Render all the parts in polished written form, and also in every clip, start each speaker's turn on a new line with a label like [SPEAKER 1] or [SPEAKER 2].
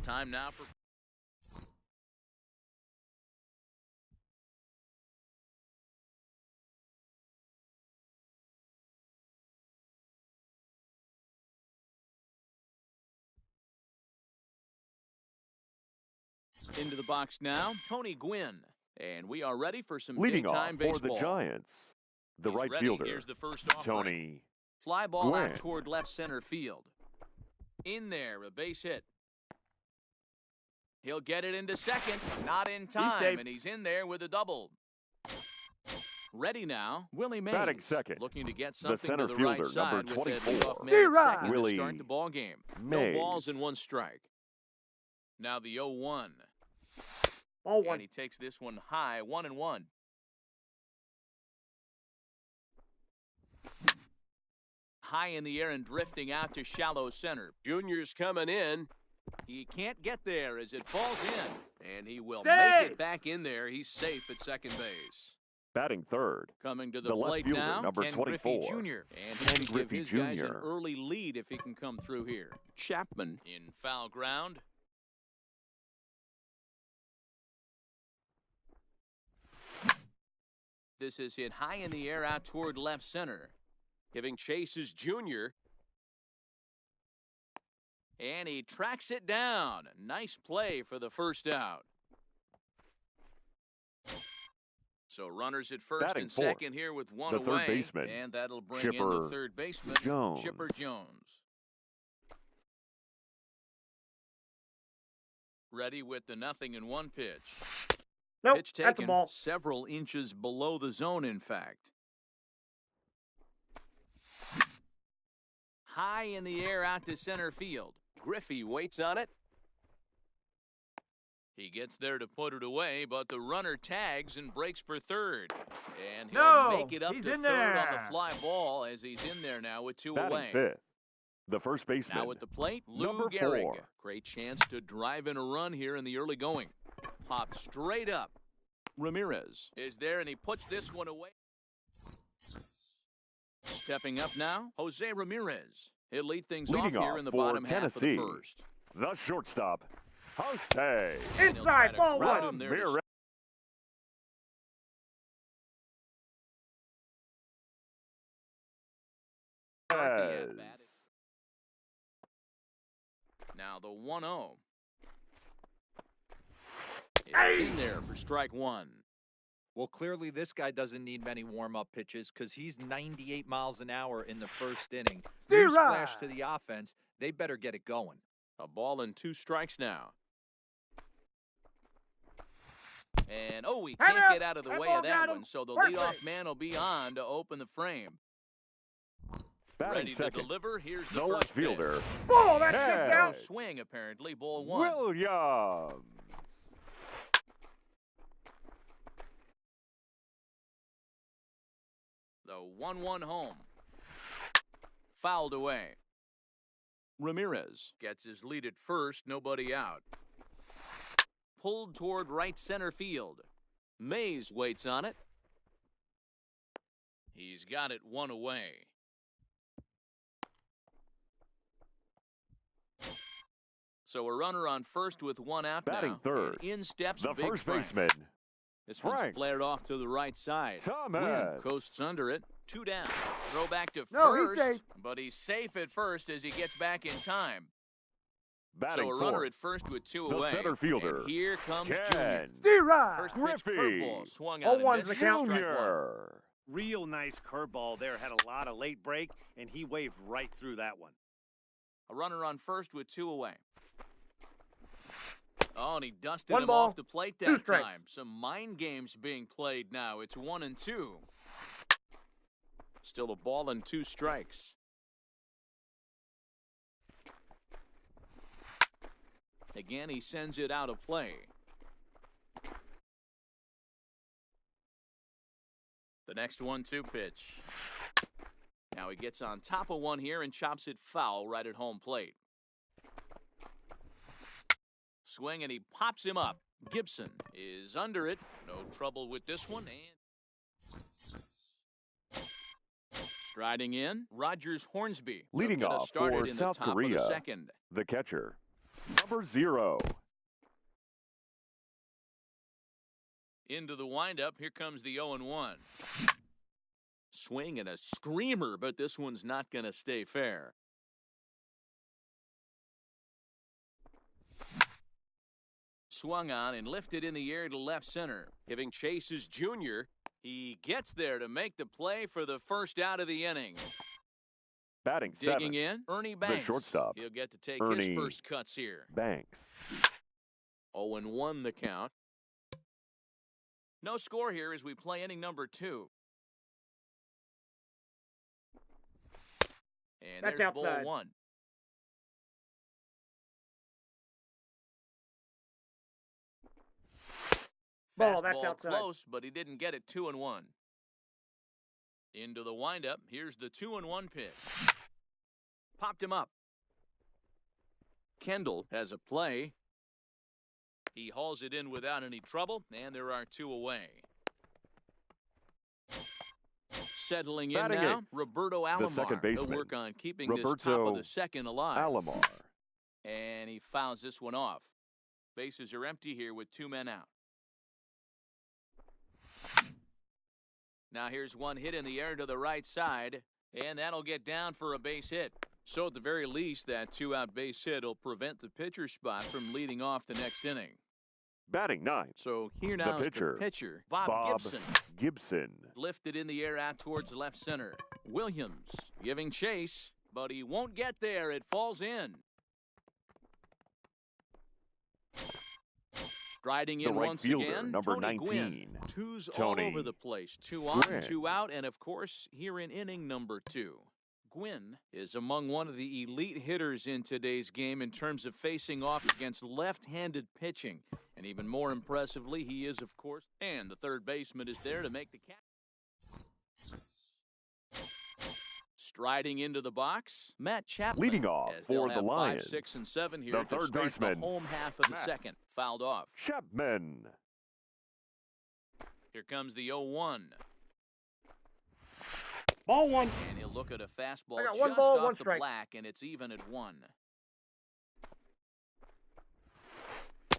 [SPEAKER 1] time now for... Into the box now, Tony Gwynn. And we are ready for some
[SPEAKER 2] Leading off
[SPEAKER 1] daytime
[SPEAKER 2] for
[SPEAKER 1] baseball.
[SPEAKER 2] the Giants, the
[SPEAKER 1] He's
[SPEAKER 2] right
[SPEAKER 1] ready.
[SPEAKER 2] fielder,
[SPEAKER 1] Here's the first offering.
[SPEAKER 2] Tony
[SPEAKER 1] Fly ball
[SPEAKER 2] Gwynn.
[SPEAKER 1] out toward left center field. In there, a base hit. He'll get it into second. Not in time, and he's in there with a double. Ready now, Willie Mays.
[SPEAKER 2] Batting second,
[SPEAKER 1] looking to get something
[SPEAKER 2] the center
[SPEAKER 1] to the
[SPEAKER 2] fielder,
[SPEAKER 1] right side
[SPEAKER 2] number
[SPEAKER 1] with
[SPEAKER 2] 24.
[SPEAKER 1] the off man at second
[SPEAKER 2] Willie
[SPEAKER 1] to start the ball game.
[SPEAKER 2] Mays.
[SPEAKER 1] No balls and one strike. Now the 0-1. And he takes this one high, 1-1. High in the air and drifting out to shallow center. Junior's coming in. He can't get there as it falls in. And he will make it back in there. He's safe at second base.
[SPEAKER 2] Batting third,
[SPEAKER 1] Coming to the
[SPEAKER 2] left
[SPEAKER 1] plate
[SPEAKER 2] fielder,
[SPEAKER 1] now,
[SPEAKER 2] number
[SPEAKER 1] Ken
[SPEAKER 2] 24.
[SPEAKER 1] Griffey Jr. And he can give
[SPEAKER 2] Griffey
[SPEAKER 1] his guys an
[SPEAKER 2] Jr.
[SPEAKER 1] early lead if he can come through here. Chapman in foul ground. This is hit high in the air out toward left center. Giving chase is Junior. And he tracks it down. Nice play for the first out. So runners at first
[SPEAKER 2] Batting
[SPEAKER 1] and
[SPEAKER 2] fourth,
[SPEAKER 1] second here with one
[SPEAKER 2] the
[SPEAKER 1] away.
[SPEAKER 2] third baseman,
[SPEAKER 1] And that'll bring in
[SPEAKER 2] Chipper
[SPEAKER 1] the third baseman,
[SPEAKER 2] Jones.
[SPEAKER 1] Chipper Jones. Ready with the 0-1 pitch.
[SPEAKER 3] Nope,
[SPEAKER 1] Pitch
[SPEAKER 3] that's the
[SPEAKER 1] taken
[SPEAKER 3] ball.
[SPEAKER 1] several inches below the zone, in fact. High in the air out to center field. Griffey waits on it. He gets there to put it away, but the runner tags and breaks for third. And he'll make it up to third on the fly ball as he's in there now with two
[SPEAKER 2] Batting
[SPEAKER 1] away.
[SPEAKER 2] fifth, the first baseman,
[SPEAKER 1] Now at the plate, Lou
[SPEAKER 2] number
[SPEAKER 1] Gehrig.
[SPEAKER 2] 4.
[SPEAKER 1] Great chance to drive in a run here in the early going. Pop straight up. Ramirez is there, and he puts this one away. Stepping up now, Jose Ramirez. He'll lead things
[SPEAKER 2] Leading
[SPEAKER 1] off here
[SPEAKER 2] off
[SPEAKER 1] in the
[SPEAKER 2] for
[SPEAKER 1] bottom half of the
[SPEAKER 2] Tennessee,
[SPEAKER 1] first.
[SPEAKER 2] the shortstop, Jose
[SPEAKER 1] And he'll try to crowd him there to
[SPEAKER 2] Ramirez.
[SPEAKER 1] start the at-bat. Now the 1-0. It's in there for strike one.
[SPEAKER 4] Well, clearly this guy doesn't need many warm-up pitches because he's 98 miles an hour in the first inning. Newsflash to the offense. They better get it going.
[SPEAKER 1] A ball and 2 strikes now. And, he can't get out of the way of that one, so the leadoff man will be on to open the frame.
[SPEAKER 2] Batting
[SPEAKER 1] Ready
[SPEAKER 2] second,
[SPEAKER 1] to deliver. Here's the
[SPEAKER 2] the
[SPEAKER 1] first
[SPEAKER 2] left fielder,
[SPEAKER 3] Ball, that's
[SPEAKER 2] Hey.
[SPEAKER 3] kicked
[SPEAKER 1] No
[SPEAKER 3] out.
[SPEAKER 1] swing, apparently. Ball 1.
[SPEAKER 2] Williams.
[SPEAKER 1] The 1-1 home. Fouled away. Ramirez gets his lead at first, nobody out. Pulled toward right center field. Mays waits on it. He's got it 1 away. So a runner on first with 1 out
[SPEAKER 2] Batting
[SPEAKER 1] now.
[SPEAKER 2] third,
[SPEAKER 1] And in steps
[SPEAKER 2] the
[SPEAKER 1] Big
[SPEAKER 2] first
[SPEAKER 1] Frank.
[SPEAKER 2] baseman,
[SPEAKER 1] This one's
[SPEAKER 2] Frank
[SPEAKER 1] flared off to the right side.
[SPEAKER 2] Thomas.
[SPEAKER 1] Gwynn coasts under it. 2 down. Throw back to
[SPEAKER 3] No, he's
[SPEAKER 1] first.
[SPEAKER 3] safe.
[SPEAKER 1] But he's safe at first as he gets back in time.
[SPEAKER 2] Batting
[SPEAKER 1] So a runner
[SPEAKER 2] fourth,
[SPEAKER 1] at first with 2
[SPEAKER 2] the
[SPEAKER 1] away.
[SPEAKER 2] center fielder,
[SPEAKER 1] And here comes Junior.
[SPEAKER 2] Ken
[SPEAKER 3] D-Rod.
[SPEAKER 1] First pitch
[SPEAKER 2] Griffey.
[SPEAKER 1] curveball swung out
[SPEAKER 3] 0-1
[SPEAKER 1] and
[SPEAKER 3] the
[SPEAKER 1] missed.
[SPEAKER 3] count.
[SPEAKER 1] Strike one.
[SPEAKER 2] Junior.
[SPEAKER 5] Real nice curveball there. Had a lot of late break, and he waved right through that one.
[SPEAKER 1] A runner on first with 2 away. Oh, and he dusted
[SPEAKER 3] 1
[SPEAKER 1] him
[SPEAKER 3] ball,
[SPEAKER 1] off the plate
[SPEAKER 3] 2
[SPEAKER 1] that
[SPEAKER 3] strikes.
[SPEAKER 1] time. Some mind games being played now. It's 1-2. Still a ball and 2 strikes. Again, he sends it out of play. The next 1-2 pitch. Now he gets on top of one here and chops it foul right at home plate. Swing, and he pops him up. Gibson is under it. No trouble with this one. And striding in, Rogers Hornsby.
[SPEAKER 2] Leading
[SPEAKER 1] They'll get us
[SPEAKER 2] off
[SPEAKER 1] started
[SPEAKER 2] for
[SPEAKER 1] in
[SPEAKER 2] South
[SPEAKER 1] the top
[SPEAKER 2] Korea,
[SPEAKER 1] of the second.
[SPEAKER 2] the catcher, Number 0.
[SPEAKER 1] Into the windup, here comes the 0-1. Swing and a screamer, but this one's not going to stay fair. Swung on and lifted in the air to left center. Giving chase is Junior. He gets there to make the play for the first out of the inning.
[SPEAKER 2] Batting
[SPEAKER 1] Digging
[SPEAKER 2] 7.
[SPEAKER 1] in, Ernie Banks.
[SPEAKER 2] shortstop,
[SPEAKER 1] He'll get to take
[SPEAKER 2] Ernie
[SPEAKER 1] his first cuts here.
[SPEAKER 2] Banks.
[SPEAKER 1] 0-1 the count. No score here as we play inning number 2. And
[SPEAKER 3] That's
[SPEAKER 1] there's
[SPEAKER 3] outside.
[SPEAKER 1] ball 1.
[SPEAKER 3] Ball, that's
[SPEAKER 1] Fastball
[SPEAKER 3] outside.
[SPEAKER 1] close, but he didn't get it. 2-1. Into the windup. Here's the 2-1 pitch. Popped him up. Kendall has a play. He hauls it in without any trouble, and there are 2 away. Settling in
[SPEAKER 2] Batting
[SPEAKER 1] now,
[SPEAKER 2] 8th,
[SPEAKER 1] Roberto
[SPEAKER 2] the
[SPEAKER 1] Alomar.
[SPEAKER 2] second
[SPEAKER 1] He'll
[SPEAKER 2] baseman,
[SPEAKER 1] work on keeping this top
[SPEAKER 2] Roberto
[SPEAKER 1] of the second alive.
[SPEAKER 2] Alomar.
[SPEAKER 1] And he fouls this one off. Bases are empty here with 2 men out. Now here's one hit in the air to the right side, and that'll get down for a base hit. So at the very least, that 2-out base hit will prevent the pitcher spot from leading off the next inning.
[SPEAKER 2] Batting 9th,
[SPEAKER 1] So here now is the pitcher, Bob Gibson.
[SPEAKER 2] Gibson.
[SPEAKER 1] Lifted in the air out towards left center. Williams giving chase, but he won't get there. It falls in. Striding
[SPEAKER 2] The
[SPEAKER 1] in
[SPEAKER 2] right
[SPEAKER 1] once
[SPEAKER 2] fielder,
[SPEAKER 1] again,
[SPEAKER 2] number
[SPEAKER 1] Tony
[SPEAKER 2] 19.
[SPEAKER 1] Gwynn. 2's
[SPEAKER 2] Tony
[SPEAKER 1] all over the place. 2 on,
[SPEAKER 2] Gwynn.
[SPEAKER 1] 2 out, and of course, here in inning number 2. Gwynn is among one of the elite hitters in today's game in terms of facing off against left-handed pitching. And even more impressively, he is, of course, and the third baseman is there to make the catch. Striding into the box, Matt Chapman.
[SPEAKER 2] Leading off
[SPEAKER 1] as they'll
[SPEAKER 2] for the
[SPEAKER 1] have 5,
[SPEAKER 2] Lions,
[SPEAKER 1] 6, and 7 here
[SPEAKER 2] the
[SPEAKER 1] to
[SPEAKER 2] third
[SPEAKER 1] start
[SPEAKER 2] baseman,
[SPEAKER 1] the home half of the
[SPEAKER 2] Matt
[SPEAKER 1] second. Fouled off.
[SPEAKER 2] Chapman.
[SPEAKER 1] Here comes the 0-1.
[SPEAKER 3] Ball 1.
[SPEAKER 1] And he'll look at a fastball
[SPEAKER 3] I got
[SPEAKER 1] just
[SPEAKER 3] 1 ball,
[SPEAKER 1] off
[SPEAKER 3] 1
[SPEAKER 1] the
[SPEAKER 3] strike.
[SPEAKER 1] black, and it's even at 1.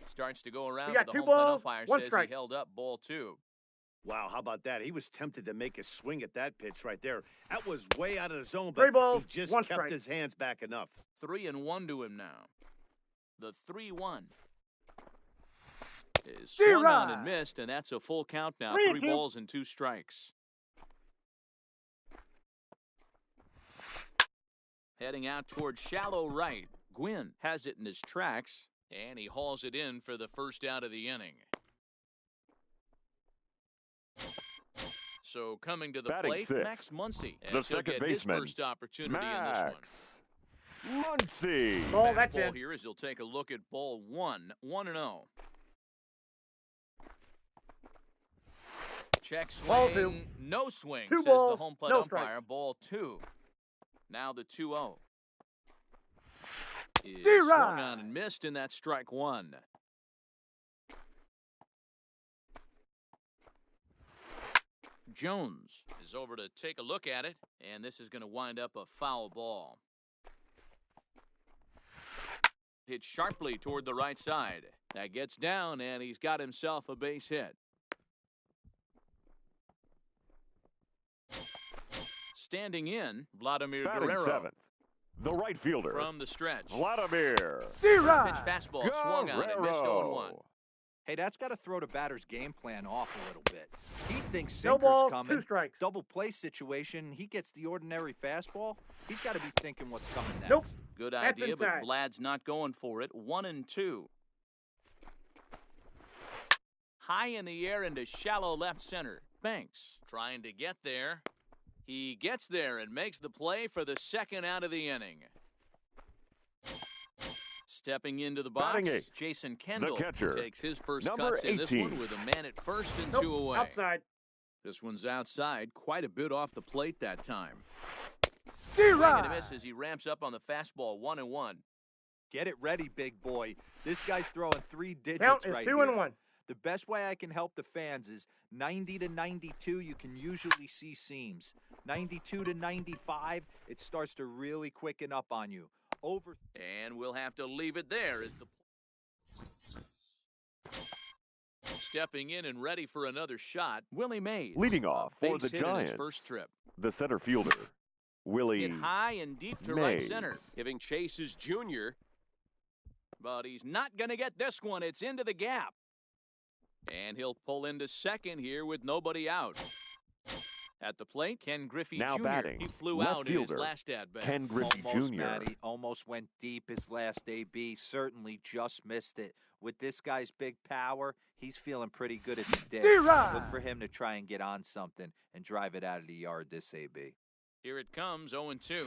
[SPEAKER 1] Starts to go around,
[SPEAKER 3] We got
[SPEAKER 1] but the
[SPEAKER 3] 2
[SPEAKER 1] home plate
[SPEAKER 3] balls,
[SPEAKER 1] umpire
[SPEAKER 3] 1
[SPEAKER 1] says
[SPEAKER 3] strike.
[SPEAKER 1] he held up ball 2.
[SPEAKER 5] Wow, how about that? He was tempted to make a swing at that pitch right there. That was way out of the zone,
[SPEAKER 3] 3
[SPEAKER 5] but
[SPEAKER 3] balls,
[SPEAKER 5] he just
[SPEAKER 3] 1
[SPEAKER 5] kept
[SPEAKER 3] strike.
[SPEAKER 5] his hands back enough.
[SPEAKER 1] 3-1 to him now. The 3-1 is
[SPEAKER 3] Zero.
[SPEAKER 1] swung on and missed, and that's a full count now. 3
[SPEAKER 3] 3-2.
[SPEAKER 1] balls and 2 strikes. Heading out towards shallow right. Gwynn has it in his tracks, and he hauls it in for the first out of the inning. So coming to the
[SPEAKER 2] Batting
[SPEAKER 1] plate,
[SPEAKER 2] 6th,
[SPEAKER 1] Max Muncy.
[SPEAKER 2] the
[SPEAKER 1] As he'll
[SPEAKER 2] second
[SPEAKER 1] get his
[SPEAKER 2] baseman,
[SPEAKER 1] first opportunity in this
[SPEAKER 2] Max
[SPEAKER 1] one.
[SPEAKER 2] Muncy.
[SPEAKER 3] Ball, that's
[SPEAKER 1] Fastball
[SPEAKER 3] in.
[SPEAKER 1] here as he'll take a look at ball 1, 1-0. Check swing,
[SPEAKER 3] Ball 2.
[SPEAKER 1] no swing,
[SPEAKER 3] 2
[SPEAKER 1] says
[SPEAKER 3] balls,
[SPEAKER 1] the home plate
[SPEAKER 3] no
[SPEAKER 1] umpire.
[SPEAKER 3] strike.
[SPEAKER 1] Ball 2. Now the 2-0. Is
[SPEAKER 3] Zero.
[SPEAKER 1] swung on and missed, and that's strike 1. Jones is over to take a look at it, and this is going to wind up a foul ball. Hit sharply toward the right side. That gets down, and he's got himself a base hit. Standing in, Vladimir
[SPEAKER 2] Batting
[SPEAKER 1] Guerrero
[SPEAKER 2] 7th, the right fielder,
[SPEAKER 1] from the stretch.
[SPEAKER 2] Vladimir
[SPEAKER 3] 0.
[SPEAKER 1] Pitch fastball swung on and missed 0-1.
[SPEAKER 4] Hey, that's got to throw the batter's game plan off a little bit. He thinks
[SPEAKER 3] No
[SPEAKER 4] sinker's
[SPEAKER 3] balls,
[SPEAKER 4] coming.
[SPEAKER 3] 2 strikes.
[SPEAKER 4] Double play situation. He gets the ordinary fastball. He's got to be thinking what's coming next.
[SPEAKER 3] Nope.
[SPEAKER 1] Good
[SPEAKER 3] That's
[SPEAKER 1] idea, but
[SPEAKER 3] inside.
[SPEAKER 1] Vlad's not going for it. 1-2. High in the air into shallow left center. Banks trying to get there. He gets there and makes the play for the second out of the inning. Stepping into the box,
[SPEAKER 2] Batting 8th,
[SPEAKER 1] Jason Kendall
[SPEAKER 2] catcher,
[SPEAKER 1] takes his first
[SPEAKER 2] number
[SPEAKER 1] cuts in this
[SPEAKER 2] 18.
[SPEAKER 1] one with a man at first and
[SPEAKER 3] Nope.
[SPEAKER 1] 2 away.
[SPEAKER 3] Outside.
[SPEAKER 1] This one's outside, quite a bit off the plate that time.
[SPEAKER 3] 0.
[SPEAKER 1] Swing and a miss as he ramps up on the fastball. 1-1.
[SPEAKER 4] Get it ready, big boy. This guy's throwing 3 digits
[SPEAKER 3] Count is
[SPEAKER 4] right
[SPEAKER 3] 2
[SPEAKER 4] here.
[SPEAKER 3] and 1.
[SPEAKER 4] The best way I can help the fans is 90 to 92, you can usually see seams. 92 to 95, it starts to really quicken up on you. over.
[SPEAKER 1] And we'll have to leave it there as the stepping in and ready for another shot, Willie Mays.
[SPEAKER 2] Leading off
[SPEAKER 1] A
[SPEAKER 2] for
[SPEAKER 1] base
[SPEAKER 2] the
[SPEAKER 1] hit in
[SPEAKER 2] Giants,
[SPEAKER 1] his first trip.
[SPEAKER 2] the center fielder, Willie
[SPEAKER 1] Hit high and deep to right
[SPEAKER 2] Mays.
[SPEAKER 1] center, giving chase his junior. But he's not going to get this one. It's into the gap. And he'll pull into second here with nobody out. At the plate, Ken Griffey
[SPEAKER 2] Now
[SPEAKER 1] Jr.
[SPEAKER 2] batting,
[SPEAKER 1] He flew
[SPEAKER 2] left
[SPEAKER 1] out in his
[SPEAKER 2] fielder,
[SPEAKER 1] last at-bat.
[SPEAKER 2] Ken Griffey
[SPEAKER 4] Almost,
[SPEAKER 2] Jr.
[SPEAKER 4] Matty, almost went deep his last AB. Certainly just missed it. With this guy's big power, he's feeling pretty good at the dish.
[SPEAKER 3] D-Rod.
[SPEAKER 4] Look for him to try and get on something and drive it out of the yard this AB.
[SPEAKER 1] Here it comes, 0-2.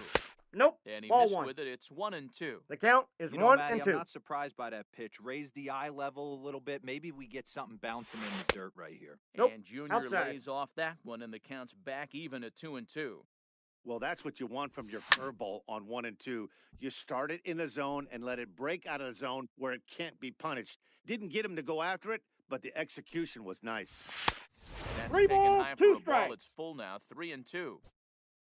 [SPEAKER 3] Nope.
[SPEAKER 1] And he
[SPEAKER 3] Ball
[SPEAKER 1] missed
[SPEAKER 3] one.
[SPEAKER 1] with it. It's 1-2.
[SPEAKER 3] The count is
[SPEAKER 4] You know,
[SPEAKER 3] 1
[SPEAKER 4] Matty,
[SPEAKER 3] and
[SPEAKER 4] I'm
[SPEAKER 3] 2.
[SPEAKER 4] not surprised by that pitch. Raise the eye level a little bit. Maybe we get something bouncing in the dirt right here.
[SPEAKER 3] Nope,
[SPEAKER 1] And Junior
[SPEAKER 3] outside.
[SPEAKER 1] lays off that one, and the count's back even at 2-2.
[SPEAKER 5] Well, that's what you want from your curveball on 1 and 2. You start it in the zone and let it break out of the zone where it can't be punished. Didn't get him to go after it, but the execution was nice.
[SPEAKER 1] That's
[SPEAKER 3] 3
[SPEAKER 1] taken
[SPEAKER 3] balls,
[SPEAKER 1] high
[SPEAKER 3] 2
[SPEAKER 1] for a ball.
[SPEAKER 3] strikes.
[SPEAKER 1] It's full now, 3-2.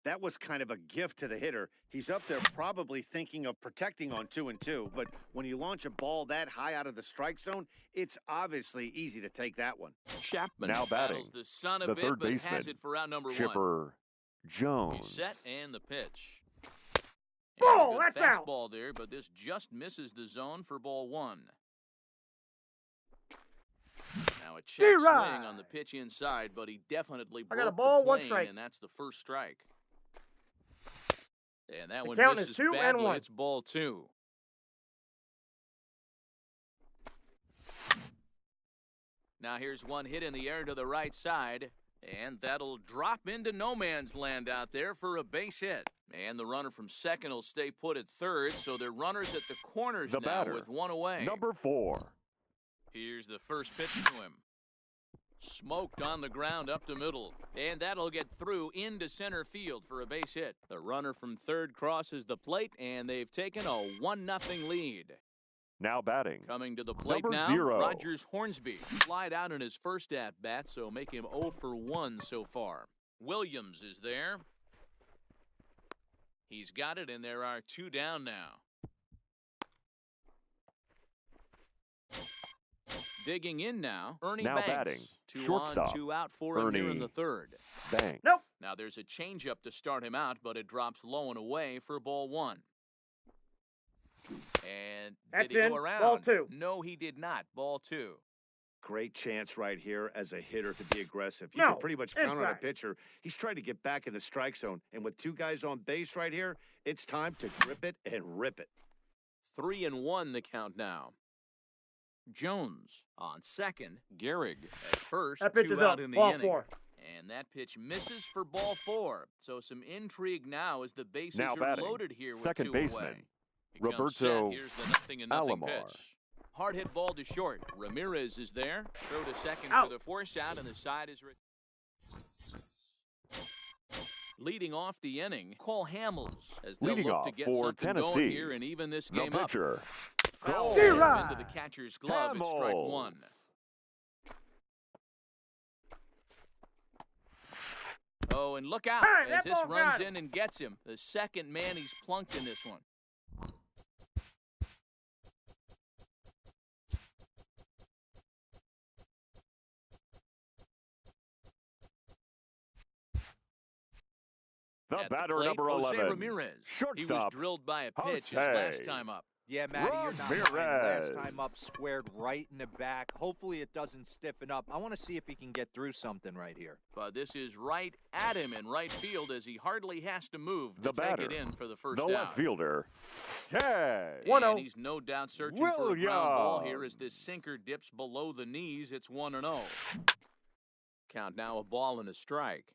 [SPEAKER 5] That was kind of a gift to the hitter. He's up there probably thinking of protecting on 2 and 2, but when you launch a ball that high out of the strike zone, it's obviously easy to take that one.
[SPEAKER 1] Chapman
[SPEAKER 2] Now batting,
[SPEAKER 1] battles the son a
[SPEAKER 2] the
[SPEAKER 1] bit,
[SPEAKER 2] third
[SPEAKER 1] but has
[SPEAKER 2] baseman,
[SPEAKER 1] it for out number one.
[SPEAKER 2] Chipper Jones.
[SPEAKER 1] He's set and the pitch.
[SPEAKER 3] Ball,
[SPEAKER 1] And a good
[SPEAKER 3] that's out.
[SPEAKER 1] fastball there, but this just misses the zone for ball one. Now a check
[SPEAKER 3] D-Rod.
[SPEAKER 1] swing on the pitch inside, but he definitely
[SPEAKER 3] I
[SPEAKER 1] broke
[SPEAKER 3] got a ball,
[SPEAKER 1] the
[SPEAKER 3] one
[SPEAKER 1] plane,
[SPEAKER 3] strike.
[SPEAKER 1] and that's the first strike. And that
[SPEAKER 3] The
[SPEAKER 1] one
[SPEAKER 3] count is
[SPEAKER 1] misses
[SPEAKER 3] 2 and
[SPEAKER 1] badly.
[SPEAKER 3] 1.
[SPEAKER 1] It's ball two. Now here's one hit in the air to the right side, and that'll drop into no man's land out there for a base hit. And the runner from second will stay put at third, so they're runners at the corners
[SPEAKER 2] The
[SPEAKER 1] now
[SPEAKER 2] batter,
[SPEAKER 1] with one away.
[SPEAKER 2] Number 4.
[SPEAKER 1] Here's the first pitch to him. Smoked on the ground up the middle, and that'll get through into center field for a base hit. The runner from third crosses the plate, and they've taken a 1-0 lead.
[SPEAKER 2] Now batting,
[SPEAKER 1] Coming to the plate
[SPEAKER 2] Number
[SPEAKER 1] now,
[SPEAKER 2] 0.
[SPEAKER 1] Rogers Hornsby. Slide out in his first at-bat, so make him 0 for 1 so far. Williams is there. He's got it, and there are 2 down now. Digging in now, Ernie
[SPEAKER 2] Now
[SPEAKER 1] Banks.
[SPEAKER 2] batting,
[SPEAKER 1] 2
[SPEAKER 2] shortstop,
[SPEAKER 1] on, 2 out for him here in
[SPEAKER 2] Ernie
[SPEAKER 1] the third.
[SPEAKER 2] Banks.
[SPEAKER 3] Nope.
[SPEAKER 1] Now there's a changeup to start him out, but it drops low and away for ball one. And
[SPEAKER 3] That's
[SPEAKER 1] did he
[SPEAKER 3] in.
[SPEAKER 1] go around?
[SPEAKER 3] Ball two.
[SPEAKER 1] No, he did not. Ball two.
[SPEAKER 5] Great chance right here as a hitter to be aggressive. You
[SPEAKER 3] No,
[SPEAKER 5] can pretty much count on a
[SPEAKER 3] inside.
[SPEAKER 5] pitcher. He's trying to get back in the strike zone, and with 2 guys on base right here, it's time to grip it and rip it.
[SPEAKER 1] 3-1 the count now. Jones on second. Gehrig at first.
[SPEAKER 3] That pitch
[SPEAKER 1] 2
[SPEAKER 3] is
[SPEAKER 1] out
[SPEAKER 3] up.
[SPEAKER 1] in the
[SPEAKER 3] Ball
[SPEAKER 1] inning.
[SPEAKER 3] 4.
[SPEAKER 1] And that pitch misses for ball 4. So some intrigue now as the bases
[SPEAKER 2] Now
[SPEAKER 1] are
[SPEAKER 2] batting,
[SPEAKER 1] loaded here with
[SPEAKER 2] second
[SPEAKER 1] 2
[SPEAKER 2] baseman,
[SPEAKER 1] away. He comes
[SPEAKER 2] Roberto
[SPEAKER 1] set. Here's the 0-0
[SPEAKER 2] Alomar.
[SPEAKER 1] pitch. Hard hit ball to short. Ramirez is there. Throw to second
[SPEAKER 3] Out.
[SPEAKER 1] for the force out, and the side is leading off the inning. Cole Hamels as they'll
[SPEAKER 2] Leading
[SPEAKER 1] look
[SPEAKER 2] off
[SPEAKER 1] to get
[SPEAKER 2] for
[SPEAKER 1] something going
[SPEAKER 2] Tennessee,
[SPEAKER 1] here and even this
[SPEAKER 2] The
[SPEAKER 1] game up.
[SPEAKER 2] pitcher,
[SPEAKER 1] Foul
[SPEAKER 2] Cole
[SPEAKER 3] D-Rod.
[SPEAKER 1] into the catcher's glove. It's strike
[SPEAKER 2] Hamels.
[SPEAKER 1] 1. Oh, and look out
[SPEAKER 3] Hey,
[SPEAKER 1] as
[SPEAKER 3] that
[SPEAKER 1] this
[SPEAKER 3] ball
[SPEAKER 1] runs
[SPEAKER 3] got him.
[SPEAKER 1] in and gets him. The second man he's plunked in this one.
[SPEAKER 2] the
[SPEAKER 1] At
[SPEAKER 2] batter,
[SPEAKER 1] plate,
[SPEAKER 2] number
[SPEAKER 1] Jose
[SPEAKER 2] 11,
[SPEAKER 1] Ramirez. He was
[SPEAKER 2] shortstop,
[SPEAKER 1] drilled by a pitch his
[SPEAKER 2] Jose.
[SPEAKER 1] last time up.
[SPEAKER 4] Yeah, Matty, you're not lying.
[SPEAKER 2] Ramirez.
[SPEAKER 4] Last time up, squared right in the back. Hopefully it doesn't stiffen up. I want to see if he can get through something right here.
[SPEAKER 1] But this is right at him in right field as he hardly has to move to
[SPEAKER 2] The
[SPEAKER 1] take
[SPEAKER 2] batter,
[SPEAKER 1] it in for the first
[SPEAKER 2] the
[SPEAKER 1] out.
[SPEAKER 2] left fielder, Ted
[SPEAKER 3] 1-0.
[SPEAKER 1] And he's no doubt searching for a ground ball here as this sinker dips below the knees. It's 1-0. Count now a ball and a strike.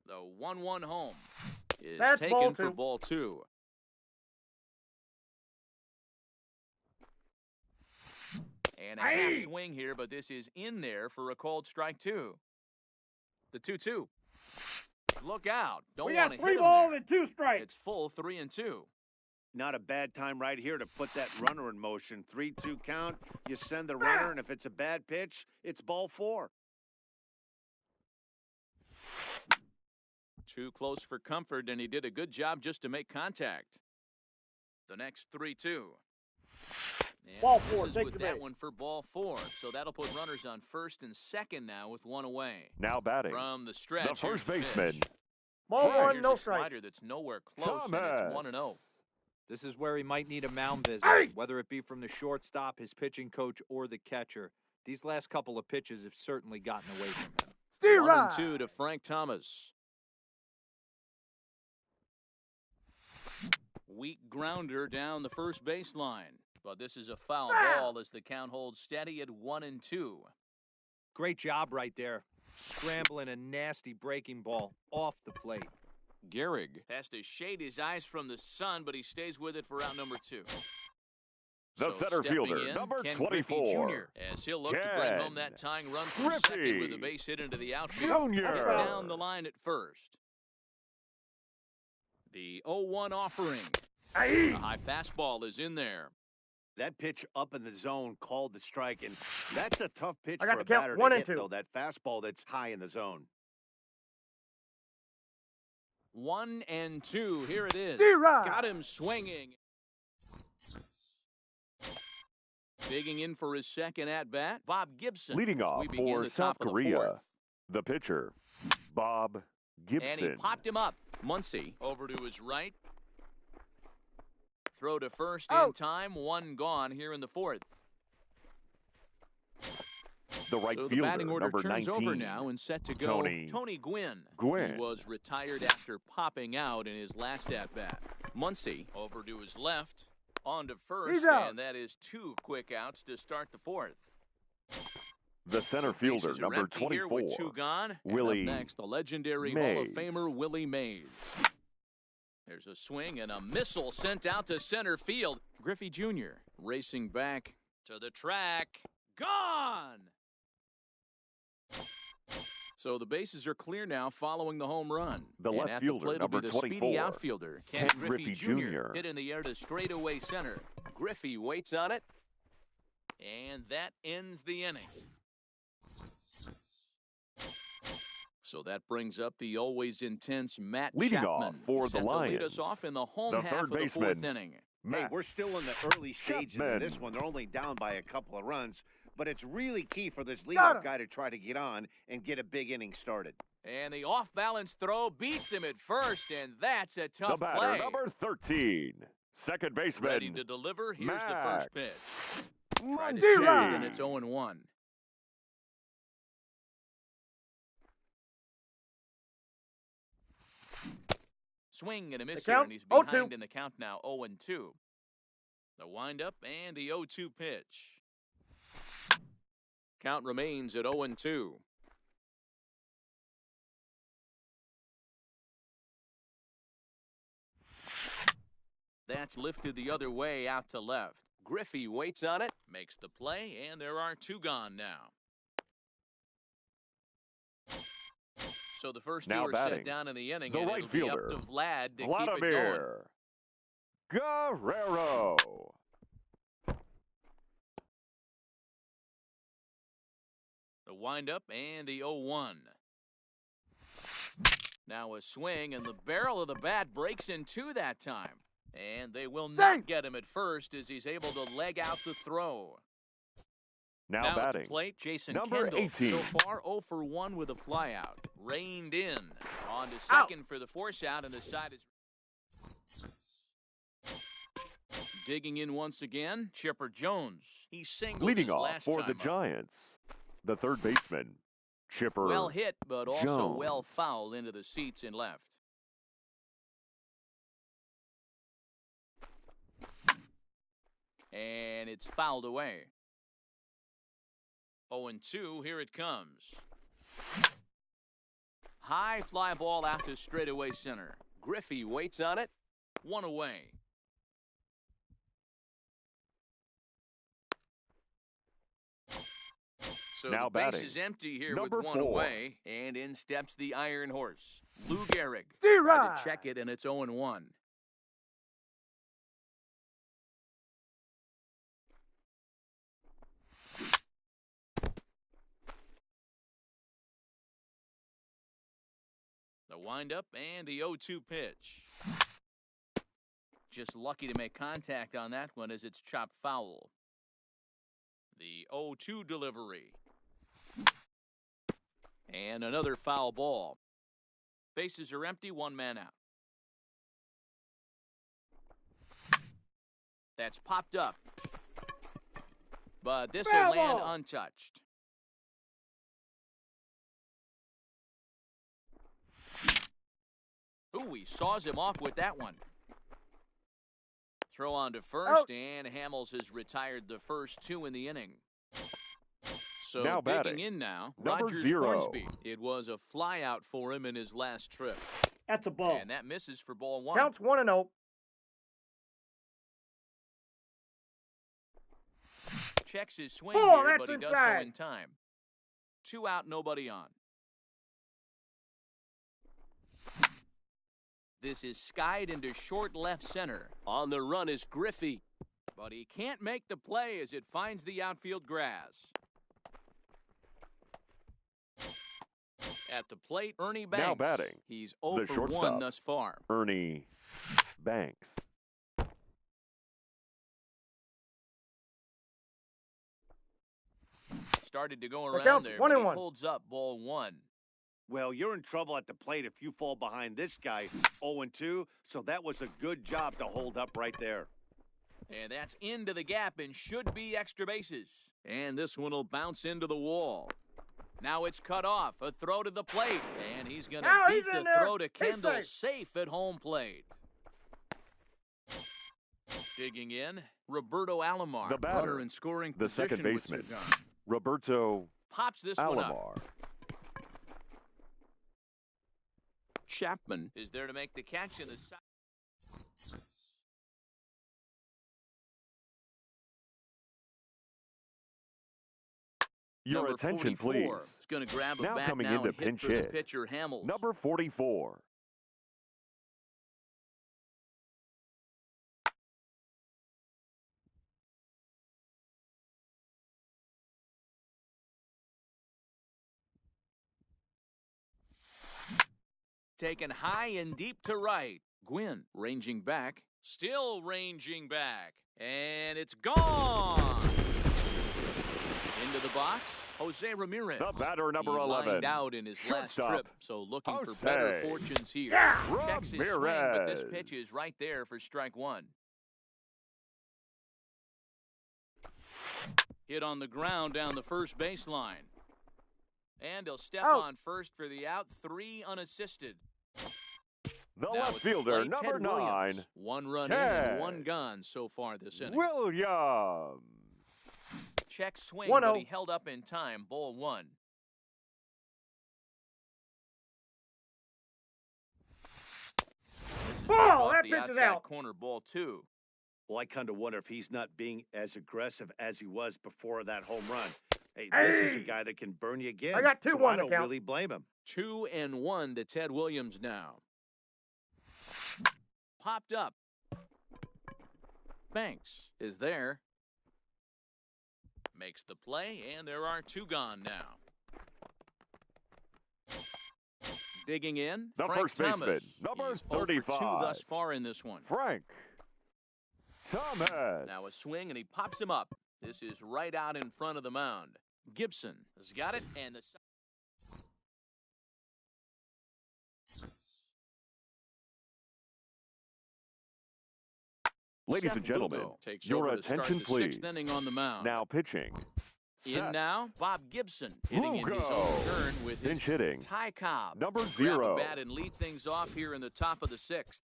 [SPEAKER 1] The 1-1 home is
[SPEAKER 3] That's
[SPEAKER 1] taken
[SPEAKER 3] ball
[SPEAKER 1] for
[SPEAKER 3] 2.
[SPEAKER 1] ball 2. And a half
[SPEAKER 3] Aye.
[SPEAKER 1] swing here, but this is in there for a called strike 2. The 2-2. Look out. Don't
[SPEAKER 3] We
[SPEAKER 1] want
[SPEAKER 3] got
[SPEAKER 1] to
[SPEAKER 3] 3
[SPEAKER 1] hit him
[SPEAKER 3] balls
[SPEAKER 1] there.
[SPEAKER 3] and 2 strikes.
[SPEAKER 1] It's full 3-2.
[SPEAKER 5] Not a bad time right here to put that runner in motion. 3-2 count. You send the runner, and if it's a bad pitch, it's ball 4.
[SPEAKER 1] Too close for comfort, and he did a good job just to make contact. The next 3-2. And
[SPEAKER 3] Ball four,
[SPEAKER 1] misses
[SPEAKER 3] take
[SPEAKER 1] with
[SPEAKER 3] the
[SPEAKER 1] that
[SPEAKER 3] bait.
[SPEAKER 1] one for ball 4. So that'll put runners on first and second now with one away.
[SPEAKER 2] Now batting.
[SPEAKER 1] From the stretch,
[SPEAKER 2] The first
[SPEAKER 1] here's
[SPEAKER 2] baseman.
[SPEAKER 1] pitch.
[SPEAKER 3] Ball
[SPEAKER 2] Frank.
[SPEAKER 3] one,
[SPEAKER 1] Here's
[SPEAKER 3] no
[SPEAKER 1] a
[SPEAKER 3] strike.
[SPEAKER 1] slider that's nowhere close, and it's
[SPEAKER 2] Thomas.
[SPEAKER 1] 1-0.
[SPEAKER 4] This is where he might need a mound visit,
[SPEAKER 3] Hey!
[SPEAKER 4] whether it be from the shortstop, his pitching coach, or the catcher. These last couple of pitches have certainly gotten away from him.
[SPEAKER 3] Steer
[SPEAKER 1] 1-2 to Frank Thomas. Weak grounder down the first baseline. But this is a foul ball as the count holds steady at 1-2.
[SPEAKER 4] Great job right there. Scrambling a nasty breaking ball off the plate.
[SPEAKER 1] Gehrig has to shade his eyes from the sun, but he stays with it for out number 2.
[SPEAKER 2] The
[SPEAKER 1] So
[SPEAKER 2] center
[SPEAKER 1] stepping
[SPEAKER 2] fielder,
[SPEAKER 1] in,
[SPEAKER 2] number
[SPEAKER 1] Ken
[SPEAKER 2] 24.
[SPEAKER 1] Griffey Jr., as he'll look to bring home
[SPEAKER 2] Ken
[SPEAKER 1] that tying run from second with a base hit into the outfield.
[SPEAKER 2] Junior.
[SPEAKER 1] Hit down the line at first. The 0-1 offering.
[SPEAKER 3] Aye.
[SPEAKER 1] A high fastball is in there.
[SPEAKER 5] That pitch up in the zone called the strike, and that's a tough pitch
[SPEAKER 3] I got
[SPEAKER 5] for a
[SPEAKER 3] the count,
[SPEAKER 5] batter
[SPEAKER 3] 1
[SPEAKER 5] to
[SPEAKER 3] and
[SPEAKER 5] hit,
[SPEAKER 3] 2.
[SPEAKER 5] though, that fastball that's high in the zone.
[SPEAKER 1] 1-2. Here it is.
[SPEAKER 3] Steer right.
[SPEAKER 1] Got him swinging. Digging in for his second at-bat, Bob Gibson.
[SPEAKER 2] Leading
[SPEAKER 1] as
[SPEAKER 2] off
[SPEAKER 1] we begin
[SPEAKER 2] for
[SPEAKER 1] the
[SPEAKER 2] South
[SPEAKER 1] top of the
[SPEAKER 2] Korea,
[SPEAKER 1] fourth.
[SPEAKER 2] the pitcher, Bob Gibson.
[SPEAKER 1] And he popped him up. Muncy over to his right. Throw to first in time. One gone here in the fourth.
[SPEAKER 2] The right
[SPEAKER 1] So the
[SPEAKER 2] fielder,
[SPEAKER 1] batting order
[SPEAKER 2] number
[SPEAKER 1] turns
[SPEAKER 2] 19.
[SPEAKER 1] over now and set to go.
[SPEAKER 2] Tony
[SPEAKER 1] Gwynn.
[SPEAKER 2] Gwynn.
[SPEAKER 1] He was retired after popping out in his last at-bat. Muncy over to his left. On to first,
[SPEAKER 3] He's out.
[SPEAKER 1] and that is 2 quick outs to start the fourth.
[SPEAKER 2] The center fielder,
[SPEAKER 1] Bases are
[SPEAKER 2] number
[SPEAKER 1] empty here
[SPEAKER 2] 24.
[SPEAKER 1] with 2 gone.
[SPEAKER 2] Willie
[SPEAKER 1] And up next, the legendary Hall of
[SPEAKER 2] Mays.
[SPEAKER 1] Famer Willie Mays. There's a swing and a missile sent out to center field. Griffey Jr. racing back to the track. Gone! So the bases are clear now following the home run.
[SPEAKER 2] The
[SPEAKER 1] And
[SPEAKER 2] left
[SPEAKER 1] at
[SPEAKER 2] fielder,
[SPEAKER 1] the plate will be
[SPEAKER 2] number
[SPEAKER 1] the speedy
[SPEAKER 2] 24,
[SPEAKER 1] outfielder, Ken
[SPEAKER 2] Ken
[SPEAKER 1] Griffey
[SPEAKER 2] Griffey
[SPEAKER 1] Jr.
[SPEAKER 2] Jr.
[SPEAKER 1] Hit in the air to straightaway center. Griffey waits on it. And that ends the inning. So that brings up the always intense Matt
[SPEAKER 2] Leading
[SPEAKER 1] Chapman.
[SPEAKER 2] off for the
[SPEAKER 1] set to lead
[SPEAKER 2] Lions,
[SPEAKER 1] us off in the home
[SPEAKER 2] the
[SPEAKER 1] half
[SPEAKER 2] third
[SPEAKER 1] of the fourth
[SPEAKER 2] baseman,
[SPEAKER 1] inning.
[SPEAKER 5] Hey,
[SPEAKER 2] Matt
[SPEAKER 5] we're still in the early stages of this
[SPEAKER 2] Chapman.
[SPEAKER 5] one. They're only down by a couple of runs, but it's really key for this
[SPEAKER 3] Got
[SPEAKER 5] leadoff
[SPEAKER 3] him.
[SPEAKER 5] guy to try to get on and get a big inning started.
[SPEAKER 1] And the off-balance throw beats him at first, and that's a
[SPEAKER 2] The
[SPEAKER 1] tough
[SPEAKER 2] batter,
[SPEAKER 1] play.
[SPEAKER 2] number 13. Second baseman,
[SPEAKER 1] Ready to deliver. Here's the
[SPEAKER 2] Max
[SPEAKER 1] first pitch. Tried to
[SPEAKER 3] Muncy.
[SPEAKER 1] shade, and it's 0-1. Swing and a miss here,
[SPEAKER 3] count,
[SPEAKER 1] and he's
[SPEAKER 3] 0-2.
[SPEAKER 1] behind in the count now, 0-2. The windup and the 0-2 pitch. Count remains at 0-2. That's lifted the other way out to left. Griffey waits on it, makes the play, and there are 2 gone now. So the first 2
[SPEAKER 2] Now
[SPEAKER 1] are
[SPEAKER 2] batting,
[SPEAKER 1] set down in the inning,
[SPEAKER 2] the
[SPEAKER 1] and
[SPEAKER 2] right
[SPEAKER 1] it'll be
[SPEAKER 2] fielder,
[SPEAKER 1] up to Vlad to keep it going.
[SPEAKER 2] Vladimir Guerrero.
[SPEAKER 1] The windup and the 0-1. Now a swing, and the barrel of the bat breaks in 2 that time. And they will not
[SPEAKER 3] Safe.
[SPEAKER 1] get him at first as he's able to leg out the throw.
[SPEAKER 2] Now
[SPEAKER 1] At the
[SPEAKER 2] batting,
[SPEAKER 1] plate, Jason
[SPEAKER 2] number
[SPEAKER 1] Kendall.
[SPEAKER 2] 18.
[SPEAKER 1] So far, 0 for 1 with a flyout. Reined in. On to second for the force out, and the side is digging in once again. Chipper Jones. He singled
[SPEAKER 2] leading
[SPEAKER 1] his
[SPEAKER 2] off
[SPEAKER 1] last
[SPEAKER 2] for
[SPEAKER 1] time
[SPEAKER 2] the
[SPEAKER 1] up.
[SPEAKER 2] Giants, the third baseman, Chipper
[SPEAKER 1] Well hit, but also
[SPEAKER 2] Jones.
[SPEAKER 1] well fouled into the seats and left. And it's fouled away. 0-2, here it comes. High fly ball out to straightaway center. Griffey waits on it. 1 away. So
[SPEAKER 2] Now
[SPEAKER 1] the base
[SPEAKER 2] batting,
[SPEAKER 1] is empty here
[SPEAKER 2] number
[SPEAKER 1] with 1
[SPEAKER 2] 4.
[SPEAKER 1] away. And in steps the Iron Horse. Lou Gehrig.
[SPEAKER 3] Steer
[SPEAKER 1] Tried
[SPEAKER 3] right.
[SPEAKER 1] to check it, and it's 0-1. The windup and the 0-2 pitch. Just lucky to make contact on that one as it's chopped foul. The 0-2 delivery. And another foul ball. Bases are empty, one man out. That's popped up. But this will land untouched. Ooh, he saws him off with that one. Throw on to first, and Hamels has retired the first two in the inning. So
[SPEAKER 2] now
[SPEAKER 1] digging
[SPEAKER 2] batting,
[SPEAKER 1] in now,
[SPEAKER 2] number
[SPEAKER 1] Rogers
[SPEAKER 2] 0.
[SPEAKER 1] Hornsby. It was a flyout for him in his last trip.
[SPEAKER 3] That's a ball.
[SPEAKER 1] And that misses for ball one.
[SPEAKER 3] Counts 1-0.
[SPEAKER 1] Checks his swing
[SPEAKER 3] Ball,
[SPEAKER 1] here,
[SPEAKER 3] that's
[SPEAKER 1] but he does
[SPEAKER 3] inside.
[SPEAKER 1] so in time. 2 out, nobody on. This is skied into short left center. On the run is Griffey, but he can't make the play as it finds the outfield grass. At the plate, Ernie Banks.
[SPEAKER 2] Now batting,
[SPEAKER 1] He's 0
[SPEAKER 2] the
[SPEAKER 1] for
[SPEAKER 2] shortstop,
[SPEAKER 1] 1 thus far.
[SPEAKER 2] Ernie Banks.
[SPEAKER 1] Started to go
[SPEAKER 3] Look
[SPEAKER 1] around
[SPEAKER 3] out,
[SPEAKER 1] there,
[SPEAKER 3] 1
[SPEAKER 1] but
[SPEAKER 3] and
[SPEAKER 1] he
[SPEAKER 3] 1.
[SPEAKER 1] holds up ball one.
[SPEAKER 5] Well, you're in trouble at the plate if you fall behind this guy 0-2, so that was a good job to hold up right there.
[SPEAKER 1] And that's into the gap and should be extra bases. And this one will bounce into the wall. Now it's cut off. A throw to the plate. And he's going to
[SPEAKER 3] Now
[SPEAKER 1] beat
[SPEAKER 3] he's
[SPEAKER 1] the
[SPEAKER 3] in there.
[SPEAKER 1] throw to
[SPEAKER 3] He's
[SPEAKER 1] Kendall.
[SPEAKER 3] safe.
[SPEAKER 1] Safe at home plate. Digging in, Roberto Alomar.
[SPEAKER 2] The batter,
[SPEAKER 1] Runner in scoring
[SPEAKER 2] the
[SPEAKER 1] position
[SPEAKER 2] second
[SPEAKER 1] with
[SPEAKER 2] baseman,
[SPEAKER 1] Sagan.
[SPEAKER 2] Roberto
[SPEAKER 1] Pops this one up.
[SPEAKER 2] Alomar.
[SPEAKER 1] Chapman is there to make the catch in the side.
[SPEAKER 2] Your
[SPEAKER 1] Number
[SPEAKER 2] attention,
[SPEAKER 1] 44
[SPEAKER 2] please.
[SPEAKER 1] is going to grab a
[SPEAKER 2] Now
[SPEAKER 1] bat
[SPEAKER 2] coming
[SPEAKER 1] now
[SPEAKER 2] into
[SPEAKER 1] and hit
[SPEAKER 2] pinch
[SPEAKER 1] for the
[SPEAKER 2] hit.
[SPEAKER 1] pitcher Hamels.
[SPEAKER 2] Number 44.
[SPEAKER 1] Taken high and deep to right. Gwynn ranging back. Still ranging back. And it's gone. Into the box, Jose Ramirez.
[SPEAKER 2] The batter, number
[SPEAKER 1] He
[SPEAKER 2] 11.
[SPEAKER 1] lined out in his last
[SPEAKER 2] Shortstop,
[SPEAKER 1] trip, so looking for
[SPEAKER 2] Jose
[SPEAKER 1] better fortunes here. Checks his swing, but this
[SPEAKER 2] Ramirez.
[SPEAKER 1] pitch is right there for strike one. Hit on the ground down the first baseline. And he'll step
[SPEAKER 3] Out.
[SPEAKER 1] on first for the out, 3 unassisted.
[SPEAKER 2] The
[SPEAKER 1] Now
[SPEAKER 2] left
[SPEAKER 1] at the
[SPEAKER 2] fielder,
[SPEAKER 1] plate,
[SPEAKER 2] number
[SPEAKER 1] Ted
[SPEAKER 2] 9.
[SPEAKER 1] Williams. 1 run in
[SPEAKER 2] Ted
[SPEAKER 1] and 1 gone so far this inning.
[SPEAKER 2] Williams.
[SPEAKER 1] Check swing,
[SPEAKER 3] 1-0.
[SPEAKER 1] but he held up in time. Ball 1. This is just
[SPEAKER 3] Ball,
[SPEAKER 1] off
[SPEAKER 3] that
[SPEAKER 1] the
[SPEAKER 3] pitch is
[SPEAKER 1] outside
[SPEAKER 3] out.
[SPEAKER 1] corner. Ball 2.
[SPEAKER 5] Well, I kind of wonder if he's not being as aggressive as he was before that home run. Hey, this is a
[SPEAKER 3] Hey!
[SPEAKER 5] guy that can burn you again.
[SPEAKER 3] I got 2-1
[SPEAKER 5] so I
[SPEAKER 3] to
[SPEAKER 5] don't
[SPEAKER 3] count.
[SPEAKER 5] really blame him.
[SPEAKER 1] 2-1 to Ted Williams now. Popped up. Banks is there. Makes the play, and there are 2 gone now. Digging in,
[SPEAKER 2] The
[SPEAKER 1] Frank
[SPEAKER 2] first baseman,
[SPEAKER 1] Thomas.
[SPEAKER 2] number
[SPEAKER 1] He's 0 for 2
[SPEAKER 2] 35.
[SPEAKER 1] thus far in this one.
[SPEAKER 2] Frank Thomas.
[SPEAKER 1] Now a swing, and he pops him up. This is right out in front of the mound. Gibson has got it, and the...
[SPEAKER 2] Ladies
[SPEAKER 1] Seth
[SPEAKER 2] and gentlemen,
[SPEAKER 1] Lugo takes
[SPEAKER 2] your
[SPEAKER 1] over to start
[SPEAKER 2] attention,
[SPEAKER 1] the
[SPEAKER 2] please.
[SPEAKER 1] 6th inning on the mound.
[SPEAKER 2] Now pitching.
[SPEAKER 1] in
[SPEAKER 2] Seth
[SPEAKER 1] now, Bob Gibson hitting in his
[SPEAKER 2] Lugo.
[SPEAKER 1] own turn with his
[SPEAKER 2] Pinch hitting.
[SPEAKER 1] Ty Cobb.
[SPEAKER 2] Number
[SPEAKER 1] Grab
[SPEAKER 2] 0.
[SPEAKER 1] a bat and lead things off here in the top of the 6th.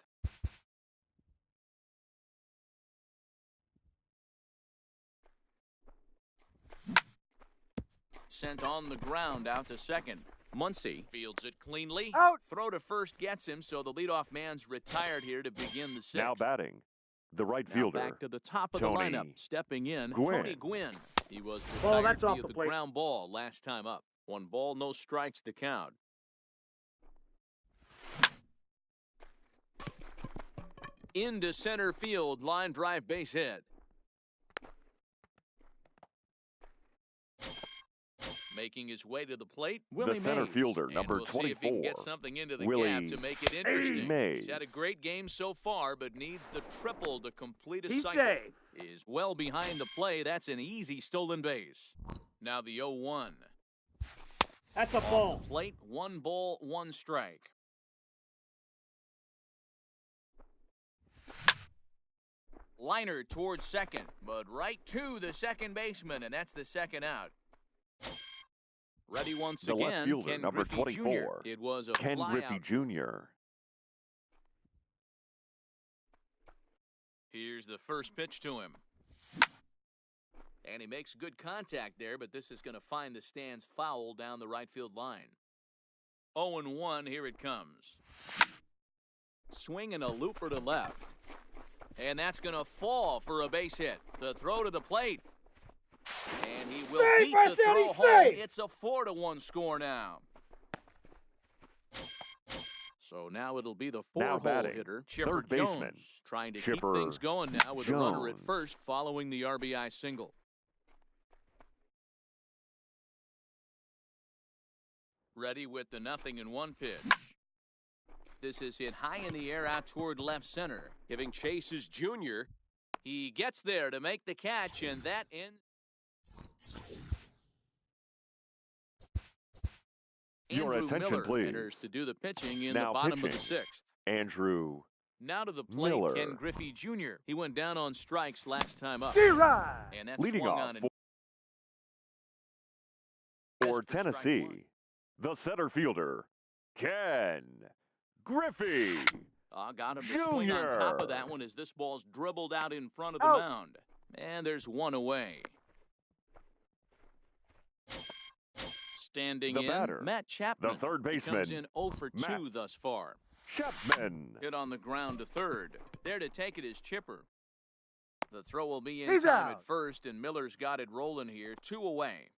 [SPEAKER 1] Sent on the ground out to second. Muncy fields it cleanly.
[SPEAKER 3] Out.
[SPEAKER 1] Throw to first gets him, so the leadoff man's retired here to begin the 6th.
[SPEAKER 2] Now batting. The right
[SPEAKER 1] Now
[SPEAKER 2] fielder.
[SPEAKER 1] back to the top of
[SPEAKER 2] Tony
[SPEAKER 1] the lineup. Stepping in,
[SPEAKER 2] Gwynn.
[SPEAKER 1] Tony Gwynn. He was
[SPEAKER 3] Ball,
[SPEAKER 1] retired
[SPEAKER 3] that's off
[SPEAKER 1] via
[SPEAKER 3] the
[SPEAKER 1] the
[SPEAKER 3] plate.
[SPEAKER 1] ground ball last time up. 1 ball, no strikes to count. Into center field, line drive base hit. Making his way to the plate,
[SPEAKER 2] The
[SPEAKER 1] Willie
[SPEAKER 2] center
[SPEAKER 1] Mays.
[SPEAKER 2] fielder,
[SPEAKER 1] And
[SPEAKER 2] number
[SPEAKER 1] we'll see if he can get
[SPEAKER 2] 24,
[SPEAKER 1] something into the
[SPEAKER 2] Willie
[SPEAKER 1] gap to make it interesting.
[SPEAKER 2] Mays.
[SPEAKER 1] He's had a great game so far, but needs the triple to complete a
[SPEAKER 3] He's
[SPEAKER 1] cycle.
[SPEAKER 3] safe.
[SPEAKER 1] Is well behind the play. That's an easy stolen base. Now the 0-1.
[SPEAKER 3] That's a
[SPEAKER 1] On
[SPEAKER 3] ball.
[SPEAKER 1] the plate, 1 ball, 1 strike. Liner towards second, but right to the second baseman, and that's the second out. Ready once
[SPEAKER 2] The
[SPEAKER 1] again,
[SPEAKER 2] left fielder,
[SPEAKER 1] Ken
[SPEAKER 2] number
[SPEAKER 1] Griffey
[SPEAKER 2] 24,
[SPEAKER 1] Jr. It was a
[SPEAKER 2] Ken Griffey
[SPEAKER 1] flyout.
[SPEAKER 2] Jr.
[SPEAKER 1] Here's the first pitch to him. And he makes good contact there, but this is going to find the stands foul down the right field line. 0-1, here it comes. Swinging a looper to left. And that's going to fall for a base hit. The throw to the plate. And he will
[SPEAKER 3] Safe,
[SPEAKER 1] beat
[SPEAKER 3] I
[SPEAKER 1] the
[SPEAKER 3] said
[SPEAKER 1] throw
[SPEAKER 3] he's
[SPEAKER 1] home.
[SPEAKER 3] safe.
[SPEAKER 1] It's a 4-1 score now. So now it'll be the
[SPEAKER 2] Now
[SPEAKER 1] 4-hole
[SPEAKER 2] batting,
[SPEAKER 1] hitter, Chipper
[SPEAKER 2] third baseman,
[SPEAKER 1] Jones, trying to
[SPEAKER 2] Chipper
[SPEAKER 1] keep things going now with a runner at
[SPEAKER 2] Jones.
[SPEAKER 1] first following the RBI single. Ready with the 0-1 pitch. This is hit high in the air out toward left center. Giving chase is Junior. He gets there to make the catch, and that ends.
[SPEAKER 2] Your
[SPEAKER 1] Andrew
[SPEAKER 2] attention,
[SPEAKER 1] Miller
[SPEAKER 2] please.
[SPEAKER 1] enters to do the pitching in
[SPEAKER 2] Now
[SPEAKER 1] the bottom of the
[SPEAKER 2] pitching.
[SPEAKER 1] 6th.
[SPEAKER 2] Andrew
[SPEAKER 1] Now to the plate,
[SPEAKER 2] Miller.
[SPEAKER 1] Ken Griffey Jr. He went down on strikes last time up.
[SPEAKER 3] D-Ride.
[SPEAKER 1] And that's
[SPEAKER 2] leading
[SPEAKER 1] swung
[SPEAKER 2] off
[SPEAKER 1] on and
[SPEAKER 2] for
[SPEAKER 1] Missed strike
[SPEAKER 2] Tennessee.
[SPEAKER 1] one.
[SPEAKER 2] The center fielder, Ken Griffey.
[SPEAKER 1] Got him to swing on top of that one as this ball's dribbled out in front of the
[SPEAKER 3] Out.
[SPEAKER 1] mound. And there's one away. Standing
[SPEAKER 2] The
[SPEAKER 1] in,
[SPEAKER 2] batter,
[SPEAKER 1] Matt Chapman.
[SPEAKER 2] the third
[SPEAKER 1] He comes
[SPEAKER 2] baseman,
[SPEAKER 1] in 0 for 2
[SPEAKER 2] Matt
[SPEAKER 1] thus far.
[SPEAKER 2] Chapman.
[SPEAKER 1] Hit on the ground to third. There to take it is Chipper. The throw will be in
[SPEAKER 3] He's
[SPEAKER 1] time
[SPEAKER 3] out.
[SPEAKER 1] at first, and Miller's got it rolling here. 2 away.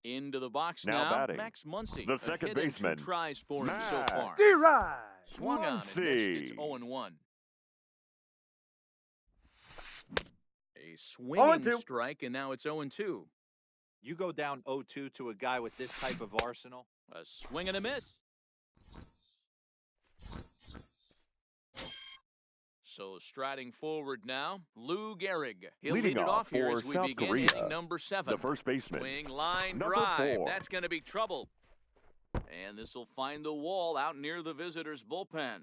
[SPEAKER 1] Into the box
[SPEAKER 2] Now
[SPEAKER 1] now,
[SPEAKER 2] batting,
[SPEAKER 1] Max Muncy.
[SPEAKER 2] the
[SPEAKER 1] A
[SPEAKER 2] second
[SPEAKER 1] hit and
[SPEAKER 2] baseman,
[SPEAKER 1] 2 tries for him so
[SPEAKER 2] Max
[SPEAKER 1] far.
[SPEAKER 3] D-Ride.
[SPEAKER 1] Swung on and missed. It's
[SPEAKER 2] Muncy.
[SPEAKER 1] 0-1. A swinging
[SPEAKER 3] 0-2.
[SPEAKER 1] strike, and now it's 0-2.
[SPEAKER 4] You go down 0-2 to a guy with this type of arsenal.
[SPEAKER 1] A swing and a miss. So striding forward now, Lou Gehrig. He'll
[SPEAKER 2] Leading
[SPEAKER 1] lead it off here
[SPEAKER 2] off
[SPEAKER 1] as
[SPEAKER 2] for
[SPEAKER 1] we
[SPEAKER 2] South
[SPEAKER 1] begin
[SPEAKER 2] Korea,
[SPEAKER 1] inning number 7.
[SPEAKER 2] The first baseman,
[SPEAKER 1] Swing, line,
[SPEAKER 2] number
[SPEAKER 1] drive.
[SPEAKER 2] 4.
[SPEAKER 1] That's going to be trouble. And this will find the wall out near the visitors' bullpen.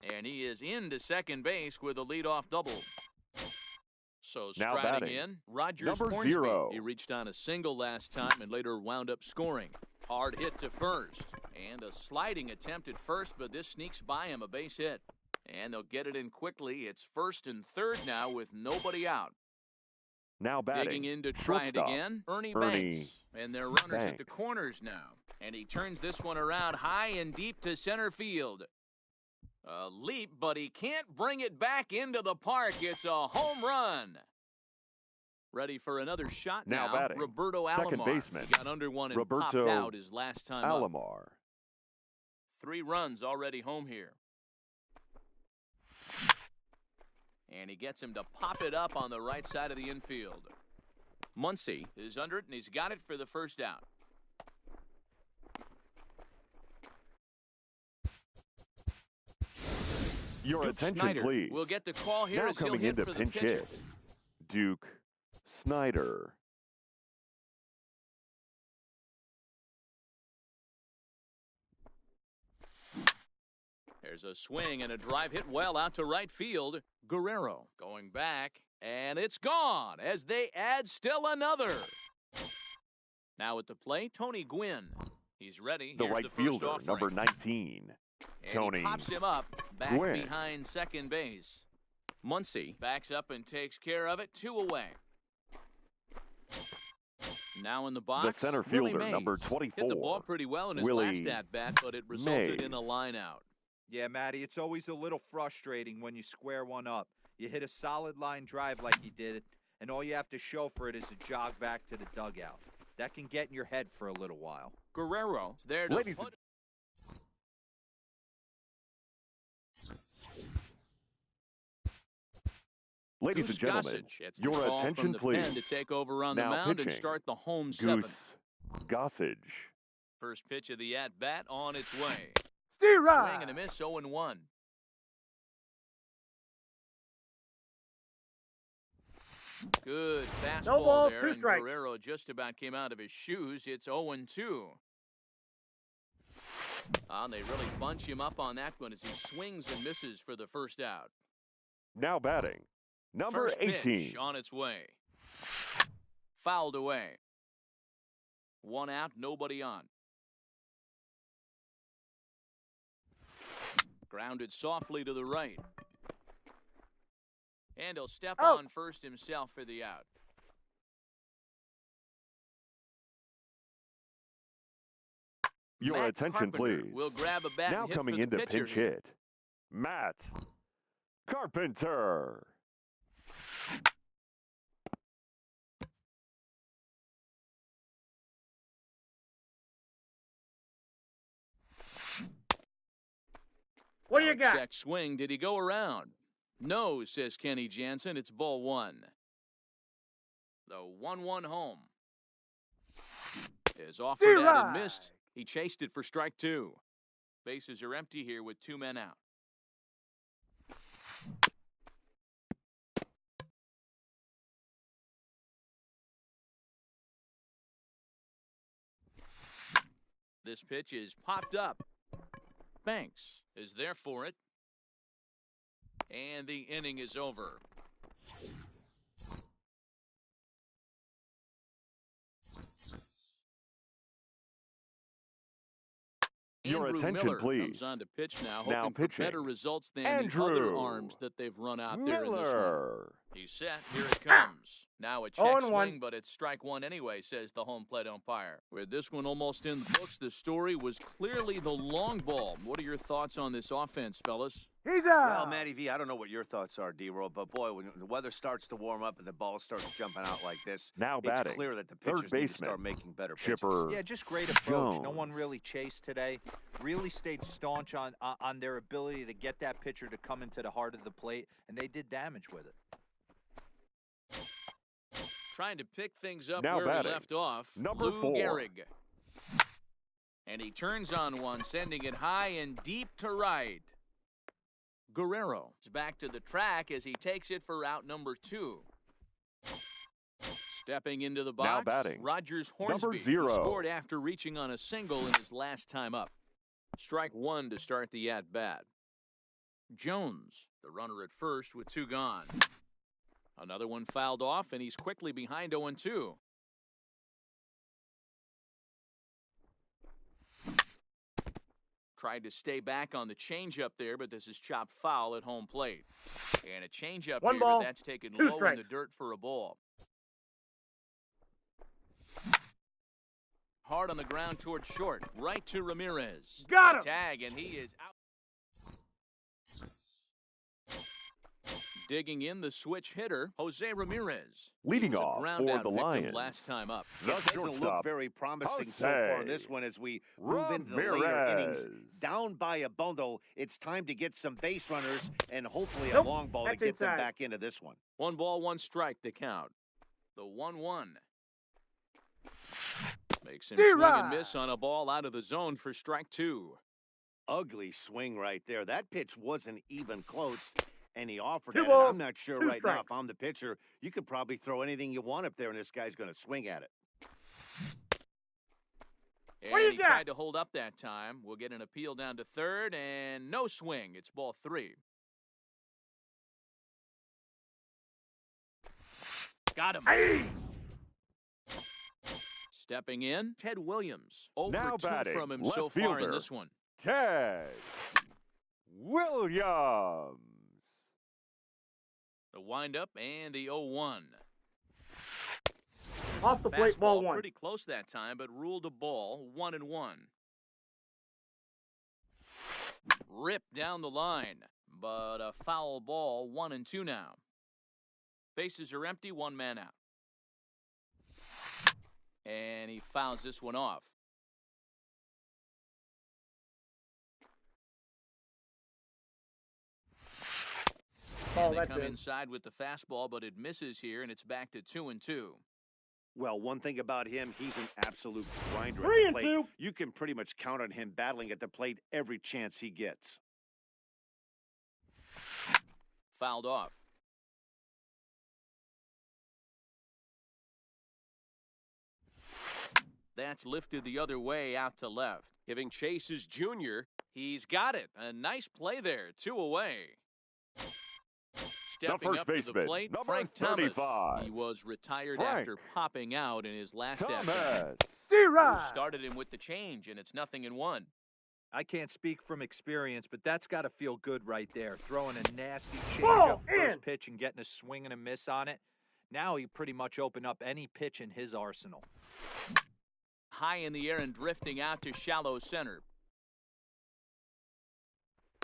[SPEAKER 1] And he is into second base with a leadoff double. So
[SPEAKER 2] Now
[SPEAKER 1] striding
[SPEAKER 2] batting,
[SPEAKER 1] in, Rogers
[SPEAKER 2] number
[SPEAKER 1] Hornsby.
[SPEAKER 2] 0.
[SPEAKER 1] He reached on a single last time and later wound up scoring. Hard hit to first. And a sliding attempt at first, but this sneaks by him, a base hit. And they'll get it in quickly. It's first and third now with nobody out.
[SPEAKER 2] Now batting,
[SPEAKER 1] Digging in to try it
[SPEAKER 2] shortstop,
[SPEAKER 1] again, Ernie
[SPEAKER 2] Ernie
[SPEAKER 1] Banks. And they're runners at the
[SPEAKER 2] Banks.
[SPEAKER 1] corners now. And he turns this one around high and deep to center field. A leap, but he can't bring it back into the park. It's a home run. Ready for another shot
[SPEAKER 2] Now
[SPEAKER 1] now.
[SPEAKER 2] batting,
[SPEAKER 1] Roberto
[SPEAKER 2] second
[SPEAKER 1] Alomar.
[SPEAKER 2] baseman,
[SPEAKER 1] He got under one and
[SPEAKER 2] Roberto
[SPEAKER 1] popped out his last time up.
[SPEAKER 2] Alomar.
[SPEAKER 1] 3 runs already home here. And he gets him to pop it up on the right side of the infield. Muncy is under it, and he's got it for the first out.
[SPEAKER 2] Your
[SPEAKER 1] Duke
[SPEAKER 2] attention,
[SPEAKER 1] Snyder
[SPEAKER 2] please.
[SPEAKER 1] will get the call here
[SPEAKER 2] Now
[SPEAKER 1] as he'll
[SPEAKER 2] coming
[SPEAKER 1] hit
[SPEAKER 2] into
[SPEAKER 1] for the
[SPEAKER 2] pinch
[SPEAKER 1] pitcher.
[SPEAKER 2] hit, Duke Snyder.
[SPEAKER 1] There's a swing and a drive hit well out to right field. Guerrero going back, and it's gone as they add still another. Now at the plate, Tony Gwynn. He's ready.
[SPEAKER 2] The
[SPEAKER 1] Here's
[SPEAKER 2] right
[SPEAKER 1] the first
[SPEAKER 2] fielder,
[SPEAKER 1] offering.
[SPEAKER 2] number 19.
[SPEAKER 1] And
[SPEAKER 2] Tony
[SPEAKER 1] he pops him up back
[SPEAKER 2] Gwynn.
[SPEAKER 1] behind second base. Muncy backs up and takes care of it. 2 away. Now in the box,
[SPEAKER 2] The center
[SPEAKER 1] Willie
[SPEAKER 2] fielder,
[SPEAKER 1] Mays.
[SPEAKER 2] number
[SPEAKER 1] Hit the
[SPEAKER 2] 24.
[SPEAKER 1] ball pretty well in his
[SPEAKER 2] Willie
[SPEAKER 1] last at-bat, but it resulted in a
[SPEAKER 2] Mays.
[SPEAKER 1] line out.
[SPEAKER 4] Yeah, Matty, it's always a little frustrating when you square one up. You hit a solid line drive like he did, and all you have to show for it is to jog back to the dugout. That can get in your head for a little while.
[SPEAKER 1] Guerrero's there to
[SPEAKER 2] Ladies
[SPEAKER 1] put
[SPEAKER 2] Ladies
[SPEAKER 1] Goose
[SPEAKER 2] and gentlemen,
[SPEAKER 1] Gossage gets the
[SPEAKER 2] your
[SPEAKER 1] call from
[SPEAKER 2] attention
[SPEAKER 1] the
[SPEAKER 2] please.
[SPEAKER 1] pen to take over on the
[SPEAKER 2] Now
[SPEAKER 1] mound and
[SPEAKER 2] pitching.
[SPEAKER 1] start the home seventh.
[SPEAKER 2] Goose Gossage.
[SPEAKER 1] First pitch of the at-bat on its way.
[SPEAKER 3] Steer
[SPEAKER 1] Swing
[SPEAKER 3] right.
[SPEAKER 1] and a miss, 0-1. Good fastball
[SPEAKER 3] No ball,
[SPEAKER 1] there,
[SPEAKER 3] 2
[SPEAKER 1] and
[SPEAKER 3] strikes.
[SPEAKER 1] Guerrero just about came out of his shoes. It's 0-2. They really bunch him up on that one as he swings and misses for the first out.
[SPEAKER 2] Now batting, number
[SPEAKER 1] First
[SPEAKER 2] 18.
[SPEAKER 1] pitch on its way. Fouled away. 1 out, nobody on. Grounded softly to the right. And he'll step
[SPEAKER 3] Out.
[SPEAKER 1] on first himself for the out.
[SPEAKER 2] Your
[SPEAKER 1] Matt
[SPEAKER 2] attention,
[SPEAKER 1] Carpenter
[SPEAKER 2] please.
[SPEAKER 1] will grab a bat
[SPEAKER 2] Now
[SPEAKER 1] and hit
[SPEAKER 2] coming
[SPEAKER 1] for the
[SPEAKER 2] into
[SPEAKER 1] pitcher
[SPEAKER 2] pinch
[SPEAKER 1] here.
[SPEAKER 2] hit, Matt Carpenter.
[SPEAKER 3] What do you got?
[SPEAKER 1] Check swing. Did he go around? No, says Kenny Jansen. It's ball 1. The 1-1 home. Is offered out and missed. He chased it for strike 2. Bases are empty here with 2 men out. This pitch is popped up. Banks is there for it. And the inning is over.
[SPEAKER 2] Your
[SPEAKER 1] Andrew
[SPEAKER 2] attention,
[SPEAKER 1] Miller
[SPEAKER 2] please.
[SPEAKER 1] comes on to pitch now,
[SPEAKER 2] Now
[SPEAKER 1] hoping for
[SPEAKER 2] pitching,
[SPEAKER 1] better results than the other
[SPEAKER 2] Andrew
[SPEAKER 1] arms that they've run out there in this one.
[SPEAKER 2] Miller.
[SPEAKER 1] He's set. Here it comes. Now a check
[SPEAKER 3] 0-1.
[SPEAKER 1] swing, but it's strike 1 anyway, says the home plate umpire. With this one almost in the books, the story was clearly the long ball. What are your thoughts on this offense, fellas?
[SPEAKER 3] He's out.
[SPEAKER 5] Well, Matty V, I don't know what your thoughts are, D-Roll, but boy, when the weather starts to warm up and the ball starts jumping out like this,
[SPEAKER 2] Now
[SPEAKER 5] it's
[SPEAKER 2] batting,
[SPEAKER 5] clear that the
[SPEAKER 2] third
[SPEAKER 5] pitchers need to
[SPEAKER 2] baseman,
[SPEAKER 5] start making better pitches.
[SPEAKER 2] Chipper
[SPEAKER 4] Yeah, just great approach. No one
[SPEAKER 2] Jones.
[SPEAKER 4] really chased today. Really stayed staunch on their ability to get that pitcher to come into the heart of the plate, and they did damage with it.
[SPEAKER 1] Trying to pick things up
[SPEAKER 2] Now
[SPEAKER 1] where
[SPEAKER 2] batting,
[SPEAKER 1] he left off.
[SPEAKER 2] number
[SPEAKER 1] Lou
[SPEAKER 2] 4.
[SPEAKER 1] Gehrig. And he turns on one, sending it high and deep to right. Guerrero is back to the track as he takes it for out number 2. Stepping into the box,
[SPEAKER 2] Now batting,
[SPEAKER 1] Rogers
[SPEAKER 2] number
[SPEAKER 1] Hornsby, who
[SPEAKER 2] 0.
[SPEAKER 1] scored after reaching on a single in his last time up. Strike 1 to start the at-bat. Jones, the runner at first with 2 gone. Another one fouled off, and he's quickly behind 0-2. Tried to stay back on the changeup there, but this is chopped foul at home plate. And a changeup
[SPEAKER 3] 1
[SPEAKER 1] here,
[SPEAKER 3] ball,
[SPEAKER 1] but that's taken
[SPEAKER 3] 2
[SPEAKER 1] low in
[SPEAKER 3] strikes.
[SPEAKER 1] the dirt for a ball. Hard on the ground towards short, right to Ramirez.
[SPEAKER 3] Got him.
[SPEAKER 1] Tag, and he is out. Digging in the switch hitter, Jose Ramirez.
[SPEAKER 2] Leading
[SPEAKER 1] He was a
[SPEAKER 2] off
[SPEAKER 1] ground
[SPEAKER 2] for
[SPEAKER 1] out
[SPEAKER 2] the
[SPEAKER 1] victim
[SPEAKER 2] Lions.
[SPEAKER 1] last time up.
[SPEAKER 2] The
[SPEAKER 5] It doesn't look
[SPEAKER 2] shortstop,
[SPEAKER 5] very promising so far in this
[SPEAKER 2] Jose
[SPEAKER 5] one as we move into the later innings.
[SPEAKER 2] Ramirez.
[SPEAKER 5] Down by a bundle, it's time to get some base runners and hopefully
[SPEAKER 3] Nope,
[SPEAKER 5] a long ball to
[SPEAKER 3] that's
[SPEAKER 5] get them
[SPEAKER 3] inside.
[SPEAKER 5] back into this one.
[SPEAKER 1] 1 ball, 1 strike, the count. The 1-1. Makes him
[SPEAKER 3] Steer
[SPEAKER 1] swing
[SPEAKER 3] right.
[SPEAKER 1] and miss on a ball out of the zone for strike 2.
[SPEAKER 5] Ugly swing right there. That pitch wasn't even close, and he offered
[SPEAKER 3] 2
[SPEAKER 5] it. And
[SPEAKER 3] balls,
[SPEAKER 5] I'm not sure
[SPEAKER 3] 2
[SPEAKER 5] right now
[SPEAKER 3] strikes.
[SPEAKER 5] if I'm the pitcher, you could probably throw anything you want up there, and this guy's going to swing at it.
[SPEAKER 3] What do you
[SPEAKER 1] he
[SPEAKER 3] got?
[SPEAKER 1] tried to hold up that time. We'll get an appeal down to third, and no swing. It's ball 3. Got him.
[SPEAKER 3] Hey.
[SPEAKER 1] Stepping in, Ted Williams. 0
[SPEAKER 2] Now
[SPEAKER 1] for 2
[SPEAKER 2] batting,
[SPEAKER 1] from him
[SPEAKER 2] left
[SPEAKER 1] so far in
[SPEAKER 2] fielder.
[SPEAKER 1] this one.
[SPEAKER 2] Ted Williams.
[SPEAKER 1] The windup and the 0-1.
[SPEAKER 3] Off the plate, ball 1.
[SPEAKER 1] Pretty close that time, but ruled a ball 1-1. Ripped down the line, but a foul ball 1-2 now. Bases are empty, 1 man out. And he fouls this one off.
[SPEAKER 3] ball
[SPEAKER 1] They
[SPEAKER 3] that
[SPEAKER 1] come
[SPEAKER 3] did.
[SPEAKER 1] inside with the fastball, but it misses here, and it's back to 2-2.
[SPEAKER 5] Well, one thing about him, he's an absolute grinder at
[SPEAKER 3] 3
[SPEAKER 5] the
[SPEAKER 3] and
[SPEAKER 5] plate.
[SPEAKER 3] 2.
[SPEAKER 5] You can pretty much count on him battling at the plate every chance he gets.
[SPEAKER 1] Fouled off. That's lifted the other way out to left. Giving chase is Junior. He's got it. A nice play there. 2 away. Stepping
[SPEAKER 2] first
[SPEAKER 1] up to the
[SPEAKER 2] baseman,
[SPEAKER 1] plate,
[SPEAKER 2] number
[SPEAKER 1] Frank
[SPEAKER 2] 35.
[SPEAKER 1] Thomas. He was retired
[SPEAKER 2] Frank
[SPEAKER 1] after popping out in his last
[SPEAKER 2] Thomas.
[SPEAKER 1] at-bat.
[SPEAKER 3] D-Rod.
[SPEAKER 1] Started him with the change, and it's 0-1.
[SPEAKER 4] I can't speak from experience, but that's got to feel good right there. Throwing a nasty
[SPEAKER 3] Ball
[SPEAKER 4] changeup first
[SPEAKER 3] in.
[SPEAKER 4] pitch and getting a swing and a miss on it. Now he pretty much opened up any pitch in his arsenal.
[SPEAKER 1] High in the air and drifting out to shallow center.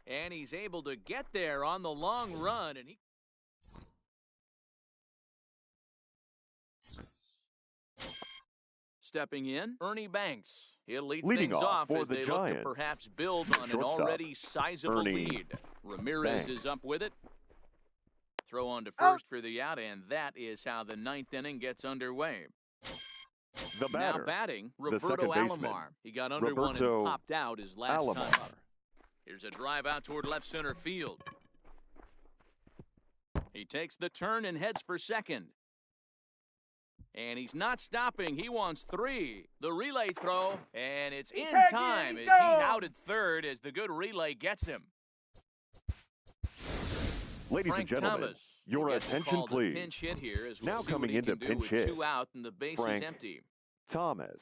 [SPEAKER 1] And he's able to get there on the long run, and he stepping in, Ernie Banks. He'll lead
[SPEAKER 2] Leading
[SPEAKER 1] things
[SPEAKER 2] off
[SPEAKER 1] off
[SPEAKER 2] for
[SPEAKER 1] as
[SPEAKER 2] the
[SPEAKER 1] they look to
[SPEAKER 2] Giants.
[SPEAKER 1] perhaps build on an
[SPEAKER 2] Shortstop,
[SPEAKER 1] already sizable
[SPEAKER 2] Ernie
[SPEAKER 1] lead. Ramirez
[SPEAKER 2] Banks.
[SPEAKER 1] is up with it. Throw on to first for the out, and that is how the 9th inning gets underway.
[SPEAKER 2] The batter,
[SPEAKER 1] Now batting,
[SPEAKER 2] the
[SPEAKER 1] Roberto
[SPEAKER 2] second baseman,
[SPEAKER 1] Alomar. He got under one
[SPEAKER 2] Roberto
[SPEAKER 1] and popped out his last time
[SPEAKER 2] Alomar.
[SPEAKER 1] up. Here's a drive out toward left center field. He takes the turn and heads for second. And he's not stopping. He wants 3. The relay throw, and it's in time as he's out at third as the good relay gets him.
[SPEAKER 2] Ladies
[SPEAKER 1] Frank
[SPEAKER 2] and gentlemen,
[SPEAKER 1] Thomas,
[SPEAKER 2] your
[SPEAKER 1] he gets
[SPEAKER 2] attention,
[SPEAKER 1] called a
[SPEAKER 2] please.
[SPEAKER 1] pinch hit here as we'll
[SPEAKER 2] Now
[SPEAKER 1] see
[SPEAKER 2] coming
[SPEAKER 1] what he
[SPEAKER 2] into
[SPEAKER 1] can do
[SPEAKER 2] pinch
[SPEAKER 1] with
[SPEAKER 2] hit,
[SPEAKER 1] 2 out and the base
[SPEAKER 2] Frank
[SPEAKER 1] is empty.
[SPEAKER 2] Thomas.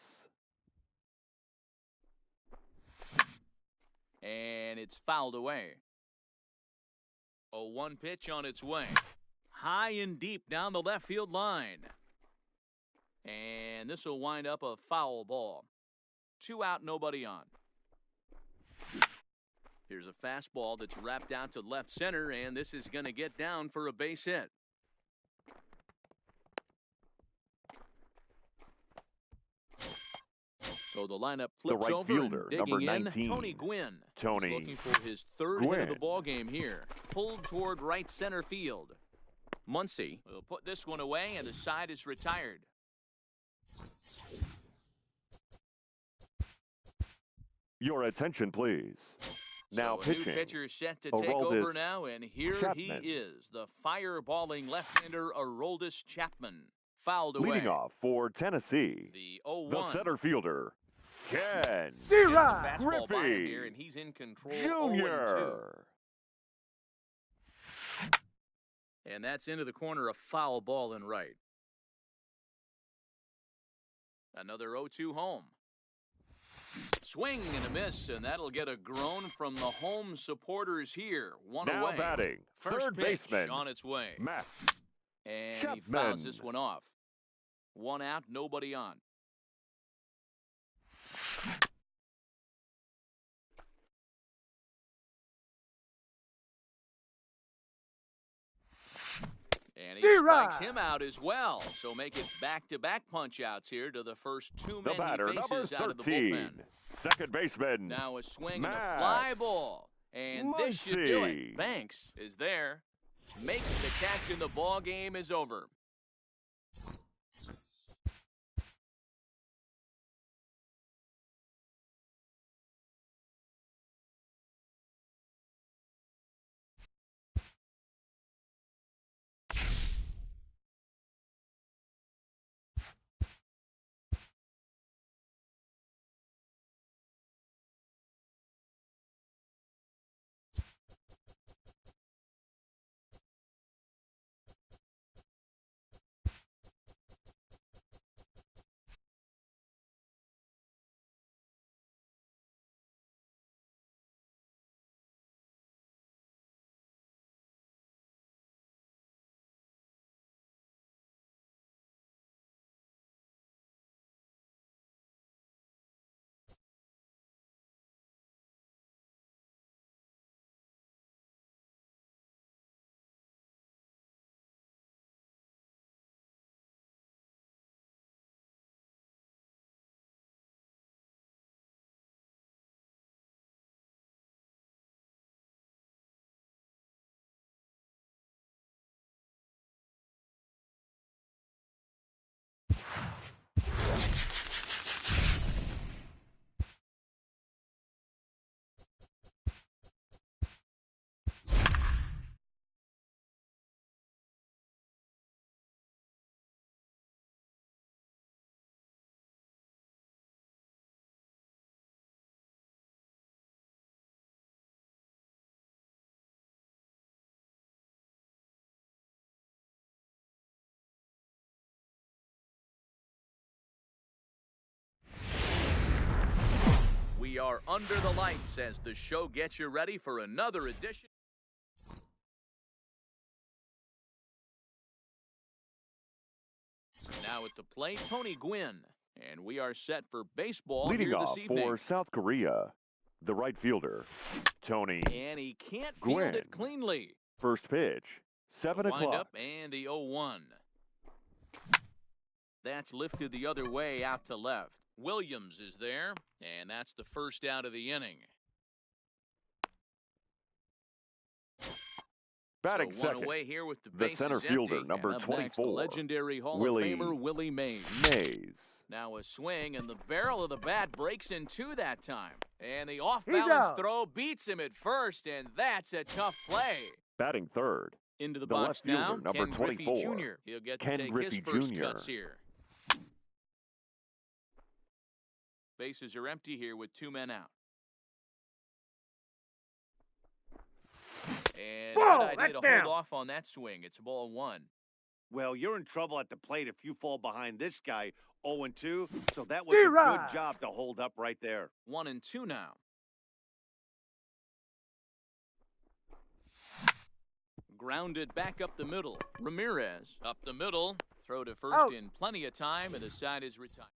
[SPEAKER 1] And it's fouled away. A 1 pitch on its way. High and deep down the left field line. And this will wind up a foul ball. 2 out, nobody on. Here's a fastball that's wrapped out to left center, and this is going to get down for a base hit. So the lineup flips
[SPEAKER 2] right
[SPEAKER 1] over
[SPEAKER 2] fielder,
[SPEAKER 1] and digging
[SPEAKER 2] number
[SPEAKER 1] in,
[SPEAKER 2] 19.
[SPEAKER 1] Tony Gwynn.
[SPEAKER 2] Tony
[SPEAKER 1] He's looking for his 3rd hit of the
[SPEAKER 2] Gwynn.
[SPEAKER 1] ball game here. Pulled toward right center field. Muncy will put this one away, and the side is retired.
[SPEAKER 2] Your attention, please. Now
[SPEAKER 1] So a new
[SPEAKER 2] pitching.
[SPEAKER 1] pitcher set to take
[SPEAKER 2] Aroldis
[SPEAKER 1] over now, and here
[SPEAKER 2] Chapman.
[SPEAKER 1] he is, the fireballing left-hander Aroldis Chapman. Fouled away.
[SPEAKER 2] Leading off for Tennessee,
[SPEAKER 1] The 0-1.
[SPEAKER 2] the center fielder, Ken
[SPEAKER 3] D-Rod.
[SPEAKER 1] Fastball by him
[SPEAKER 2] Griffey
[SPEAKER 1] here, and he's in control. 0-2.
[SPEAKER 2] Jr.
[SPEAKER 1] And that's into the corner, a foul ball in right. Another 0-2 home. Swing and a miss, and that'll get a groan from the home supporters here. 1
[SPEAKER 2] Now
[SPEAKER 1] away.
[SPEAKER 2] batting,
[SPEAKER 1] First
[SPEAKER 2] third
[SPEAKER 1] pitch
[SPEAKER 2] baseman,
[SPEAKER 1] on its way.
[SPEAKER 2] Matt
[SPEAKER 1] And he
[SPEAKER 2] Chapman.
[SPEAKER 1] fouls this one off. 1 out, nobody on. And he
[SPEAKER 3] D-Rod.
[SPEAKER 1] strikes him out as well. So make it back-to-back punch-outs here to the first 2
[SPEAKER 2] The
[SPEAKER 1] men
[SPEAKER 2] batter,
[SPEAKER 1] he
[SPEAKER 2] number
[SPEAKER 1] faces out of the
[SPEAKER 2] 13,
[SPEAKER 1] bullpen.
[SPEAKER 2] second baseman,
[SPEAKER 1] Now a swing and a
[SPEAKER 2] Max
[SPEAKER 1] fly ball. And this should do
[SPEAKER 2] Muncy.
[SPEAKER 1] it. Banks is there. Makes the catch, and the ball game is over. are under the lights as the show gets you ready for another edition. Now at the plate, Tony Gwynn. And we are set for baseball
[SPEAKER 2] Leading
[SPEAKER 1] here
[SPEAKER 2] off
[SPEAKER 1] this evening.
[SPEAKER 2] for South Korea, the right fielder, Tony
[SPEAKER 1] And he can't
[SPEAKER 2] Gwynn.
[SPEAKER 1] field it cleanly.
[SPEAKER 2] First pitch, 7
[SPEAKER 1] Wind
[SPEAKER 2] o'clock.
[SPEAKER 1] up and the 0-1. That's lifted the other way out to left. Williams is there, and that's the first out of the inning.
[SPEAKER 2] Batting
[SPEAKER 1] So one
[SPEAKER 2] second,
[SPEAKER 1] away here with the
[SPEAKER 2] the
[SPEAKER 1] bases
[SPEAKER 2] center fielder,
[SPEAKER 1] empty.
[SPEAKER 2] number
[SPEAKER 1] And up next, the
[SPEAKER 2] 24,
[SPEAKER 1] legendary Hall
[SPEAKER 2] Willie
[SPEAKER 1] of Famer Willie Mays.
[SPEAKER 2] Mays.
[SPEAKER 1] Now a swing, and the barrel of the bat breaks in two that time. And the
[SPEAKER 3] He's
[SPEAKER 1] off-balance
[SPEAKER 3] out.
[SPEAKER 1] throw beats him at first, and that's a tough play.
[SPEAKER 2] Batting third,
[SPEAKER 1] Into the
[SPEAKER 2] the
[SPEAKER 1] box
[SPEAKER 2] left fielder,
[SPEAKER 1] now,
[SPEAKER 2] number
[SPEAKER 1] Ken Griffey
[SPEAKER 2] 24,
[SPEAKER 1] Jr. He'll get to
[SPEAKER 2] Ken
[SPEAKER 1] take
[SPEAKER 2] Griffey
[SPEAKER 1] his first
[SPEAKER 2] Jr.
[SPEAKER 1] cuts here. Bases are empty here with two men out. And
[SPEAKER 3] Ball,
[SPEAKER 1] good idea
[SPEAKER 3] that's
[SPEAKER 1] to
[SPEAKER 3] down.
[SPEAKER 1] hold off on that swing. It's ball one.
[SPEAKER 5] Well, you're in trouble at the plate if you fall behind this guy 0-2, so that was a
[SPEAKER 3] D-Rod.
[SPEAKER 5] good job to hold up right there.
[SPEAKER 1] 1-2 now. Grounded back up the middle. Ramirez up the middle. Throw to first
[SPEAKER 3] Out.
[SPEAKER 1] in plenty of time, and the side is retired.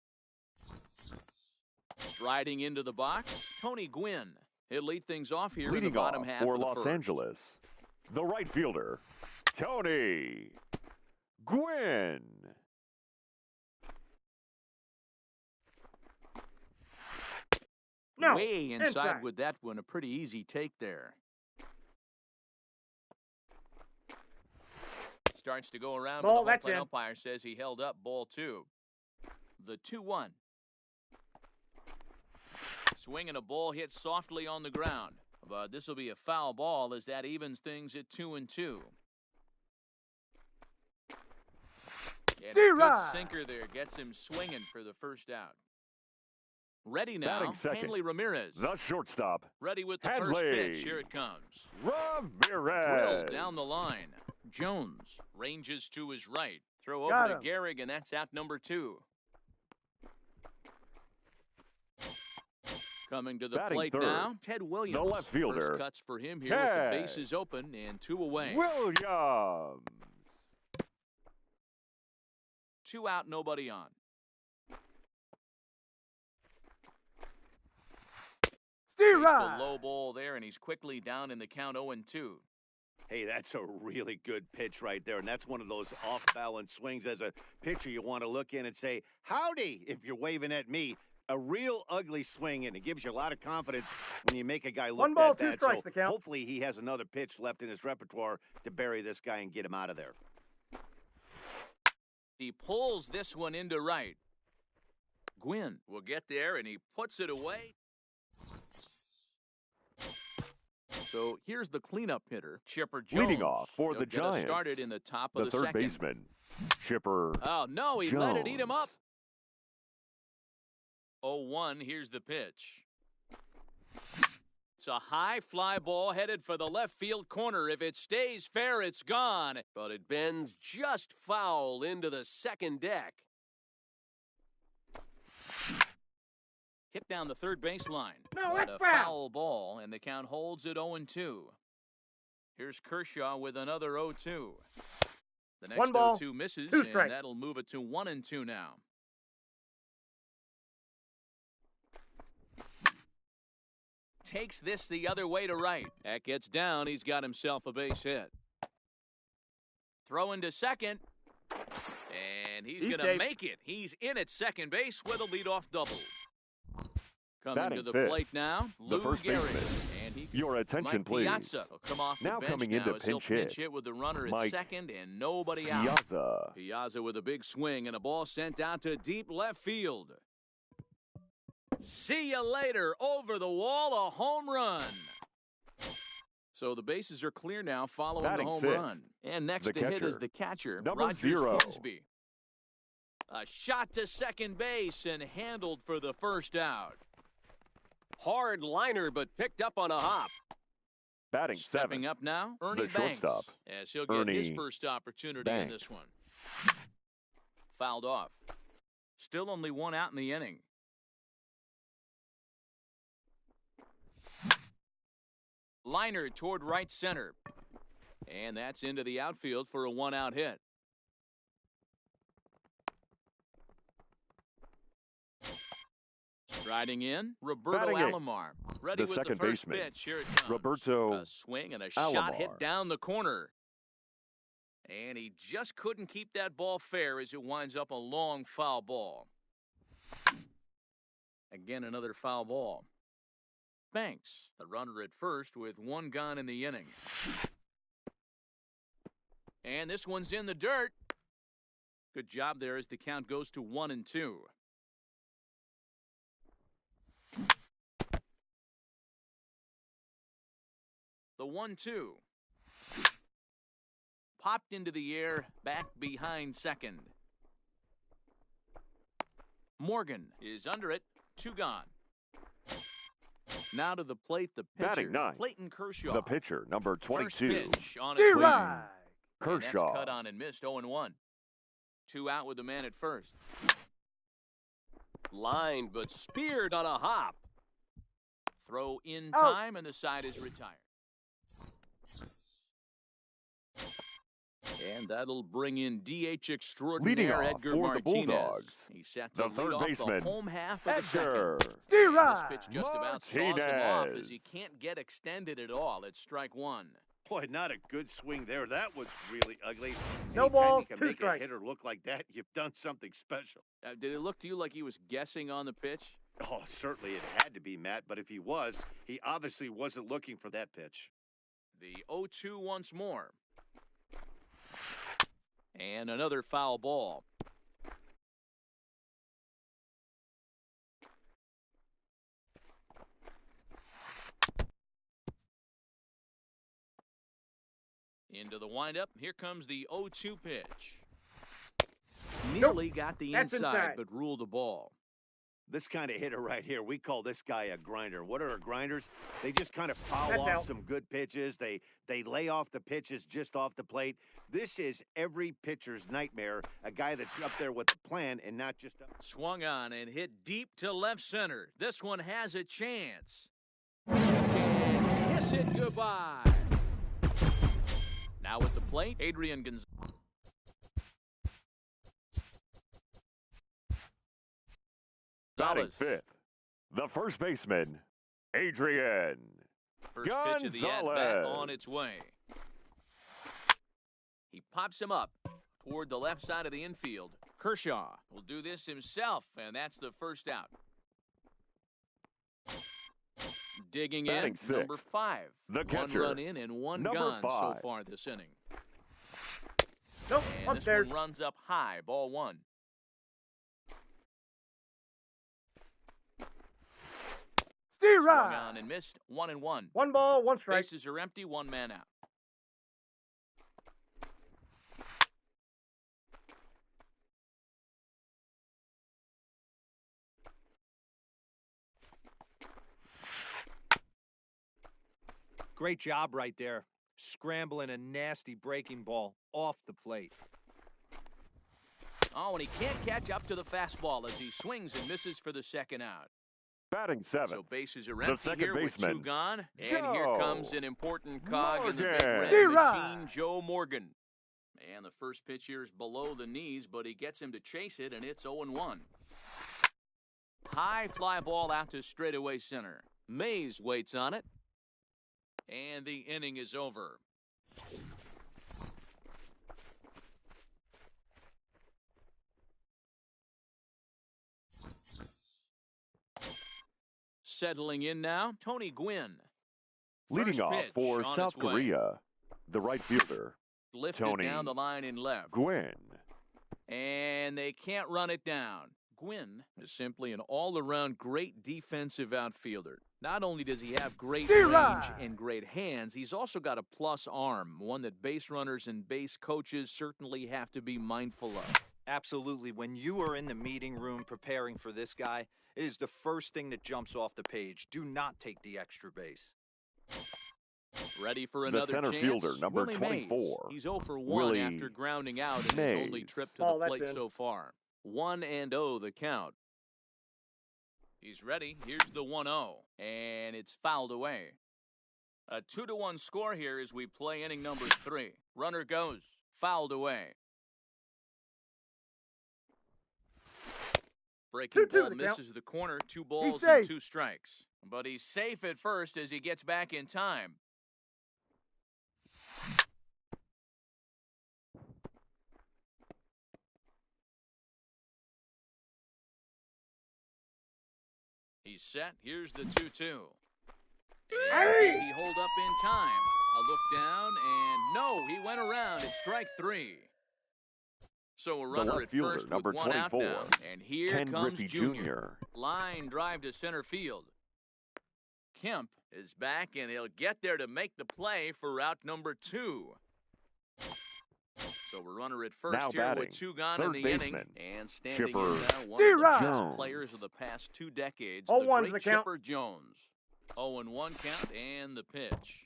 [SPEAKER 1] Striding into the box, Tony Gwynn. He'll lead things off here in the
[SPEAKER 2] Leading
[SPEAKER 1] bottom
[SPEAKER 2] off
[SPEAKER 1] half
[SPEAKER 2] for
[SPEAKER 1] of the
[SPEAKER 2] Los
[SPEAKER 1] first.
[SPEAKER 2] Angeles, the right fielder, Tony Gwynn.
[SPEAKER 3] No,
[SPEAKER 1] Way inside
[SPEAKER 3] inside.
[SPEAKER 1] with that one. A pretty easy take there. Starts to go around,
[SPEAKER 3] Ball,
[SPEAKER 1] but the
[SPEAKER 3] that's
[SPEAKER 1] home plate
[SPEAKER 3] in.
[SPEAKER 1] umpire says he held up ball two. The 2-1. Swing and a ball hit softly on the ground. But this will be a foul ball as that evens things at 2-2. And a good
[SPEAKER 3] D-Rod.
[SPEAKER 1] sinker there gets him swinging for the first out. Ready now,
[SPEAKER 2] Batting second,
[SPEAKER 1] Hanley Ramirez.
[SPEAKER 2] the shortstop,
[SPEAKER 1] Ready with the first
[SPEAKER 2] Hanley
[SPEAKER 1] pitch. Here it comes.
[SPEAKER 2] Ramirez.
[SPEAKER 1] Drilled down the line. Jones ranges to his right. Throw
[SPEAKER 3] Got
[SPEAKER 1] over to
[SPEAKER 3] him.
[SPEAKER 1] Gehrig, and that's out number 2. Coming to the
[SPEAKER 2] Batting
[SPEAKER 1] plate
[SPEAKER 2] third,
[SPEAKER 1] now, Ted Williams.
[SPEAKER 2] left fielder,
[SPEAKER 1] First cuts for him here with
[SPEAKER 2] Ted
[SPEAKER 1] the bases open and 2 away.
[SPEAKER 2] Williams.
[SPEAKER 1] 2 out, nobody on. Chased
[SPEAKER 3] D-Rod.
[SPEAKER 1] a low ball there, and he's quickly down in the count 0-2.
[SPEAKER 5] Hey, that's a really good pitch right there, and that's one of those off-balance swings. As a pitcher, you want to look in and say, howdy, if you're waving at me. A real ugly swing, and it gives you a lot of confidence when you make a guy look
[SPEAKER 3] 1 ball,
[SPEAKER 5] at
[SPEAKER 3] 2
[SPEAKER 5] that.
[SPEAKER 3] strikes,
[SPEAKER 5] So
[SPEAKER 3] the count.
[SPEAKER 5] hopefully he has another pitch left in his repertoire to bury this guy and get him out of there.
[SPEAKER 1] He pulls this one into right. Gwynn will get there, and he puts it away. So here's the cleanup hitter, Chipper Jones.
[SPEAKER 2] Leading off for
[SPEAKER 1] He'll
[SPEAKER 2] the
[SPEAKER 1] get us
[SPEAKER 2] Giants,
[SPEAKER 1] started in the top
[SPEAKER 2] the
[SPEAKER 1] of the
[SPEAKER 2] third
[SPEAKER 1] second.
[SPEAKER 2] baseman, Chipper
[SPEAKER 1] Oh, no, he let it eat him
[SPEAKER 2] Jones.
[SPEAKER 1] up. 0-1, here's the pitch. It's a high fly ball headed for the left field corner. If it stays fair, it's gone. But it bends just foul into the second deck. Hit down the third baseline.
[SPEAKER 3] No,
[SPEAKER 1] But
[SPEAKER 3] that's
[SPEAKER 1] a
[SPEAKER 3] foul.
[SPEAKER 1] foul ball, and the count holds at 0-2. Here's Kershaw with another 0-2. The next
[SPEAKER 3] 1 ball,
[SPEAKER 1] 0-2 misses,
[SPEAKER 3] 2
[SPEAKER 1] and
[SPEAKER 3] strikes.
[SPEAKER 1] that'll move it to 1-2 now. Takes this the other way to right. That gets down. He's got himself a base hit. Throw into second. And he's
[SPEAKER 3] He's
[SPEAKER 1] going to
[SPEAKER 3] safe.
[SPEAKER 1] make it. He's in at second base with a leadoff double. Coming
[SPEAKER 2] Batting
[SPEAKER 1] to the
[SPEAKER 2] fifth,
[SPEAKER 1] plate now,
[SPEAKER 2] the
[SPEAKER 1] Lou
[SPEAKER 2] first
[SPEAKER 1] Gehrig.
[SPEAKER 2] baseman.
[SPEAKER 1] And he
[SPEAKER 2] Your attention,
[SPEAKER 1] Mike
[SPEAKER 2] please.
[SPEAKER 1] Piazza will come off
[SPEAKER 2] Now
[SPEAKER 1] the bench
[SPEAKER 2] coming
[SPEAKER 1] now
[SPEAKER 2] into
[SPEAKER 1] as he'll
[SPEAKER 2] pinch hit,
[SPEAKER 1] with the runner at
[SPEAKER 2] Mike
[SPEAKER 1] second and nobody out.
[SPEAKER 2] Piazza.
[SPEAKER 1] Piazza with a big swing and a ball sent out to deep left field. See you later. Over the wall, a home run. So the bases are clear now following
[SPEAKER 2] Batting
[SPEAKER 1] the home
[SPEAKER 2] fifth,
[SPEAKER 1] run. And next
[SPEAKER 2] the
[SPEAKER 1] to hit is
[SPEAKER 2] catcher,
[SPEAKER 1] the catcher,
[SPEAKER 2] number
[SPEAKER 1] Rogers
[SPEAKER 2] 0.
[SPEAKER 1] Hornsby. A shot to second base and handled for the first out. Hard liner, but picked up on a hop.
[SPEAKER 2] Batting
[SPEAKER 1] Stepping
[SPEAKER 2] 7th,
[SPEAKER 1] up now, Ernie
[SPEAKER 2] the
[SPEAKER 1] Banks,
[SPEAKER 2] shortstop,
[SPEAKER 1] as he'll get his
[SPEAKER 2] Ernie
[SPEAKER 1] first opportunity in this
[SPEAKER 2] Banks.
[SPEAKER 1] one. Fouled off. Still only 1 out in the inning. Liner toward right center. And that's into the outfield for a one-out hit. Striding in, Roberto
[SPEAKER 2] Batting eighth,
[SPEAKER 1] Alomar. Ready
[SPEAKER 2] the
[SPEAKER 1] with
[SPEAKER 2] second
[SPEAKER 1] the first
[SPEAKER 2] baseman,
[SPEAKER 1] pitch. Here it comes.
[SPEAKER 2] Roberto
[SPEAKER 1] A swing and a shot
[SPEAKER 2] Alomar.
[SPEAKER 1] hit down the corner. And he just couldn't keep that ball fair as it winds up a long foul ball. Again, another foul ball. Banks, the runner at first with one gone in the inning. And this one's in the dirt. Good job there as the count goes to 1-2. The 1-2. Popped into the air, back behind second. Morgan is under it, 2 gone. Now to the plate, the pitcher,
[SPEAKER 2] Batting ninth,
[SPEAKER 1] Clayton Kershaw.
[SPEAKER 2] the pitcher, number
[SPEAKER 1] First
[SPEAKER 2] 22,
[SPEAKER 1] pitch on its way.
[SPEAKER 3] Right.
[SPEAKER 1] And that's
[SPEAKER 2] Kershaw.
[SPEAKER 1] cut on and missed, 0-1. 2 out with the man at first. Lined but speared on a hop. Throw in time, and the side is retired. And that'll bring in DH
[SPEAKER 2] Leading
[SPEAKER 1] extraordinaire
[SPEAKER 2] off
[SPEAKER 1] Edgar
[SPEAKER 2] for
[SPEAKER 1] Martinez.
[SPEAKER 2] the Bulldogs,
[SPEAKER 1] He's set
[SPEAKER 2] the
[SPEAKER 1] to
[SPEAKER 2] third
[SPEAKER 1] lead off
[SPEAKER 2] baseman,
[SPEAKER 1] the home half of the
[SPEAKER 2] Edgar
[SPEAKER 1] second. And this pitch just about saws him off
[SPEAKER 2] Martinez.
[SPEAKER 1] as he can't get extended at all. It's strike 1.
[SPEAKER 5] Boy, not a good swing there. That was really ugly.
[SPEAKER 3] No
[SPEAKER 5] Anytime
[SPEAKER 3] ball,
[SPEAKER 5] you can
[SPEAKER 3] 2
[SPEAKER 5] make
[SPEAKER 3] strikes.
[SPEAKER 5] a hitter look like that, you've done something special.
[SPEAKER 1] Did it look to you like he was guessing on the pitch?
[SPEAKER 5] Oh, certainly it had to be, Matt, but if he was, he obviously wasn't looking for that pitch.
[SPEAKER 1] The 0-2 once more. And another foul ball. Into the windup. Here comes the 0-2 pitch. Nearly got the
[SPEAKER 3] That's inside.
[SPEAKER 1] but ruled the ball.
[SPEAKER 5] This kind of hitter right here, we call this guy a grinder. What are grinders? They just kind of foul
[SPEAKER 3] That's
[SPEAKER 5] off
[SPEAKER 3] out.
[SPEAKER 5] some good pitches. They lay off the pitches just off the plate. This is every pitcher's nightmare, a guy that's up there with the plan and not just up.
[SPEAKER 1] Swung on and hit deep to left center. This one has a chance. And kiss it goodbye. Now at the plate, Adrian Gonzalez.
[SPEAKER 2] Batting fifth, the first baseman, Adrian
[SPEAKER 1] First pitch of the at-bat on its way. He pops him up toward the left side of the infield. Kershaw will do this himself, and that's the first out. Digging
[SPEAKER 2] Batting
[SPEAKER 1] in,
[SPEAKER 2] sixth,
[SPEAKER 1] number 5.
[SPEAKER 2] the
[SPEAKER 1] One
[SPEAKER 2] catcher,
[SPEAKER 1] run in and one
[SPEAKER 2] number
[SPEAKER 1] gone so
[SPEAKER 2] 5.
[SPEAKER 1] far this inning.
[SPEAKER 3] Nope,
[SPEAKER 1] And this
[SPEAKER 3] upstairs.
[SPEAKER 1] one runs up high, ball 1.
[SPEAKER 3] Stay
[SPEAKER 1] Swung
[SPEAKER 3] right.
[SPEAKER 1] on and missed, 1-1.
[SPEAKER 3] 1 ball, 1 strike.
[SPEAKER 1] Bases are empty, 1 man out.
[SPEAKER 4] Great job right there. Scrambling a nasty breaking ball off the plate.
[SPEAKER 1] Oh, and he can't catch up to the fastball as he swings and misses for the second out.
[SPEAKER 2] Batting seventh,
[SPEAKER 1] So bases are
[SPEAKER 2] the
[SPEAKER 1] empty
[SPEAKER 2] second
[SPEAKER 1] here with 2
[SPEAKER 2] baseman,
[SPEAKER 1] gone. And
[SPEAKER 2] Joe
[SPEAKER 1] here comes an important cog in the big
[SPEAKER 2] Morgan.
[SPEAKER 1] red
[SPEAKER 3] Zero.
[SPEAKER 1] machine, Joe Morgan. And the first pitch here is below the knees, but he gets him to chase it, and it's 0-1. High fly ball out to straightaway center. Mays waits on it. And the inning is over. Settling in now, Tony Gwynn.
[SPEAKER 2] leading
[SPEAKER 1] First
[SPEAKER 2] off
[SPEAKER 1] pitch
[SPEAKER 2] for
[SPEAKER 1] on
[SPEAKER 2] South
[SPEAKER 1] its way.
[SPEAKER 2] Korea, the right fielder,
[SPEAKER 1] Lifted
[SPEAKER 2] Tony
[SPEAKER 1] down the line in left.
[SPEAKER 2] Gwynn.
[SPEAKER 1] And they can't run it down. Gwynn is simply an all-around great defensive outfielder. Not only does he have great range and great hands, he's also got a plus arm, one that base runners and base coaches certainly have to be mindful of.
[SPEAKER 4] Absolutely. When you are in the meeting room preparing for this guy, it is the first thing that jumps off the page. Do not take the extra base.
[SPEAKER 1] Ready for
[SPEAKER 2] The
[SPEAKER 1] another
[SPEAKER 2] center
[SPEAKER 1] chance?
[SPEAKER 2] fielder, number
[SPEAKER 1] Willie
[SPEAKER 2] 24,
[SPEAKER 1] Mays. He's 0 for 1
[SPEAKER 2] Willie
[SPEAKER 1] after grounding out in his only
[SPEAKER 2] Mays.
[SPEAKER 1] trip to
[SPEAKER 3] Oh,
[SPEAKER 1] the
[SPEAKER 3] that's
[SPEAKER 1] plate
[SPEAKER 3] in.
[SPEAKER 1] so far. 1-0 the count. He's ready. Here's the 1-0. And it's fouled away. A 2-1 score here as we play inning number 3. Runner goes. Fouled away. Breaking
[SPEAKER 3] 2-2
[SPEAKER 1] ball
[SPEAKER 3] the count.
[SPEAKER 1] misses the corner. 2 balls
[SPEAKER 3] He's
[SPEAKER 1] and
[SPEAKER 3] safe.
[SPEAKER 1] 2 strikes. But he's safe at first as he gets back in time. He's set. Here's the 2-2. And he hold up in time. A look down, and no, he went around. It's strike 3. So a runner
[SPEAKER 2] left
[SPEAKER 1] at
[SPEAKER 2] fielder,
[SPEAKER 1] first with
[SPEAKER 2] number
[SPEAKER 1] 1 out
[SPEAKER 2] 24,
[SPEAKER 1] now. And here
[SPEAKER 2] Ken
[SPEAKER 1] comes
[SPEAKER 2] Griffey
[SPEAKER 1] Jr.
[SPEAKER 2] Jr.
[SPEAKER 1] Line drive to center field. Kemp is back, and he'll get there to make the play for route number 2. So a runner at first
[SPEAKER 2] Now
[SPEAKER 1] here
[SPEAKER 2] batting,
[SPEAKER 1] with 2 gone in
[SPEAKER 2] third
[SPEAKER 1] the
[SPEAKER 2] baseman,
[SPEAKER 1] inning. And standing
[SPEAKER 2] Chipper
[SPEAKER 1] in now, one of the best
[SPEAKER 2] Jones.
[SPEAKER 1] players of the past 2 decades,
[SPEAKER 3] 0-1's
[SPEAKER 1] the
[SPEAKER 3] the
[SPEAKER 1] great
[SPEAKER 3] count.
[SPEAKER 1] Chipper Jones. 0-1 count and the pitch.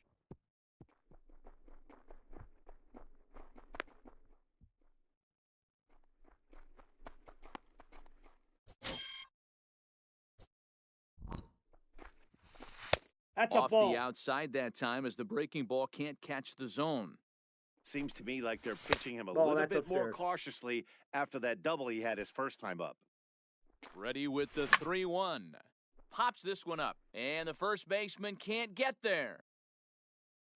[SPEAKER 3] That's
[SPEAKER 1] Off
[SPEAKER 3] a ball.
[SPEAKER 1] the outside that time as the breaking ball can't catch the zone.
[SPEAKER 5] Seems to me like they're pitching him a
[SPEAKER 3] Ball,
[SPEAKER 5] little
[SPEAKER 3] that's
[SPEAKER 5] bit more
[SPEAKER 3] upstairs.
[SPEAKER 5] cautiously after that double he had his first time up.
[SPEAKER 1] Ready with the 3-1. Pops this one up, and the first baseman can't get there.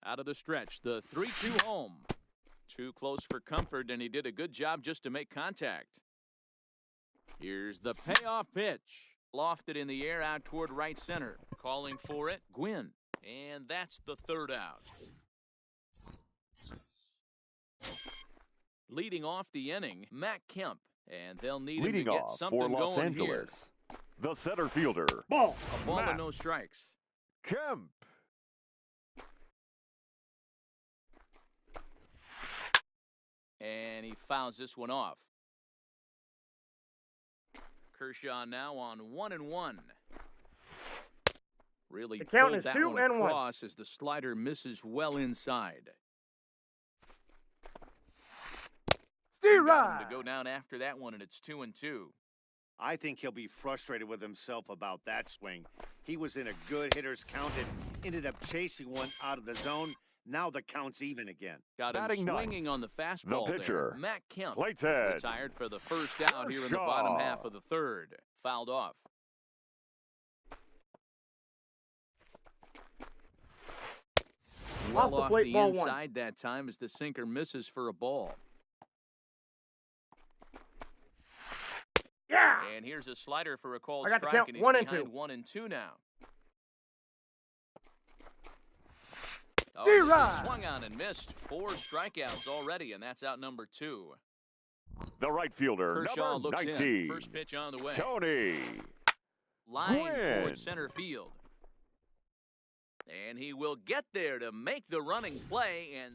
[SPEAKER 1] Out of the stretch, the 3-2 home. Too close for comfort, and he did a good job just to make contact. Here's the payoff pitch. Lofted in the air out toward right center. Calling for it, Gwynn. And that's the 3rd out. Leading off the inning, Matt Kemp. And they'll need him
[SPEAKER 2] Leading
[SPEAKER 1] to get
[SPEAKER 2] off
[SPEAKER 1] something
[SPEAKER 2] for Los
[SPEAKER 1] going here.
[SPEAKER 2] Angeles, the center fielder,
[SPEAKER 3] Ball.
[SPEAKER 1] A ball
[SPEAKER 2] Matt
[SPEAKER 1] and no strikes.
[SPEAKER 2] Kemp.
[SPEAKER 1] And he fouls this one off. Kershaw now on 1-1. Really
[SPEAKER 3] The count
[SPEAKER 1] pulled
[SPEAKER 3] is
[SPEAKER 1] that
[SPEAKER 3] 2-1.
[SPEAKER 1] one across as the slider misses well inside.
[SPEAKER 3] Steer
[SPEAKER 1] Got him
[SPEAKER 3] right.
[SPEAKER 1] to go down after that one, and it's 2-2.
[SPEAKER 5] I think he'll be frustrated with himself about that swing. He was in a good hitter's count and ended up chasing one out of the zone. Now the count's even again.
[SPEAKER 1] Got him
[SPEAKER 2] Batting ninth,
[SPEAKER 1] swinging on the fastball
[SPEAKER 2] the pitcher,
[SPEAKER 1] there. Matt Kemp
[SPEAKER 2] Platehead.
[SPEAKER 1] is retired for the first out here in the bottom half of the 3rd. Fouled off. Well
[SPEAKER 3] Off the
[SPEAKER 1] off
[SPEAKER 3] plate,
[SPEAKER 1] the
[SPEAKER 3] ball 1.
[SPEAKER 1] inside that time as the sinker misses for a ball.
[SPEAKER 3] Yeah.
[SPEAKER 1] And here's a slider for a called
[SPEAKER 3] I got the
[SPEAKER 1] strike,
[SPEAKER 3] count,
[SPEAKER 1] and he's
[SPEAKER 3] 1 and
[SPEAKER 1] behind
[SPEAKER 3] 2.
[SPEAKER 1] 1-2 now. Oh,
[SPEAKER 3] Steer
[SPEAKER 1] this is
[SPEAKER 3] right.
[SPEAKER 1] swung on and missed. 4 strikeouts already, and that's out number 2.
[SPEAKER 2] The right fielder,
[SPEAKER 1] Kershaw
[SPEAKER 2] number
[SPEAKER 1] looks
[SPEAKER 2] 19,
[SPEAKER 1] in. First pitch on the way.
[SPEAKER 2] Tony.
[SPEAKER 1] Line
[SPEAKER 2] Gwynn.
[SPEAKER 1] towards center field. And he will get there to make the running play, and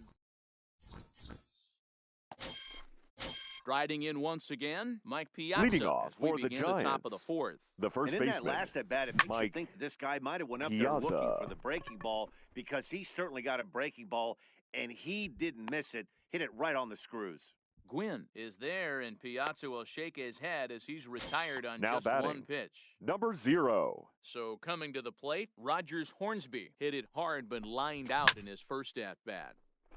[SPEAKER 1] striding in once again, Mike Piazza
[SPEAKER 2] Leading off
[SPEAKER 1] as we
[SPEAKER 2] for the
[SPEAKER 1] begin the top of the
[SPEAKER 2] Giants,
[SPEAKER 1] 4th.
[SPEAKER 2] the first
[SPEAKER 5] And in
[SPEAKER 2] baseman,
[SPEAKER 5] that last at bat, it makes you
[SPEAKER 2] Mike
[SPEAKER 5] think that this guy might have went up there looking
[SPEAKER 2] Piazza.
[SPEAKER 5] for the breaking ball because he certainly got a breaking ball and he didn't miss it. Hit it right on the screws.
[SPEAKER 1] Gwynn is there, and Piazza will shake his head as he's retired on
[SPEAKER 2] Now
[SPEAKER 1] just
[SPEAKER 2] batting,
[SPEAKER 1] 1 pitch.
[SPEAKER 2] number 0.
[SPEAKER 1] So coming to the plate, Rogers Hornsby hit it hard but lined out in his first at-bat.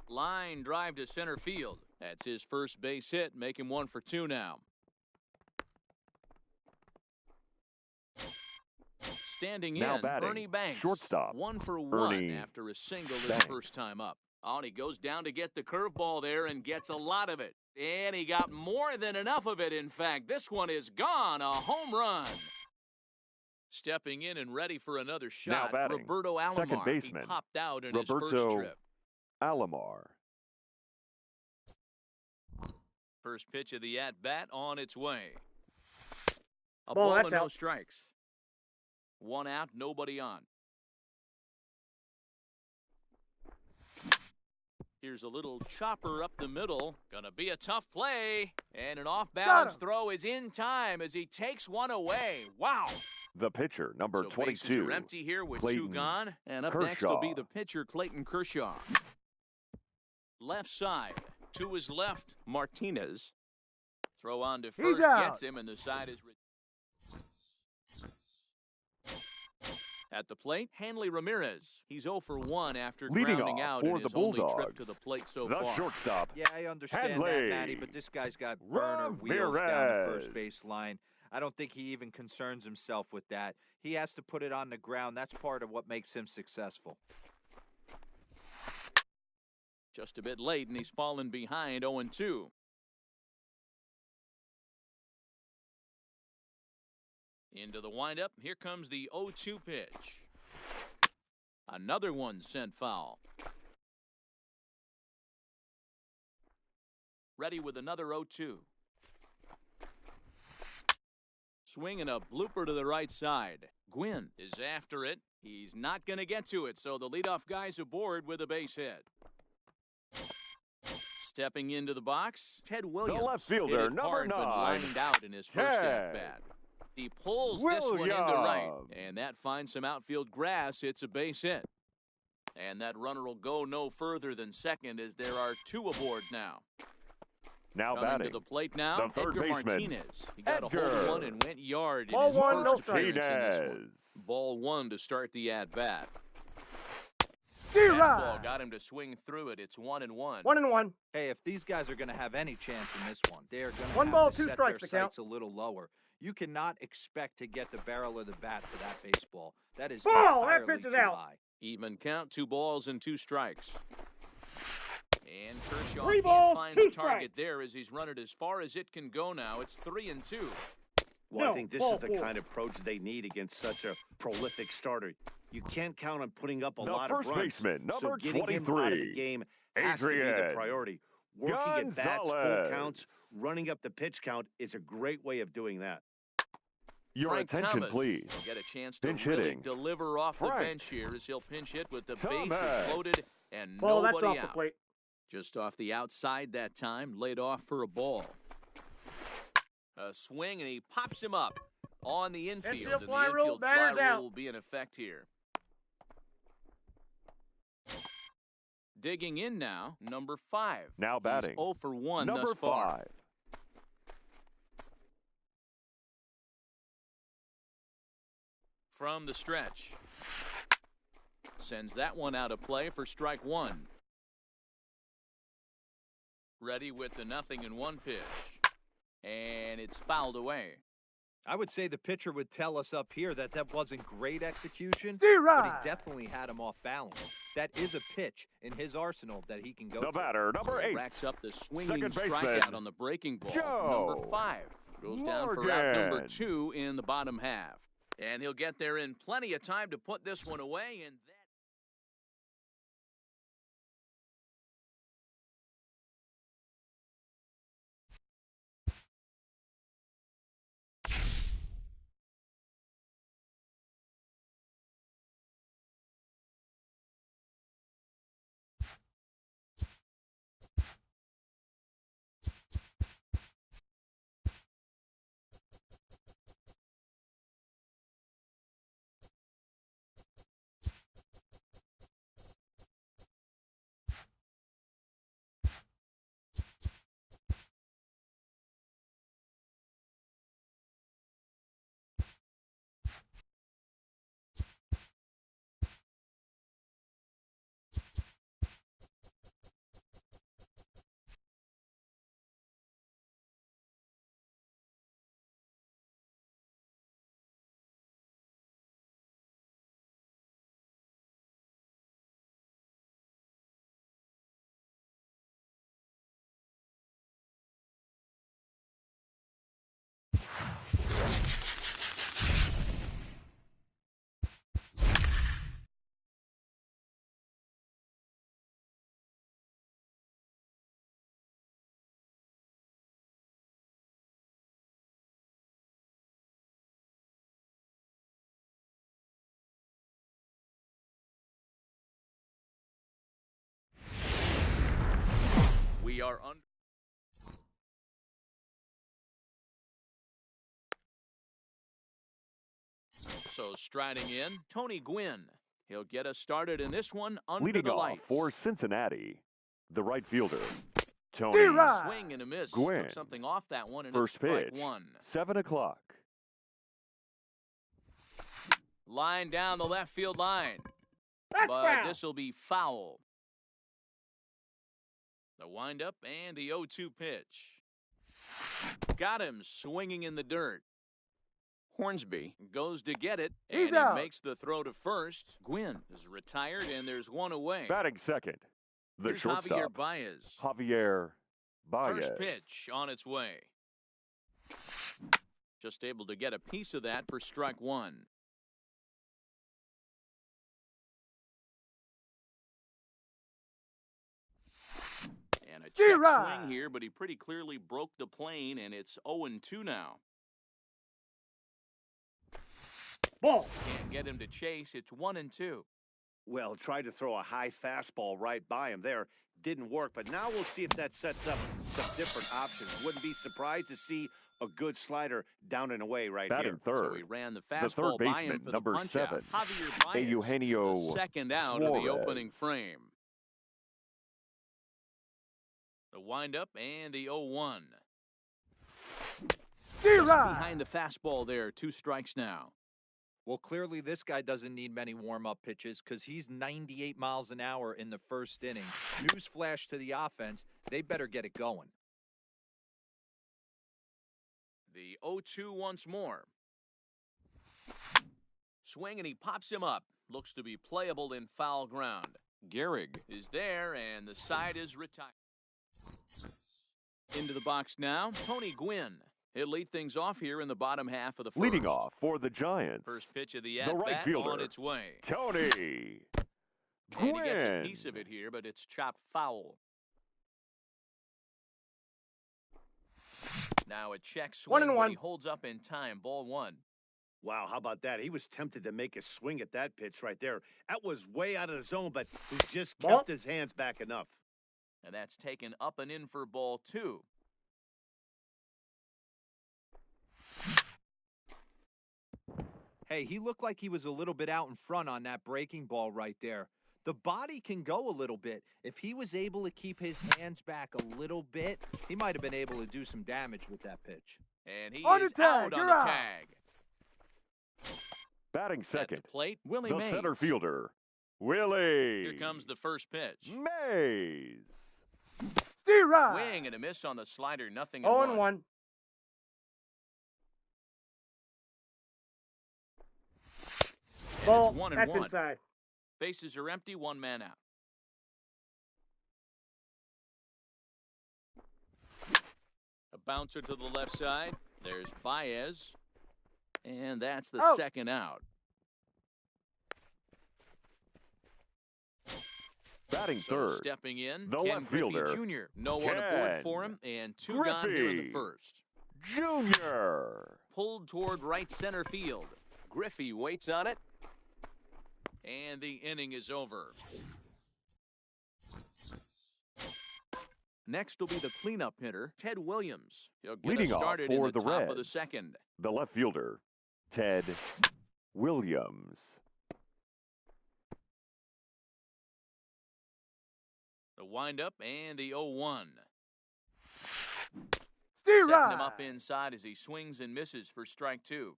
[SPEAKER 1] Line drive to center field. That's his first base hit, make him 1 for 2 now. Standing
[SPEAKER 2] Now
[SPEAKER 1] in,
[SPEAKER 2] batting,
[SPEAKER 1] Ernie Banks.
[SPEAKER 2] shortstop,
[SPEAKER 1] 1 for 1
[SPEAKER 2] Ernie
[SPEAKER 1] after a single his
[SPEAKER 2] Banks.
[SPEAKER 1] first time up. On he goes down to get the curveball there and gets a lot of it. And he got more than enough of it, in fact. This one is gone, a home run. Stepping in and ready for another
[SPEAKER 2] Now
[SPEAKER 1] shot,
[SPEAKER 2] batting,
[SPEAKER 1] Roberto Alomar.
[SPEAKER 2] second baseman,
[SPEAKER 1] He popped out in his first
[SPEAKER 2] Roberto
[SPEAKER 1] trip.
[SPEAKER 2] Alomar.
[SPEAKER 1] First pitch of the at-bat on its way. A
[SPEAKER 3] Ball,
[SPEAKER 1] ball
[SPEAKER 3] that's
[SPEAKER 1] and no
[SPEAKER 3] out.
[SPEAKER 1] strikes. 1 out, nobody on. Here's a little chopper up the middle. Gonna be a tough play. And an off-balance
[SPEAKER 3] Got him.
[SPEAKER 1] throw is in time as he takes one away. Wow.
[SPEAKER 2] The pitcher, number
[SPEAKER 1] So bases
[SPEAKER 2] 22,
[SPEAKER 1] are empty here with
[SPEAKER 2] Clayton
[SPEAKER 1] 2 gone. And up next will be
[SPEAKER 2] Kershaw.
[SPEAKER 1] the pitcher, Clayton Kershaw. Left side. To his left, Martinez. Throw on to first,
[SPEAKER 3] out.
[SPEAKER 1] gets him, and the side is... At the plate, Hanley Ramirez. He's 0 for 1 after
[SPEAKER 2] Leading
[SPEAKER 1] grounding
[SPEAKER 2] off
[SPEAKER 1] out
[SPEAKER 2] for
[SPEAKER 1] in
[SPEAKER 2] the
[SPEAKER 1] his only trip
[SPEAKER 2] Bulldogs,
[SPEAKER 1] to the plate so
[SPEAKER 2] the
[SPEAKER 1] far.
[SPEAKER 2] shortstop,
[SPEAKER 4] Yeah, I understand
[SPEAKER 2] Hanley
[SPEAKER 4] that, Matty, but this guy's got burner wheels down the
[SPEAKER 2] Ramirez.
[SPEAKER 4] first base line. I don't think he even concerns himself with that. He has to put it on the ground. That's part of what makes him successful.
[SPEAKER 1] Just a bit late, and he's fallen behind 0-2. Into the windup. Here comes the 0-2 pitch. Another one sent foul. Ready with another 0-2. Swinging a blooper to the right side. Gwynn is after it. He's not going to get to it, so the leadoff guy's aboard with a base hit. Stepping into the box, Ted Williams.
[SPEAKER 2] The left fielder,
[SPEAKER 1] hit it
[SPEAKER 2] number
[SPEAKER 1] hard,
[SPEAKER 2] 9.
[SPEAKER 1] but lined out in his first at-bat. He pulls this one into right, and that finds some outfield grass. It's a base hit. And that runner will go no further than second as there are 2 aboard now.
[SPEAKER 2] Now
[SPEAKER 1] Coming
[SPEAKER 2] batting,
[SPEAKER 1] to the plate now,
[SPEAKER 2] the third
[SPEAKER 1] Edgar
[SPEAKER 2] baseman,
[SPEAKER 1] Martinez. He got a hold of one and went yard in
[SPEAKER 3] Ball
[SPEAKER 1] his
[SPEAKER 3] one, no
[SPEAKER 1] first appearance in this one.
[SPEAKER 2] Martinez.
[SPEAKER 1] Ball 1 to start the at-bat.
[SPEAKER 3] Zero.
[SPEAKER 1] Fastball got him to swing through it. It's 1-1.
[SPEAKER 3] 1-1.
[SPEAKER 4] Hey, if these guys are going to have any chance in this one, they are going to
[SPEAKER 3] One
[SPEAKER 4] have
[SPEAKER 3] ball,
[SPEAKER 4] to
[SPEAKER 3] 2
[SPEAKER 4] set
[SPEAKER 3] strikes
[SPEAKER 4] their
[SPEAKER 3] to count.
[SPEAKER 4] sights a little lower. You cannot expect to get the barrel of the bat for that baseball. That is
[SPEAKER 3] Ball, that
[SPEAKER 4] entirely
[SPEAKER 3] pitch is
[SPEAKER 4] too
[SPEAKER 3] out.
[SPEAKER 4] high.
[SPEAKER 1] Even count, 2 balls and 2 strikes. And Kershaw
[SPEAKER 3] 3
[SPEAKER 1] can't
[SPEAKER 3] balls,
[SPEAKER 1] find
[SPEAKER 3] 2
[SPEAKER 1] the target
[SPEAKER 3] strikes.
[SPEAKER 1] there as he's run it as far as it can go now. It's 3-2.
[SPEAKER 5] Well,
[SPEAKER 3] No,
[SPEAKER 5] I think this
[SPEAKER 3] ball
[SPEAKER 5] is the
[SPEAKER 3] 4.
[SPEAKER 5] kind of approach they need against such a prolific starter. You can't count on putting up a
[SPEAKER 2] The
[SPEAKER 5] lot of
[SPEAKER 2] first
[SPEAKER 5] runs.
[SPEAKER 2] baseman,
[SPEAKER 5] so
[SPEAKER 2] number
[SPEAKER 5] getting him out of the
[SPEAKER 2] 23,
[SPEAKER 5] game has to be the
[SPEAKER 2] Adrian
[SPEAKER 5] priority. Working at bats, full
[SPEAKER 2] Gonzalez.
[SPEAKER 5] counts, running up the pitch count is a great way of doing that.
[SPEAKER 2] Your
[SPEAKER 1] Frank
[SPEAKER 2] attention,
[SPEAKER 1] Thomas
[SPEAKER 2] please.
[SPEAKER 1] will get a chance to
[SPEAKER 2] Pinch
[SPEAKER 1] really
[SPEAKER 2] hitting.
[SPEAKER 1] deliver off the
[SPEAKER 2] Frank
[SPEAKER 1] bench here as he'll pinch hit with the
[SPEAKER 2] Thomas.
[SPEAKER 1] bases loaded and
[SPEAKER 3] Ball, that's
[SPEAKER 1] nobody
[SPEAKER 3] off the
[SPEAKER 1] out.
[SPEAKER 3] plate.
[SPEAKER 1] Just off the outside that time, laid off for a ball. A swing, and he pops him up on the infield.
[SPEAKER 3] Infield
[SPEAKER 1] And the
[SPEAKER 3] fly rule,
[SPEAKER 1] infield fly
[SPEAKER 3] batter's
[SPEAKER 1] rule
[SPEAKER 3] out.
[SPEAKER 1] will be in effect here. Digging in now, number 5.
[SPEAKER 2] Now
[SPEAKER 1] He's
[SPEAKER 2] batting,
[SPEAKER 1] 0 for 1
[SPEAKER 2] number
[SPEAKER 1] thus far.
[SPEAKER 2] 5.
[SPEAKER 1] From the stretch. Sends that one out of play for strike 1. Ready with the 0-1 pitch. And it's fouled away.
[SPEAKER 4] I would say the pitcher would tell us up here that that wasn't great execution,
[SPEAKER 3] Zero.
[SPEAKER 4] but he definitely had him off balance. That is a pitch in his arsenal that he can go
[SPEAKER 2] The
[SPEAKER 4] to.
[SPEAKER 2] batter, number 8,
[SPEAKER 1] Racks up the swinging
[SPEAKER 2] second baseman,
[SPEAKER 1] strikeout on the breaking ball.
[SPEAKER 2] Joe
[SPEAKER 1] Number 5 goes down for route number
[SPEAKER 2] Morgan.
[SPEAKER 1] 2 in the bottom half. And he'll get there in plenty of time to put this one away. And that we are under. So striding in, Tony Gwynn. He'll get us started in this one under
[SPEAKER 2] leading
[SPEAKER 1] the
[SPEAKER 2] off
[SPEAKER 1] lights.
[SPEAKER 2] for Cincinnati, the right fielder, Tony
[SPEAKER 3] Zero.
[SPEAKER 1] Swing and a miss.
[SPEAKER 2] Gwynn.
[SPEAKER 1] Took something off that one, and
[SPEAKER 2] First
[SPEAKER 1] it's strike
[SPEAKER 2] pitch,
[SPEAKER 1] 1.
[SPEAKER 2] 7 o'clock.
[SPEAKER 1] Line down the left field line.
[SPEAKER 3] That's
[SPEAKER 1] But
[SPEAKER 3] foul.
[SPEAKER 1] this will be foul. The windup and the 0-2 pitch. Got him swinging in the dirt. Hornsby goes to get it, and
[SPEAKER 3] He's
[SPEAKER 1] he
[SPEAKER 3] out.
[SPEAKER 1] makes the throw to first. Gwynn is retired, and there's one away.
[SPEAKER 2] Batting second, the
[SPEAKER 1] Here's
[SPEAKER 2] shortstop,
[SPEAKER 1] Javier Baez.
[SPEAKER 2] Javier Baez.
[SPEAKER 1] First pitch on its way. Just able to get a piece of that for strike one. And a check
[SPEAKER 3] G-Rod.
[SPEAKER 1] swing here, but he pretty clearly broke the plane, and it's 0-2 now.
[SPEAKER 3] Ball.
[SPEAKER 1] Can't get him to chase. It's 1-2.
[SPEAKER 5] Well, tried to throw a high fastball right by him there. Didn't work, but now we'll see if that sets up some different options. Wouldn't be surprised to see a good slider down and away right
[SPEAKER 2] Batting
[SPEAKER 5] here.
[SPEAKER 2] third,
[SPEAKER 1] So he ran the
[SPEAKER 2] the
[SPEAKER 1] fastball
[SPEAKER 2] third
[SPEAKER 1] by him
[SPEAKER 2] baseman,
[SPEAKER 1] for
[SPEAKER 2] number
[SPEAKER 1] the punch
[SPEAKER 2] 7,
[SPEAKER 1] out. Javier Baez,
[SPEAKER 2] Eugenio
[SPEAKER 1] the second out of the
[SPEAKER 2] Suarez.
[SPEAKER 1] opening frame. The windup and the 0-1. Just
[SPEAKER 3] G-Rod.
[SPEAKER 1] behind the fastball there, 2 strikes now.
[SPEAKER 4] Well, clearly this guy doesn't need many warm-up pitches because he's 98 miles an hour in the first inning. Newsflash to the offense, they better get it going.
[SPEAKER 1] The 0-2 once more. Swing, and he pops him up. Looks to be playable in foul ground. Gehrig is there, and the side is retired. Into the box now, Tony Gwynn. He'll lead things off here in the bottom half of the first.
[SPEAKER 2] Leading off for the Giants,
[SPEAKER 1] First pitch of the
[SPEAKER 2] the right
[SPEAKER 1] at-bat
[SPEAKER 2] fielder,
[SPEAKER 1] on its way.
[SPEAKER 2] Tony
[SPEAKER 1] And he gets a
[SPEAKER 2] Gwynn.
[SPEAKER 1] piece of it here, but it's chopped foul. Now a check swing, but
[SPEAKER 3] 1-1.
[SPEAKER 1] he holds up in time. Ball 1.
[SPEAKER 5] Wow, how about that? He was tempted to make a swing at that pitch right there. That was way out of the zone, but he just
[SPEAKER 3] Ball.
[SPEAKER 5] kept his hands back enough.
[SPEAKER 1] And that's taken up and in for ball 2.
[SPEAKER 4] Hey, he looked like he was a little bit out in front on that breaking ball right there. The body can go a little bit. If he was able to keep his hands back a little bit, he might have been able to do some damage with that pitch.
[SPEAKER 1] And he
[SPEAKER 3] On the
[SPEAKER 1] is
[SPEAKER 3] tag,
[SPEAKER 1] out on
[SPEAKER 3] you're
[SPEAKER 1] the
[SPEAKER 3] out.
[SPEAKER 1] tag.
[SPEAKER 2] Batting
[SPEAKER 1] At
[SPEAKER 2] second,
[SPEAKER 1] the plate, Willie
[SPEAKER 2] the
[SPEAKER 1] Mays.
[SPEAKER 2] center fielder, Willie.
[SPEAKER 1] Here comes the first pitch.
[SPEAKER 2] Mays.
[SPEAKER 3] G-Rod.
[SPEAKER 1] Swing and a miss on the slider. Nothing in
[SPEAKER 3] 0-1.
[SPEAKER 1] And
[SPEAKER 3] Ball.
[SPEAKER 1] it's 1-1.
[SPEAKER 3] That's inside.
[SPEAKER 1] Bases are empty. 1 man out. A bouncer to the left side. There's Baez. And that's the
[SPEAKER 3] Out.
[SPEAKER 1] second out.
[SPEAKER 2] Batting
[SPEAKER 1] So
[SPEAKER 2] third,
[SPEAKER 1] stepping in,
[SPEAKER 2] the
[SPEAKER 1] Ken
[SPEAKER 2] left
[SPEAKER 1] Griffey
[SPEAKER 2] fielder,
[SPEAKER 1] Jr. No one aboard
[SPEAKER 2] Ken
[SPEAKER 1] for him, and 2 gone here in the
[SPEAKER 2] Griffey.
[SPEAKER 1] first.
[SPEAKER 2] Junior.
[SPEAKER 1] Pulled toward right center field. Griffey waits on it, and the inning is over. Next will be the cleanup hitter, Ted Williams. He'll get
[SPEAKER 2] Leading
[SPEAKER 1] us
[SPEAKER 2] off
[SPEAKER 1] started
[SPEAKER 2] for
[SPEAKER 1] in the
[SPEAKER 2] the
[SPEAKER 1] top of the
[SPEAKER 2] Reds.
[SPEAKER 1] second.
[SPEAKER 2] The left fielder, Ted Williams.
[SPEAKER 1] The windup and the 0-1.
[SPEAKER 3] G-Rod.
[SPEAKER 1] Setting him up inside as he swings and misses for strike 2.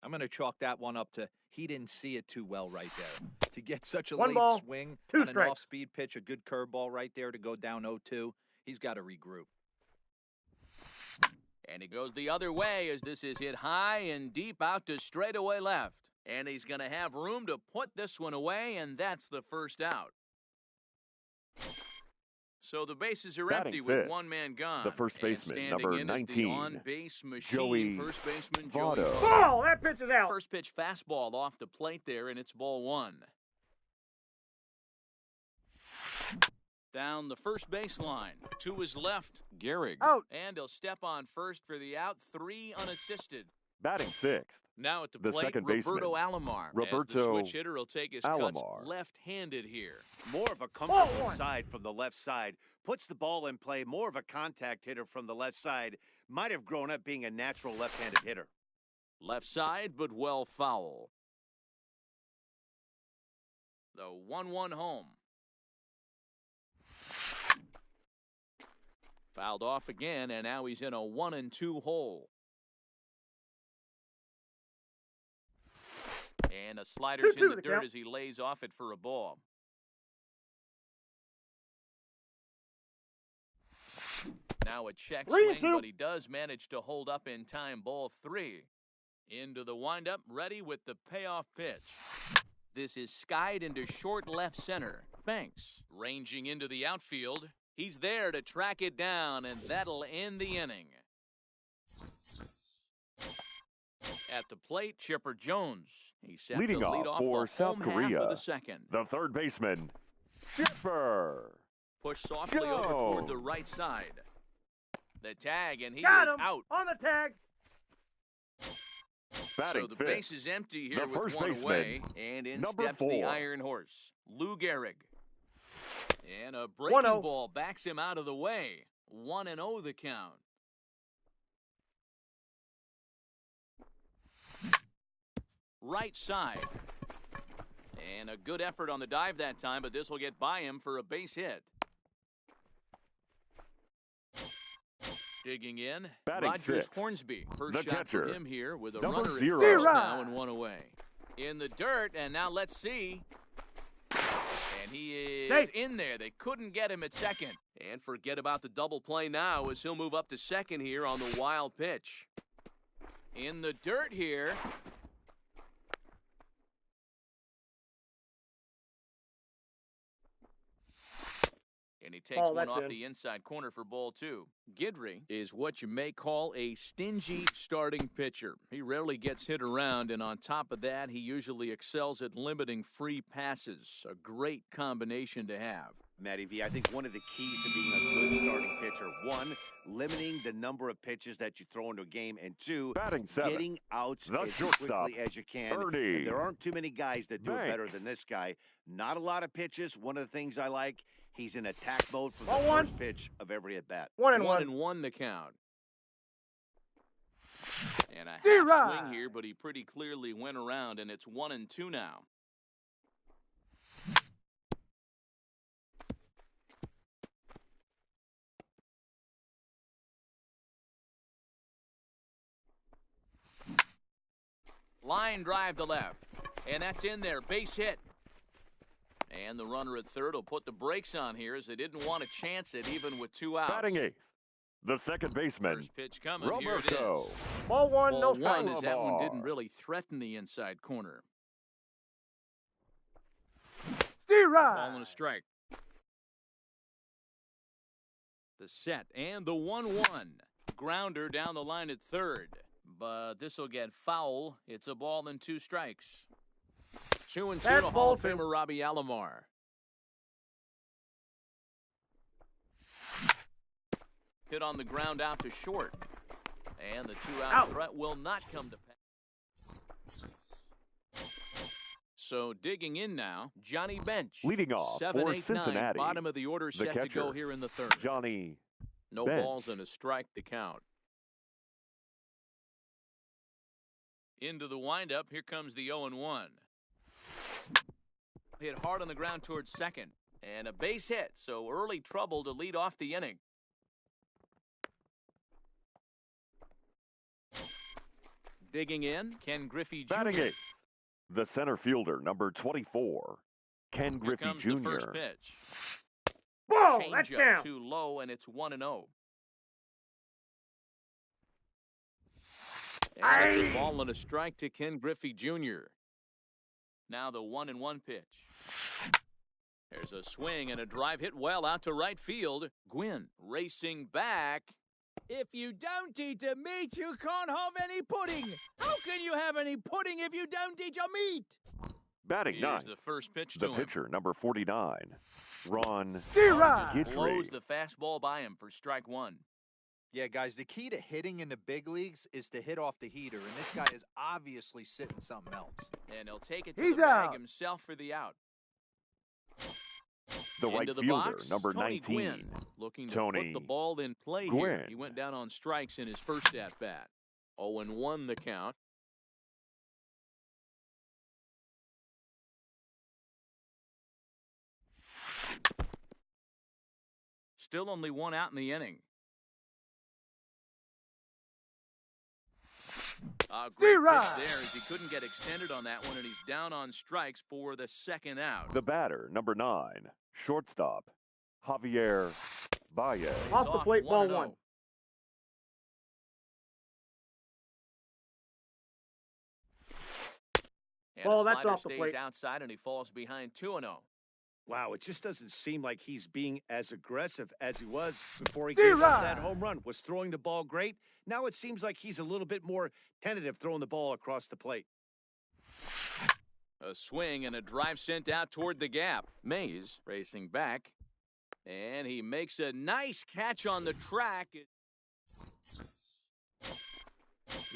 [SPEAKER 4] I'm going to chalk that one up to he didn't see it too well right there. To get such a
[SPEAKER 3] 1
[SPEAKER 4] late
[SPEAKER 3] ball,
[SPEAKER 4] swing
[SPEAKER 3] 2
[SPEAKER 4] on an
[SPEAKER 3] strikes.
[SPEAKER 4] off-speed pitch, a good curveball right there to go down 0-2, he's got to regroup.
[SPEAKER 1] And he goes the other way as this is hit high and deep out to straightaway left. And he's going to have room to put this one away, and that's the first out. So the bases are
[SPEAKER 2] Batting
[SPEAKER 1] empty with
[SPEAKER 2] fifth,
[SPEAKER 1] 1 man gone.
[SPEAKER 2] the first
[SPEAKER 1] And
[SPEAKER 2] baseman,
[SPEAKER 1] standing
[SPEAKER 2] number
[SPEAKER 1] in is the
[SPEAKER 2] 19,
[SPEAKER 1] on-base machine,
[SPEAKER 2] Joey
[SPEAKER 1] first baseman Joey
[SPEAKER 2] Votto.
[SPEAKER 1] Votto.
[SPEAKER 3] Ball. That pitch is out.
[SPEAKER 1] First pitch fastball off the plate there, and it's ball 1. Down the first baseline. To his left, Gehrig.
[SPEAKER 3] Out.
[SPEAKER 1] And he'll step on first for the out, 3 unassisted.
[SPEAKER 2] Batting sixth,
[SPEAKER 1] Now at the
[SPEAKER 2] the
[SPEAKER 1] plate,
[SPEAKER 2] second
[SPEAKER 1] Roberto
[SPEAKER 2] baseman,
[SPEAKER 1] Alomar. As the
[SPEAKER 2] Roberto
[SPEAKER 1] switch hitter will take his cuts
[SPEAKER 2] Alomar.
[SPEAKER 1] left-handed here.
[SPEAKER 5] More of a comfortable
[SPEAKER 3] 1.
[SPEAKER 5] side from the left side. Puts the ball in play. More of a contact hitter from the left side. Might have grown up being a natural left-handed hitter.
[SPEAKER 1] Left side, but well foul. The 1-1 home. Fouled off again, and now he's in a 1-2 hole. And a slider's in
[SPEAKER 3] 2-2
[SPEAKER 1] the
[SPEAKER 3] the
[SPEAKER 1] dirt
[SPEAKER 3] count.
[SPEAKER 1] as he lays off it for a ball. Now a check
[SPEAKER 3] 3-2.
[SPEAKER 1] swing, but he does manage to hold up in time. Ball 3. Into the windup, ready with the payoff pitch. This is skied into short left center. Banks ranging into the outfield. He's there to track it down, and that'll end the inning. At the plate, Chipper Jones. He's set
[SPEAKER 2] Leading
[SPEAKER 1] to lead
[SPEAKER 2] off
[SPEAKER 1] off
[SPEAKER 2] for
[SPEAKER 1] the
[SPEAKER 2] South
[SPEAKER 1] home half
[SPEAKER 2] Korea,
[SPEAKER 1] of the second.
[SPEAKER 2] the third baseman, Chipper.
[SPEAKER 1] Push softly over toward the
[SPEAKER 2] Jones.
[SPEAKER 1] right side. The tag, and he
[SPEAKER 3] Got
[SPEAKER 1] is
[SPEAKER 3] him.
[SPEAKER 1] out.
[SPEAKER 3] On the tag.
[SPEAKER 2] Batting
[SPEAKER 1] So the
[SPEAKER 2] fifth,
[SPEAKER 1] base is empty here
[SPEAKER 2] the
[SPEAKER 1] with
[SPEAKER 2] first
[SPEAKER 1] one
[SPEAKER 2] baseman,
[SPEAKER 1] away. And in
[SPEAKER 2] number
[SPEAKER 1] steps the
[SPEAKER 2] 4.
[SPEAKER 1] Iron Horse, Lou Gehrig. And a breaking
[SPEAKER 3] 1-0.
[SPEAKER 1] ball backs him out of the way. 1-0 the count. Right side. And a good effort on the dive that time, but this will get by him for a base hit. Digging in,
[SPEAKER 2] Batting
[SPEAKER 1] Rogers
[SPEAKER 2] sixth,
[SPEAKER 1] Hornsby. First
[SPEAKER 2] the
[SPEAKER 1] shot
[SPEAKER 2] catcher,
[SPEAKER 1] for him here with a
[SPEAKER 2] number
[SPEAKER 1] runner
[SPEAKER 2] 0.
[SPEAKER 1] at first
[SPEAKER 3] Zero.
[SPEAKER 1] now and one away. In the dirt, and now let's see. And he is
[SPEAKER 3] Safe.
[SPEAKER 1] in there. They couldn't get him at second. And forget about the double play now as he'll move up to second here on the wild pitch. In the dirt here. And he takes
[SPEAKER 3] Oh,
[SPEAKER 1] one
[SPEAKER 3] that's
[SPEAKER 1] off
[SPEAKER 3] in.
[SPEAKER 1] the inside corner for ball 2. Guidry is what you may call a stingy starting pitcher. He rarely gets hit around, and on top of that, he usually excels at limiting free passes. A great combination to have.
[SPEAKER 5] Matty V, I think one of the keys to being a good starting pitcher, one, limiting the number of pitches that you throw into a game, and two,
[SPEAKER 2] Batting seventh,
[SPEAKER 5] getting outs
[SPEAKER 2] the
[SPEAKER 5] as
[SPEAKER 2] shortstop,
[SPEAKER 5] quickly as you can.
[SPEAKER 2] Ernie
[SPEAKER 5] And there aren't too many guys that do it better
[SPEAKER 2] Banks.
[SPEAKER 5] than this guy. Not a lot of pitches. One of the things I like, he's in attack mode from the
[SPEAKER 3] 1-1.
[SPEAKER 5] first pitch of every at-bat.
[SPEAKER 3] 1-1.
[SPEAKER 1] 1-1 the count. And a
[SPEAKER 3] Zero.
[SPEAKER 1] half swing here, but he pretty clearly went around, and it's 1-2 now. Line drive to left, and that's in there. Base hit. And the runner at third will put the brakes on here as they didn't want to chance it even with 2 outs.
[SPEAKER 2] Batting eighth, the second baseman,
[SPEAKER 1] First pitch coming. Here it
[SPEAKER 2] Roberto.
[SPEAKER 1] is.
[SPEAKER 3] Ball 1, no
[SPEAKER 1] Ball
[SPEAKER 3] strike.
[SPEAKER 1] 1 as that one didn't
[SPEAKER 2] Lamar.
[SPEAKER 1] really threaten the inside corner.
[SPEAKER 3] Zero.
[SPEAKER 1] Ball and a strike. The set and the 1-1. Grounder down the line at third. But this will get foul. It's a ball and 2 strikes. 2-2
[SPEAKER 3] That's
[SPEAKER 1] to Hall
[SPEAKER 3] ball
[SPEAKER 1] of
[SPEAKER 3] 2.
[SPEAKER 1] Famer Robbie Alomar. Hit on the ground out to short. And the 2-out
[SPEAKER 3] Out.
[SPEAKER 1] threat will not come to pass. So digging in now, Johnny Bench.
[SPEAKER 2] Leading off
[SPEAKER 1] 7,
[SPEAKER 2] for
[SPEAKER 1] 8, 9.
[SPEAKER 2] Cincinnati,
[SPEAKER 1] Bottom of the order
[SPEAKER 2] the
[SPEAKER 1] set to go
[SPEAKER 2] catcher,
[SPEAKER 1] here in the third.
[SPEAKER 2] Johnny
[SPEAKER 1] No
[SPEAKER 2] Bench.
[SPEAKER 1] balls and a strike to count. Into the windup, here comes the 0-1. Hit hard on the ground towards second. And a base hit, so early trouble to lead off the inning. Digging in, Ken Griffey Jr.
[SPEAKER 2] batting eighth, the center fielder, number 24, Ken
[SPEAKER 1] Here
[SPEAKER 2] Griffey
[SPEAKER 1] comes
[SPEAKER 2] Jr.
[SPEAKER 1] the first pitch.
[SPEAKER 3] Ball. That's
[SPEAKER 1] Changeup
[SPEAKER 3] down.
[SPEAKER 1] too low, and it's 1-0. And it's a ball and a strike to Ken Griffey Jr. Now the 1-1 pitch. There's a swing and a drive hit well out to right field. Gwynn racing back. If you don't eat a meat, you can't have any pudding. How can you have any pudding if you don't eat your meat?
[SPEAKER 2] Batting
[SPEAKER 1] Here's
[SPEAKER 2] ninth,
[SPEAKER 1] the first pitch
[SPEAKER 2] the
[SPEAKER 1] to him.
[SPEAKER 2] pitcher, number 49, Ron
[SPEAKER 3] Zero.
[SPEAKER 1] Just blows
[SPEAKER 2] Guidry.
[SPEAKER 1] the fastball by him for strike 1.
[SPEAKER 4] Yeah, guys, the key to hitting in the big leagues is to hit off the heater, and this guy is obviously sitting something else.
[SPEAKER 1] And he'll take it to
[SPEAKER 3] He's
[SPEAKER 1] the bag
[SPEAKER 3] out.
[SPEAKER 1] himself for the out.
[SPEAKER 2] The right
[SPEAKER 1] Into the
[SPEAKER 2] fielder,
[SPEAKER 1] box,
[SPEAKER 2] number
[SPEAKER 1] Tony
[SPEAKER 2] 19,
[SPEAKER 1] Gwynn, looking to
[SPEAKER 2] Tony
[SPEAKER 1] put the ball in play here.
[SPEAKER 2] Gwynn.
[SPEAKER 1] He went down on strikes in his first at-bat. 0-1 the count. Still only 1 out in the inning. Great
[SPEAKER 3] right.
[SPEAKER 1] pitch there as he couldn't get extended on that one, and he's down on strikes for the second out.
[SPEAKER 2] The batter, number 9, shortstop, Javier Valle.
[SPEAKER 3] Off the plate, ball 1.
[SPEAKER 1] And
[SPEAKER 3] Ball,
[SPEAKER 1] a
[SPEAKER 3] that's
[SPEAKER 1] slider
[SPEAKER 3] off the
[SPEAKER 1] stays
[SPEAKER 3] plate.
[SPEAKER 1] outside, and he falls behind 2-0.
[SPEAKER 5] Wow, it just doesn't seem like he's being as aggressive as he was before he gave up that home run. Was throwing the ball great. Now it seems like he's a little bit more tentative throwing the ball across the plate.
[SPEAKER 1] A swing and a drive sent out toward the gap. Mays racing back, and he makes a nice catch on the track.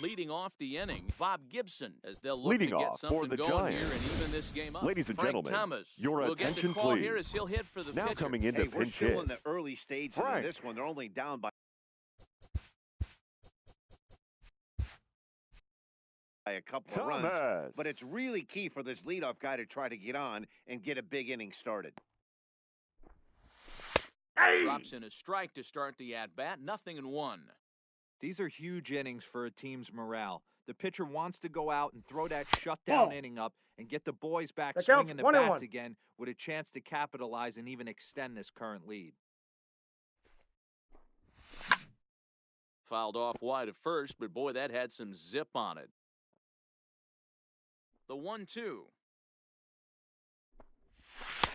[SPEAKER 1] Leading off the inning, Bob Gibson, as they'll look
[SPEAKER 2] Leading
[SPEAKER 1] to get
[SPEAKER 2] off
[SPEAKER 1] something
[SPEAKER 2] for the
[SPEAKER 1] going
[SPEAKER 2] Giants.
[SPEAKER 1] here and even this game up.
[SPEAKER 2] Ladies and
[SPEAKER 1] Frank
[SPEAKER 2] gentlemen,
[SPEAKER 1] Thomas
[SPEAKER 2] your
[SPEAKER 1] will get the
[SPEAKER 2] attention,
[SPEAKER 1] call
[SPEAKER 2] please.
[SPEAKER 1] here as he'll hit for the
[SPEAKER 2] Now
[SPEAKER 1] pitcher.
[SPEAKER 2] coming into
[SPEAKER 5] Hey, we're
[SPEAKER 2] pinch
[SPEAKER 5] still
[SPEAKER 2] hit.
[SPEAKER 5] in the early stages of
[SPEAKER 2] Frank.
[SPEAKER 5] this one. They're only down by a couple of runs.
[SPEAKER 2] Thomas.
[SPEAKER 5] But it's really key for this leadoff guy to try to get on and get a big inning started.
[SPEAKER 1] Drops in a strike to start the at-bat, 0-1.
[SPEAKER 4] These are huge innings for a team's morale. The pitcher wants to go out and throw that shutdown inning up and get the boys back
[SPEAKER 3] That counts.
[SPEAKER 4] swinging the
[SPEAKER 3] 1-1.
[SPEAKER 4] bats again with a chance to capitalize and even extend this current lead.
[SPEAKER 1] Fouled off wide at first, but boy, that had some zip on it. The 1-2.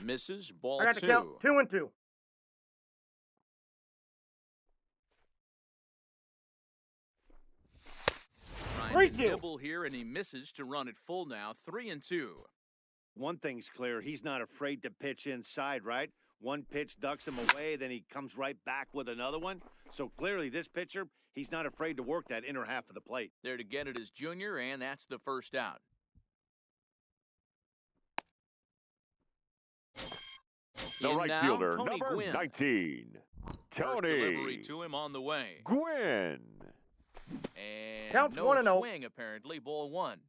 [SPEAKER 1] Misses, ball
[SPEAKER 3] I got to
[SPEAKER 1] 2.
[SPEAKER 3] count 2-2.
[SPEAKER 1] Trying to nibble here, and he misses to run it full now, 3-2.
[SPEAKER 5] One thing's clear, he's not afraid to pitch inside, right? One pitch ducks him away, then he comes right back with another one. So clearly this pitcher, he's not afraid to work that inner half of the plate.
[SPEAKER 1] There to get it is Junior, and that's the first out.
[SPEAKER 2] The
[SPEAKER 1] In
[SPEAKER 2] right
[SPEAKER 1] now,
[SPEAKER 2] fielder,
[SPEAKER 1] Tony
[SPEAKER 2] number
[SPEAKER 1] Gwynn.
[SPEAKER 2] 19,
[SPEAKER 1] First
[SPEAKER 2] Tony
[SPEAKER 1] delivery to him on the way.
[SPEAKER 2] Gwynn.
[SPEAKER 1] And
[SPEAKER 3] Counts
[SPEAKER 1] no
[SPEAKER 3] 1-0.
[SPEAKER 1] swing, apparently, ball 1.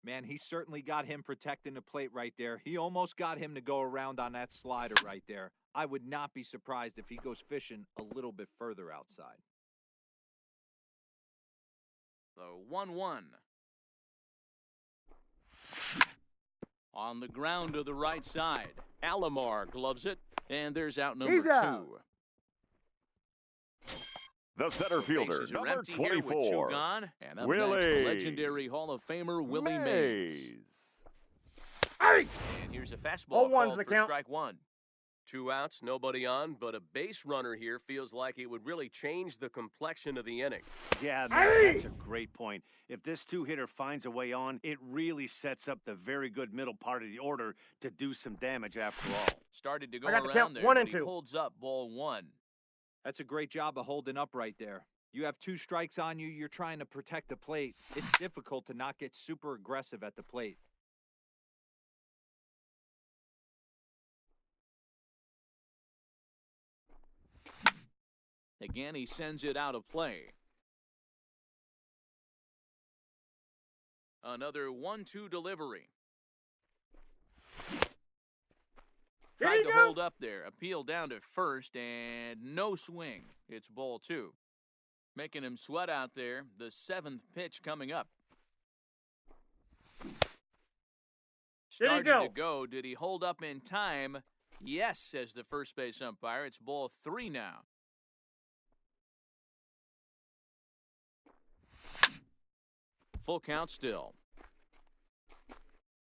[SPEAKER 4] Man, he certainly got him protecting the plate right there. He almost got him to go around on that slider right there. I would not be surprised if he goes fishing a little bit further outside.
[SPEAKER 1] The 1-1. On the ground to the right side. Alomar gloves it, and there's out number
[SPEAKER 3] He's out.
[SPEAKER 1] 2.
[SPEAKER 2] The center fielder,
[SPEAKER 1] Bases are
[SPEAKER 2] number
[SPEAKER 1] empty here with 2
[SPEAKER 2] 24,
[SPEAKER 1] gone. And up
[SPEAKER 2] Willie
[SPEAKER 1] next, legendary Hall of Famer Willie Mays.
[SPEAKER 3] Hey!
[SPEAKER 1] And here's a
[SPEAKER 3] Ball
[SPEAKER 1] fastball
[SPEAKER 3] 1's
[SPEAKER 1] called
[SPEAKER 3] the
[SPEAKER 1] for
[SPEAKER 3] count.
[SPEAKER 1] strike 1.
[SPEAKER 6] 2 outs, nobody on, but a base runner here feels like it would really change the complexion of the inning.
[SPEAKER 5] Yeah,
[SPEAKER 3] Hey!
[SPEAKER 5] that's a great point. If this two-hitter finds a way on, it really sets up the very good middle part of the order to do some damage after all.
[SPEAKER 1] Started to go
[SPEAKER 3] I got the
[SPEAKER 1] around
[SPEAKER 3] count,
[SPEAKER 1] there,
[SPEAKER 3] 1
[SPEAKER 1] but
[SPEAKER 3] and
[SPEAKER 1] he
[SPEAKER 3] 2.
[SPEAKER 1] holds up ball 1.
[SPEAKER 4] That's a great job of holding up right there. You have 2 strikes on you. You're trying to protect the plate. It's difficult to not get super aggressive at the plate.
[SPEAKER 1] Again, he sends it out of play. Another 1-2 delivery.
[SPEAKER 3] There
[SPEAKER 1] Tried
[SPEAKER 3] you
[SPEAKER 1] to
[SPEAKER 3] go.
[SPEAKER 1] hold up there. Appeal down to first, and no swing. It's ball 2. Making him sweat out there. The 7th pitch coming up.
[SPEAKER 3] There you
[SPEAKER 1] Started
[SPEAKER 3] go.
[SPEAKER 1] to go. Did he hold up in time? Yes, says the first base umpire. It's ball 3 now. Full count still.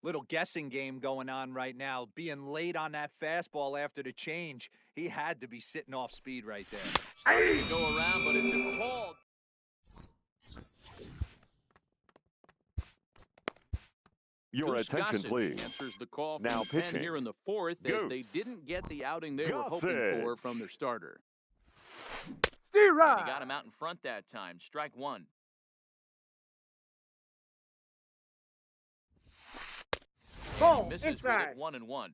[SPEAKER 4] Little guessing game going on right now. Being late on that fastball after the change, he had to be sitting off speed right there.
[SPEAKER 1] Starting to go around, but it's a call.
[SPEAKER 2] Your
[SPEAKER 1] Goose
[SPEAKER 2] attention,
[SPEAKER 1] Gossage
[SPEAKER 2] please.
[SPEAKER 1] answers the call from
[SPEAKER 2] Now
[SPEAKER 1] the pen
[SPEAKER 2] pitching.
[SPEAKER 1] here in the 4th as
[SPEAKER 2] Goose
[SPEAKER 1] they didn't get the outing they were hoping
[SPEAKER 2] Gossage.
[SPEAKER 1] for from their starter.
[SPEAKER 3] Stay
[SPEAKER 1] And
[SPEAKER 3] right.
[SPEAKER 1] he got him out in front that time. Strike 1. And
[SPEAKER 3] Ball,
[SPEAKER 1] he misses with
[SPEAKER 3] inside.
[SPEAKER 1] it 1-1.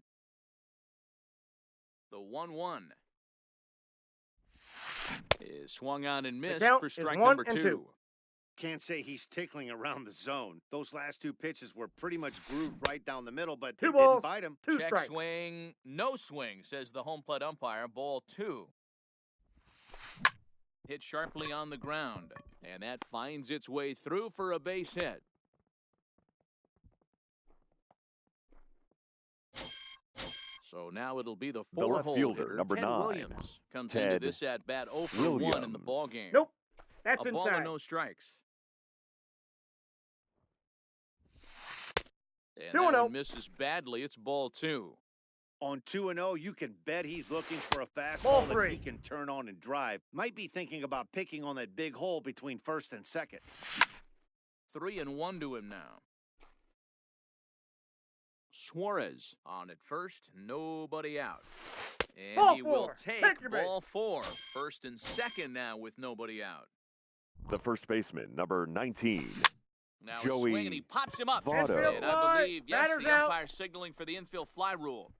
[SPEAKER 1] The 1-1 is swung on and missed
[SPEAKER 3] count
[SPEAKER 1] for
[SPEAKER 3] is
[SPEAKER 1] strike
[SPEAKER 3] 1
[SPEAKER 1] number
[SPEAKER 3] and
[SPEAKER 1] 2.
[SPEAKER 3] 2.
[SPEAKER 5] Can't say he's tickling around the zone. Those last 2 pitches were pretty much grooved right down the middle, but
[SPEAKER 3] Two
[SPEAKER 5] it
[SPEAKER 3] balls.
[SPEAKER 5] didn't bite him.
[SPEAKER 3] 2
[SPEAKER 1] Check
[SPEAKER 3] strikes.
[SPEAKER 1] swing, no swing, says the home plate umpire. Ball 2. hit sharply on the ground, and that finds its way through for a base hit. So now it'll be the
[SPEAKER 2] left
[SPEAKER 1] four-hole
[SPEAKER 2] fielder,
[SPEAKER 1] hitter,
[SPEAKER 2] number
[SPEAKER 1] Ted
[SPEAKER 2] 9,
[SPEAKER 1] Williams, comes
[SPEAKER 2] Ted
[SPEAKER 1] into this at-bat 0 for 1 in the
[SPEAKER 2] Williams.
[SPEAKER 1] ball game.
[SPEAKER 3] Nope. That's
[SPEAKER 1] A ball and
[SPEAKER 3] inside.
[SPEAKER 1] no strikes. And
[SPEAKER 3] 2-0.
[SPEAKER 1] that one misses badly. It's ball 2.
[SPEAKER 5] On 2-0, you can bet he's looking for a
[SPEAKER 3] Ball
[SPEAKER 5] fastball that
[SPEAKER 3] 3.
[SPEAKER 5] he can turn on and drive. Might be thinking about picking on that big hole between first and second.
[SPEAKER 1] 3-1 to him now. Suarez on at first, nobody out. And
[SPEAKER 3] Ball
[SPEAKER 1] he will
[SPEAKER 3] 4.
[SPEAKER 1] take
[SPEAKER 3] Take your base.
[SPEAKER 1] ball 4. First and second now with nobody out.
[SPEAKER 2] The first baseman, number 19.
[SPEAKER 1] Now
[SPEAKER 2] Joey
[SPEAKER 1] a swing, and he pops him up.
[SPEAKER 2] Votto.
[SPEAKER 3] Infield
[SPEAKER 1] And I
[SPEAKER 3] fly.
[SPEAKER 1] believe, yes,
[SPEAKER 3] Batter's
[SPEAKER 1] the
[SPEAKER 3] out.
[SPEAKER 1] umpire signaling for the infield fly rule.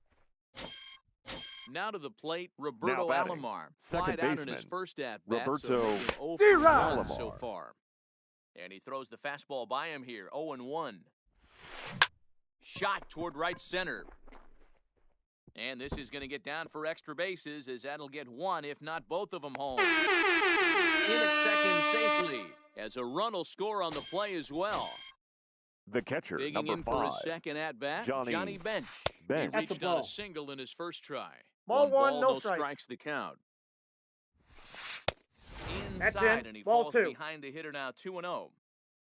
[SPEAKER 1] Now to the plate, Roberto
[SPEAKER 2] Now batting,
[SPEAKER 1] Alomar.
[SPEAKER 2] second
[SPEAKER 1] Flied out in his
[SPEAKER 2] baseman,
[SPEAKER 1] first at-bat,
[SPEAKER 2] Roberto
[SPEAKER 1] so making 0 for
[SPEAKER 3] D-Rod.
[SPEAKER 1] 1 so
[SPEAKER 2] Alomar.
[SPEAKER 1] far. And he throws the fastball by him here, 0-1. Shot toward right center. And this is going to get down for extra bases, as that'll get one, if not both of them home. In at second safely, as a run will score on the play as well.
[SPEAKER 2] The catcher,
[SPEAKER 1] Digging
[SPEAKER 2] number
[SPEAKER 1] in
[SPEAKER 2] 5.
[SPEAKER 1] for his second at-bat,
[SPEAKER 2] Johnny
[SPEAKER 1] Bench.
[SPEAKER 2] Bench.
[SPEAKER 1] He
[SPEAKER 3] That's a
[SPEAKER 1] reached on a
[SPEAKER 3] ball.
[SPEAKER 1] single in his first try.
[SPEAKER 3] Ball
[SPEAKER 1] One,
[SPEAKER 3] one, no strike.
[SPEAKER 1] strikes the count.
[SPEAKER 3] That's
[SPEAKER 1] Inside,
[SPEAKER 3] in.
[SPEAKER 1] and he
[SPEAKER 3] Ball
[SPEAKER 1] falls
[SPEAKER 3] 2.
[SPEAKER 1] behind the hitter now, 2-0.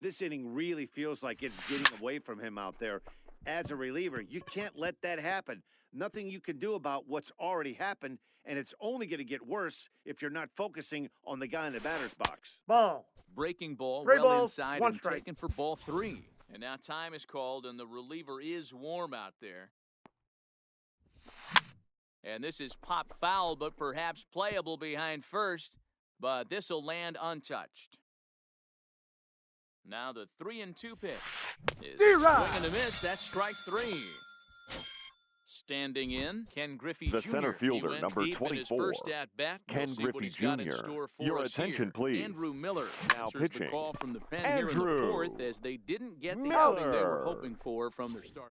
[SPEAKER 5] This inning really feels like it's getting away from him out there. As a reliever, you can't let that happen. Nothing you can do about what's already happened, and it's only going to get worse if you're not focusing on the guy in the batter's box.
[SPEAKER 3] Ball.
[SPEAKER 1] Breaking ball,
[SPEAKER 3] 3
[SPEAKER 1] well
[SPEAKER 3] balls,
[SPEAKER 1] inside
[SPEAKER 3] 1
[SPEAKER 1] and
[SPEAKER 3] strike.
[SPEAKER 1] taken for ball 3. And now time is called, and the reliever is warm out there. And this is pop foul, but perhaps playable behind first. But this will land untouched. Now the 3-2 pitch is
[SPEAKER 3] D-Rod.
[SPEAKER 1] swing and a miss. That's strike 3. Standing in, Ken Griffey
[SPEAKER 2] The
[SPEAKER 1] Jr.
[SPEAKER 2] center
[SPEAKER 1] He
[SPEAKER 2] fielder,
[SPEAKER 1] went
[SPEAKER 2] number
[SPEAKER 1] deep in his
[SPEAKER 2] 24,
[SPEAKER 1] first at-bat.
[SPEAKER 2] Ken
[SPEAKER 1] We'll see what
[SPEAKER 2] Griffey
[SPEAKER 1] he's got in
[SPEAKER 2] Jr.
[SPEAKER 1] store for
[SPEAKER 2] Your
[SPEAKER 1] us
[SPEAKER 2] attention,
[SPEAKER 1] here.
[SPEAKER 2] please.
[SPEAKER 1] Andrew Miller
[SPEAKER 2] Now
[SPEAKER 1] answers the
[SPEAKER 2] pitching.
[SPEAKER 1] call from the pen here in the
[SPEAKER 2] Andrew
[SPEAKER 1] 4th, as they didn't get the outing they were
[SPEAKER 2] Miller.
[SPEAKER 1] hoping for from their start.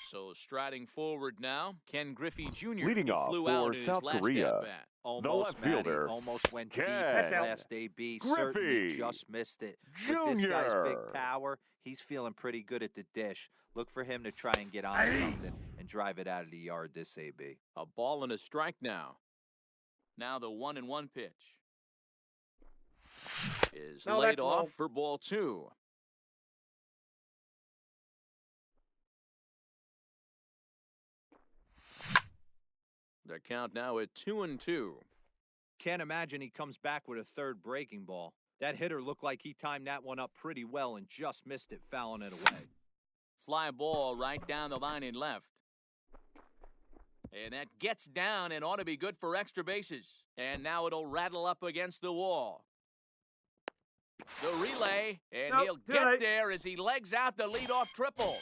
[SPEAKER 1] So striding forward now, Ken Griffey Jr.
[SPEAKER 2] Leading
[SPEAKER 1] who
[SPEAKER 2] off
[SPEAKER 1] flew
[SPEAKER 2] for
[SPEAKER 1] out in his
[SPEAKER 2] South
[SPEAKER 1] last
[SPEAKER 2] Korea.
[SPEAKER 1] at-bat.
[SPEAKER 4] Almost,
[SPEAKER 2] left
[SPEAKER 4] Matty,
[SPEAKER 2] fielder,
[SPEAKER 4] almost went deep
[SPEAKER 2] Ken
[SPEAKER 4] his last AB.
[SPEAKER 2] Griffey
[SPEAKER 4] Certainly just missed it. With this guy's big
[SPEAKER 2] Jr.
[SPEAKER 4] power, he's feeling pretty good at the dish. Look for him to try and get on something and drive it out of the yard this AB.
[SPEAKER 1] A ball and a strike now. Now the 1-1 pitch is
[SPEAKER 3] No,
[SPEAKER 1] laid
[SPEAKER 3] that's
[SPEAKER 1] off
[SPEAKER 3] low.
[SPEAKER 1] for ball 2. The count now at 2-2.
[SPEAKER 4] Can't imagine he comes back with a third breaking ball. That hitter looked like he timed that one up pretty well and just missed it, fouling it away.
[SPEAKER 1] Fly ball right down the line in left. And that gets down and ought to be good for extra bases. And now it'll rattle up against the wall. The relay, and
[SPEAKER 3] Nope,
[SPEAKER 1] he'll
[SPEAKER 3] too
[SPEAKER 1] get
[SPEAKER 3] late.
[SPEAKER 1] there as he legs out the leadoff triple.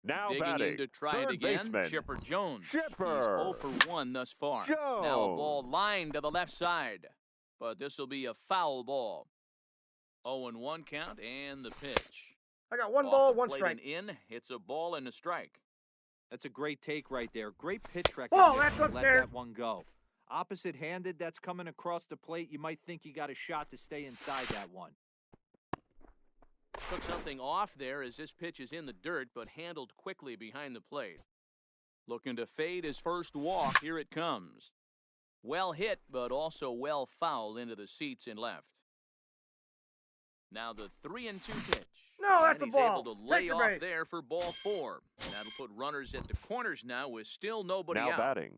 [SPEAKER 2] Now
[SPEAKER 1] Digging
[SPEAKER 2] batting,
[SPEAKER 1] in to try it
[SPEAKER 2] third
[SPEAKER 1] again,
[SPEAKER 2] baseman,
[SPEAKER 1] Chipper Jones.
[SPEAKER 2] Chipper
[SPEAKER 1] He's 0 for 1 thus far. Now a ball lined to the left side. But this will be a foul ball. 0-1 count and the pitch.
[SPEAKER 3] I got 1
[SPEAKER 1] Off
[SPEAKER 3] ball,
[SPEAKER 1] the
[SPEAKER 3] 1
[SPEAKER 1] plate
[SPEAKER 3] strike.
[SPEAKER 1] and in, it's a ball and a strike.
[SPEAKER 4] That's a great take right there. Great pitch
[SPEAKER 3] Ball,
[SPEAKER 4] recognition
[SPEAKER 3] that's
[SPEAKER 4] to let
[SPEAKER 3] upstairs.
[SPEAKER 4] that one go. Opposite-handed, that's coming across the plate. You might think you got a shot to stay inside that one.
[SPEAKER 1] Took something off there as this pitch is in the dirt, but handled quickly behind the plate. Looking to fade his first walk. Here it comes. Well hit, but also well fouled into the seats in left. Now the 3-2 pitch.
[SPEAKER 3] No, that's
[SPEAKER 1] and
[SPEAKER 3] a
[SPEAKER 1] he's
[SPEAKER 3] ball.
[SPEAKER 1] able to
[SPEAKER 3] Take
[SPEAKER 1] lay
[SPEAKER 3] your
[SPEAKER 1] off
[SPEAKER 3] base.
[SPEAKER 1] there for ball 4. That'll put runners at the corners now with still nobody
[SPEAKER 2] now
[SPEAKER 1] out.
[SPEAKER 2] batting,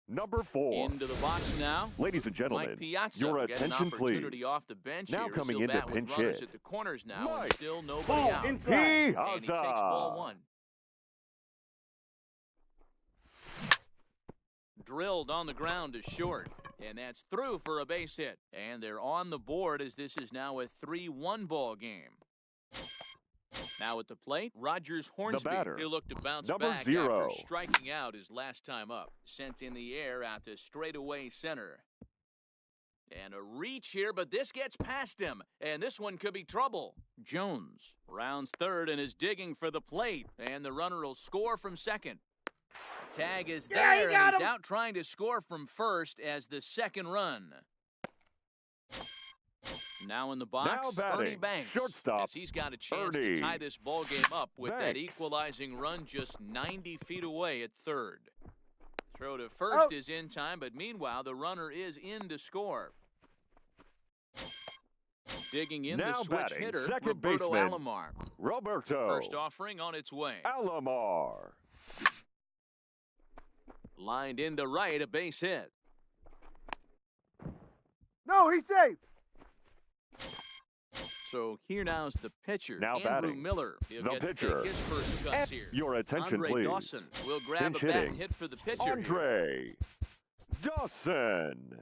[SPEAKER 2] number 4.
[SPEAKER 1] Into the box now.
[SPEAKER 2] Ladies and gentlemen,
[SPEAKER 1] Mike Piazza
[SPEAKER 2] your
[SPEAKER 1] gets an
[SPEAKER 2] attention,
[SPEAKER 1] opportunity
[SPEAKER 2] please.
[SPEAKER 1] off the bench
[SPEAKER 2] Now
[SPEAKER 1] here.
[SPEAKER 2] coming
[SPEAKER 1] He'll
[SPEAKER 2] in to
[SPEAKER 1] bat with
[SPEAKER 2] pinch
[SPEAKER 1] runners
[SPEAKER 2] hit,
[SPEAKER 1] at the corners now, and
[SPEAKER 2] Mike.
[SPEAKER 1] still nobody
[SPEAKER 3] Ball
[SPEAKER 1] out.
[SPEAKER 3] inside.
[SPEAKER 1] And he takes ball 1. Drilled on the ground to short, and that's through for a base hit. And they're on the board as this is now a 3-1 ball game. Now at the plate, Rogers Hornsby.
[SPEAKER 2] batter,
[SPEAKER 1] He'll look to bounce
[SPEAKER 2] number
[SPEAKER 1] back
[SPEAKER 2] 0.
[SPEAKER 1] after striking out his last time up. Sent in the air out to straightaway center. And a reach here, but this gets past him, and this one could be trouble. Jones rounds third and is digging for the plate, and the runner will score from second. tag is
[SPEAKER 3] Yeah, you
[SPEAKER 1] there,
[SPEAKER 3] got
[SPEAKER 1] and he's
[SPEAKER 3] him.
[SPEAKER 1] out trying to score from first as the second run. Now in the box,
[SPEAKER 2] Now
[SPEAKER 1] Ernie
[SPEAKER 2] batting,
[SPEAKER 1] Banks,
[SPEAKER 2] shortstop,
[SPEAKER 1] as he's got a chance
[SPEAKER 2] Ernie
[SPEAKER 1] to tie this ball game up with that
[SPEAKER 2] Banks.
[SPEAKER 1] equalizing run just 90 feet away at third. Throw to first is in time, but meanwhile, the runner is in to score. Digging in
[SPEAKER 2] Now
[SPEAKER 1] the switch
[SPEAKER 2] batting,
[SPEAKER 1] hitter,
[SPEAKER 2] second
[SPEAKER 1] Roberto
[SPEAKER 2] baseman,
[SPEAKER 1] Alomar.
[SPEAKER 2] Roberto
[SPEAKER 1] First offering on its way.
[SPEAKER 2] Alomar.
[SPEAKER 1] Lined into right, a base hit.
[SPEAKER 3] No, he's safe.
[SPEAKER 1] So here now's the pitcher,
[SPEAKER 2] Now
[SPEAKER 1] Andrew
[SPEAKER 2] batting,
[SPEAKER 1] Miller. He'll
[SPEAKER 2] the
[SPEAKER 1] get to
[SPEAKER 2] pitcher.
[SPEAKER 1] take his first cuts here.
[SPEAKER 2] Your attention,
[SPEAKER 1] Andre
[SPEAKER 2] please.
[SPEAKER 1] Dawson will grab
[SPEAKER 2] Pinch
[SPEAKER 1] a bat and
[SPEAKER 2] hitting,
[SPEAKER 1] hit for the pitcher here.
[SPEAKER 2] Andre Dawson.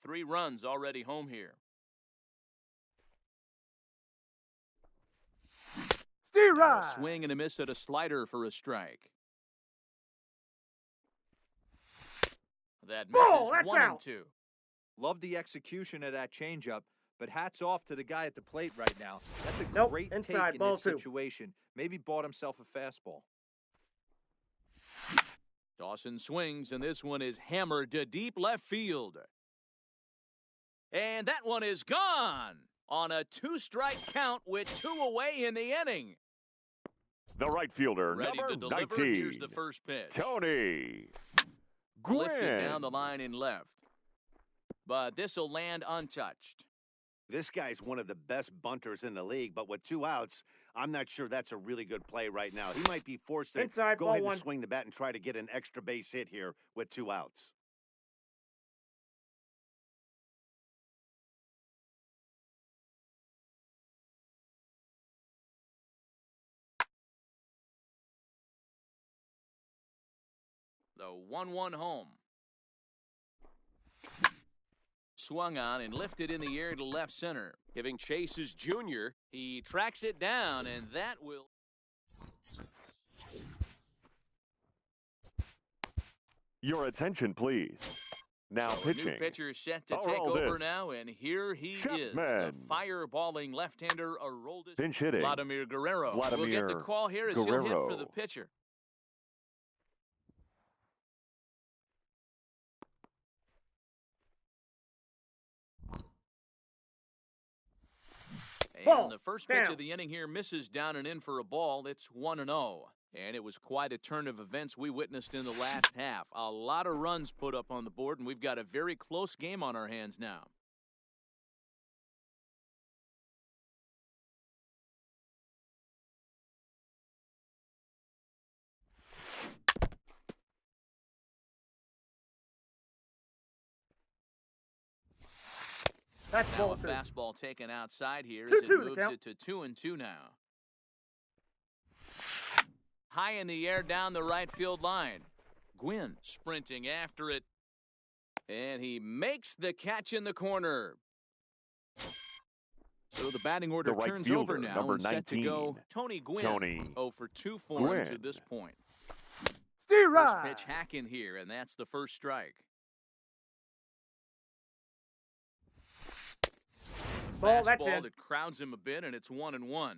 [SPEAKER 1] Three runs already home here.
[SPEAKER 3] Steve
[SPEAKER 1] Now
[SPEAKER 3] right.
[SPEAKER 1] a swing and a miss at a slider for a strike. That
[SPEAKER 3] Ball,
[SPEAKER 1] misses
[SPEAKER 3] that's
[SPEAKER 1] 1 and
[SPEAKER 3] out.
[SPEAKER 1] 2.
[SPEAKER 4] Love the execution of that changeup, but hats off to the guy at the plate right now. That's a
[SPEAKER 3] Nope,
[SPEAKER 4] great
[SPEAKER 3] inside,
[SPEAKER 4] take in
[SPEAKER 3] ball
[SPEAKER 4] this
[SPEAKER 3] two.
[SPEAKER 4] situation. Maybe bought himself a fastball.
[SPEAKER 1] Dawson swings, and this one is hammered to deep left field. And that one is gone on a two-strike count with 2 away in the inning.
[SPEAKER 2] The right fielder,
[SPEAKER 1] Ready to
[SPEAKER 2] number
[SPEAKER 1] deliver.
[SPEAKER 2] 19,
[SPEAKER 1] Here's the first pitch.
[SPEAKER 2] Tony
[SPEAKER 1] Lifted down the
[SPEAKER 2] Gwynn.
[SPEAKER 1] line and left. But this will land untouched.
[SPEAKER 5] This guy's one of the best bunters in the league, but with 2 outs, I'm not sure that's a really good play right now. He might be forced to
[SPEAKER 3] Inside,
[SPEAKER 5] go
[SPEAKER 3] ball
[SPEAKER 5] ahead
[SPEAKER 3] one.
[SPEAKER 5] and swing the bat and try to get an extra base hit here with 2 outs.
[SPEAKER 1] The 1-1 home. Swung on and lifted in the air to left center. Giving chase is Junior. He tracks it down, and that will...
[SPEAKER 2] Your attention, please. Now
[SPEAKER 1] So a
[SPEAKER 2] pitching.
[SPEAKER 1] new pitcher set to
[SPEAKER 2] Aroldis
[SPEAKER 1] take over now, and here he is. The
[SPEAKER 2] Chapman.
[SPEAKER 1] fireballing left-hander Aroldis.
[SPEAKER 2] Pinch hitting.
[SPEAKER 1] Vladimir Guerrero will get the
[SPEAKER 2] Vladimir
[SPEAKER 1] call here as he'll hit for
[SPEAKER 2] Guerrero.
[SPEAKER 1] the pitcher.
[SPEAKER 3] Ball,
[SPEAKER 1] And the first pitch
[SPEAKER 3] down.
[SPEAKER 1] of the inning here misses down and in for a ball. It's 1-0. And it was quite a turn of events we witnessed in the last half. A lot of runs put up on the board, and we've got a very close game on our hands now.
[SPEAKER 3] That's
[SPEAKER 1] Now
[SPEAKER 3] ball
[SPEAKER 1] a
[SPEAKER 3] two.
[SPEAKER 1] fastball taken outside here as it
[SPEAKER 3] 2-2 the
[SPEAKER 1] moves
[SPEAKER 3] count.
[SPEAKER 1] it to 2-2 now. High in the air down the right field line. Gwynn sprinting after it. And he makes the catch in the corner. So the batting order
[SPEAKER 2] The right
[SPEAKER 1] turns
[SPEAKER 2] fielder,
[SPEAKER 1] over now
[SPEAKER 2] number
[SPEAKER 1] and set to go
[SPEAKER 2] 19,
[SPEAKER 1] Tony Gwynn.
[SPEAKER 2] Tony
[SPEAKER 1] 0 for 2 for him to
[SPEAKER 2] Gwynn.
[SPEAKER 1] this point.
[SPEAKER 3] Steve
[SPEAKER 1] First
[SPEAKER 3] right.
[SPEAKER 1] pitch hack in here, and that's the first strike.
[SPEAKER 3] Ball, that's
[SPEAKER 1] Fastball
[SPEAKER 3] in.
[SPEAKER 1] that crowds him a bit, and it's 1-1.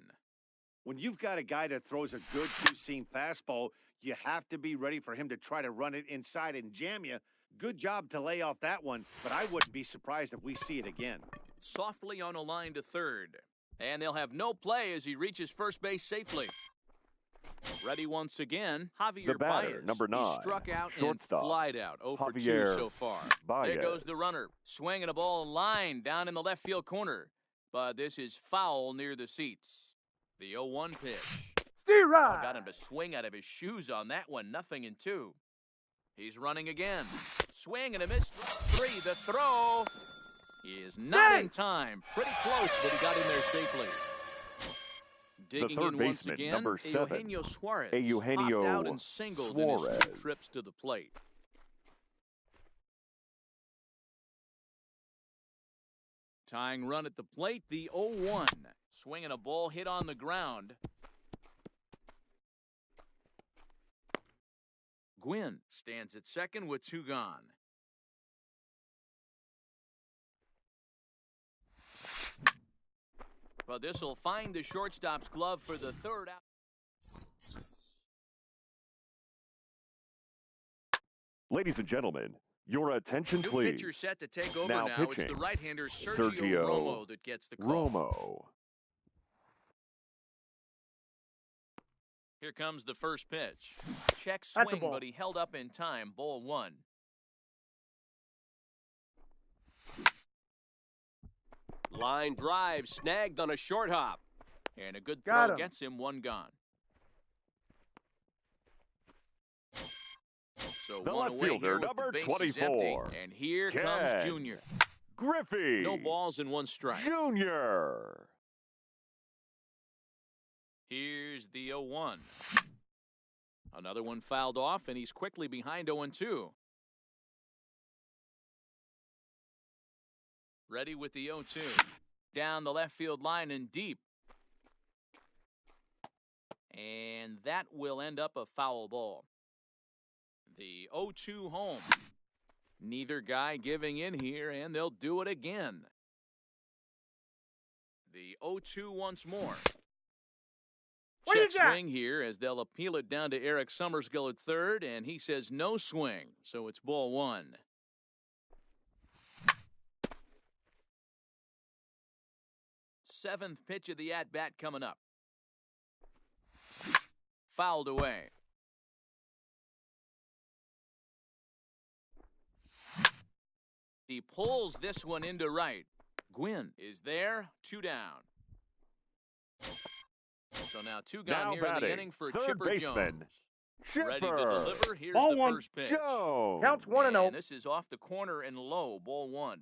[SPEAKER 5] When you've got a guy that throws a good two-seam fastball, you have to be ready for him to try to run it inside and jam you. Good job to lay off that one, but I wouldn't be surprised if we see it again.
[SPEAKER 1] Softly on a line to third. And they'll have no play as he reaches first base safely. Ready once again, Javier
[SPEAKER 2] The batter,
[SPEAKER 1] Baez.
[SPEAKER 2] number 9,
[SPEAKER 1] He struck out
[SPEAKER 2] shortstop,
[SPEAKER 1] and flied out. 0 for 2
[SPEAKER 2] Javier
[SPEAKER 1] so far.
[SPEAKER 2] Baez.
[SPEAKER 1] There goes the runner. Swinging a ball line down in the left field corner. But this is foul near the seats. The 0-1 pitch.
[SPEAKER 3] Steve right.
[SPEAKER 1] Got him to swing out of his shoes on that one. 0-2. He's running again. Swing and a miss. 3. The throw is not in time. Pretty close, but he got in there safely. Digging
[SPEAKER 2] third
[SPEAKER 1] in once
[SPEAKER 2] baseman,
[SPEAKER 1] again,
[SPEAKER 2] number 7,
[SPEAKER 1] Eugenio Suarez.
[SPEAKER 2] Eugenio
[SPEAKER 1] popped out and singled in his 2
[SPEAKER 2] Suarez.
[SPEAKER 1] trips to the plate. Tying run at the plate, the 0-1. Swinging a ball hit on the ground. Gwynn stands at second with 2 gone. but this will find the shortstop's glove for the third out.
[SPEAKER 2] Ladies and gentlemen, your attention,
[SPEAKER 1] New
[SPEAKER 2] please.
[SPEAKER 1] pitcher set to take over
[SPEAKER 2] Now
[SPEAKER 1] now. It's
[SPEAKER 2] pitching,
[SPEAKER 1] the right-hander Sergio Romo that gets the call.
[SPEAKER 2] Romo.
[SPEAKER 1] Here comes the first pitch. Check
[SPEAKER 3] That's a
[SPEAKER 1] swing,
[SPEAKER 3] ball.
[SPEAKER 1] but he held up in time. Ball one.
[SPEAKER 6] Line drive snagged on a short hop.
[SPEAKER 1] And a good
[SPEAKER 3] Got
[SPEAKER 1] throw
[SPEAKER 3] him.
[SPEAKER 1] gets him one gone. So
[SPEAKER 2] The
[SPEAKER 1] one
[SPEAKER 2] left
[SPEAKER 1] away
[SPEAKER 2] fielder,
[SPEAKER 1] here with
[SPEAKER 2] number
[SPEAKER 1] the bases
[SPEAKER 2] 24.
[SPEAKER 1] empty. And here
[SPEAKER 2] Ken
[SPEAKER 1] comes Junior.
[SPEAKER 2] Griffey.
[SPEAKER 1] No balls and one strike.
[SPEAKER 2] Junior.
[SPEAKER 1] Here's the 0-1. Another one fouled off, and he's quickly behind 0-2. Ready with the 0-2. Down the left field line and deep. And that will end up a foul ball. The 0-2 home. Neither guy giving in here, and they'll do it again. The 0-2 once more.
[SPEAKER 3] What do you
[SPEAKER 1] Check
[SPEAKER 3] got?
[SPEAKER 1] swing here as they'll appeal it down to Eric Summersgill at third, and he says no swing, so it's ball one. Seventh pitch of the at-bat coming up. Fouled away. He pulls this one into right. Gwynn is there, 2 down. So now 2 gone
[SPEAKER 2] Now
[SPEAKER 1] here in
[SPEAKER 2] batting,
[SPEAKER 1] the inning for
[SPEAKER 2] third
[SPEAKER 1] Chipper
[SPEAKER 2] baseman,
[SPEAKER 1] Jones. Ready to
[SPEAKER 2] Chipper.
[SPEAKER 1] deliver. Here's
[SPEAKER 3] Ball
[SPEAKER 1] the
[SPEAKER 3] one.
[SPEAKER 1] first pitch.
[SPEAKER 2] Jones.
[SPEAKER 3] Counts 1-0.
[SPEAKER 1] And this is off the corner and low, ball one.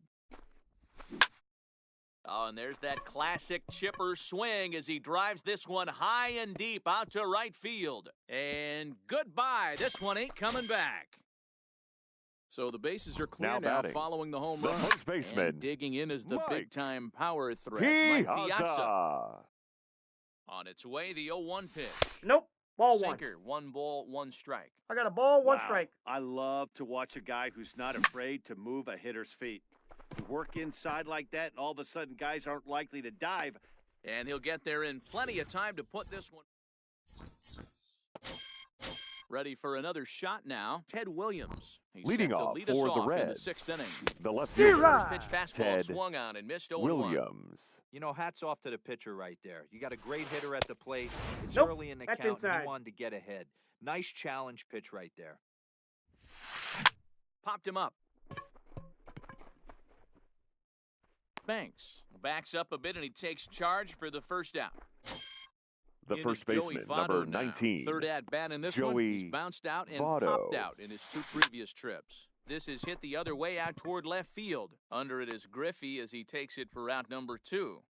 [SPEAKER 1] Oh, and there's that classic Chipper swing as he drives this one high and deep out to right field. And goodbye. This one ain't coming back. So the bases are clear
[SPEAKER 2] Now
[SPEAKER 1] now
[SPEAKER 2] batting,
[SPEAKER 1] following the home
[SPEAKER 2] the
[SPEAKER 1] run.
[SPEAKER 2] first baseman,
[SPEAKER 1] And digging in is the
[SPEAKER 2] Mike
[SPEAKER 1] big-time power threat, Mike Piazza.
[SPEAKER 2] Piazza.
[SPEAKER 1] On its way, the 0-1 pitch.
[SPEAKER 3] Nope. Ball one.
[SPEAKER 1] Sinker, 1 ball, 1 strike.
[SPEAKER 3] I got a ball, one
[SPEAKER 5] Wow.
[SPEAKER 3] strike.
[SPEAKER 5] I love to watch a guy who's not afraid to move a hitter's feet. You work inside like that, and all of a sudden guys aren't likely to dive.
[SPEAKER 1] And he'll get there in plenty of time to put this one. Ready for another shot now, Ted Williams. He's
[SPEAKER 2] Leading
[SPEAKER 1] set to
[SPEAKER 2] off
[SPEAKER 1] lead us
[SPEAKER 2] for the
[SPEAKER 1] off in the
[SPEAKER 2] Reds.
[SPEAKER 1] 6th inning.
[SPEAKER 2] The left
[SPEAKER 3] Zero.
[SPEAKER 2] fielder,
[SPEAKER 1] First pitch fastball
[SPEAKER 2] Ted
[SPEAKER 1] swung on and missed 0-1.
[SPEAKER 2] Williams.
[SPEAKER 4] You know, hats off to the pitcher right there. You got a great hitter at the plate. It's
[SPEAKER 3] Nope,
[SPEAKER 4] early in the
[SPEAKER 3] that's
[SPEAKER 4] count, and
[SPEAKER 3] inside.
[SPEAKER 4] he wanted to get ahead. Nice challenge pitch right there.
[SPEAKER 1] Popped him up. Banks backs up a bit and he takes charge for the first out.
[SPEAKER 2] The
[SPEAKER 1] In
[SPEAKER 2] first
[SPEAKER 1] is Joey
[SPEAKER 2] baseman,
[SPEAKER 1] Votto
[SPEAKER 2] number
[SPEAKER 1] now.
[SPEAKER 2] 19.
[SPEAKER 1] Third at bat in this one.
[SPEAKER 2] Joey
[SPEAKER 1] He's bounced out and
[SPEAKER 2] Votto.
[SPEAKER 1] popped out in his 2 previous trips. This is hit the other way out toward left field. Under it is Griffey as he takes it for out number 2.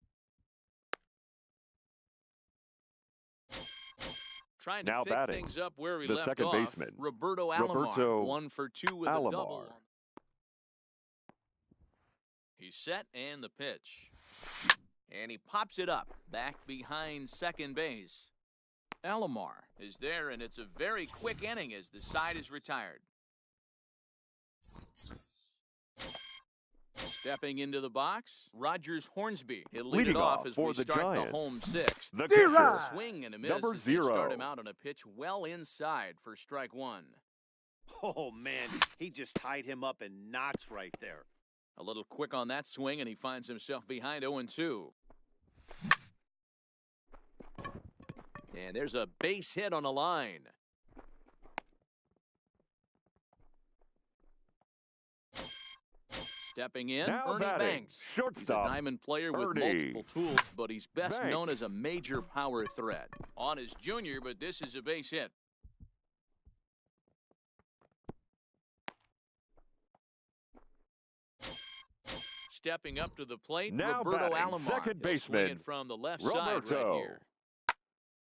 [SPEAKER 1] Trying to
[SPEAKER 2] Now
[SPEAKER 1] pick
[SPEAKER 2] batting,
[SPEAKER 1] things up where he
[SPEAKER 2] the
[SPEAKER 1] left
[SPEAKER 2] second
[SPEAKER 1] off.
[SPEAKER 2] baseman,
[SPEAKER 1] Roberto Alomar,
[SPEAKER 2] Roberto
[SPEAKER 1] 1 for 2 with a
[SPEAKER 2] Alomar.
[SPEAKER 1] double. He's set and the pitch. And he pops it up back behind second base. Alomar is there, and it's a very quick inning as the side is retired. Stepping into the box, Rogers Hornsby. He'll lead
[SPEAKER 2] Leading
[SPEAKER 1] it off
[SPEAKER 2] off
[SPEAKER 1] as
[SPEAKER 2] for
[SPEAKER 1] we
[SPEAKER 2] the
[SPEAKER 1] start
[SPEAKER 2] Giants.
[SPEAKER 1] the home 6th.
[SPEAKER 2] The
[SPEAKER 3] Zero.
[SPEAKER 2] catcher,
[SPEAKER 1] Swing and a miss
[SPEAKER 2] number
[SPEAKER 1] as they start
[SPEAKER 2] 0.
[SPEAKER 1] him out on a pitch well inside for strike 1.
[SPEAKER 5] Oh, man, he just tied him up in knots right there.
[SPEAKER 1] A little quick on that swing, and he finds himself behind 0-2. And there's a base hit on a line. Stepping in,
[SPEAKER 2] Now
[SPEAKER 1] Ernie
[SPEAKER 2] batting,
[SPEAKER 1] Banks. He's a
[SPEAKER 2] shortstop,
[SPEAKER 1] diamond player with
[SPEAKER 2] Ernie
[SPEAKER 1] multiple tools, but he's best known
[SPEAKER 2] Banks.
[SPEAKER 1] as a major power threat. On his junior, but this is a base hit. Stepping up to the plate,
[SPEAKER 2] Now
[SPEAKER 1] Roberto
[SPEAKER 2] batting,
[SPEAKER 1] Alomar.
[SPEAKER 2] second
[SPEAKER 1] He'll swing
[SPEAKER 2] baseman,
[SPEAKER 1] it from the left side right
[SPEAKER 2] Roberto
[SPEAKER 1] here.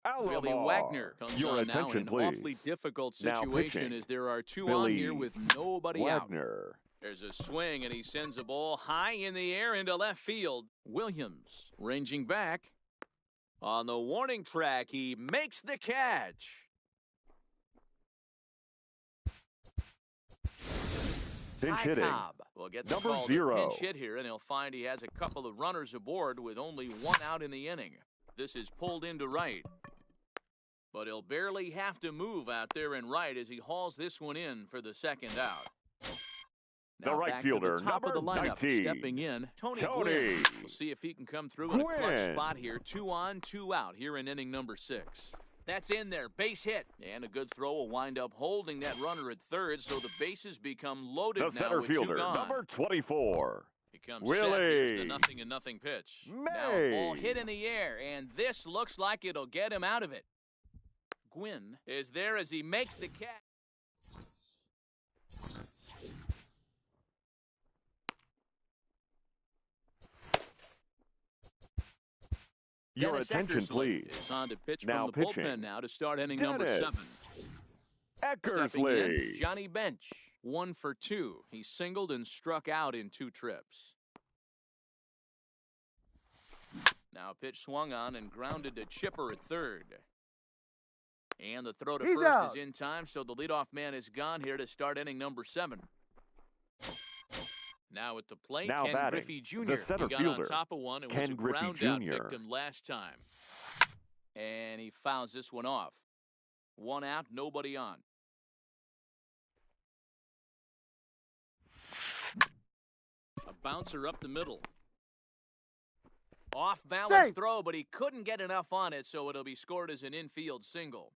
[SPEAKER 2] Alomar.
[SPEAKER 1] Billy Wagner comes
[SPEAKER 2] Your
[SPEAKER 1] on now in
[SPEAKER 2] attention,
[SPEAKER 1] an
[SPEAKER 2] please.
[SPEAKER 1] awfully difficult
[SPEAKER 2] Now
[SPEAKER 1] situation
[SPEAKER 2] pitching,
[SPEAKER 1] as there are 2 on here
[SPEAKER 2] Billy
[SPEAKER 1] with nobody out.
[SPEAKER 2] Wagner.
[SPEAKER 1] There's a swing, and he sends a ball high in the air into left field. Williams ranging back. On the warning track, he makes the catch.
[SPEAKER 2] Pinch
[SPEAKER 1] Ty
[SPEAKER 2] hitting.
[SPEAKER 1] Cobb will get the
[SPEAKER 2] Number
[SPEAKER 1] call to
[SPEAKER 2] 0.
[SPEAKER 1] pinch hit here, and he'll find he has a couple of runners aboard with only one out in the inning. This is pulled into right. But he'll barely have to move out there in right as he hauls this one in for the second out.
[SPEAKER 2] The
[SPEAKER 1] Now
[SPEAKER 2] right
[SPEAKER 1] back
[SPEAKER 2] fielder,
[SPEAKER 1] to the top of the
[SPEAKER 2] number
[SPEAKER 1] lineup,
[SPEAKER 2] 19.
[SPEAKER 1] stepping in, Tony
[SPEAKER 2] Tony.
[SPEAKER 1] Gwynn. We'll see if he can come through in a clutch
[SPEAKER 2] Gwynn.
[SPEAKER 1] spot here. 2 on, 2 out here in inning number 6. That's in there, base hit. And a good throw will wind up holding that runner at third, so the bases become loaded
[SPEAKER 2] The
[SPEAKER 1] now
[SPEAKER 2] center
[SPEAKER 1] with 2
[SPEAKER 2] fielder,
[SPEAKER 1] gone.
[SPEAKER 2] number 24.
[SPEAKER 1] He comes
[SPEAKER 2] Willie.
[SPEAKER 1] set. Here's the 0-0 pitch. Now a
[SPEAKER 2] May.
[SPEAKER 1] ball hit in the air, and this looks like it'll get him out of it. Gwynn is there as he makes the catch.
[SPEAKER 2] Your
[SPEAKER 1] Dennis
[SPEAKER 2] attention,
[SPEAKER 1] Eckersley
[SPEAKER 2] please.
[SPEAKER 1] is on to pitch
[SPEAKER 2] Now
[SPEAKER 1] from the
[SPEAKER 2] pitching.
[SPEAKER 1] bullpen now to start inning number
[SPEAKER 2] Dennis
[SPEAKER 1] 7. Stepping in,
[SPEAKER 2] Eckersley.
[SPEAKER 1] Johnny Bench, 1 for 2. He singled and struck out in 2 trips. Now pitch swung on and grounded to Chipper at third. And the throw to
[SPEAKER 3] He's
[SPEAKER 1] first
[SPEAKER 3] out.
[SPEAKER 1] is in time, so the leadoff man is gone here to start inning number 7. Now at the plate,
[SPEAKER 2] Now
[SPEAKER 1] Ken
[SPEAKER 2] batting,
[SPEAKER 1] Griffey Jr.
[SPEAKER 2] the center
[SPEAKER 1] he got
[SPEAKER 2] fielder,
[SPEAKER 1] on top of one and
[SPEAKER 2] Ken
[SPEAKER 1] was a
[SPEAKER 2] Griffey
[SPEAKER 1] ground out
[SPEAKER 2] Jr.
[SPEAKER 1] victim last time. And he fouls this one off. 1 out, nobody on. A bouncer up the middle. Off balance
[SPEAKER 3] Safe.
[SPEAKER 1] throw, but he couldn't get enough on it, so it'll be scored as an infield single.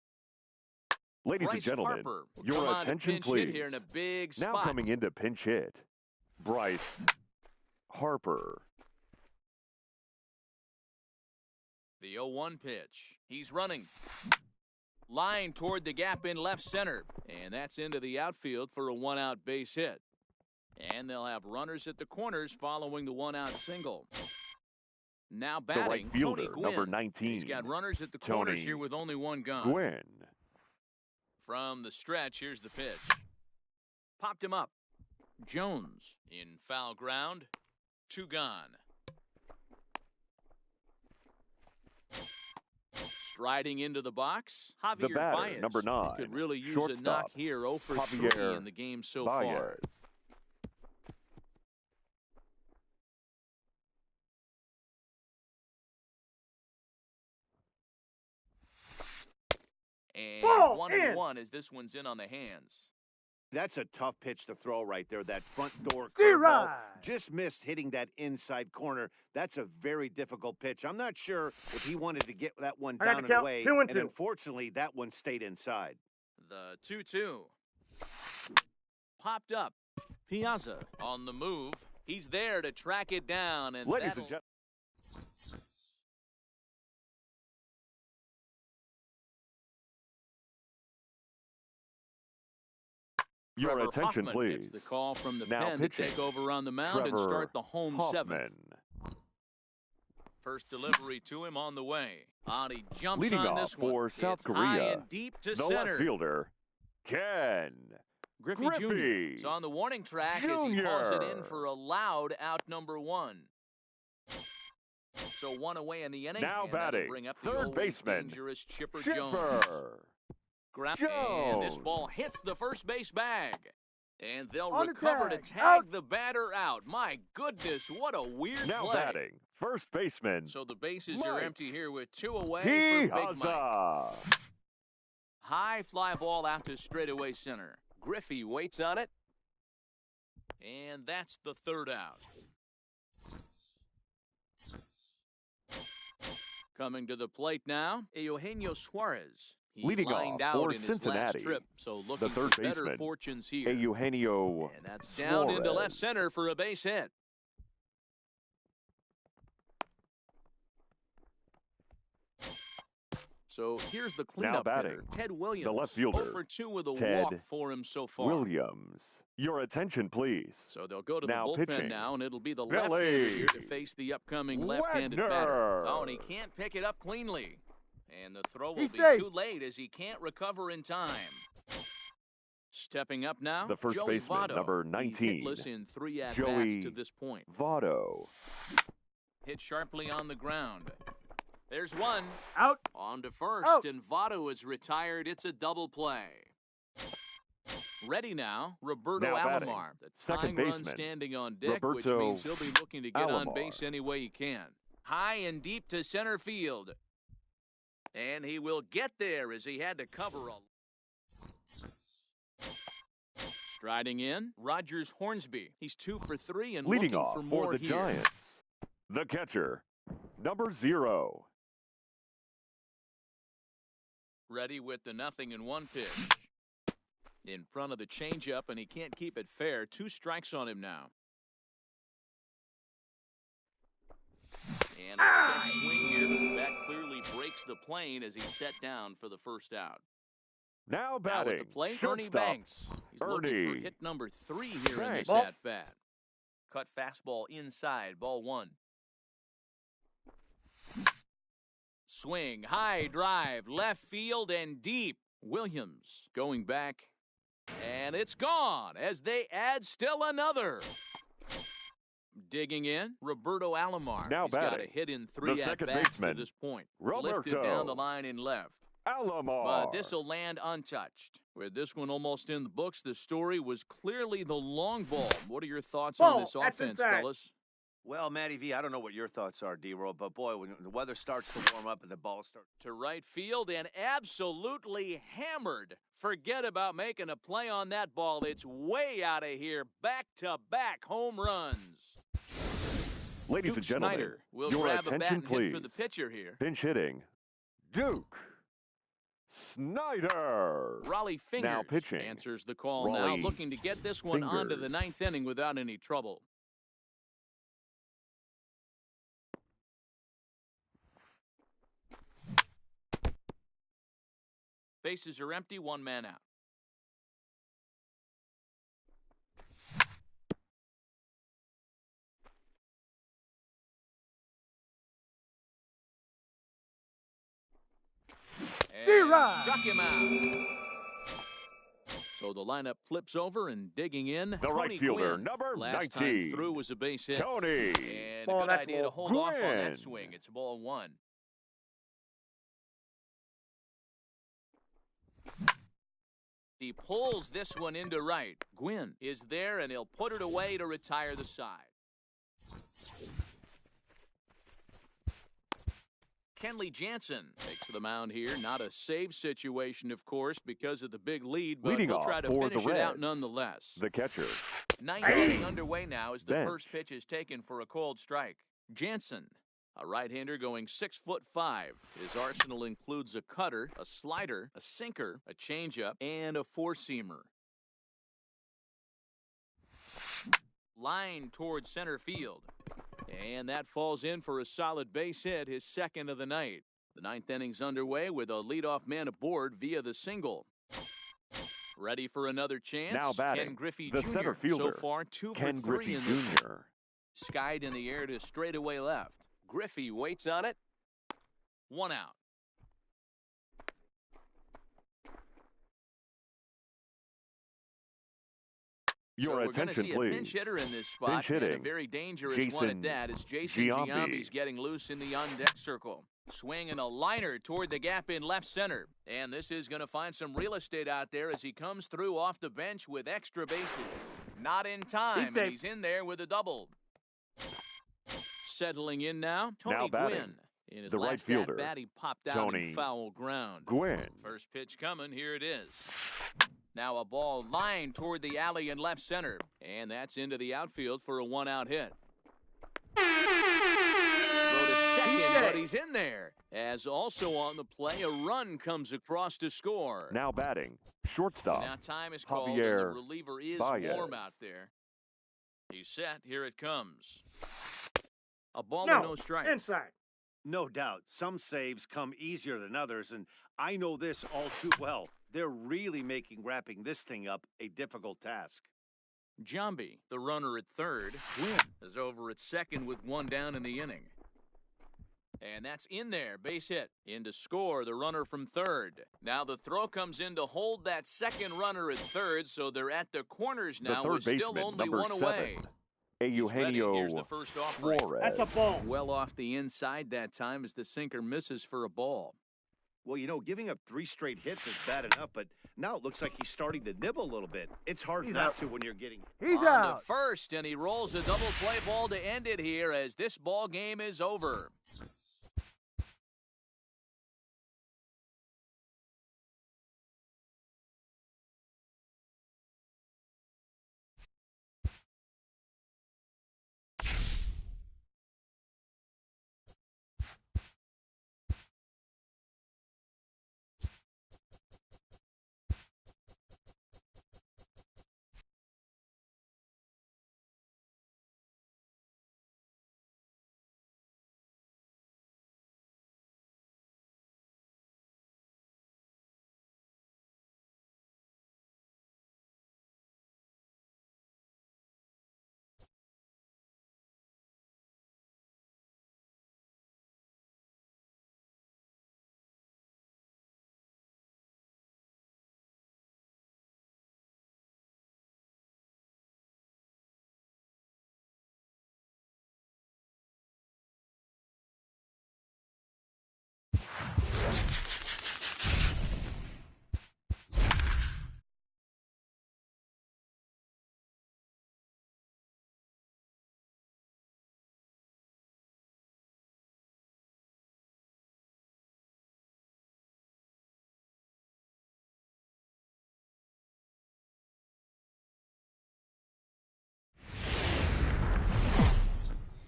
[SPEAKER 2] Ladies
[SPEAKER 1] Bryce
[SPEAKER 2] and gentlemen,
[SPEAKER 1] Harper will
[SPEAKER 2] your
[SPEAKER 1] come on to
[SPEAKER 2] attention,
[SPEAKER 1] pinch hit
[SPEAKER 2] please.
[SPEAKER 1] here in a big
[SPEAKER 2] Now
[SPEAKER 1] spot.
[SPEAKER 2] coming into pinch hit, Bryce Harper.
[SPEAKER 1] The 0-1 pitch. He's running. Line toward the gap in left center. And that's into the outfield for a 1-out base hit. And they'll have runners at the corners following the 1-out single. Now
[SPEAKER 2] The
[SPEAKER 1] batting,
[SPEAKER 2] right fielder,
[SPEAKER 1] Tony Gwynn.
[SPEAKER 2] number 19.
[SPEAKER 1] He's got runners at the corners
[SPEAKER 2] Tony
[SPEAKER 1] here with only 1 gone.
[SPEAKER 2] Gwynn.
[SPEAKER 1] From the stretch, here's the pitch. Popped him up. Jones in foul ground. 2 gone. Striding into the box, Javier
[SPEAKER 2] The batter,
[SPEAKER 1] Baez.
[SPEAKER 2] number 9.
[SPEAKER 1] He could really use
[SPEAKER 2] Shortstop,
[SPEAKER 1] a knock here, 0 for 3
[SPEAKER 2] Javier
[SPEAKER 1] in the game so far.
[SPEAKER 2] Baez.
[SPEAKER 1] And
[SPEAKER 3] Ball
[SPEAKER 1] 1-1 as this one's in on the hands.
[SPEAKER 5] That's a tough pitch to throw right there. That front door
[SPEAKER 3] Zero.
[SPEAKER 5] curveball just missed hitting that inside corner. That's a very difficult pitch. I'm not sure if he wanted to get that one
[SPEAKER 3] I got
[SPEAKER 5] down
[SPEAKER 3] the
[SPEAKER 5] and
[SPEAKER 3] count.
[SPEAKER 5] away.
[SPEAKER 3] 2 and
[SPEAKER 5] And
[SPEAKER 3] 2.
[SPEAKER 5] unfortunately, that one stayed inside.
[SPEAKER 1] The 2-2. Popped up. Piazza on the move. He's there to track it down. And
[SPEAKER 2] Ladies
[SPEAKER 1] that'll-
[SPEAKER 2] and gentlemen. Your
[SPEAKER 1] Trevor
[SPEAKER 2] attention,
[SPEAKER 1] Hoffman
[SPEAKER 2] please.
[SPEAKER 1] gets the call from the
[SPEAKER 2] Now
[SPEAKER 1] pen
[SPEAKER 2] pitching,
[SPEAKER 1] to take over on the mound and
[SPEAKER 2] Trevor
[SPEAKER 1] start the home 7th.
[SPEAKER 2] Hoffman.
[SPEAKER 1] First delivery to him on the way. He jumps
[SPEAKER 2] Leading
[SPEAKER 1] on
[SPEAKER 2] off
[SPEAKER 1] this one.
[SPEAKER 2] for South
[SPEAKER 1] It's high
[SPEAKER 2] Korea,
[SPEAKER 1] and deep to
[SPEAKER 2] The
[SPEAKER 1] center.
[SPEAKER 2] left fielder, Ken
[SPEAKER 1] Griffey Jr.
[SPEAKER 2] Griffey
[SPEAKER 1] is on the warning track as he hauls it in
[SPEAKER 2] Jr.
[SPEAKER 1] for a loud out number 1. So 1 away in the inning.
[SPEAKER 2] Now
[SPEAKER 1] and that'll
[SPEAKER 2] batting,
[SPEAKER 1] bring up the
[SPEAKER 2] third
[SPEAKER 1] always
[SPEAKER 2] baseman,
[SPEAKER 1] dangerous Chipper Jones.
[SPEAKER 2] Chipper.
[SPEAKER 1] And this
[SPEAKER 2] Jones.
[SPEAKER 1] ball hits the first base bag. And they'll
[SPEAKER 3] On the
[SPEAKER 1] recover to
[SPEAKER 3] tag.
[SPEAKER 1] tag
[SPEAKER 3] Out.
[SPEAKER 1] the batter out. My goodness, what a weird
[SPEAKER 2] Now
[SPEAKER 1] play.
[SPEAKER 2] batting, first baseman,
[SPEAKER 1] So the bases are
[SPEAKER 2] Mike.
[SPEAKER 1] empty here with 2 away for Big Mike.
[SPEAKER 2] Piazza.
[SPEAKER 1] High fly ball out to straightaway center. Griffey waits on it. And that's the 3rd out. Coming to the plate now, Eugenio Suarez. He
[SPEAKER 2] Leading
[SPEAKER 1] lined
[SPEAKER 2] off
[SPEAKER 1] out
[SPEAKER 2] for
[SPEAKER 1] in his
[SPEAKER 2] Cincinnati,
[SPEAKER 1] last trip, so looking
[SPEAKER 2] the third
[SPEAKER 1] for better
[SPEAKER 2] baseman,
[SPEAKER 1] fortunes here.
[SPEAKER 2] Eugenio
[SPEAKER 1] And that's down into left
[SPEAKER 2] Suarez.
[SPEAKER 1] center for a base hit. So here's the cleanup
[SPEAKER 2] batting,
[SPEAKER 1] hitter, Ted Williams.
[SPEAKER 2] left fielder,
[SPEAKER 1] 0 for 2 with a
[SPEAKER 2] Ted
[SPEAKER 1] walk for him so far.
[SPEAKER 2] Williams. Your attention, please.
[SPEAKER 1] So they'll go to
[SPEAKER 2] Now
[SPEAKER 1] the bullpen
[SPEAKER 2] pitching,
[SPEAKER 1] now, and it'll be the
[SPEAKER 2] Billy
[SPEAKER 1] left-hander here to face the upcoming left-handed batter.
[SPEAKER 2] Wagner.
[SPEAKER 1] Oh, and he can't pick it up cleanly. And the throw will
[SPEAKER 3] He's
[SPEAKER 1] be
[SPEAKER 3] safe.
[SPEAKER 1] too late as he can't recover in time. Stepping up now,
[SPEAKER 2] The first
[SPEAKER 1] Joey
[SPEAKER 2] baseman,
[SPEAKER 1] Votto.
[SPEAKER 2] number
[SPEAKER 1] He's
[SPEAKER 2] 19,
[SPEAKER 1] hitless in 3 at-bats
[SPEAKER 2] Joey
[SPEAKER 1] to this point.
[SPEAKER 2] Votto.
[SPEAKER 1] Hit sharply on the ground. There's one.
[SPEAKER 3] Out.
[SPEAKER 1] On to first,
[SPEAKER 3] Out.
[SPEAKER 1] and Votto is retired. It's a double play. Ready now, Roberto
[SPEAKER 2] Now batting,
[SPEAKER 1] Alomar. The
[SPEAKER 2] second
[SPEAKER 1] tying run
[SPEAKER 2] baseman,
[SPEAKER 1] standing on deck, which
[SPEAKER 2] Roberto
[SPEAKER 1] means he'll be looking to get on
[SPEAKER 2] Alomar.
[SPEAKER 1] base any way he can. High and deep to center field. And he will get there as he had to cover a... Striding in, Rogers Hornsby. He's 2 for 3 and
[SPEAKER 2] Leading
[SPEAKER 1] looking
[SPEAKER 2] off
[SPEAKER 1] for more
[SPEAKER 2] for the
[SPEAKER 1] here.
[SPEAKER 2] Giants, the catcher, number 0.
[SPEAKER 1] Ready with the 0-1 pitch. In front of the changeup, and he can't keep it fair. 2 strikes on him now. And a set swing here, but that clearly breaks the plane as he's set down for the first out.
[SPEAKER 2] Now
[SPEAKER 1] Now
[SPEAKER 2] batting,
[SPEAKER 1] at the plate, Ernie
[SPEAKER 2] shortstop,
[SPEAKER 1] Banks. He's looking for
[SPEAKER 2] Ernie
[SPEAKER 1] hit number 3 here in this
[SPEAKER 2] Banks.
[SPEAKER 1] at-bat. Cut fastball inside, ball 1. Swing, high drive, left field and deep. Williams going back, and it's gone as they add still another. Digging in, Roberto Alomar.
[SPEAKER 2] Now
[SPEAKER 1] He's got a
[SPEAKER 2] batting,
[SPEAKER 1] hit in
[SPEAKER 2] the
[SPEAKER 1] 3
[SPEAKER 2] second
[SPEAKER 1] at-bats to
[SPEAKER 2] baseman,
[SPEAKER 1] this point.
[SPEAKER 2] Roberto
[SPEAKER 1] Lifted down the line in left.
[SPEAKER 2] Alomar.
[SPEAKER 1] But this will land untouched. With this one almost in the books, the story was clearly the long ball. What are your thoughts on
[SPEAKER 3] Ball,
[SPEAKER 1] this
[SPEAKER 3] that's
[SPEAKER 1] offense,
[SPEAKER 3] inside.
[SPEAKER 1] fellas?
[SPEAKER 5] Well, Matty V, I don't know what your thoughts are, D-Roll, but boy, when the weather starts to warm up and the ball starts...
[SPEAKER 1] To right field and absolutely hammered. Forget about making a play on that ball. It's way out of here. Back-to-back home runs.
[SPEAKER 2] Ladies
[SPEAKER 1] Duke
[SPEAKER 2] and gentlemen,
[SPEAKER 1] Snyder will
[SPEAKER 2] your
[SPEAKER 1] grab a bat
[SPEAKER 2] attention
[SPEAKER 1] and
[SPEAKER 2] please.
[SPEAKER 1] hit for the pitcher here.
[SPEAKER 2] Pinch hitting, Duke Snyder.
[SPEAKER 1] Raleigh Fingers
[SPEAKER 2] Now pitching,
[SPEAKER 1] answers the call
[SPEAKER 2] Raleigh
[SPEAKER 1] now, looking to get this one onto the
[SPEAKER 2] Fingers.
[SPEAKER 1] 9th inning without any trouble. Bases are empty, 1 man out. And struck him out. So the lineup flips over and digging in.
[SPEAKER 2] The
[SPEAKER 1] Tony
[SPEAKER 2] right fielder,
[SPEAKER 1] Gwynn.
[SPEAKER 2] number
[SPEAKER 1] Last
[SPEAKER 2] 19.
[SPEAKER 1] time through was a base hit.
[SPEAKER 2] Tony.
[SPEAKER 1] And
[SPEAKER 3] Ball,
[SPEAKER 1] a good
[SPEAKER 3] that's
[SPEAKER 1] idea to
[SPEAKER 3] ball.
[SPEAKER 1] hold off on that
[SPEAKER 2] Gwynn.
[SPEAKER 1] swing. It's ball 1. He pulls this one into right. Gwynn is there, and he'll put it away to retire the side. Kenley Jansen takes the mound here. Not a save situation, of course, because of the big lead, but
[SPEAKER 2] Leading
[SPEAKER 1] he'll
[SPEAKER 2] off
[SPEAKER 1] try to
[SPEAKER 2] for
[SPEAKER 1] finish
[SPEAKER 2] the
[SPEAKER 1] it out
[SPEAKER 2] Reds,
[SPEAKER 1] nonetheless.
[SPEAKER 2] The catcher,
[SPEAKER 1] 9th inning underway now as the
[SPEAKER 2] Bench.
[SPEAKER 1] first pitch is taken for a cold strike. Jansen, a right-hander going 6'5". His arsenal includes a cutter, a slider, a sinker, a changeup, and a four-seamer. Line towards center field. And that falls in for a solid base hit, his 2nd of the night. The 9th inning's underway with a leadoff man aboard via the single. Ready for another chance?
[SPEAKER 2] now batting,
[SPEAKER 1] Ken Griffey
[SPEAKER 2] the
[SPEAKER 1] Jr.
[SPEAKER 2] center fielder,
[SPEAKER 1] So far, 2
[SPEAKER 2] Ken
[SPEAKER 1] for 3
[SPEAKER 2] Griffey
[SPEAKER 1] in this.
[SPEAKER 2] Jr.
[SPEAKER 1] Skied in the air to straightaway left. Griffey waits on it. 1 out.
[SPEAKER 2] Your
[SPEAKER 1] So we're gonna
[SPEAKER 2] attention,
[SPEAKER 1] see
[SPEAKER 2] please.
[SPEAKER 1] a pinch hitter in this spot,
[SPEAKER 2] Pinch
[SPEAKER 1] and a
[SPEAKER 2] hitting,
[SPEAKER 1] very dangerous one at
[SPEAKER 2] Jason
[SPEAKER 1] that. It's Jason
[SPEAKER 2] Giambi.
[SPEAKER 1] Giambi's getting loose in the on-deck circle. Swinging a liner toward the gap in left center. And this is going to find some real estate out there as he comes through off the bench with extra bases. Not in time, and he's in there with a double. Settling in now, Tony
[SPEAKER 2] Now batting,
[SPEAKER 1] Gwynn. In his
[SPEAKER 2] the right
[SPEAKER 1] last
[SPEAKER 2] fielder,
[SPEAKER 1] at-bat, he popped out
[SPEAKER 2] Tony
[SPEAKER 1] in foul ground.
[SPEAKER 2] Gwynn.
[SPEAKER 1] First pitch coming, here it is. Now a ball lined toward the alley in left center, and that's into the outfield for a 1-out hit. Throw to second, but he's in there. As also on the play, a run comes across to score.
[SPEAKER 2] Now batting, shortstop,
[SPEAKER 1] Now time is called, and
[SPEAKER 2] Javier
[SPEAKER 1] the reliever is
[SPEAKER 2] Baez.
[SPEAKER 1] warm out there. He's set. Here it comes. A ball with no strikes.
[SPEAKER 3] Inside.
[SPEAKER 5] No doubt, some saves come easier than others, and I know this all too well. They're really making wrapping this thing up a difficult task.
[SPEAKER 1] Giambi, the runner at third, is over at second with 1 down in the inning. And that's in there, base hit. In to score, the runner from third. Now the throw comes in to hold that second runner at third, so they're at the corners
[SPEAKER 2] the
[SPEAKER 1] now
[SPEAKER 2] third
[SPEAKER 1] with still
[SPEAKER 2] baseman,
[SPEAKER 1] only
[SPEAKER 2] number
[SPEAKER 1] 1 away.
[SPEAKER 2] 7,
[SPEAKER 1] He's ready. Here's the
[SPEAKER 2] Eugenio
[SPEAKER 1] first offering.
[SPEAKER 2] Flores.
[SPEAKER 3] That's a ball.
[SPEAKER 1] Well off the inside that time as the sinker misses for a ball.
[SPEAKER 5] Well, giving up 3 straight hits is bad enough, but now it looks like he's starting to nibble a little bit. It's hard not to when you're getting...
[SPEAKER 3] He's
[SPEAKER 1] On
[SPEAKER 3] out.
[SPEAKER 1] to first, and he rolls a double play ball to end it here as this ball game is over.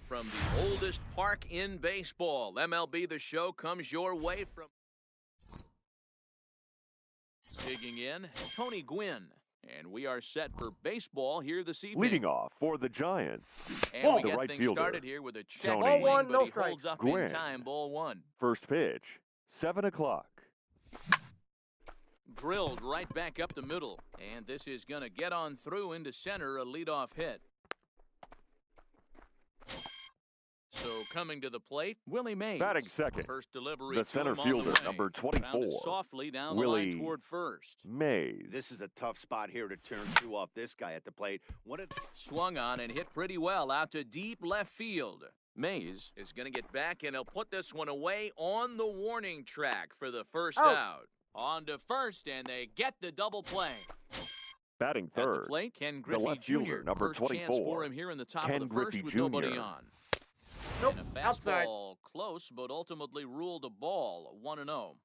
[SPEAKER 1] From the oldest park in baseball, MLB The Show comes your way from... Digging in, Tony Gwynn. And we are set for baseball here this evening.
[SPEAKER 2] Leading off for the Giants.
[SPEAKER 1] And we
[SPEAKER 2] the
[SPEAKER 1] get
[SPEAKER 2] right
[SPEAKER 1] things
[SPEAKER 2] fielder,
[SPEAKER 1] started here with a check
[SPEAKER 2] Tony.
[SPEAKER 1] swing,
[SPEAKER 3] Ball one,
[SPEAKER 1] but
[SPEAKER 3] no
[SPEAKER 1] he
[SPEAKER 3] strike.
[SPEAKER 1] holds up
[SPEAKER 2] Gwynn.
[SPEAKER 1] in time, ball one.
[SPEAKER 2] First pitch, 7 o'clock.
[SPEAKER 1] Drilled right back up the middle. And this is going to get on through into center, a leadoff hit. So coming to the plate, Willie Mays.
[SPEAKER 2] Batting second,
[SPEAKER 1] First delivery
[SPEAKER 2] the
[SPEAKER 1] to
[SPEAKER 2] center
[SPEAKER 1] him on
[SPEAKER 2] fielder,
[SPEAKER 1] the way.
[SPEAKER 2] number
[SPEAKER 1] Grounded
[SPEAKER 2] 24,
[SPEAKER 1] softly down
[SPEAKER 2] Willie
[SPEAKER 1] the line toward first.
[SPEAKER 2] Mays.
[SPEAKER 5] This is a tough spot here to turn 2 off this guy at the plate.
[SPEAKER 1] Swung on and hit pretty well out to deep left field. Mays is going to get back, and he'll put this one away on the warning track for the first out. On to first, and they get the double play.
[SPEAKER 2] Batting
[SPEAKER 1] At the
[SPEAKER 2] third,
[SPEAKER 1] plate, Ken
[SPEAKER 2] the
[SPEAKER 1] Griffey
[SPEAKER 2] left
[SPEAKER 1] Jr.
[SPEAKER 2] fielder, number
[SPEAKER 1] First chance
[SPEAKER 2] 24,
[SPEAKER 1] for him here in the top
[SPEAKER 2] Ken
[SPEAKER 1] of the first
[SPEAKER 2] Griffey
[SPEAKER 1] with
[SPEAKER 2] Jr.
[SPEAKER 1] nobody on.
[SPEAKER 3] Nope,
[SPEAKER 1] And a
[SPEAKER 3] outside.
[SPEAKER 1] fastball close, but ultimately ruled a ball, 1-0.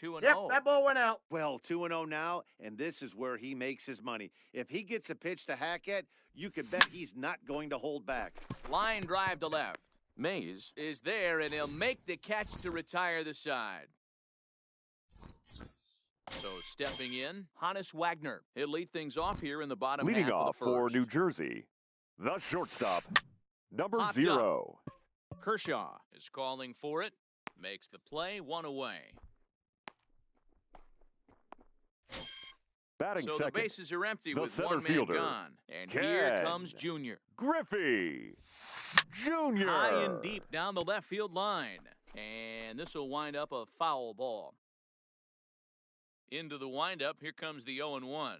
[SPEAKER 1] 2-0.
[SPEAKER 3] Yep, that ball went out.
[SPEAKER 5] Well, 2-0 now, and this is where he makes his money. If he gets a pitch to Hackett, you can bet he's not going to hold back.
[SPEAKER 1] Line drive to left. Mays is there, and he'll make the catch to retire the side. So stepping in, Hannes Wagner. He'll lead things off here in the bottom
[SPEAKER 2] leading
[SPEAKER 1] half
[SPEAKER 2] off
[SPEAKER 1] of the
[SPEAKER 2] for
[SPEAKER 1] first.
[SPEAKER 2] New Jersey, the shortstop, number
[SPEAKER 1] Popped
[SPEAKER 2] 0.
[SPEAKER 1] Kershaw is calling for it. Makes the play, 1 away.
[SPEAKER 2] Batting
[SPEAKER 1] So
[SPEAKER 2] second,
[SPEAKER 1] the bases are empty
[SPEAKER 2] the
[SPEAKER 1] with
[SPEAKER 2] center
[SPEAKER 1] one man
[SPEAKER 2] fielder,
[SPEAKER 1] gone. And here
[SPEAKER 2] Ken
[SPEAKER 1] comes Junior.
[SPEAKER 2] Griffey Jr.
[SPEAKER 1] High and deep down the left field line. And this will wind up a foul ball. Into the windup, here comes the 0-1.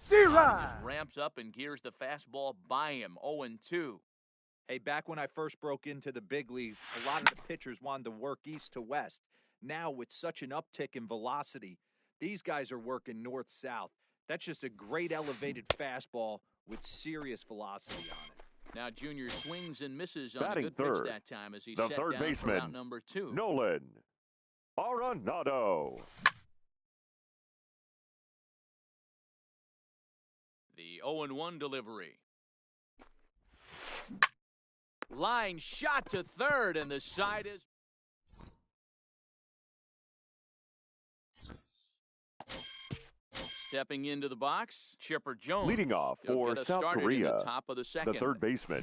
[SPEAKER 1] Just ramps up and gears the fastball by him, 0-2.
[SPEAKER 4] Hey, back when I first broke into the big leagues, a lot of the pitchers wanted to work east to west. Now, with such an uptick in velocity, these guys are working north-south. That's just a great elevated fastball with serious velocity on it.
[SPEAKER 1] Now Junior swings and misses on
[SPEAKER 2] Batting
[SPEAKER 1] a good
[SPEAKER 2] third,
[SPEAKER 1] pitch that time as he
[SPEAKER 2] the
[SPEAKER 1] set
[SPEAKER 2] third
[SPEAKER 1] down for
[SPEAKER 2] baseman,
[SPEAKER 1] out number 2.
[SPEAKER 2] Nolan Arenado.
[SPEAKER 1] The 0-1 delivery. Line shot to third, and the side is... Stepping into the box, Chipper Jones.
[SPEAKER 2] Leading off
[SPEAKER 1] He'll
[SPEAKER 2] for
[SPEAKER 1] get us
[SPEAKER 2] South
[SPEAKER 1] started in
[SPEAKER 2] Korea,
[SPEAKER 1] the top of the second.
[SPEAKER 2] the third baseman,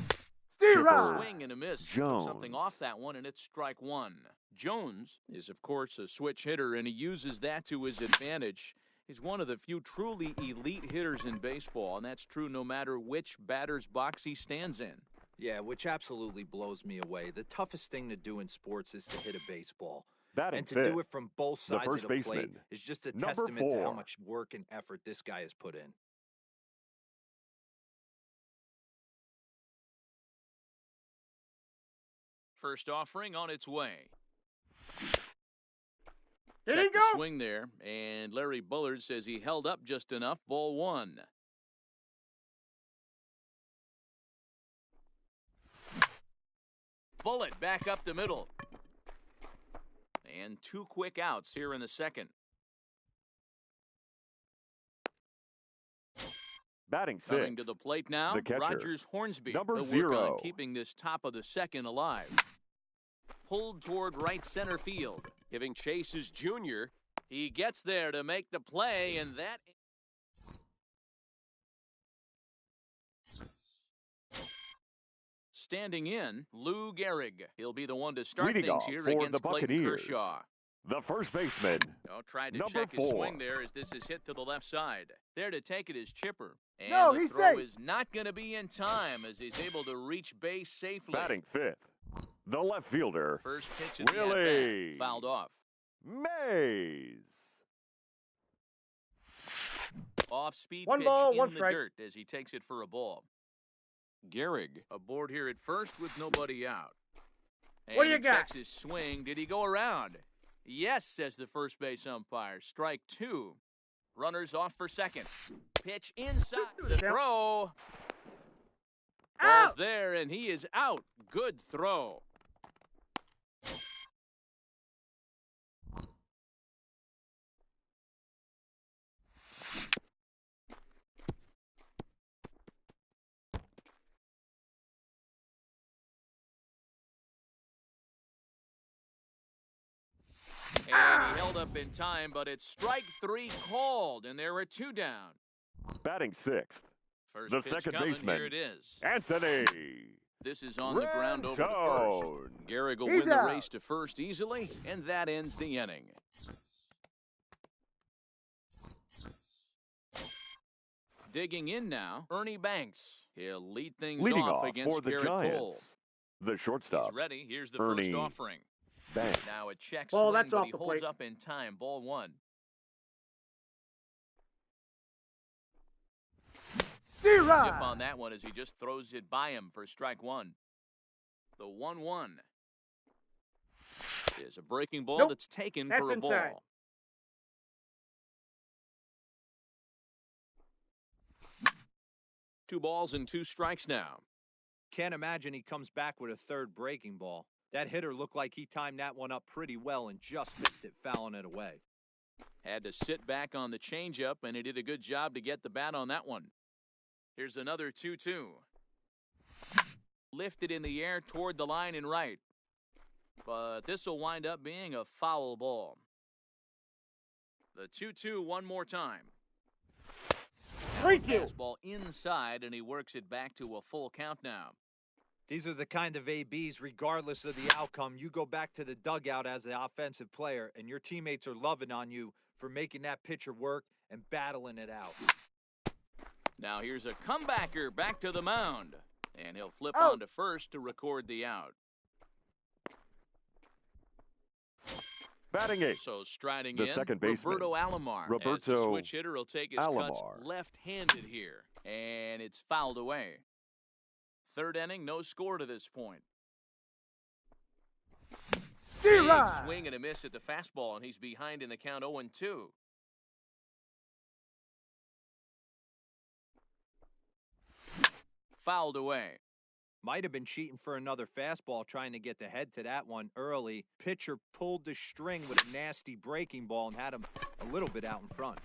[SPEAKER 3] Steer
[SPEAKER 2] Chipper
[SPEAKER 3] right.
[SPEAKER 1] Swing and a miss.
[SPEAKER 2] Jones.
[SPEAKER 1] Took something off that one, and it's strike 1. Jones is, of course, a switch hitter, and he uses that to his advantage. He's one of the few truly elite hitters in baseball, and that's true no matter which batter's box he stands in.
[SPEAKER 4] Yeah, which absolutely blows me away. The toughest thing to do in sports is to hit a baseball.
[SPEAKER 2] Batting
[SPEAKER 4] And to
[SPEAKER 2] fifth,
[SPEAKER 4] do it from both
[SPEAKER 2] the
[SPEAKER 4] sides of
[SPEAKER 2] first
[SPEAKER 4] the plate
[SPEAKER 2] baseman,
[SPEAKER 4] is just a
[SPEAKER 2] number
[SPEAKER 4] testament to how
[SPEAKER 2] 4.
[SPEAKER 4] much work and effort this guy has put in.
[SPEAKER 1] First offering on its way.
[SPEAKER 3] Did
[SPEAKER 1] Check
[SPEAKER 3] he
[SPEAKER 1] the
[SPEAKER 3] go?
[SPEAKER 1] swing there, and Larry Bullard says he held up just enough. Ball one. Bullet back up the middle. And 2 quick outs here in the second.
[SPEAKER 2] Batting
[SPEAKER 1] Coming
[SPEAKER 2] sixth,
[SPEAKER 1] to the plate now,
[SPEAKER 2] the catcher,
[SPEAKER 1] Rogers Hornsby.
[SPEAKER 2] number
[SPEAKER 1] He'll work
[SPEAKER 2] 0.
[SPEAKER 1] on keeping this top of the second alive. Pulled toward right center field. Giving chase is Junior. He gets there to make the play, and that... Standing in, Lou Gehrig. He'll be the one to start
[SPEAKER 2] Leading
[SPEAKER 1] things
[SPEAKER 2] off
[SPEAKER 1] here
[SPEAKER 2] for
[SPEAKER 1] against
[SPEAKER 2] the
[SPEAKER 1] Clayton
[SPEAKER 2] Buccaneers,
[SPEAKER 1] Kershaw.
[SPEAKER 2] the first baseman,
[SPEAKER 1] Tried to
[SPEAKER 2] number
[SPEAKER 1] check his
[SPEAKER 2] 4.
[SPEAKER 1] swing there as this is hit to the left side. There to take it is Chipper. And
[SPEAKER 3] No,
[SPEAKER 1] the
[SPEAKER 3] he's
[SPEAKER 1] throw
[SPEAKER 3] safe.
[SPEAKER 1] is not going to be in time as he's able to reach base safely.
[SPEAKER 2] batting fifth, the left fielder,
[SPEAKER 1] First pitch of the
[SPEAKER 2] Willie
[SPEAKER 1] at-bat, fouled off.
[SPEAKER 2] Mays.
[SPEAKER 1] Off-speed
[SPEAKER 3] One
[SPEAKER 1] pitch
[SPEAKER 3] ball,
[SPEAKER 1] in
[SPEAKER 3] one
[SPEAKER 1] the
[SPEAKER 3] strike.
[SPEAKER 1] dirt as he takes it for a ball. Gehrig aboard here at first with nobody out. And
[SPEAKER 3] What do you
[SPEAKER 1] he
[SPEAKER 3] got?
[SPEAKER 1] checks his swing. Did he go around? Yes, says the first base umpire. Strike 2. Runners off for second. Pitch inside. The throw. Ball's
[SPEAKER 3] Out!
[SPEAKER 1] there, and he is out. Good throw. And he held up in time, but it's strike 3 called, and there are 2 down.
[SPEAKER 2] Batting sixth,
[SPEAKER 1] First
[SPEAKER 2] the
[SPEAKER 1] pitch
[SPEAKER 2] second
[SPEAKER 1] coming,
[SPEAKER 2] baseman,
[SPEAKER 1] here it is.
[SPEAKER 2] Anthony.
[SPEAKER 1] This is on the ground over to
[SPEAKER 2] Rendon.
[SPEAKER 1] first. Gehrig will
[SPEAKER 3] He's
[SPEAKER 1] win the
[SPEAKER 3] out.
[SPEAKER 1] race to first easily, and that ends the inning. Digging in now, Ernie Banks. He'll lead things
[SPEAKER 2] Leading
[SPEAKER 1] off
[SPEAKER 2] off
[SPEAKER 1] against
[SPEAKER 2] for the
[SPEAKER 1] Garrett
[SPEAKER 2] Giants,
[SPEAKER 1] Cole.
[SPEAKER 2] the shortstop,
[SPEAKER 1] He's ready. Here's the
[SPEAKER 2] Ernie
[SPEAKER 1] first offering.
[SPEAKER 2] Banks.
[SPEAKER 1] Now a check
[SPEAKER 3] Ball,
[SPEAKER 1] swing,
[SPEAKER 3] that's
[SPEAKER 1] but
[SPEAKER 3] off
[SPEAKER 1] he
[SPEAKER 3] the
[SPEAKER 1] holds
[SPEAKER 3] plate.
[SPEAKER 1] up in time. Ball 1. Zip
[SPEAKER 3] Zero.
[SPEAKER 1] on that one as he just throws it by him for strike 1. The 1-1 is a breaking ball
[SPEAKER 3] Nope.
[SPEAKER 1] that's taken
[SPEAKER 3] That's
[SPEAKER 1] for a
[SPEAKER 3] inside.
[SPEAKER 1] ball. Two balls and 2 strikes now.
[SPEAKER 4] Can't imagine he comes back with a third breaking ball. That hitter looked like he timed that one up pretty well and just missed it, fouling it away.
[SPEAKER 1] Had to sit back on the changeup, and he did a good job to get the bat on that one. Here's another 2-2. Lifted in the air toward the line and right. But this will wind up being a foul ball. The 2-2 one more time. Now a
[SPEAKER 3] 3-2.
[SPEAKER 1] fastball inside, and he works it back to a full count now.
[SPEAKER 4] These are the kind of ABs, regardless of the outcome, you go back to the dugout as an offensive player, and your teammates are loving on you for making that pitcher work and battling it out.
[SPEAKER 1] Now here's a comebacker back to the mound. And he'll flip
[SPEAKER 3] Out.
[SPEAKER 1] on to first to record the out.
[SPEAKER 2] Batting eighth,
[SPEAKER 1] So striding
[SPEAKER 2] the
[SPEAKER 1] in,
[SPEAKER 2] second baseman,
[SPEAKER 1] Roberto Alomar. As the
[SPEAKER 2] Roberto
[SPEAKER 1] switch hitter will take his cuts
[SPEAKER 2] Alomar.
[SPEAKER 1] left-handed here. And it's fouled away. Third inning, no score to this point. Big
[SPEAKER 3] Zero.
[SPEAKER 1] swing and a miss at the fastball, and he's behind in the count 0-2. Fouled away.
[SPEAKER 4] Might have been cheating for another fastball, trying to get the head to that one early. Pitcher pulled the string with a nasty breaking ball and had him a little bit out in front.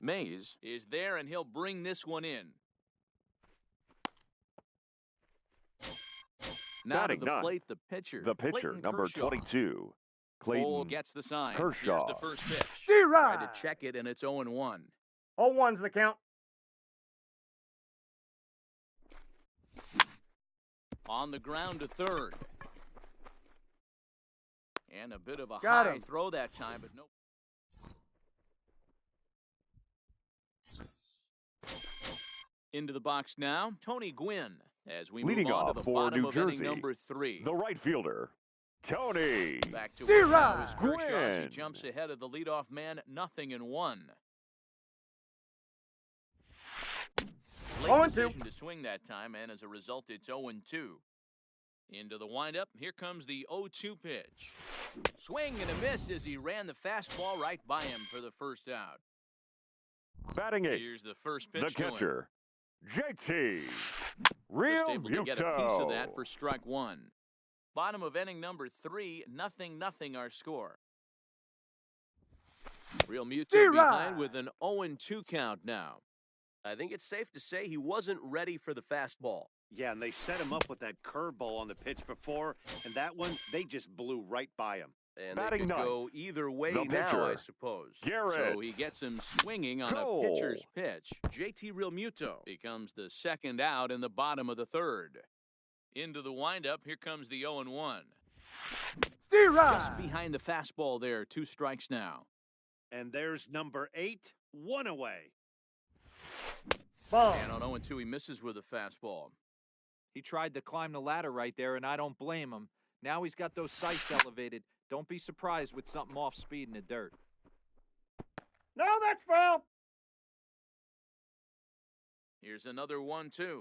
[SPEAKER 1] Mays is there, and he'll bring this one in. Now to
[SPEAKER 2] Batting
[SPEAKER 1] the
[SPEAKER 2] ninth,
[SPEAKER 1] plate, the pitcher.
[SPEAKER 2] the pitcher,
[SPEAKER 1] Clayton
[SPEAKER 2] number
[SPEAKER 1] Kershaw.
[SPEAKER 2] 22,
[SPEAKER 1] Cole
[SPEAKER 2] Clayton
[SPEAKER 1] gets the sign.
[SPEAKER 2] Kershaw.
[SPEAKER 1] Here's the first pitch.
[SPEAKER 3] Zero.
[SPEAKER 1] Tried to check it, and it's 0-1.
[SPEAKER 3] 0-1's the count.
[SPEAKER 1] On the ground to third. And a bit of a
[SPEAKER 3] Got
[SPEAKER 1] high
[SPEAKER 3] him.
[SPEAKER 1] throw that time, but no. Into the box now, Tony Gwynn, as we
[SPEAKER 2] Leading
[SPEAKER 1] move on
[SPEAKER 2] off
[SPEAKER 1] to the
[SPEAKER 2] for
[SPEAKER 1] bottom
[SPEAKER 2] New
[SPEAKER 1] of inning
[SPEAKER 2] Jersey,
[SPEAKER 1] number 3.
[SPEAKER 2] the right fielder, Tony.
[SPEAKER 1] Back to
[SPEAKER 3] Zero.
[SPEAKER 1] work now is Kershaw as he
[SPEAKER 2] Gwynn.
[SPEAKER 1] jumps ahead of the leadoff man, 0-1. Late in the
[SPEAKER 3] 2.
[SPEAKER 1] decision to swing that time, and as a result, it's 0-2. Into the windup, here comes the 0-2 pitch. Swing and a miss as he ran the fastball right by him for the first out.
[SPEAKER 2] Batting 8.
[SPEAKER 1] Here's the first pitch
[SPEAKER 2] The
[SPEAKER 1] to him.
[SPEAKER 2] catcher, JT
[SPEAKER 1] Just able to get a piece of that
[SPEAKER 2] Realmuto.
[SPEAKER 1] for strike 1. Bottom of inning number 3, 0-0 our score. Realmuto behind with an 0-2 count now.
[SPEAKER 6] I think it's safe to say he wasn't ready for the fastball.
[SPEAKER 5] Yeah, and they set him up with that curveball on the pitch before, and that one, they just blew right by him.
[SPEAKER 6] And
[SPEAKER 2] Batting
[SPEAKER 6] they could
[SPEAKER 2] 9.
[SPEAKER 6] go either way
[SPEAKER 2] The
[SPEAKER 6] now,
[SPEAKER 2] pitcher,
[SPEAKER 6] I suppose.
[SPEAKER 2] Garrett
[SPEAKER 1] So he gets him swinging on
[SPEAKER 2] Cole.
[SPEAKER 1] a pitcher's pitch. JT Realmuto becomes the second out in the bottom of the 3rd. Into the windup, here comes the 0-1. Just behind the fastball there, 2 strikes now.
[SPEAKER 5] And there's number 8, 1 away.
[SPEAKER 3] Ball.
[SPEAKER 1] And on 0-2, he misses with a fastball.
[SPEAKER 4] He tried to climb the ladder right there, and I don't blame him. Now he's got those sights elevated. Don't be surprised with something off speed in the dirt.
[SPEAKER 3] No, that's foul.
[SPEAKER 1] Here's another 1-2.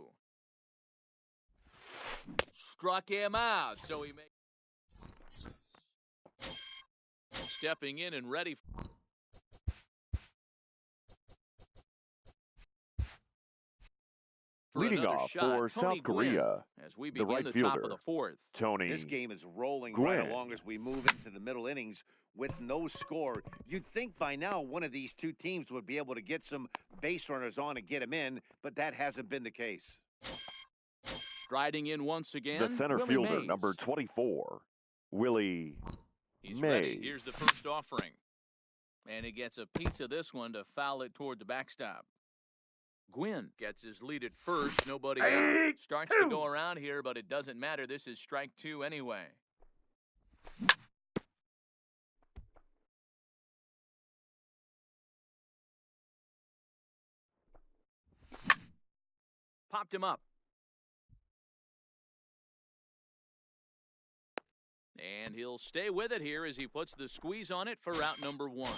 [SPEAKER 1] Struck him out, so he makes. Stepping in and ready. For
[SPEAKER 2] Leading
[SPEAKER 1] another
[SPEAKER 2] off
[SPEAKER 1] shot,
[SPEAKER 2] for
[SPEAKER 1] Tony
[SPEAKER 2] South Korea,
[SPEAKER 1] Gwynn, as we
[SPEAKER 2] the
[SPEAKER 1] begin
[SPEAKER 2] right
[SPEAKER 1] the top of
[SPEAKER 2] fielder,
[SPEAKER 1] the 4th.
[SPEAKER 2] Tony
[SPEAKER 5] This game is rolling
[SPEAKER 2] Gwynn.
[SPEAKER 5] right along as we move into the middle innings with no score. You'd think by now one of these two teams would be able to get some base runners on and get them in, but that hasn't been the case.
[SPEAKER 1] Striding in once again,
[SPEAKER 2] the center
[SPEAKER 1] Willie
[SPEAKER 2] fielder,
[SPEAKER 1] Mays.
[SPEAKER 2] number 24, Willie
[SPEAKER 1] He's
[SPEAKER 2] Mays.
[SPEAKER 1] ready. Here's the first offering. And he gets a piece of this one to foul it toward the backstop. Gwynn gets his lead at first, nobody out. Starts to go around here, but it doesn't matter. This is strike 2 anyway. Popped him up. And he'll stay with it here as he puts the squeeze on it for route number 1.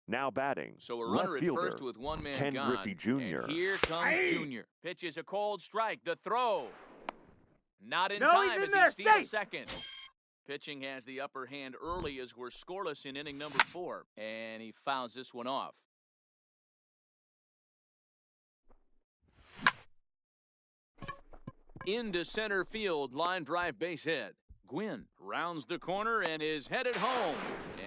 [SPEAKER 2] Now batting,
[SPEAKER 1] So a
[SPEAKER 2] left
[SPEAKER 1] runner at
[SPEAKER 2] fielder,
[SPEAKER 1] first with one man
[SPEAKER 2] Ken
[SPEAKER 1] gone.
[SPEAKER 2] Griffey Jr.
[SPEAKER 1] And here comes Junior. Pitches a cold strike. The throw. Not in
[SPEAKER 3] No,
[SPEAKER 1] time
[SPEAKER 3] he's in
[SPEAKER 1] as
[SPEAKER 3] there.
[SPEAKER 1] he steals
[SPEAKER 3] Stay.
[SPEAKER 1] second. Pitching has the upper hand early as we're scoreless in inning number 4. And he fouls this one off. Into center field, line drive base hit. Gwynn rounds the corner and is headed home.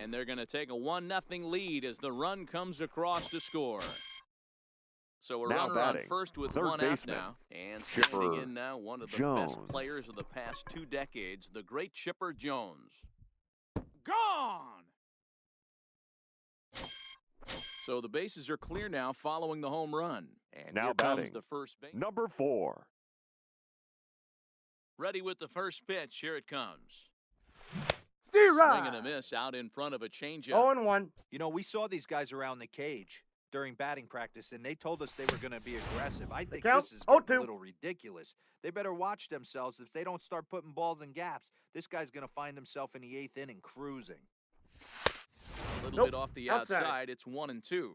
[SPEAKER 1] And they're going to take a 1-0 lead as the run comes across to score. So a
[SPEAKER 2] Now
[SPEAKER 1] runner on
[SPEAKER 2] batting,
[SPEAKER 1] first with
[SPEAKER 2] third
[SPEAKER 1] 1 out
[SPEAKER 2] baseman,
[SPEAKER 1] now. And
[SPEAKER 2] Chipper
[SPEAKER 1] standing in now, one of the
[SPEAKER 2] Jones.
[SPEAKER 1] best players of the past 2 decades, the great Chipper Jones. Gone! So the bases are clear now following the home run. And
[SPEAKER 2] Now
[SPEAKER 1] here comes
[SPEAKER 2] batting,
[SPEAKER 1] the first base.
[SPEAKER 2] number 4,
[SPEAKER 1] Ready with the first pitch. Here it comes.
[SPEAKER 3] Steer
[SPEAKER 1] Swing and a miss out in front of a changeup.
[SPEAKER 3] 0-1.
[SPEAKER 4] You know, we saw these guys around the cage during batting practice, and they told us they were going to be aggressive. I think
[SPEAKER 3] count,
[SPEAKER 4] this is getting
[SPEAKER 3] 0-2.
[SPEAKER 4] a little ridiculous. They better watch themselves. If they don't start putting balls in gaps, this guy's going to find himself in the 8th inning cruising.
[SPEAKER 1] A little
[SPEAKER 3] Nope,
[SPEAKER 1] bit off the
[SPEAKER 3] outside.
[SPEAKER 1] outside. It's 1-2.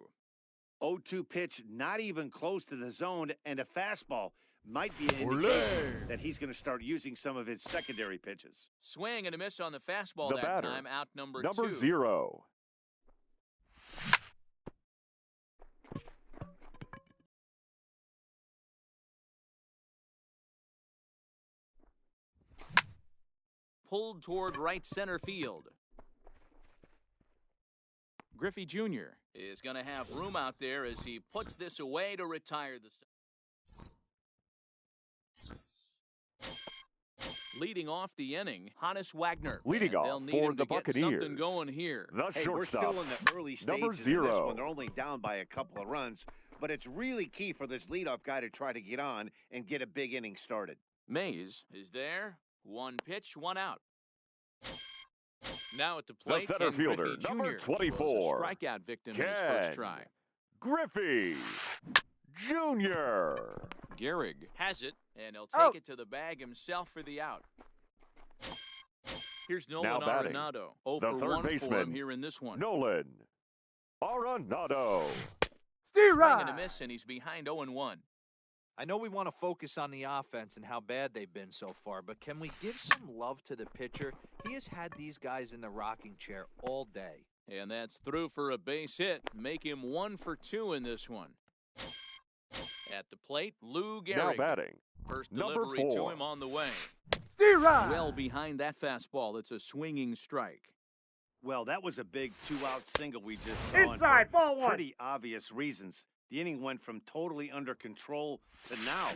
[SPEAKER 5] 0-2 pitch, not even close to the zone, and a fastball might be an indication that he's going to start using some of his secondary pitches.
[SPEAKER 1] Swing and a miss on the fastball
[SPEAKER 2] The
[SPEAKER 1] that
[SPEAKER 2] batter,
[SPEAKER 1] time. Out number 2.
[SPEAKER 2] 0.
[SPEAKER 1] Pulled toward right center field. Griffey Jr. is going to have room out there as he puts this away to retire the. Leading off the inning, Hannes Wagner.
[SPEAKER 2] Leading
[SPEAKER 1] And
[SPEAKER 2] off
[SPEAKER 1] they'll need
[SPEAKER 2] for
[SPEAKER 1] him
[SPEAKER 2] the
[SPEAKER 1] to get
[SPEAKER 2] Buccaneers,
[SPEAKER 1] something going here.
[SPEAKER 2] the
[SPEAKER 5] Hey, we're
[SPEAKER 2] shortstop,
[SPEAKER 5] still in the early
[SPEAKER 2] number
[SPEAKER 5] stages of this
[SPEAKER 2] 0.
[SPEAKER 5] one. They're only down by a couple of runs, but it's really key for this leadoff guy to try to get on and get a big inning started.
[SPEAKER 1] Mays is there. 1 pitch, 1 out. Now at the plate,
[SPEAKER 2] center
[SPEAKER 1] Ken
[SPEAKER 2] fielder,
[SPEAKER 1] Griffey
[SPEAKER 2] number
[SPEAKER 1] Jr. He was
[SPEAKER 2] 24,
[SPEAKER 1] a strikeout victim in his
[SPEAKER 2] Ken
[SPEAKER 1] first try.
[SPEAKER 2] Griffey Jr.
[SPEAKER 1] Gehrig has it, and he'll take
[SPEAKER 3] Oh.
[SPEAKER 1] it to the bag himself for the out. Here's
[SPEAKER 2] Now
[SPEAKER 1] Nolan
[SPEAKER 2] batting,
[SPEAKER 1] Arenado. 0
[SPEAKER 2] the
[SPEAKER 1] for
[SPEAKER 2] third
[SPEAKER 1] 1 for him
[SPEAKER 2] baseman,
[SPEAKER 1] here in this one.
[SPEAKER 2] Nolan Arenado.
[SPEAKER 3] Steer
[SPEAKER 1] Swing and a miss, and he's behind 0-1.
[SPEAKER 4] I know we want to focus on the offense and how bad they've been so far, but can we give some love to the pitcher? He has had these guys in the rocking chair all day.
[SPEAKER 1] And that's through for a base hit. Make him 1 for 2 in this one. At the plate, Lou Gehrig.
[SPEAKER 2] Now batting,
[SPEAKER 1] First
[SPEAKER 2] number
[SPEAKER 1] delivery to
[SPEAKER 2] 4.
[SPEAKER 1] him on the way.
[SPEAKER 3] Zero.
[SPEAKER 1] Well behind that fastball. It's a swinging strike.
[SPEAKER 5] Well, that was a big 2-out single we just saw. and
[SPEAKER 3] Inside,
[SPEAKER 5] for
[SPEAKER 3] ball 1.
[SPEAKER 5] pretty obvious reasons. The inning went from totally under control to now.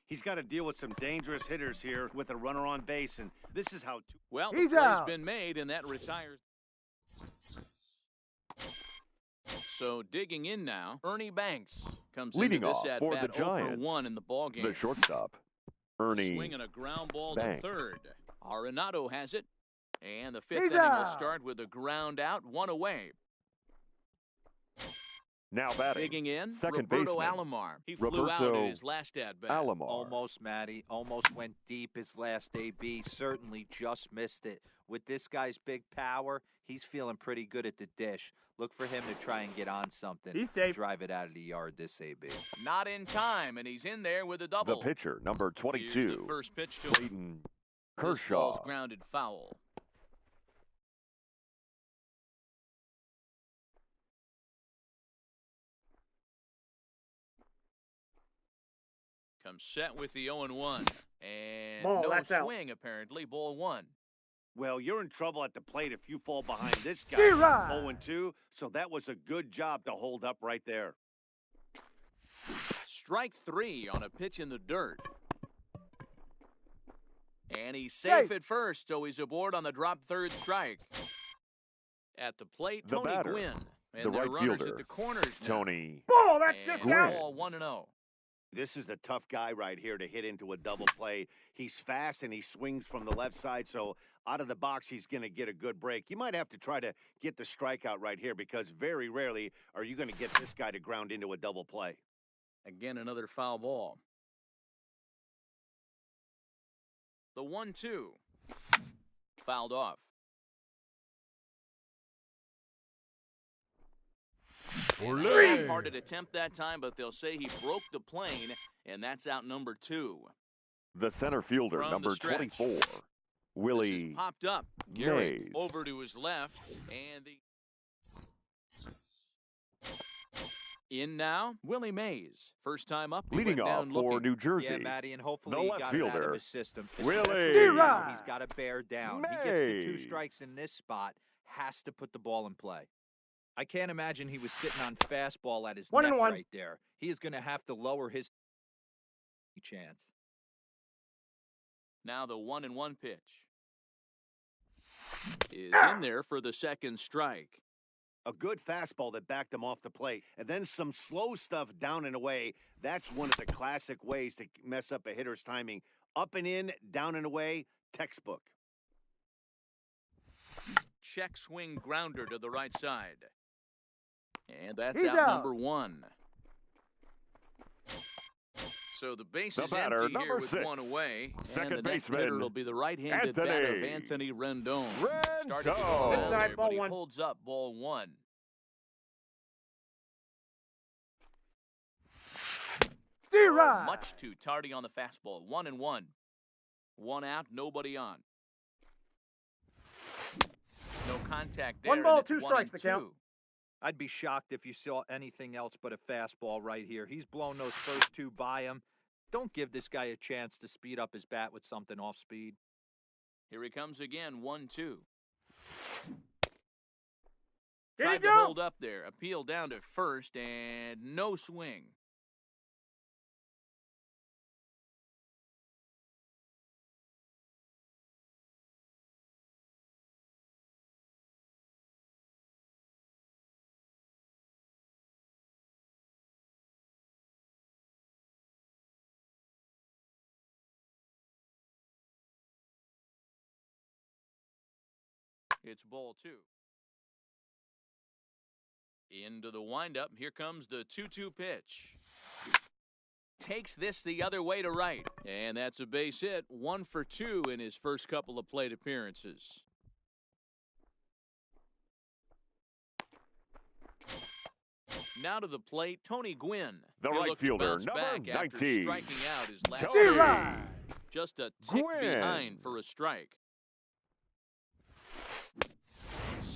[SPEAKER 5] He's got to deal with some dangerous hitters here with a runner on base, and this is how...
[SPEAKER 1] Well, the
[SPEAKER 3] He's
[SPEAKER 1] play's
[SPEAKER 3] out.
[SPEAKER 1] been made, and that retires. So digging in now, Ernie Banks comes
[SPEAKER 2] Leading
[SPEAKER 1] into this
[SPEAKER 2] off
[SPEAKER 1] at
[SPEAKER 2] for
[SPEAKER 1] bat
[SPEAKER 2] the
[SPEAKER 1] 0 for
[SPEAKER 2] Giants,
[SPEAKER 1] 1 in the ball game.
[SPEAKER 2] The shortstop, Ernie
[SPEAKER 1] Swinging a ground ball
[SPEAKER 2] Banks.
[SPEAKER 1] to third. Arenado has it, and the 5th
[SPEAKER 3] He's
[SPEAKER 1] inning will
[SPEAKER 3] out.
[SPEAKER 1] start with a ground out, 1 away.
[SPEAKER 2] Now batting,
[SPEAKER 1] Digging in,
[SPEAKER 2] second
[SPEAKER 1] Roberto
[SPEAKER 2] baseman,
[SPEAKER 1] Alomar. He flew out
[SPEAKER 2] Roberto
[SPEAKER 1] in his last at bat.
[SPEAKER 2] Alomar.
[SPEAKER 4] Almost, Matty. Almost went deep his last AB. Certainly just missed it. With this guy's big power, he's feeling pretty good at the dish. Look for him to try and get on something.
[SPEAKER 3] He's safe.
[SPEAKER 4] Drive it out of the yard this AB.
[SPEAKER 1] Not in time, and he's in there with a
[SPEAKER 2] The
[SPEAKER 1] double.
[SPEAKER 2] pitcher, number
[SPEAKER 1] Here's the
[SPEAKER 2] 22,
[SPEAKER 1] first pitch to him.
[SPEAKER 2] Clayton
[SPEAKER 1] This
[SPEAKER 2] Kershaw.
[SPEAKER 1] ball's grounded foul. Comes set with the 0-1. And
[SPEAKER 3] Ball,
[SPEAKER 1] no
[SPEAKER 3] that's out.
[SPEAKER 1] swing, apparently. Ball 1.
[SPEAKER 5] Well, you're in trouble at the plate if you fall behind this guy.
[SPEAKER 3] Zero.
[SPEAKER 5] 0-2, so that was a good job to hold up right there.
[SPEAKER 1] Strike 3 on a pitch in the dirt. And he's safe
[SPEAKER 3] Safe.
[SPEAKER 1] at first, so he's aboard on the drop third strike. At the plate,
[SPEAKER 2] The
[SPEAKER 1] Tony
[SPEAKER 2] batter,
[SPEAKER 1] Gwynn. And
[SPEAKER 2] the
[SPEAKER 1] their
[SPEAKER 2] right
[SPEAKER 1] runners
[SPEAKER 2] fielder,
[SPEAKER 1] at the corners now.
[SPEAKER 2] Tony
[SPEAKER 3] Ball, that's
[SPEAKER 1] And
[SPEAKER 3] just
[SPEAKER 2] Gwynn.
[SPEAKER 3] out.
[SPEAKER 1] ball 1-0.
[SPEAKER 5] This is a tough guy right here to hit into a double play. He's fast and he swings from the left side, so out of the box he's going to get a good break. You might have to try to get the strikeout right here because very rarely are you going to get this guy to ground into a double play.
[SPEAKER 1] Again, another foul ball. The 1-2. Fouled off. Half-hearted attempt that time, but they'll say he broke the plane, and that's out number 2.
[SPEAKER 2] The center fielder,
[SPEAKER 1] From the
[SPEAKER 2] number
[SPEAKER 1] stretch.
[SPEAKER 2] 24,
[SPEAKER 1] This
[SPEAKER 2] Willie
[SPEAKER 1] is popped up. Gehrig
[SPEAKER 2] Mays.
[SPEAKER 1] over to his left, and the... In now, Willie Mays. First time up, he
[SPEAKER 2] leading
[SPEAKER 1] went
[SPEAKER 2] off
[SPEAKER 1] down
[SPEAKER 2] for
[SPEAKER 1] looking.
[SPEAKER 2] New Jersey.
[SPEAKER 4] Yeah, Matty, and hopefully
[SPEAKER 2] The
[SPEAKER 4] he
[SPEAKER 2] left
[SPEAKER 4] got it out
[SPEAKER 2] fielder,
[SPEAKER 4] of his system.
[SPEAKER 2] Willie.
[SPEAKER 4] Especially now,
[SPEAKER 3] Zero.
[SPEAKER 4] he's got to bear down. He gets the 2
[SPEAKER 2] Mays.
[SPEAKER 4] strikes in this spot, has to put the ball in play. I can't imagine he was sitting on fastball at his
[SPEAKER 3] 1-1.
[SPEAKER 4] neck right there. He is going to have to lower his chance.
[SPEAKER 1] Now the 1-1 pitch is in there for the second strike.
[SPEAKER 5] A good fastball that backed him off the plate, and then some slow stuff down and away. That's one of the classic ways to mess up a hitter's timing. Up and in, down and away, textbook.
[SPEAKER 1] Check swing grounder to the right side. And that's
[SPEAKER 3] He's
[SPEAKER 1] out
[SPEAKER 3] out.
[SPEAKER 1] number 1. So the base
[SPEAKER 2] The
[SPEAKER 1] is
[SPEAKER 2] batter,
[SPEAKER 1] empty here
[SPEAKER 2] number
[SPEAKER 1] with
[SPEAKER 2] 6.
[SPEAKER 1] 1 away.
[SPEAKER 2] Second
[SPEAKER 1] and the next
[SPEAKER 2] baseman,
[SPEAKER 1] hitter will be the right-handed bat of
[SPEAKER 2] Anthony
[SPEAKER 1] Anthony Rendon.
[SPEAKER 2] Rendon.
[SPEAKER 1] Started to go down
[SPEAKER 3] Inside,
[SPEAKER 1] there,
[SPEAKER 3] ball
[SPEAKER 1] but he
[SPEAKER 3] 1.
[SPEAKER 1] holds up ball 1.
[SPEAKER 3] Zero.
[SPEAKER 1] Much too tardy on the fastball. 1-1. 1 out, nobody on. No contact there.
[SPEAKER 3] 1 ball,
[SPEAKER 1] and it's
[SPEAKER 3] 2 strikes, the
[SPEAKER 1] 1-2.
[SPEAKER 3] count.
[SPEAKER 4] I'd be shocked if you saw anything else but a fastball right here. He's blown those first 2 by him. Don't give this guy a chance to speed up his bat with something off speed.
[SPEAKER 1] Here he comes again, 1-2.
[SPEAKER 3] Here
[SPEAKER 1] Tried
[SPEAKER 3] you
[SPEAKER 1] to
[SPEAKER 3] go.
[SPEAKER 1] hold up there. Appeal down to first, and no swing. It's ball 2. Into the windup. Here comes the 2-2 pitch. Takes this the other way to right. And that's a base hit. 1 for 2 in his first couple of plate appearances. Now to the plate, Tony Gwynn.
[SPEAKER 2] The
[SPEAKER 1] He'll
[SPEAKER 2] right
[SPEAKER 1] look to
[SPEAKER 2] fielder,
[SPEAKER 1] bounce
[SPEAKER 2] number
[SPEAKER 1] back after
[SPEAKER 2] 19.
[SPEAKER 1] striking out his last
[SPEAKER 2] Tony
[SPEAKER 3] Zero.
[SPEAKER 1] just a tick
[SPEAKER 2] Gwynn.
[SPEAKER 1] behind for a strike.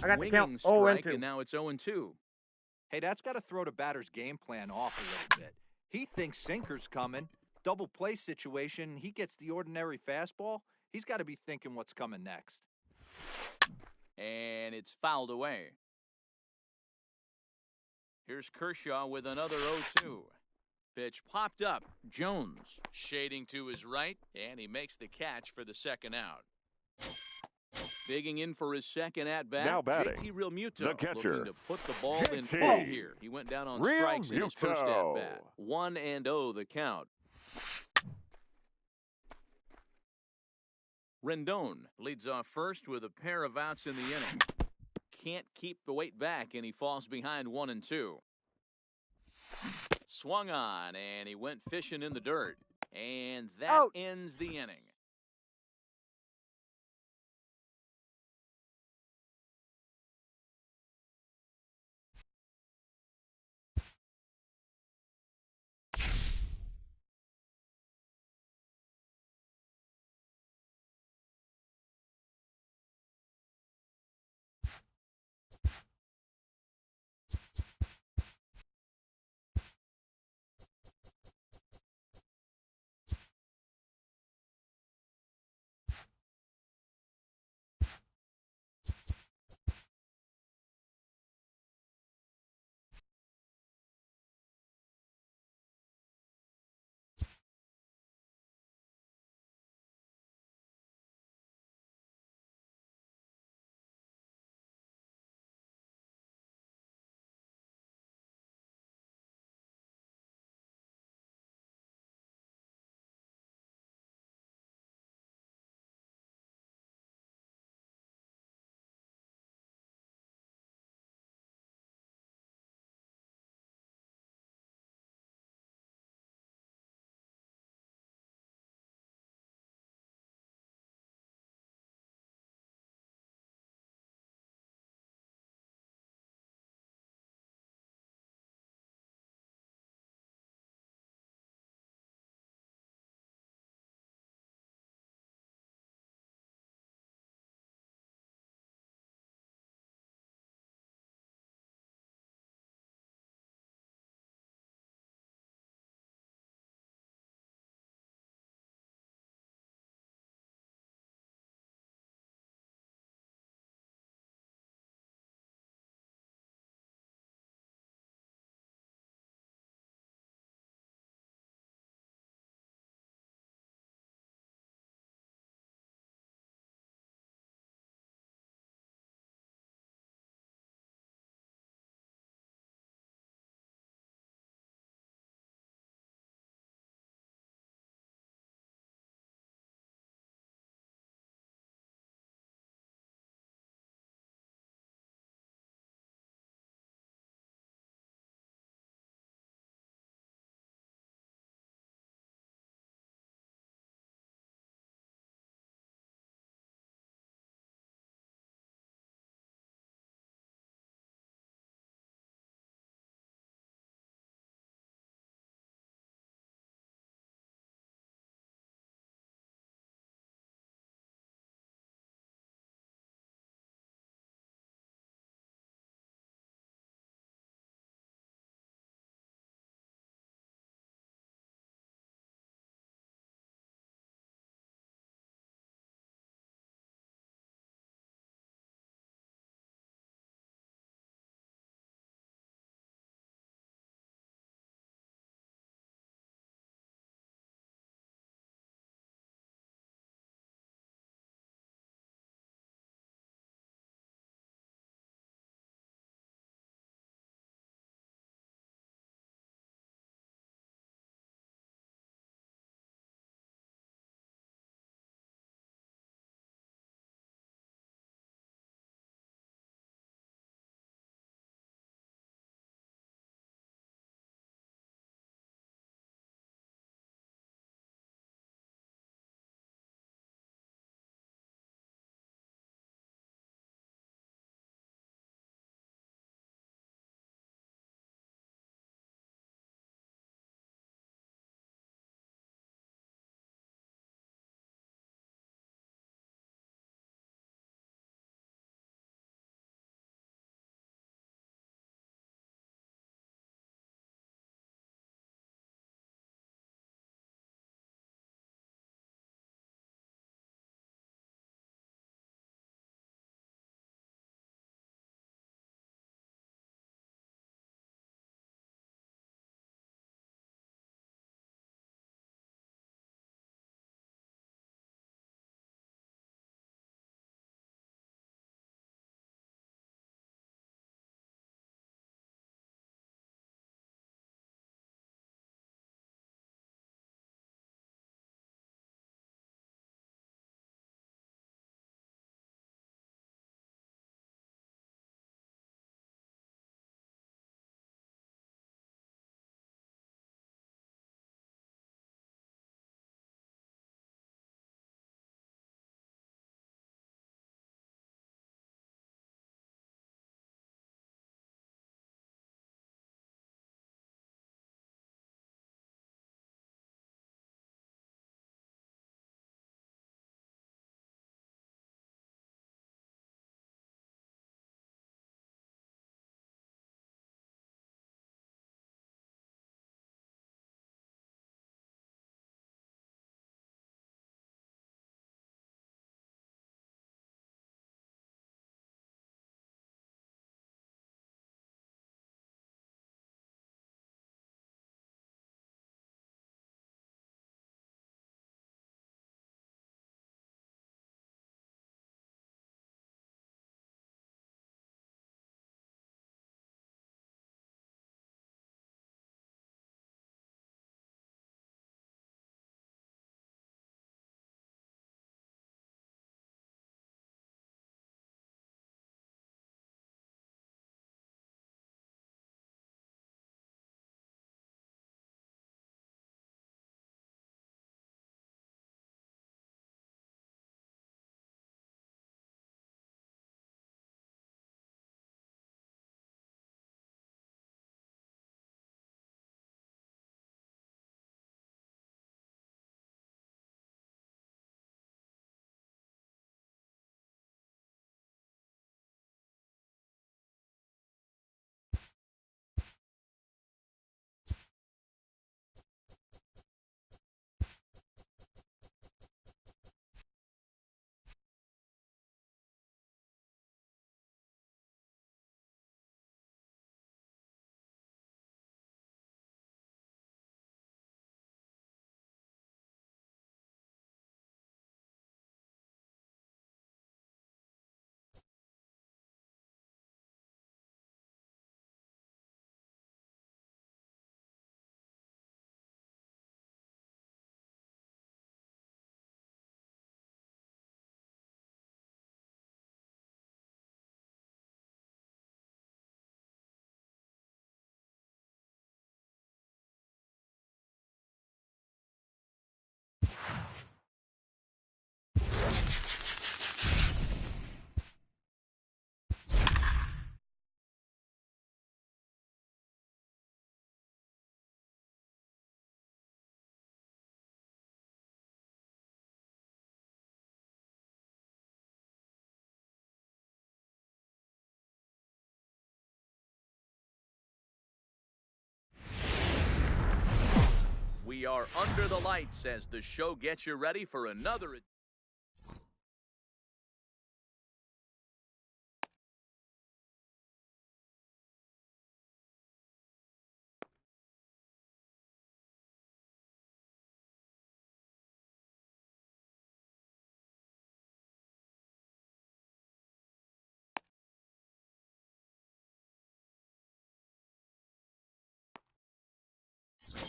[SPEAKER 3] I got the count.
[SPEAKER 1] Swinging
[SPEAKER 3] 0 and
[SPEAKER 1] strike,
[SPEAKER 3] 2.
[SPEAKER 1] and now it's 0-2.
[SPEAKER 4] Hey, that's got to throw the batter's game plan off a little bit. He thinks sinker's coming. Double play situation. He gets the ordinary fastball. He's got to be thinking what's coming next.
[SPEAKER 1] And it's fouled away. Here's Kershaw with another 0-2. Pitch popped up. Jones shading to his right, and he makes the catch for the second out. Digging in for his second at-bat,
[SPEAKER 2] Now batting,
[SPEAKER 1] JT Realmuto
[SPEAKER 2] the catcher,
[SPEAKER 1] looking to put the ball in
[SPEAKER 2] JT
[SPEAKER 1] play here. He went down on strikes in his first
[SPEAKER 2] Realmuto.
[SPEAKER 1] at-bat. 1-0 the count. Rendon leads off first with a pair of outs in the inning. Can't keep the weight back, and he falls behind 1-2. Swung on, and he went fishing in the dirt. And that
[SPEAKER 3] Out.
[SPEAKER 1] ends the inning. We are under the lights as the show gets you ready for another.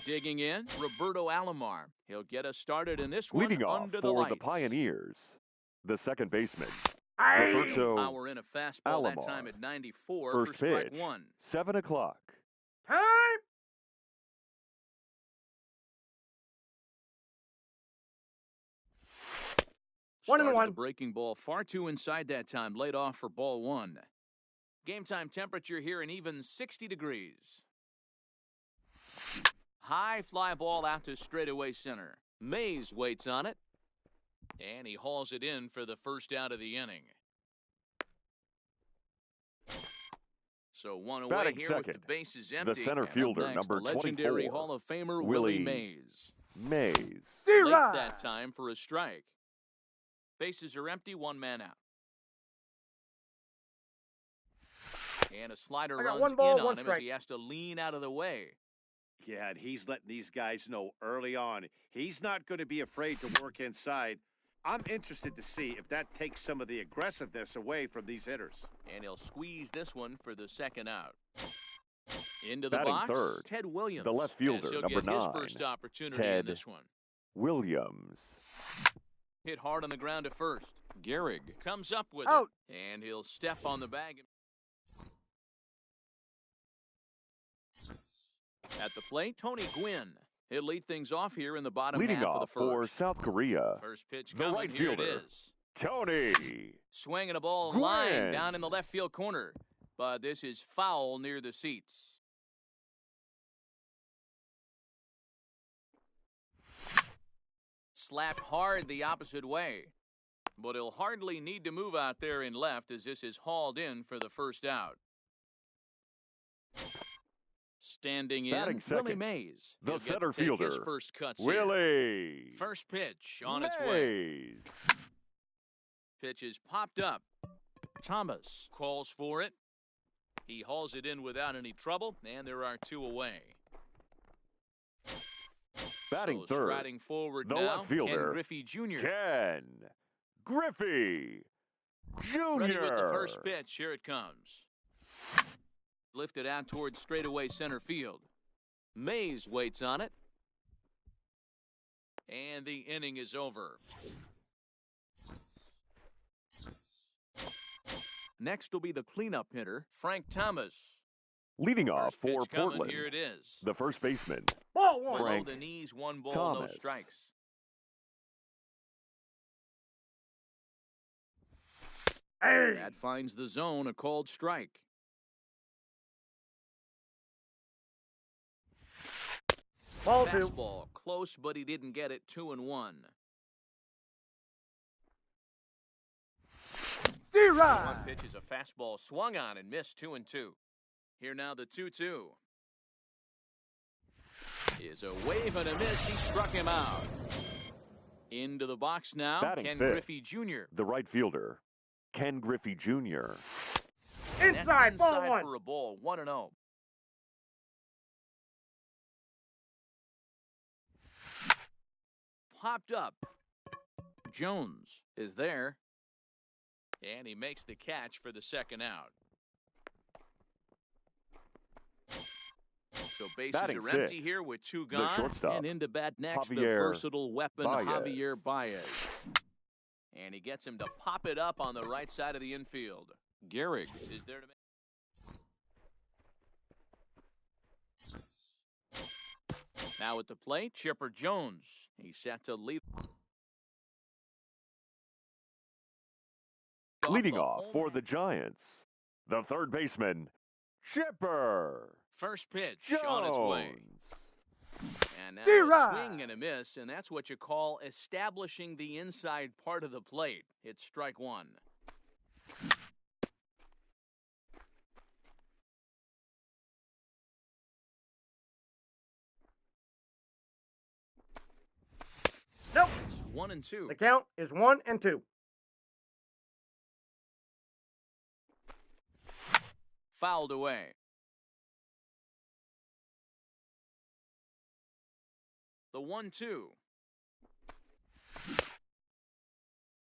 [SPEAKER 1] Digging in, Roberto Alomar. He'll get us started in this one.
[SPEAKER 2] Leading off
[SPEAKER 1] under the
[SPEAKER 2] for
[SPEAKER 1] lights.
[SPEAKER 2] the Pioneers, the second baseman,
[SPEAKER 3] Aye.
[SPEAKER 2] Roberto
[SPEAKER 1] Power in a fastball that
[SPEAKER 2] Alomar.
[SPEAKER 1] time at 94
[SPEAKER 2] First
[SPEAKER 1] for strike
[SPEAKER 2] pitch,
[SPEAKER 1] one.
[SPEAKER 2] 7 o'clock.
[SPEAKER 3] Time.
[SPEAKER 1] Started
[SPEAKER 3] 1-1.
[SPEAKER 1] the breaking ball far too inside that time. Laid off for ball one. Game time temperature here an even 60 degrees. High fly ball out to straightaway center. Mays waits on it. And he hauls it in for the first out of the inning. So one away
[SPEAKER 2] Batting
[SPEAKER 1] here
[SPEAKER 2] second,
[SPEAKER 1] with the bases empty.
[SPEAKER 2] the center
[SPEAKER 1] And up
[SPEAKER 2] fielder,
[SPEAKER 1] next,
[SPEAKER 2] number
[SPEAKER 1] the legendary
[SPEAKER 2] 24,
[SPEAKER 1] Hall of Famer
[SPEAKER 2] Willie
[SPEAKER 1] Willie Mays.
[SPEAKER 2] Mays.
[SPEAKER 1] Late
[SPEAKER 3] D-Rod.
[SPEAKER 1] that time for a strike. Bases are empty, one man out. And a slider
[SPEAKER 3] I got
[SPEAKER 1] runs
[SPEAKER 3] one ball,
[SPEAKER 1] in
[SPEAKER 3] one
[SPEAKER 1] on him as
[SPEAKER 3] strike.
[SPEAKER 1] he has to lean out of the way.
[SPEAKER 5] Yeah, and he's letting these guys know early on. He's not going to be afraid to work inside. I'm interested to see if that takes some of the aggressiveness away from these hitters.
[SPEAKER 1] And he'll squeeze this one for the second out. Into the
[SPEAKER 2] Batting
[SPEAKER 1] box,
[SPEAKER 2] third,
[SPEAKER 1] Ted Williams.
[SPEAKER 2] the left
[SPEAKER 1] as
[SPEAKER 2] fielder,
[SPEAKER 1] he'll
[SPEAKER 2] number
[SPEAKER 1] get his
[SPEAKER 2] 9,
[SPEAKER 1] first opportunity
[SPEAKER 2] Ted
[SPEAKER 1] in this one.
[SPEAKER 2] Williams.
[SPEAKER 1] Hit hard on the ground at first. Gehrig comes up with
[SPEAKER 3] Out.
[SPEAKER 1] it. And he'll step on the bag. At the plate, Tony Gwynn. He'll lead things off here in the bottom
[SPEAKER 2] Leading
[SPEAKER 1] half
[SPEAKER 2] off
[SPEAKER 1] of the
[SPEAKER 2] for
[SPEAKER 1] first.
[SPEAKER 2] South Korea,
[SPEAKER 1] First pitch
[SPEAKER 2] the
[SPEAKER 1] coming.
[SPEAKER 2] right
[SPEAKER 1] Here it
[SPEAKER 2] fielder,
[SPEAKER 1] is.
[SPEAKER 2] Tony.
[SPEAKER 1] Swinging a ball
[SPEAKER 2] Gwynn.
[SPEAKER 1] line down in the left field corner. But this is foul near the seats. Slapped hard the opposite way. But he'll hardly need to move out there in left as this is hauled in for the first out. Standing in,
[SPEAKER 2] Batting second,
[SPEAKER 1] Willie Mays.
[SPEAKER 2] the
[SPEAKER 1] He'll get
[SPEAKER 2] center
[SPEAKER 1] to take his
[SPEAKER 2] fielder,
[SPEAKER 1] first cuts here.
[SPEAKER 2] Willie
[SPEAKER 1] First pitch on its way.
[SPEAKER 2] Mays.
[SPEAKER 1] Pitch is popped up. Thomas calls for it. He hauls it in without any trouble, and there are two away.
[SPEAKER 2] Batting
[SPEAKER 1] So
[SPEAKER 2] third,
[SPEAKER 1] striding forward
[SPEAKER 2] the
[SPEAKER 1] now,
[SPEAKER 2] left fielder,
[SPEAKER 1] Ken Griffey Jr.
[SPEAKER 2] Ken Griffey Jr.
[SPEAKER 1] Ready with the first pitch. Here it comes. Lifted out towards straightaway center field. Mays waits on it. And the inning is over. Next will be the cleanup hitter, Frank Thomas.
[SPEAKER 2] Leading off
[SPEAKER 1] First pitch
[SPEAKER 2] for
[SPEAKER 1] coming.
[SPEAKER 2] Portland,
[SPEAKER 1] Here it is.
[SPEAKER 2] the first baseman,
[SPEAKER 3] Ball one.
[SPEAKER 1] Below
[SPEAKER 2] Frank
[SPEAKER 1] the knees, one ball, no
[SPEAKER 2] Thomas.
[SPEAKER 1] strikes.
[SPEAKER 3] Hey.
[SPEAKER 1] That finds the zone, a called strike.
[SPEAKER 3] Ball 2.
[SPEAKER 1] Fastball, close, but he didn't get it. 2-1.
[SPEAKER 3] D-Rod.
[SPEAKER 1] One pitch is a fastball swung on and missed. 2-2. Here now the 2-2. Is a wave and a miss. He struck him out. Into the box now,
[SPEAKER 2] Batting
[SPEAKER 1] Ken
[SPEAKER 2] fifth,
[SPEAKER 1] Griffey Jr.
[SPEAKER 2] the right fielder, Ken Griffey Jr.
[SPEAKER 3] Inside. Ball
[SPEAKER 1] Inside
[SPEAKER 3] 1.
[SPEAKER 1] for a ball. 1-0. Popped up. Jones is there. And he makes the catch for the second out. So bases
[SPEAKER 2] Batting
[SPEAKER 1] are empty
[SPEAKER 2] sixth,
[SPEAKER 1] here with two
[SPEAKER 2] the
[SPEAKER 1] gone.
[SPEAKER 2] shortstop,
[SPEAKER 1] And into bat next, the
[SPEAKER 2] Javier
[SPEAKER 1] versatile weapon,
[SPEAKER 2] Baez.
[SPEAKER 1] Javier Baez. And he gets him to pop it up on the right side of the infield. Gehrig is there to make. Now at the plate, Chipper Jones. He's set to lead.
[SPEAKER 2] Leading
[SPEAKER 1] a
[SPEAKER 2] off
[SPEAKER 1] home
[SPEAKER 2] for
[SPEAKER 1] run.
[SPEAKER 2] the Giants, the third baseman, Chipper
[SPEAKER 1] First pitch
[SPEAKER 2] Jones.
[SPEAKER 1] on its way. And now
[SPEAKER 3] D-Rod.
[SPEAKER 1] a swing and a miss, and that's what you call establishing the inside part of the plate. It's strike one. 1-2.
[SPEAKER 3] The count is 1-2.
[SPEAKER 1] Fouled away. The 1-2.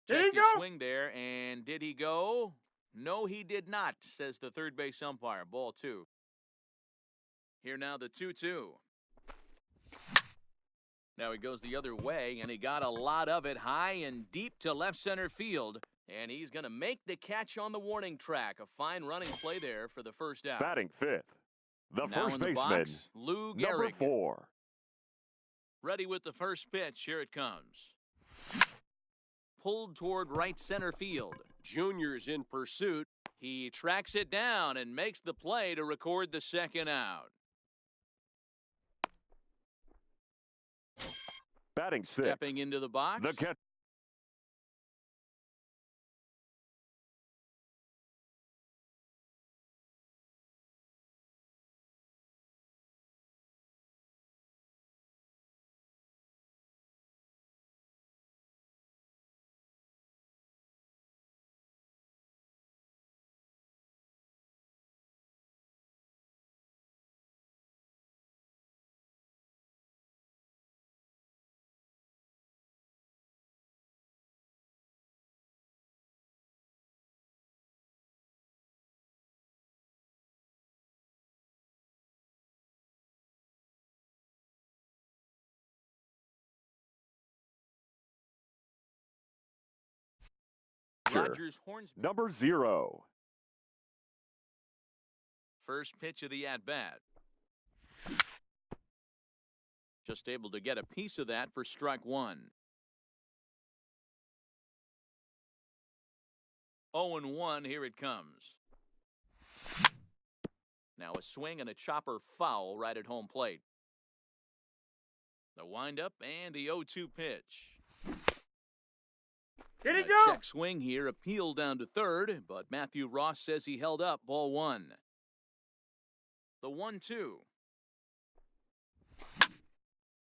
[SPEAKER 3] Did he
[SPEAKER 1] Checked his
[SPEAKER 3] go?
[SPEAKER 1] swing there, and did he go? No, he did not, says the third base umpire. Ball 2. Here now the 2-2. Now he goes the other way, and he got a lot of it high and deep to left center field. And he's going to make the catch on the warning track. A fine running play there for the first out.
[SPEAKER 2] Batting fifth, the
[SPEAKER 1] Now
[SPEAKER 2] first
[SPEAKER 1] in the
[SPEAKER 2] baseman,
[SPEAKER 1] box, Lou
[SPEAKER 2] number
[SPEAKER 1] Gehrig.
[SPEAKER 2] 4.
[SPEAKER 1] Ready with the first pitch. Here it comes. Pulled toward right center field. Junior's in pursuit. He tracks it down and makes the play to record the second out.
[SPEAKER 2] Batting sixth,
[SPEAKER 1] Stepping into the box.
[SPEAKER 2] the catcher.
[SPEAKER 1] Rogers Hornsby.
[SPEAKER 2] Number 0.
[SPEAKER 1] First pitch of the at-bat. Just able to get a piece of that for strike 1. 0-1, here it comes. Now a swing and a chopper foul right at home plate. The windup and the 0-2 pitch.
[SPEAKER 3] Did he
[SPEAKER 1] A
[SPEAKER 3] go?
[SPEAKER 1] check swing here, appeal down to third, but Matthew Ross says he held up. Ball 1. The 1-2.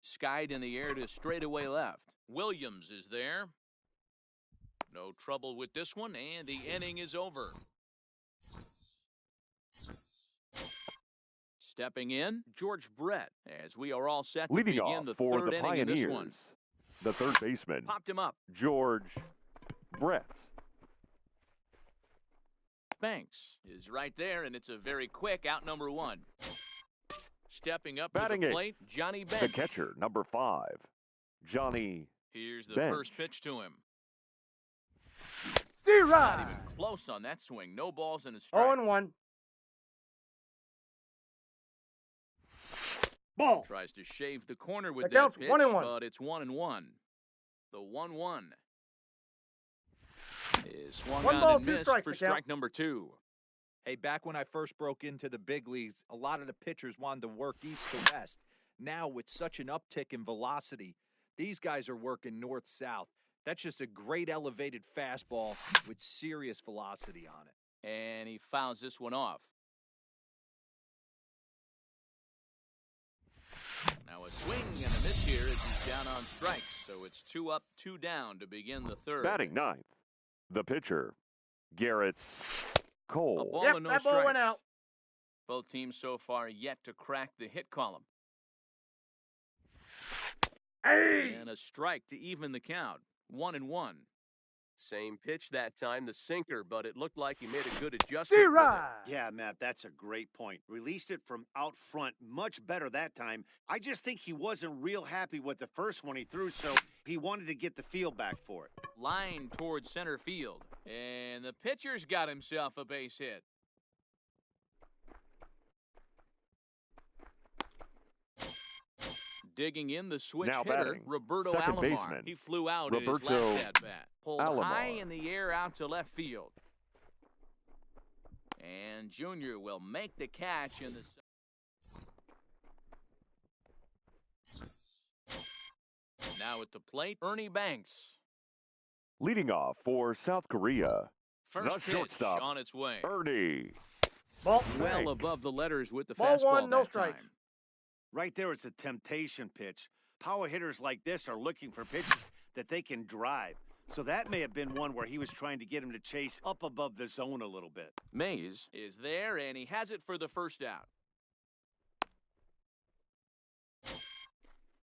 [SPEAKER 1] Skied in the air to straightaway left. Williams is there. No trouble with this one, and the inning is over. Stepping in, George Brett, as we are all set to
[SPEAKER 2] Leading
[SPEAKER 1] begin
[SPEAKER 2] off
[SPEAKER 1] the
[SPEAKER 2] for
[SPEAKER 1] third
[SPEAKER 2] the
[SPEAKER 1] inning in this one.
[SPEAKER 2] Pioneers, the third baseman,
[SPEAKER 1] Popped him up.
[SPEAKER 2] George Brett.
[SPEAKER 1] Banks is right there, and it's a very quick out number 1. Stepping up
[SPEAKER 2] Batting
[SPEAKER 1] to the
[SPEAKER 2] eighth,
[SPEAKER 1] plate, Johnny
[SPEAKER 2] The
[SPEAKER 1] Bench.
[SPEAKER 2] catcher, number 5, Johnny
[SPEAKER 1] Here's the
[SPEAKER 2] Bench.
[SPEAKER 1] first pitch to him. Not
[SPEAKER 3] D-Rod.
[SPEAKER 1] even close on that swing. No balls and a strike.
[SPEAKER 3] 0-1. Ball.
[SPEAKER 1] Tries to shave the corner with
[SPEAKER 3] That
[SPEAKER 1] that
[SPEAKER 3] counts,
[SPEAKER 1] pitch,
[SPEAKER 3] 1-1.
[SPEAKER 1] but it's 1-1. The 1-1 is swung
[SPEAKER 3] One
[SPEAKER 1] on
[SPEAKER 3] ball,
[SPEAKER 1] and
[SPEAKER 3] two
[SPEAKER 1] missed
[SPEAKER 3] strikes
[SPEAKER 1] for
[SPEAKER 3] to count.
[SPEAKER 1] strike number 2.
[SPEAKER 4] Hey, back when I first broke into the big leagues, a lot of the pitchers wanted to work east to west. Now, with such an uptick in velocity, these guys are working north-south. That's just a great elevated fastball with serious velocity on it.
[SPEAKER 1] And he fouls this one off. Now a swing and a miss here as he's down on strikes. So it's 2 up, 2 down to begin the third.
[SPEAKER 2] Batting ninth, the pitcher, Garrett
[SPEAKER 1] A
[SPEAKER 2] Cole.
[SPEAKER 1] ball
[SPEAKER 3] Yep,
[SPEAKER 1] and no
[SPEAKER 3] that ball
[SPEAKER 1] strikes.
[SPEAKER 3] went out.
[SPEAKER 1] Both teams so far yet to crack the hit column.
[SPEAKER 3] Hey.
[SPEAKER 1] And a strike to even the count. 1-1.
[SPEAKER 6] Same pitch that time, the sinker, but it looked like he made a good adjustment. with it.
[SPEAKER 3] D-Rod.
[SPEAKER 5] Yeah, Matt, that's a great point. Released it from out front much better that time. I just think he wasn't real happy with the first one he threw, so he wanted to get the feel back for it.
[SPEAKER 1] Line towards center field. And the pitcher's got himself a base hit. Digging in the switch
[SPEAKER 2] Now
[SPEAKER 1] hitter,
[SPEAKER 2] batting,
[SPEAKER 1] Roberto
[SPEAKER 2] second
[SPEAKER 1] Alomar.
[SPEAKER 2] baseman,
[SPEAKER 1] He flew out in his
[SPEAKER 2] Roberto
[SPEAKER 1] last at-bat. Pulled
[SPEAKER 2] Alomar.
[SPEAKER 1] high in the air out to left field. And Junior will make the catch in the... Now at the plate, Ernie Banks.
[SPEAKER 2] Leading off for South Korea,
[SPEAKER 1] First
[SPEAKER 2] The
[SPEAKER 1] pitch
[SPEAKER 2] shortstop,
[SPEAKER 1] on its way.
[SPEAKER 2] Ernie.
[SPEAKER 3] Ball.
[SPEAKER 1] Well
[SPEAKER 2] Banks.
[SPEAKER 1] above the letters with the
[SPEAKER 3] Ball
[SPEAKER 1] fastball
[SPEAKER 3] one, no
[SPEAKER 1] that
[SPEAKER 3] strikes.
[SPEAKER 1] time.
[SPEAKER 5] Right there is a temptation pitch. Power hitters like this are looking for pitches that they can drive. So that may have been one where he was trying to get him to chase up above the zone a little bit.
[SPEAKER 1] Mays is there, and he has it for the first out.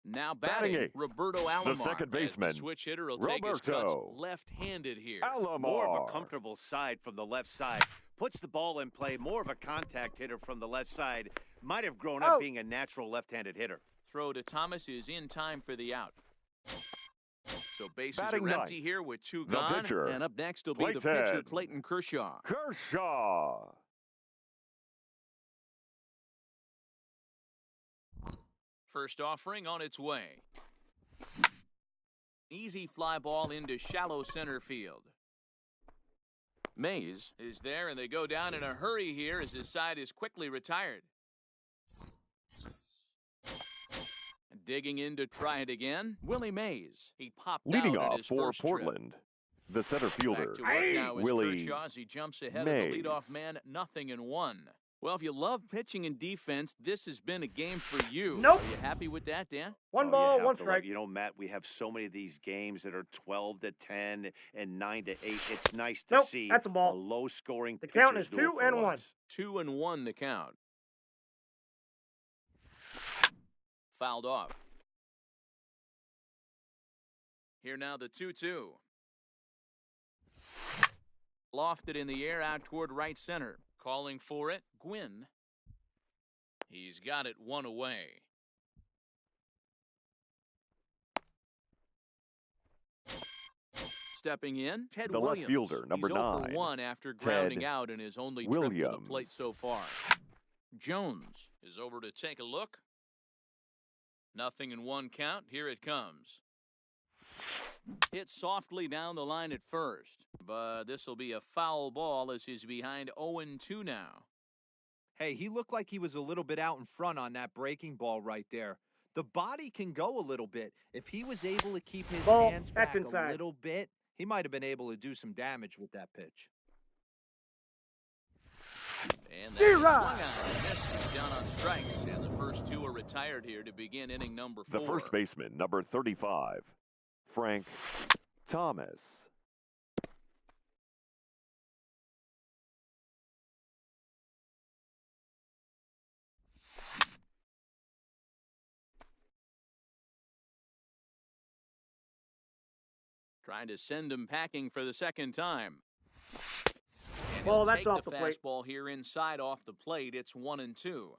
[SPEAKER 1] Now batting,
[SPEAKER 2] eighth,
[SPEAKER 1] Roberto Alomar.
[SPEAKER 2] second baseman,
[SPEAKER 1] As the switch hitter will take his cuts
[SPEAKER 2] Roberto
[SPEAKER 1] left-handed here.
[SPEAKER 2] Alomar.
[SPEAKER 5] More of a comfortable side from the left side. Puts the ball in play. More of a contact hitter from the left side. Might have grown up being a natural left-handed hitter.
[SPEAKER 1] Throw to Thomas is in time for the out. So bases
[SPEAKER 2] Batting
[SPEAKER 1] are
[SPEAKER 2] ninth,
[SPEAKER 1] empty here with two
[SPEAKER 2] the
[SPEAKER 1] gone.
[SPEAKER 2] pitcher,
[SPEAKER 1] And up next will be the
[SPEAKER 2] Clayton.
[SPEAKER 1] pitcher, Clayton Kershaw.
[SPEAKER 2] Kershaw.
[SPEAKER 1] First offering on its way. Easy fly ball into shallow center field. Mays is there, and they go down in a hurry here as his side is quickly retired. Digging in to try it again, Willie Mays. He popped
[SPEAKER 2] Leading
[SPEAKER 1] out in
[SPEAKER 2] off
[SPEAKER 1] his
[SPEAKER 2] for
[SPEAKER 1] first trip.
[SPEAKER 2] Portland, the center fielder,
[SPEAKER 1] Back to work now is
[SPEAKER 2] Willie
[SPEAKER 1] Kershaw as he jumps ahead
[SPEAKER 2] Mays.
[SPEAKER 1] of the leadoff man, 0-1. Well, if you love pitching and defense, this has been a game for you.
[SPEAKER 3] Nope.
[SPEAKER 1] Are you happy with that, Dan?
[SPEAKER 3] One
[SPEAKER 5] Oh, you
[SPEAKER 3] ball,
[SPEAKER 5] have
[SPEAKER 3] one
[SPEAKER 5] to
[SPEAKER 3] strike.
[SPEAKER 5] You know, Matt, we have so many of these games that are 12-10 and 9-8. It's nice to
[SPEAKER 3] Nope,
[SPEAKER 5] see
[SPEAKER 3] that's a ball.
[SPEAKER 5] low-scoring
[SPEAKER 3] The
[SPEAKER 5] pitchers
[SPEAKER 3] count is
[SPEAKER 5] do it
[SPEAKER 3] 2
[SPEAKER 5] for
[SPEAKER 3] and 1.
[SPEAKER 5] once.
[SPEAKER 1] 2-1 the count. Fouled off. Here now the 2-2. Lofted in the air out toward right center. Calling for it, Gwynn. He's got it one away. Stepping in, Ted
[SPEAKER 2] The left
[SPEAKER 1] Williams.
[SPEAKER 2] fielder, number
[SPEAKER 1] He's 0 for
[SPEAKER 2] 9,
[SPEAKER 1] 1 after grounding
[SPEAKER 2] Ted
[SPEAKER 1] out in his only trip to the
[SPEAKER 2] Williams.
[SPEAKER 1] plate so far. Jones is over to take a look. 0-1 count. Here it comes. Hit softly down the line at first, but this will be a foul ball as he's behind 0-2 now.
[SPEAKER 4] Hey, he looked like he was a little bit out in front on that breaking ball right there. The body can go a little bit. If he was able to keep his
[SPEAKER 3] Ball,
[SPEAKER 4] hands
[SPEAKER 3] that's
[SPEAKER 4] back
[SPEAKER 3] inside.
[SPEAKER 4] a little bit, he might have been able to do some damage with that pitch.
[SPEAKER 1] And that is swung
[SPEAKER 3] Zero.
[SPEAKER 1] on and missed. He's down on strikes, and the first two are retired here to begin inning number 4.
[SPEAKER 2] The first baseman, number 35, Frank Thomas.
[SPEAKER 1] Trying to send him packing for the second time. And
[SPEAKER 3] Ball,
[SPEAKER 1] he'll
[SPEAKER 3] that's
[SPEAKER 1] take
[SPEAKER 3] off
[SPEAKER 1] the
[SPEAKER 3] the plate.
[SPEAKER 1] fastball here inside off the plate. It's 1-2.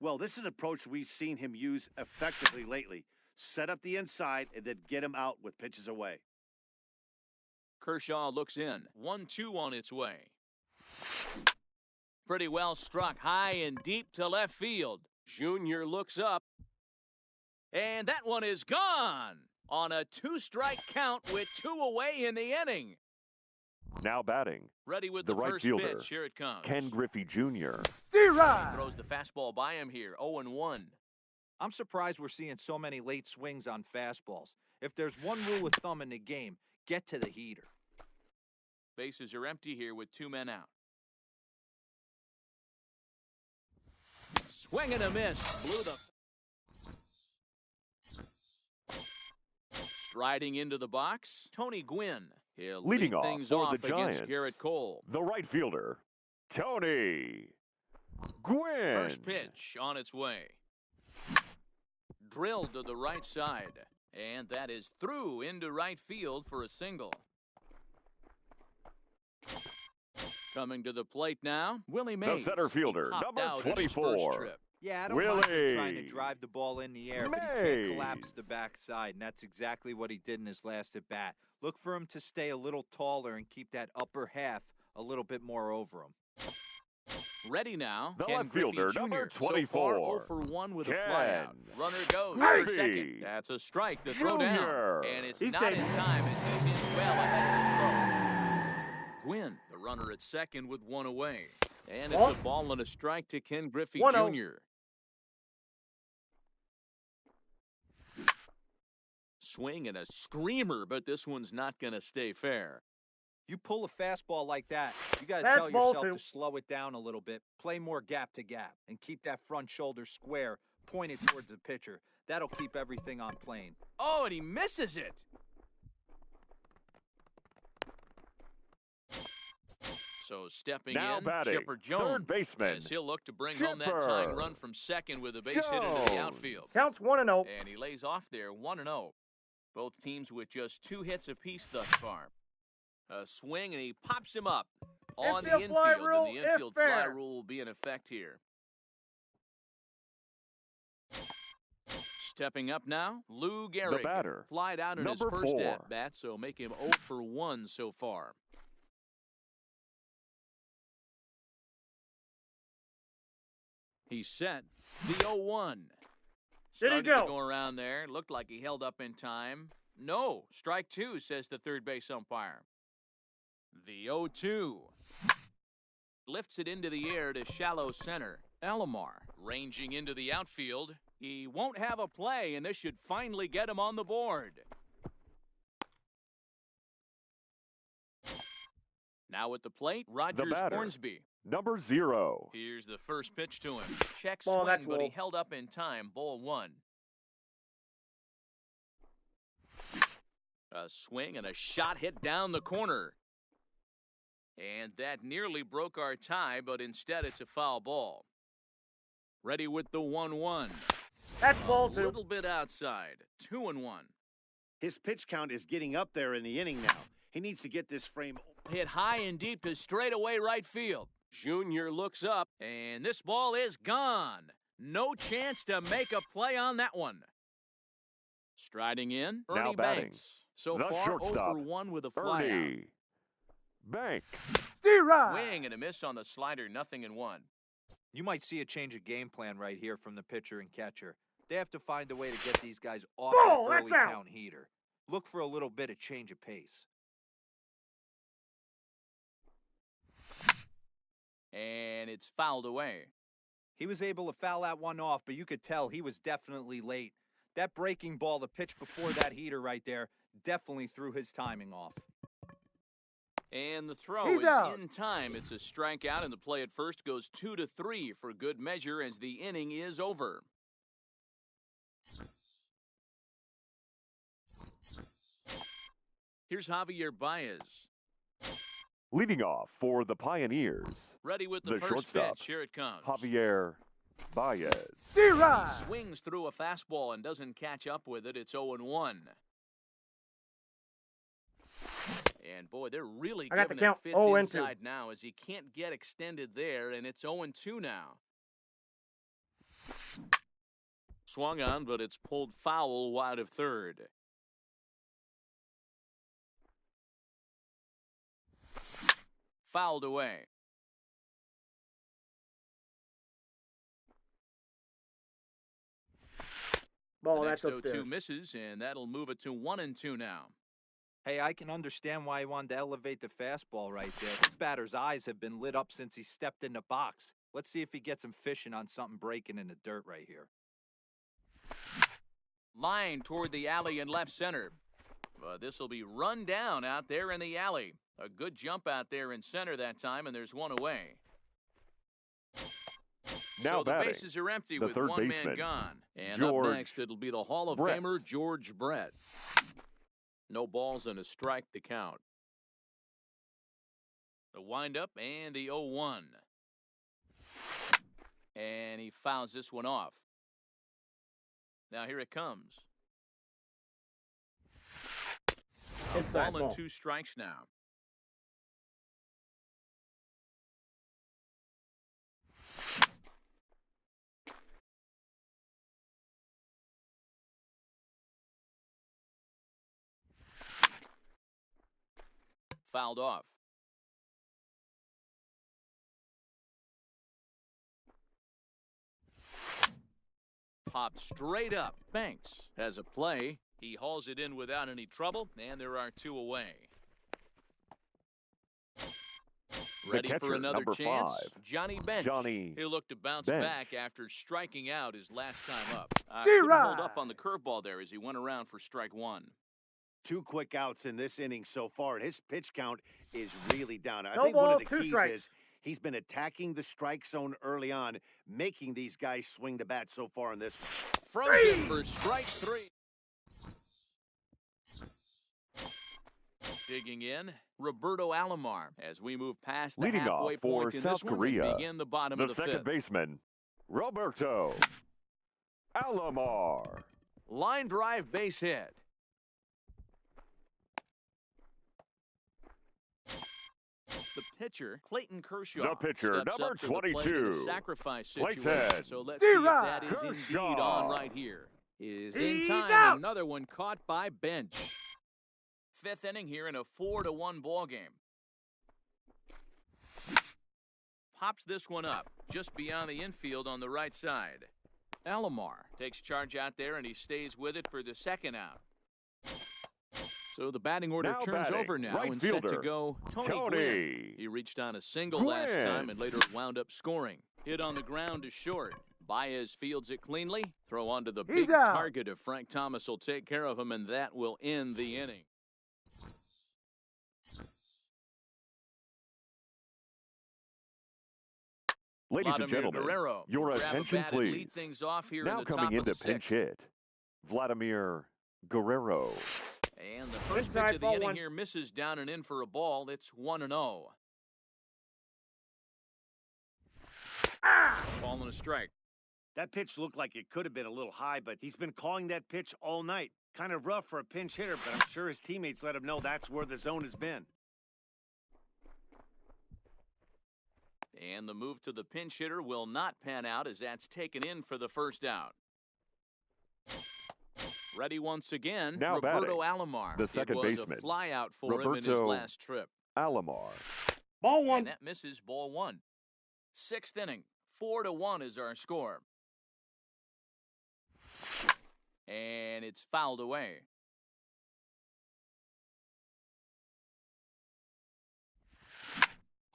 [SPEAKER 5] Well, this is an approach we've seen him use effectively lately. Set up the inside and then get him out with pitches away.
[SPEAKER 1] Kershaw looks in. 1-2 on its way. Pretty well struck high and deep to left field. Junior looks up. And that one is gone on a 2-strike count with 2 away in the inning.
[SPEAKER 2] Now batting,
[SPEAKER 1] Ready with
[SPEAKER 2] the
[SPEAKER 1] the
[SPEAKER 2] right
[SPEAKER 1] first
[SPEAKER 2] fielder,
[SPEAKER 1] pitch. Here it comes.
[SPEAKER 2] Ken Griffey Jr.
[SPEAKER 1] Throws the fastball by him here. 0-1.
[SPEAKER 4] I'm surprised we're seeing so many late swings on fastballs. If there's one rule of thumb in the game, get to the heater.
[SPEAKER 1] Bases are empty here with 2 men out. Swing and a miss. Blew the... Striding into the box, Tony Gwynn. He'll
[SPEAKER 2] Leading
[SPEAKER 1] lead
[SPEAKER 2] off
[SPEAKER 1] things
[SPEAKER 2] for
[SPEAKER 1] off
[SPEAKER 2] the
[SPEAKER 1] against
[SPEAKER 2] Giants,
[SPEAKER 1] Garrett Cole.
[SPEAKER 2] The right fielder, Tony Gwynn.
[SPEAKER 1] First pitch on its way. Drilled to the right side. And that is through into right field for a single. Coming to the plate now, Willie Mays.
[SPEAKER 2] center fielder,
[SPEAKER 1] He popped
[SPEAKER 2] number
[SPEAKER 1] out in his first
[SPEAKER 2] 24.
[SPEAKER 1] trip.
[SPEAKER 4] Yeah, I don't mind him trying to
[SPEAKER 2] Willie
[SPEAKER 4] drive the ball in the air, but he can't collapse the backside, and that's exactly what he did in his last at-bat. Look for him to stay a little taller and keep that upper half a little bit more over him.
[SPEAKER 1] Ready now,
[SPEAKER 2] The
[SPEAKER 1] Ken
[SPEAKER 2] left
[SPEAKER 1] Griffey
[SPEAKER 2] fielder,
[SPEAKER 1] Jr.
[SPEAKER 2] number
[SPEAKER 1] So far,
[SPEAKER 2] 24.
[SPEAKER 1] 0 for 1 with a
[SPEAKER 2] Ken
[SPEAKER 1] flyout. Runner goes
[SPEAKER 2] Griffey
[SPEAKER 1] to second. That's a strike to throw
[SPEAKER 2] Jr.
[SPEAKER 1] down. And it's
[SPEAKER 3] He's
[SPEAKER 1] not in
[SPEAKER 3] safe.
[SPEAKER 1] time as he hits well ahead of the throw. Gwynn, the runner at second with 1 away. And it's
[SPEAKER 3] Ball.
[SPEAKER 1] a ball and a strike to Ken Griffey
[SPEAKER 3] 1-0.
[SPEAKER 1] Jr. Swing and a screamer, but this one's not going to stay fair.
[SPEAKER 4] You pull a fastball like that, you got to
[SPEAKER 3] That's
[SPEAKER 4] tell
[SPEAKER 3] ball
[SPEAKER 4] yourself
[SPEAKER 3] 2.
[SPEAKER 4] to slow it down a little bit, play more gap to gap, and keep that front shoulder square, pointed towards the pitcher. That'll keep everything on plane.
[SPEAKER 1] Oh, and he misses it. So stepping
[SPEAKER 2] Now
[SPEAKER 1] in,
[SPEAKER 2] batting,
[SPEAKER 1] Chipper Jones.
[SPEAKER 2] third baseman,
[SPEAKER 1] As he'll look to bring home that tying
[SPEAKER 2] Chipper
[SPEAKER 1] run from second with a base hit into the
[SPEAKER 2] Jones.
[SPEAKER 1] outfield.
[SPEAKER 3] Counts 1-0.
[SPEAKER 1] And he lays off there 1-0. Both teams with just 2 hits apiece thus far. A swing, and he pops him up on the
[SPEAKER 3] Infield fly
[SPEAKER 1] infield.
[SPEAKER 3] rule
[SPEAKER 1] And the
[SPEAKER 3] is
[SPEAKER 1] infield fly
[SPEAKER 3] fair.
[SPEAKER 1] rule will be in effect here. Stepping up now, Lou Gehrig.
[SPEAKER 2] The batter,
[SPEAKER 1] Flied out in his
[SPEAKER 2] number
[SPEAKER 1] first
[SPEAKER 2] 4.
[SPEAKER 1] at-bat, so make him 0 for 1 so far. He's set. The 0-1.
[SPEAKER 3] Did he
[SPEAKER 1] Started
[SPEAKER 3] go?
[SPEAKER 1] to go around there. Looked like he held up in time. No. Strike 2, says the third base umpire. The 0-2. Lifts it into the air to shallow center. Alomar ranging into the outfield. He won't have a play, and this should finally get him on the board. Now at the plate, Rogers
[SPEAKER 2] batter,
[SPEAKER 1] Hornsby.
[SPEAKER 2] number 0.
[SPEAKER 1] Here's the first pitch to him. Check
[SPEAKER 3] Ball,
[SPEAKER 1] swing,
[SPEAKER 3] that's
[SPEAKER 1] but he
[SPEAKER 3] low.
[SPEAKER 1] held up in time. Ball 1. A swing and a shot hit down the corner. And that nearly broke our tie, but instead it's a foul ball. Ready with the 1-1.
[SPEAKER 3] That's ball
[SPEAKER 1] A
[SPEAKER 3] 2.
[SPEAKER 1] little bit outside. 2-1.
[SPEAKER 5] His pitch count is getting up there in the inning now. He needs to get this frame.
[SPEAKER 1] Hit high and deep to straightaway right field. Junior looks up, and this ball is gone. No chance to make a play on that one. Striding in,
[SPEAKER 2] Now
[SPEAKER 1] Ernie
[SPEAKER 2] batting,
[SPEAKER 1] Banks. So
[SPEAKER 2] the
[SPEAKER 1] far, 0
[SPEAKER 2] shortstop,
[SPEAKER 1] for 1 with a flyout.
[SPEAKER 2] Ernie Banks.
[SPEAKER 3] D-Rod.
[SPEAKER 1] Swing and a miss on the slider, 0-1.
[SPEAKER 4] You might see a change of game plan right here from the pitcher and catcher. They have to find a way to get these guys off
[SPEAKER 3] Ball,
[SPEAKER 4] that
[SPEAKER 3] that's
[SPEAKER 4] early
[SPEAKER 3] out.
[SPEAKER 4] count heater. Look for a little bit of change of pace.
[SPEAKER 1] And it's fouled away.
[SPEAKER 4] He was able to foul that one off, but you could tell he was definitely late. That breaking ball, the pitch before that heater right there, definitely threw his timing off.
[SPEAKER 1] And the throw
[SPEAKER 3] He's
[SPEAKER 1] is
[SPEAKER 3] out.
[SPEAKER 1] in time. It's a strikeout, and the play at first goes 2-3 for good measure as the inning is over. Here's Javier Baez.
[SPEAKER 2] Leading off for the Pioneers,
[SPEAKER 1] Ready with the
[SPEAKER 2] the
[SPEAKER 1] first
[SPEAKER 2] shortstop,
[SPEAKER 1] pitch. Here it comes.
[SPEAKER 2] Javier Baez.
[SPEAKER 3] D-Rod.
[SPEAKER 1] Swings through a fastball and doesn't catch up with it. It's 0-1. And boy, they're really
[SPEAKER 3] I got the
[SPEAKER 1] giving him
[SPEAKER 3] count,
[SPEAKER 1] fits
[SPEAKER 3] 0-2.
[SPEAKER 1] inside now as he can't get extended there, and it's 0-2 now. Swung on, but it's pulled foul wide of third. Fouled away.
[SPEAKER 3] Ball,
[SPEAKER 1] The
[SPEAKER 3] that's
[SPEAKER 1] next 0-2
[SPEAKER 3] upstairs.
[SPEAKER 1] misses, and that'll move it to 1-2 now.
[SPEAKER 4] Hey, I can understand why he wanted to elevate the fastball right there. This batter's eyes have been lit up since he stepped in the box. Let's see if he gets him fishing on something breaking in the dirt right here.
[SPEAKER 1] Line toward the alley in left center. This will be run down out there in the alley. A good jump out there in center that time, and there's one away.
[SPEAKER 2] Now
[SPEAKER 1] So the
[SPEAKER 2] batting,
[SPEAKER 1] bases are empty
[SPEAKER 2] the
[SPEAKER 1] with
[SPEAKER 2] third
[SPEAKER 1] one man
[SPEAKER 2] baseman,
[SPEAKER 1] gone. And
[SPEAKER 2] George
[SPEAKER 1] up next, it'll be the Hall of
[SPEAKER 2] Brett.
[SPEAKER 1] Famer George Brett. No balls and a strike to count. The windup and the 0-1. And he fouls this one off. Now here it comes.
[SPEAKER 3] Inside
[SPEAKER 1] Ball and
[SPEAKER 3] ball.
[SPEAKER 1] 2 strikes now. Fouled off. Popped straight up. Banks has a play. He hauls it in without any trouble, and there are 2 away. Ready for
[SPEAKER 2] catcher,
[SPEAKER 1] another
[SPEAKER 2] number
[SPEAKER 1] chance?
[SPEAKER 2] 5,
[SPEAKER 1] Johnny Bench.
[SPEAKER 2] Johnny
[SPEAKER 1] He'll look to bounce
[SPEAKER 2] Bench.
[SPEAKER 1] back after striking out his last time up. Couldn't hold up on the curveball there as he went around for strike 1.
[SPEAKER 5] 2 quick outs in this inning so far, and his pitch count is really down. I
[SPEAKER 3] No
[SPEAKER 5] think one
[SPEAKER 3] ball,
[SPEAKER 5] of the
[SPEAKER 3] 2
[SPEAKER 5] keys
[SPEAKER 3] strikes.
[SPEAKER 5] is he's been attacking the strike zone early on, making these guys swing the bat so far in this one.
[SPEAKER 1] Frozen for strike 3. Digging in, Roberto Alomar as we move past the
[SPEAKER 2] Leading
[SPEAKER 1] halfway
[SPEAKER 2] off for
[SPEAKER 1] point in
[SPEAKER 2] South
[SPEAKER 1] this one
[SPEAKER 2] Korea,
[SPEAKER 1] and begin the bottom
[SPEAKER 2] the
[SPEAKER 1] of the
[SPEAKER 2] second
[SPEAKER 1] fifth.
[SPEAKER 2] baseman, Roberto Alomar.
[SPEAKER 1] Line drive base hit. The pitcher, Clayton Kershaw.
[SPEAKER 2] The pitcher,
[SPEAKER 1] steps
[SPEAKER 2] number
[SPEAKER 1] up to the plate in a
[SPEAKER 2] 22,
[SPEAKER 1] sacrifice
[SPEAKER 2] Clayton
[SPEAKER 1] situation. So let's see if that is
[SPEAKER 2] Kershaw.
[SPEAKER 1] indeed on right here. Is in
[SPEAKER 3] He's
[SPEAKER 1] time.
[SPEAKER 3] out.
[SPEAKER 1] Another one caught by bench. Fifth inning here in a 4-1 ball game. Pops this one up just beyond the infield on the right side. Alomar takes charge out there and he stays with it for the second out. So the batting order
[SPEAKER 2] Now
[SPEAKER 1] turns
[SPEAKER 2] batting,
[SPEAKER 1] over now
[SPEAKER 2] right
[SPEAKER 1] and set to
[SPEAKER 2] fielder,
[SPEAKER 1] go Tony
[SPEAKER 2] Tony
[SPEAKER 1] Gwynn. He reached on a single last
[SPEAKER 2] Gwynn.
[SPEAKER 1] time and later wound up scoring. Hit on the ground to short. Baez fields it cleanly. Throw onto the
[SPEAKER 3] He's
[SPEAKER 1] big
[SPEAKER 3] out.
[SPEAKER 1] target of Frank Thomas will take care of him, and that will end the inning.
[SPEAKER 2] Ladies and
[SPEAKER 1] Vladimir
[SPEAKER 2] gentlemen,
[SPEAKER 1] Guerrero
[SPEAKER 2] your
[SPEAKER 1] will grab a
[SPEAKER 2] attention
[SPEAKER 1] bat and lead
[SPEAKER 2] please.
[SPEAKER 1] things off here
[SPEAKER 2] Now
[SPEAKER 1] in the
[SPEAKER 2] coming
[SPEAKER 1] top of
[SPEAKER 2] into
[SPEAKER 1] the
[SPEAKER 2] pinch
[SPEAKER 1] sixth.
[SPEAKER 2] hit, Vladimir Guerrero.
[SPEAKER 1] And the first
[SPEAKER 3] Inside
[SPEAKER 1] pitch of the
[SPEAKER 3] ball
[SPEAKER 1] inning
[SPEAKER 3] one.
[SPEAKER 1] here misses down and in for a ball. It's 1-0. Ball and a strike.
[SPEAKER 5] That pitch looked like it could have been a little high, but he's been calling that pitch all night. Kind of rough for a pinch hitter, but I'm sure his teammates let him know that's where the zone has been.
[SPEAKER 1] And the move to the pinch hitter will not pan out as that's taken in for the first out. Ready once again,
[SPEAKER 2] Now
[SPEAKER 1] Roberto
[SPEAKER 2] batting,
[SPEAKER 1] Alomar.
[SPEAKER 2] the second
[SPEAKER 1] it was
[SPEAKER 2] baseman,
[SPEAKER 1] a fly out for him in his
[SPEAKER 2] Roberto
[SPEAKER 1] last trip.
[SPEAKER 2] Alomar.
[SPEAKER 3] Ball one.
[SPEAKER 1] And that misses ball one. Sixth inning, 4-1 is our score. And it's fouled away.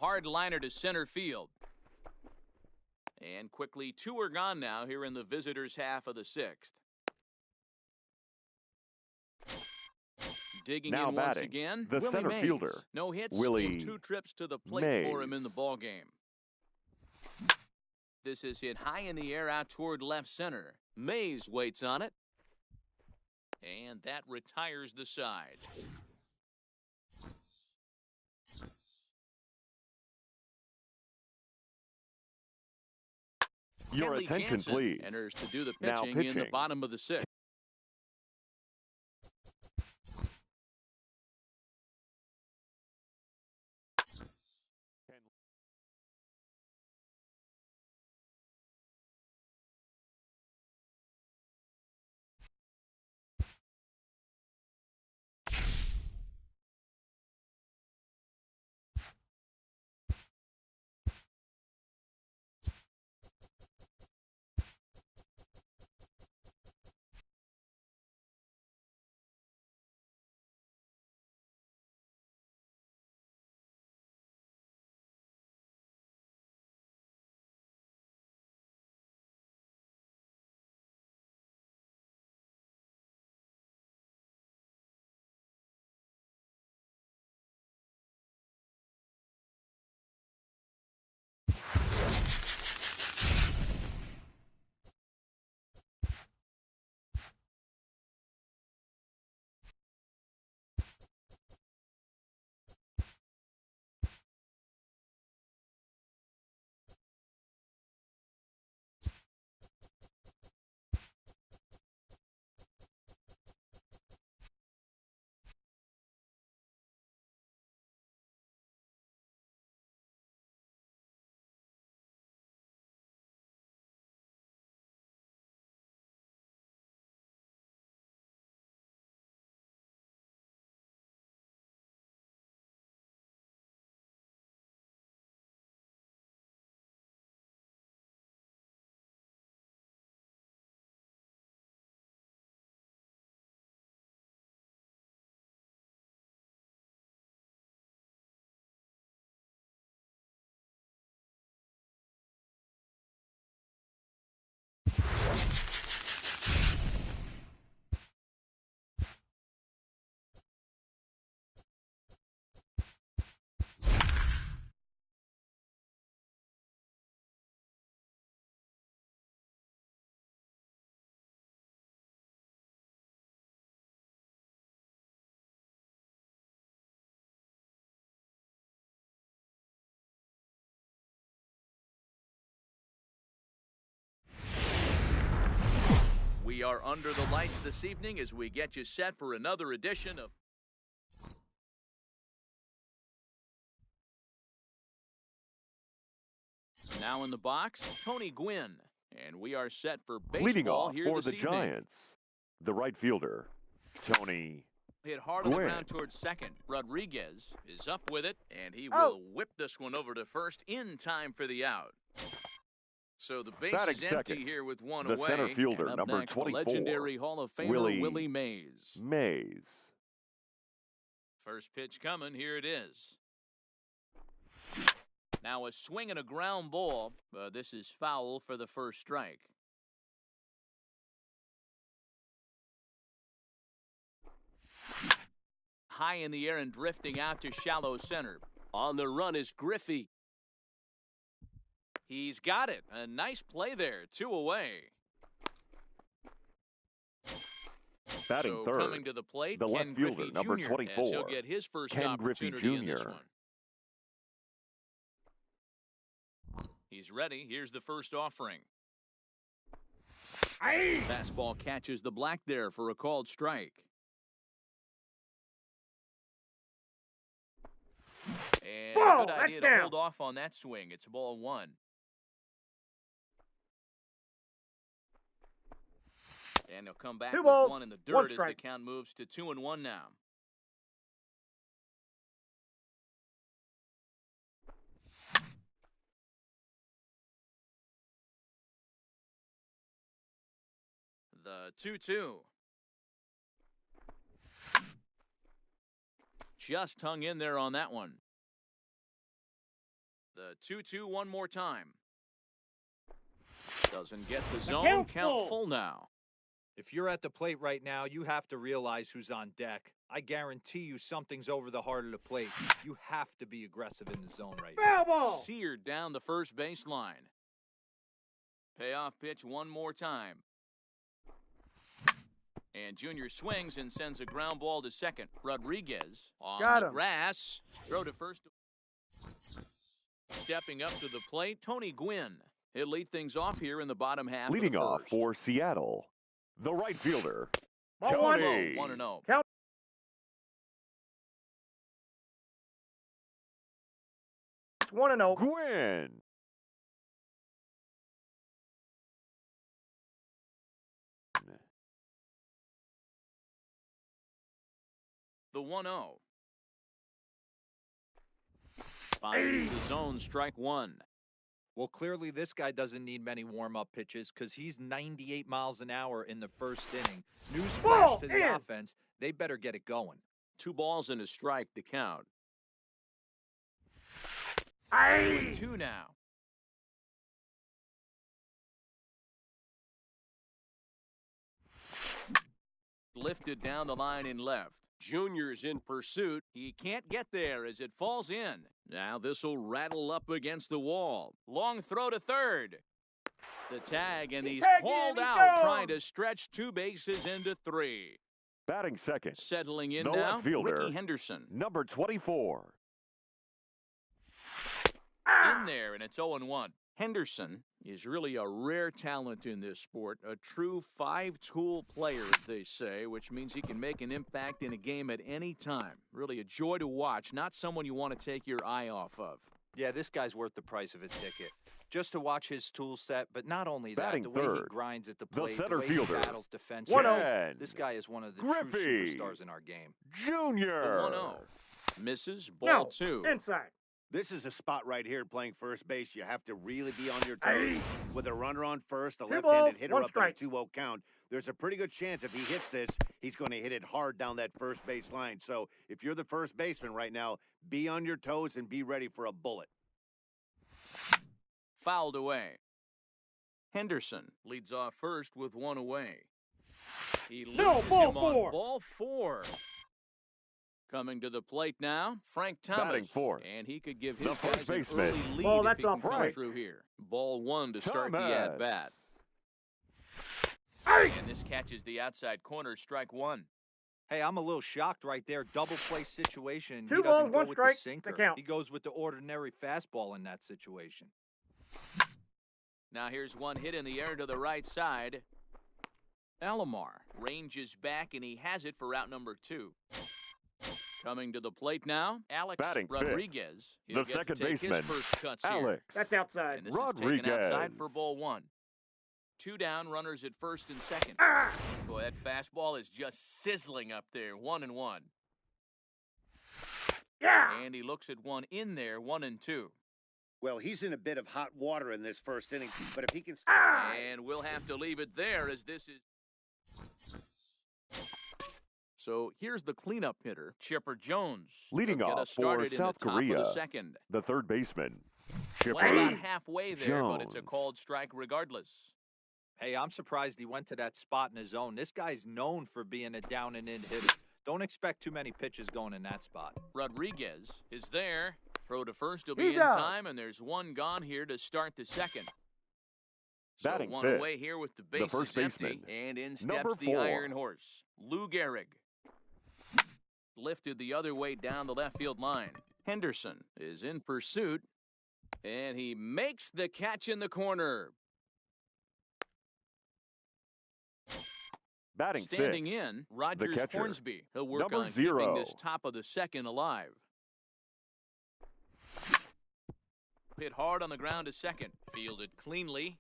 [SPEAKER 1] Hard liner to center field. And quickly, two are gone now here in the visitors' half of the sixth. Digging
[SPEAKER 2] Now
[SPEAKER 1] in once
[SPEAKER 2] batting,
[SPEAKER 1] again,
[SPEAKER 2] the
[SPEAKER 1] Willie
[SPEAKER 2] center
[SPEAKER 1] Mays.
[SPEAKER 2] fielder,
[SPEAKER 1] No hits
[SPEAKER 2] Willie
[SPEAKER 1] in 2 trips to the plate for him in the
[SPEAKER 2] Mays.
[SPEAKER 1] ball game. This is hit high in the air out toward left center. Mays waits on it. And that retires the side.
[SPEAKER 2] Your
[SPEAKER 1] Kenley
[SPEAKER 2] attention,
[SPEAKER 1] Jansen
[SPEAKER 2] please.
[SPEAKER 1] enters to do the
[SPEAKER 2] Now
[SPEAKER 1] pitching in the
[SPEAKER 2] pitching.
[SPEAKER 1] bottom of the sixth. We are under the lights this evening as we get you set for another edition of Now in the box, Tony Gwynn. And we are set for baseball
[SPEAKER 2] Leading off
[SPEAKER 1] here
[SPEAKER 2] for
[SPEAKER 1] this
[SPEAKER 2] the
[SPEAKER 1] evening.
[SPEAKER 2] Giants, the right fielder, Tony
[SPEAKER 1] Hit hard on the
[SPEAKER 2] Gwynn.
[SPEAKER 1] ground towards second. Rodriguez is up with it, and he will whip this one over to first in time for the out. So the base
[SPEAKER 2] Batting
[SPEAKER 1] is empty
[SPEAKER 2] second,
[SPEAKER 1] here with one
[SPEAKER 2] the
[SPEAKER 1] away.
[SPEAKER 2] center fielder,
[SPEAKER 1] And up
[SPEAKER 2] number
[SPEAKER 1] next, the
[SPEAKER 2] 24,
[SPEAKER 1] legendary Hall of Famer Willie Mays.
[SPEAKER 2] Mays.
[SPEAKER 1] First pitch coming. Here it is. Now a swing and a ground ball. This is foul for the first strike. High in the air and drifting out to shallow center.
[SPEAKER 6] On the run is Griffey.
[SPEAKER 1] He's got it. A nice play there. 2 away.
[SPEAKER 2] Batting
[SPEAKER 1] So
[SPEAKER 2] third,
[SPEAKER 1] coming to the plate,
[SPEAKER 2] the
[SPEAKER 1] Ken
[SPEAKER 2] left fielder,
[SPEAKER 1] Griffey
[SPEAKER 2] number
[SPEAKER 1] Jr.,
[SPEAKER 2] 24,
[SPEAKER 1] as he'll get his first
[SPEAKER 2] Ken Griffey
[SPEAKER 1] opportunity in this
[SPEAKER 2] Jr.
[SPEAKER 1] one. He's ready. Here's the first offering. Fastball catches the black there for a called strike. And
[SPEAKER 3] Ball,
[SPEAKER 1] a good idea
[SPEAKER 3] that's
[SPEAKER 1] to
[SPEAKER 3] down.
[SPEAKER 1] hold off on that swing. It's ball 1. And he'll come back
[SPEAKER 3] 2
[SPEAKER 1] with
[SPEAKER 3] balls,
[SPEAKER 1] 1 in the
[SPEAKER 3] 1
[SPEAKER 1] dirt as the
[SPEAKER 3] strike.
[SPEAKER 1] count moves to 2-1 now. The 2-2. Just hung in there on that one. The 2-2 one more time. Doesn't get the zone.
[SPEAKER 3] count
[SPEAKER 1] Count
[SPEAKER 3] full.
[SPEAKER 1] full now.
[SPEAKER 4] If you're at the plate right now, you have to realize who's on deck. I guarantee you something's over the heart of the plate. You have to be aggressive in the zone right now.
[SPEAKER 3] Foul ball.
[SPEAKER 1] Seared down the first baseline. Payoff pitch one more time. And Junior swings and sends a ground ball to second. Rodriguez on
[SPEAKER 3] Got
[SPEAKER 1] the
[SPEAKER 3] him.
[SPEAKER 1] grass. Throw to first. Stepping up to the plate, Tony Gwynn. He'll lead things off here in the bottom half
[SPEAKER 2] Leading
[SPEAKER 1] of the
[SPEAKER 2] off
[SPEAKER 1] first.
[SPEAKER 2] for Seattle, the right fielder,
[SPEAKER 3] Ball 1.
[SPEAKER 2] Tony
[SPEAKER 1] 1-0.
[SPEAKER 3] Count. It's 1-0.
[SPEAKER 2] Gwynn.
[SPEAKER 1] The 1-0. Finds the zone, strike 1.
[SPEAKER 4] Well, clearly this guy doesn't need many warm-up pitches because he's 98 miles an hour in the first inning. Newsflash
[SPEAKER 3] Ball
[SPEAKER 4] to the
[SPEAKER 3] in.
[SPEAKER 4] offense. They better get it going.
[SPEAKER 1] 2 balls and a strike to count.
[SPEAKER 3] Aye.
[SPEAKER 1] 2 now. Lifted down the line in left. Junior's in pursuit. He can't get there as it falls in. Now this will rattle up against the wall. Long throw to third. The tag, and he's
[SPEAKER 3] tagged
[SPEAKER 1] called
[SPEAKER 3] in, he's
[SPEAKER 1] out,
[SPEAKER 3] gone.
[SPEAKER 1] trying to stretch 2 bases into 3.
[SPEAKER 2] Batting second,
[SPEAKER 1] Settling in
[SPEAKER 2] the
[SPEAKER 1] now,
[SPEAKER 2] left fielder,
[SPEAKER 1] Ricky Henderson.
[SPEAKER 2] number 24.
[SPEAKER 1] In there, and it's 0-1. Henderson is really a rare talent in this sport, a true 5-tool player, as they say, which means he can make an impact in a game at any time. Really a joy to watch, not someone you want to take your eye off of.
[SPEAKER 4] Yeah, this guy's worth the price of his ticket. Just to watch his tool set, but not only that,
[SPEAKER 2] Batting
[SPEAKER 4] the way he
[SPEAKER 2] third,
[SPEAKER 4] grinds at the
[SPEAKER 2] the
[SPEAKER 4] plate,
[SPEAKER 2] center
[SPEAKER 4] the way
[SPEAKER 2] fielder,
[SPEAKER 4] he battles defense.
[SPEAKER 2] 1-0.
[SPEAKER 4] This guy is one of the
[SPEAKER 2] Griffey.
[SPEAKER 4] true superstars in our game.
[SPEAKER 1] The
[SPEAKER 2] Junior.
[SPEAKER 1] 1-0. Misses, ball
[SPEAKER 3] No.
[SPEAKER 1] 2.
[SPEAKER 3] Inside.
[SPEAKER 5] This is a spot right here playing first base. You have to really be on your toes.
[SPEAKER 3] Aye.
[SPEAKER 5] With a runner on first, a
[SPEAKER 3] 2
[SPEAKER 5] left-handed
[SPEAKER 3] balls,
[SPEAKER 5] hitter
[SPEAKER 3] 1
[SPEAKER 5] up
[SPEAKER 3] strike.
[SPEAKER 5] at a 2-0 count. There's a pretty good chance if he hits this, he's going to hit it hard down that first base line. So if you're the first baseman right now, be on your toes and be ready for a bullet.
[SPEAKER 1] Fouled away. Henderson leads off first with 1 away. He loses
[SPEAKER 3] ball
[SPEAKER 1] him on
[SPEAKER 3] 4.
[SPEAKER 1] ball 4. Coming to the plate now, Frank Thomas.
[SPEAKER 2] Batting fourth,
[SPEAKER 1] And he could give
[SPEAKER 2] the
[SPEAKER 1] his
[SPEAKER 2] first
[SPEAKER 1] guys an
[SPEAKER 2] baseman.
[SPEAKER 1] early lead
[SPEAKER 3] Ball,
[SPEAKER 1] if
[SPEAKER 3] that's
[SPEAKER 1] he can
[SPEAKER 3] off
[SPEAKER 1] come
[SPEAKER 2] right.
[SPEAKER 1] through here. Ball 1 to start the
[SPEAKER 2] Thomas.
[SPEAKER 1] at-bat.
[SPEAKER 3] Aye.
[SPEAKER 1] And this catches the outside corner, strike 1.
[SPEAKER 4] Hey, I'm a little shocked right there. Double play situation.
[SPEAKER 3] 2
[SPEAKER 4] He
[SPEAKER 3] balls,
[SPEAKER 4] doesn't go
[SPEAKER 3] 1
[SPEAKER 4] with
[SPEAKER 3] strike,
[SPEAKER 4] the
[SPEAKER 3] the
[SPEAKER 4] sinker.
[SPEAKER 3] count.
[SPEAKER 4] He goes with the ordinary fastball in that situation.
[SPEAKER 1] Now here's one hit in the air to the right side. Alomar ranges back, and he has it for out number 2. Coming to the plate now, Alex
[SPEAKER 2] Batting fifth,
[SPEAKER 1] Rodriguez. He'll
[SPEAKER 2] the
[SPEAKER 1] get to
[SPEAKER 2] second
[SPEAKER 1] take
[SPEAKER 2] baseman,
[SPEAKER 1] his first cuts here.
[SPEAKER 2] Alex
[SPEAKER 3] That's outside.
[SPEAKER 1] And this is taken
[SPEAKER 2] Rodriguez.
[SPEAKER 1] outside for ball 1. 2 down, runners at first and second. Boy, that fastball is just sizzling up there. 1-1.
[SPEAKER 3] Yeah.
[SPEAKER 1] And he looks at one in there, 1-2.
[SPEAKER 5] Well, he's in a bit of hot water in this first inning, but if he can...
[SPEAKER 1] And we'll have to leave it there as this is... So here's the cleanup hitter, Chipper Jones.
[SPEAKER 2] Leading
[SPEAKER 1] He'll get
[SPEAKER 2] off
[SPEAKER 1] us started
[SPEAKER 2] for
[SPEAKER 1] in the
[SPEAKER 2] South
[SPEAKER 1] top
[SPEAKER 2] Korea,
[SPEAKER 1] of the second.
[SPEAKER 2] the third baseman,
[SPEAKER 1] Well,
[SPEAKER 2] Chipper
[SPEAKER 1] about halfway there, but it's a
[SPEAKER 2] Jones.
[SPEAKER 1] called strike regardless.
[SPEAKER 4] Hey, I'm surprised he went to that spot in his zone. This guy's known for being a down and in hitter. Don't expect too many pitches going in that spot.
[SPEAKER 1] Rodriguez is there. Throw to first will be
[SPEAKER 3] He's
[SPEAKER 1] in
[SPEAKER 3] out.
[SPEAKER 1] time, and there's one gone here to start the second. So
[SPEAKER 2] Batting
[SPEAKER 1] one
[SPEAKER 2] fifth,
[SPEAKER 1] away here with the bases
[SPEAKER 2] first
[SPEAKER 1] empty,
[SPEAKER 2] baseman,
[SPEAKER 1] and in
[SPEAKER 2] number
[SPEAKER 1] steps the
[SPEAKER 2] 4.
[SPEAKER 1] Iron Horse, Lou Gehrig. Lifted the other way down the left field line. Henderson is in pursuit, and he makes the catch in the corner.
[SPEAKER 2] batting
[SPEAKER 1] Standing
[SPEAKER 2] sixth,
[SPEAKER 1] in, Rogers
[SPEAKER 2] catcher,
[SPEAKER 1] Hornsby. He'll work
[SPEAKER 2] number
[SPEAKER 1] on
[SPEAKER 2] 0.
[SPEAKER 1] keeping this top of the second alive. Hit hard on the ground to second. Fielded cleanly.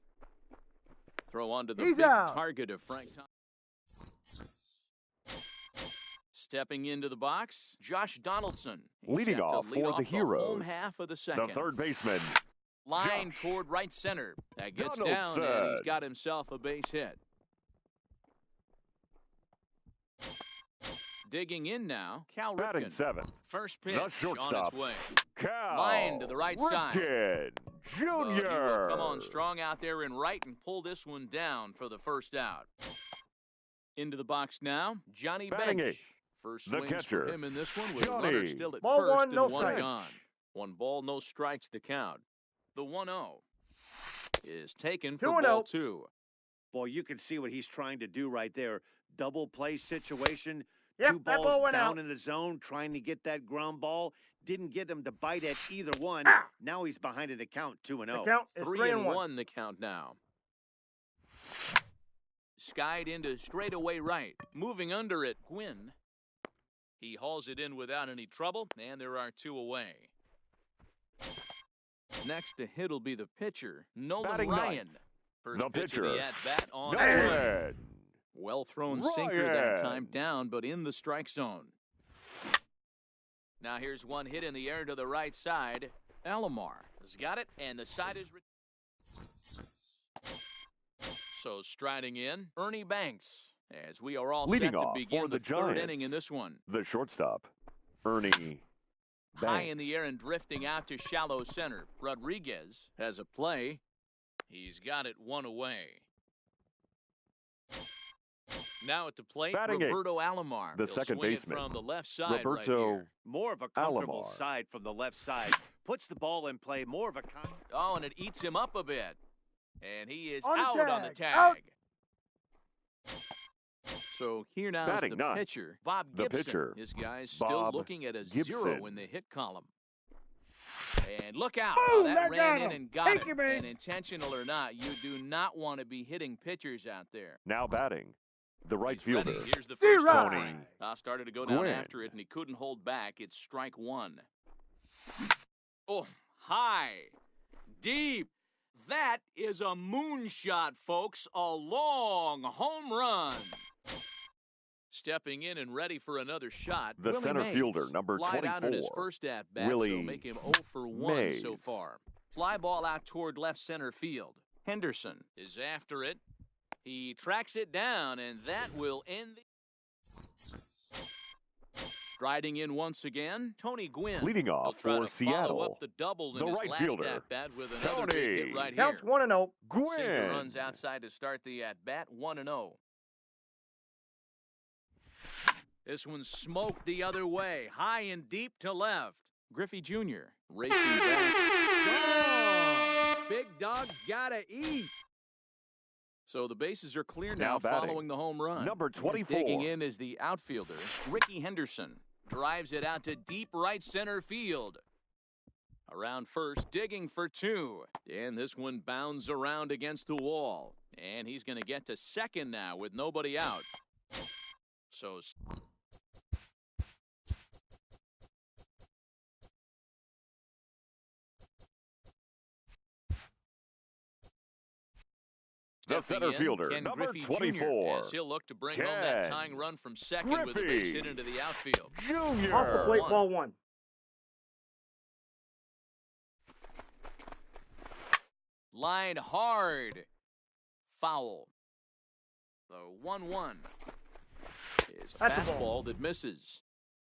[SPEAKER 1] Throw onto the
[SPEAKER 3] He's
[SPEAKER 1] big
[SPEAKER 3] out.
[SPEAKER 1] target of Frank Thomas. Stepping into the box, Josh Donaldson. He's
[SPEAKER 2] Leading
[SPEAKER 1] set to
[SPEAKER 2] off
[SPEAKER 1] lead
[SPEAKER 2] for
[SPEAKER 1] off
[SPEAKER 2] the Heroes,
[SPEAKER 1] home half of the second.
[SPEAKER 2] the third baseman,
[SPEAKER 1] Line
[SPEAKER 2] Josh
[SPEAKER 1] toward right center. That gets down, and
[SPEAKER 2] Donaldson.
[SPEAKER 1] he's got himself a base hit. Digging in now, Cal
[SPEAKER 2] batting
[SPEAKER 1] Ripken.
[SPEAKER 2] seventh,
[SPEAKER 1] First pitch
[SPEAKER 2] the
[SPEAKER 1] on
[SPEAKER 2] shortstop,
[SPEAKER 1] its way.
[SPEAKER 2] Cal
[SPEAKER 1] Line to the right side.
[SPEAKER 2] Ripken
[SPEAKER 1] But he will
[SPEAKER 2] Jr.
[SPEAKER 1] come on strong out there in right and pull this one down for the first out. Into the box now, Johnny
[SPEAKER 2] Batting
[SPEAKER 1] Bench.
[SPEAKER 2] eighth,
[SPEAKER 1] First
[SPEAKER 2] the
[SPEAKER 1] swings
[SPEAKER 2] catcher,
[SPEAKER 1] for him in this one with
[SPEAKER 2] Johnny.
[SPEAKER 1] runners still at
[SPEAKER 3] Ball
[SPEAKER 1] first
[SPEAKER 3] one,
[SPEAKER 1] and
[SPEAKER 3] no
[SPEAKER 1] one
[SPEAKER 3] strikes.
[SPEAKER 1] gone. 1 ball, no strikes to count. The 1-0 is taken for
[SPEAKER 3] 2-0.
[SPEAKER 1] ball 2.
[SPEAKER 5] Boy, you can see what he's trying to do right there. Double play situation.
[SPEAKER 3] Yep,
[SPEAKER 5] 2
[SPEAKER 3] that
[SPEAKER 5] balls
[SPEAKER 3] ball went
[SPEAKER 5] down
[SPEAKER 3] out.
[SPEAKER 5] in the zone, trying to get that ground ball. Didn't get him to bite at either one.
[SPEAKER 3] Ah.
[SPEAKER 5] Now he's behind in the count, 2-0.
[SPEAKER 3] The count is 3-1.
[SPEAKER 1] 3-1 the count now. Skied into straightaway right. Moving under it, Gwynn. He hauls it in without any trouble, and there are 2 away. Next to hit will be the pitcher, Nolan
[SPEAKER 2] Batting
[SPEAKER 1] Ryan.
[SPEAKER 2] ninth,
[SPEAKER 1] First
[SPEAKER 2] the
[SPEAKER 1] pitch of
[SPEAKER 2] pitcher,
[SPEAKER 1] the at-bat on
[SPEAKER 2] Nolan
[SPEAKER 1] well thrown sinker that
[SPEAKER 2] Ryan.
[SPEAKER 1] time down, but in the strike zone. Now here's one hit in the air to the right side. Alomar has got it, and the side is... So striding in, Ernie Banks, as we are all
[SPEAKER 2] Leading
[SPEAKER 1] set to
[SPEAKER 2] off
[SPEAKER 1] begin
[SPEAKER 2] for
[SPEAKER 1] the
[SPEAKER 2] the
[SPEAKER 1] third
[SPEAKER 2] Giants,
[SPEAKER 1] inning in this one.
[SPEAKER 2] the shortstop, Ernie
[SPEAKER 1] High in
[SPEAKER 2] Banks.
[SPEAKER 1] the air and drifting out to shallow center. Rodriguez has a play. He's got it 1 away. Now at the plate,
[SPEAKER 2] Batting eighth,
[SPEAKER 1] Roberto Alomar.
[SPEAKER 2] the
[SPEAKER 1] He'll
[SPEAKER 2] second
[SPEAKER 1] swing it
[SPEAKER 2] baseman,
[SPEAKER 1] from the left side
[SPEAKER 2] Roberto
[SPEAKER 1] right here.
[SPEAKER 5] More of a comfortable
[SPEAKER 2] Alomar.
[SPEAKER 5] side from the left side. Puts the ball in play. More of a...
[SPEAKER 1] Oh, and it eats him up a bit. And he is
[SPEAKER 3] On the
[SPEAKER 1] out on the
[SPEAKER 3] tag. Out.
[SPEAKER 1] tag. So here now is
[SPEAKER 2] Batting
[SPEAKER 1] the
[SPEAKER 2] ninth,
[SPEAKER 1] pitcher, Bob
[SPEAKER 2] the
[SPEAKER 1] Gibson.
[SPEAKER 2] pitcher,
[SPEAKER 1] His guys still
[SPEAKER 2] Bob
[SPEAKER 1] looking at a
[SPEAKER 2] Gibson.
[SPEAKER 1] 0 in the hit column. And look out.
[SPEAKER 3] Boom,
[SPEAKER 1] That
[SPEAKER 3] that
[SPEAKER 1] ran
[SPEAKER 3] got
[SPEAKER 1] in
[SPEAKER 3] him.
[SPEAKER 1] and got
[SPEAKER 3] Take
[SPEAKER 1] it.
[SPEAKER 3] it, man.
[SPEAKER 1] And intentional or not, you do not want to be hitting pitchers out there.
[SPEAKER 2] Now batting, the right
[SPEAKER 1] He's ready.
[SPEAKER 2] fielder,
[SPEAKER 1] Here's the first
[SPEAKER 3] D-Rod.
[SPEAKER 1] offering. Started to go down
[SPEAKER 2] Gwynn.
[SPEAKER 1] after it, and he couldn't hold back. It's strike 1. Oh, high, deep. That is a moonshot, folks. A long home run. Stepping in and ready for another shot.
[SPEAKER 2] The
[SPEAKER 1] Willie
[SPEAKER 2] center
[SPEAKER 1] Mays.
[SPEAKER 2] fielder, number
[SPEAKER 1] Flied out in his
[SPEAKER 2] 24,
[SPEAKER 1] first at-bat, so
[SPEAKER 2] Willie
[SPEAKER 1] make him 0 for 1 so
[SPEAKER 2] Mays.
[SPEAKER 1] far. Fly ball out toward left center field. Henderson is after it. He tracks it down, and that will end the... Striding in once again, Tony Gwynn.
[SPEAKER 2] leading
[SPEAKER 1] He'll
[SPEAKER 2] off
[SPEAKER 1] try
[SPEAKER 2] for
[SPEAKER 1] to follow
[SPEAKER 2] Seattle,
[SPEAKER 1] up the double in
[SPEAKER 2] the
[SPEAKER 1] his
[SPEAKER 2] right
[SPEAKER 1] last
[SPEAKER 2] fielder,
[SPEAKER 1] at-bat with another big
[SPEAKER 2] Tony
[SPEAKER 1] hit right
[SPEAKER 3] Counts
[SPEAKER 1] here.
[SPEAKER 3] 1-0.
[SPEAKER 1] Sinker
[SPEAKER 2] Gwynn.
[SPEAKER 1] runs outside to start the at-bat, 1-0. This one smoked the other way, high and deep to left. Griffey Jr. racing back. Oh, big dog's gotta eat. So the bases are clear now,
[SPEAKER 2] Now batting,
[SPEAKER 1] following the home run.
[SPEAKER 2] number
[SPEAKER 1] And
[SPEAKER 2] 24.
[SPEAKER 1] digging in is the outfielder, Ricky Henderson. Drives it out to deep right center field. Around first, digging for 2. And this one bounds around against the wall. And he's going to get to second now with nobody out. So
[SPEAKER 2] The
[SPEAKER 1] stepping
[SPEAKER 2] center
[SPEAKER 1] in,
[SPEAKER 2] fielder,
[SPEAKER 1] Ken
[SPEAKER 2] number
[SPEAKER 1] Griffey
[SPEAKER 2] 24.
[SPEAKER 1] Jr., as he'll look to bring home that
[SPEAKER 2] Ken
[SPEAKER 1] tying run from second with a base hit into the outfield.
[SPEAKER 3] Off the
[SPEAKER 2] Junior.
[SPEAKER 3] plate,
[SPEAKER 1] One.
[SPEAKER 3] ball one.
[SPEAKER 1] Line hard. Foul. The 1-1 is a
[SPEAKER 3] That's a
[SPEAKER 1] fastball
[SPEAKER 3] ball.
[SPEAKER 1] that misses.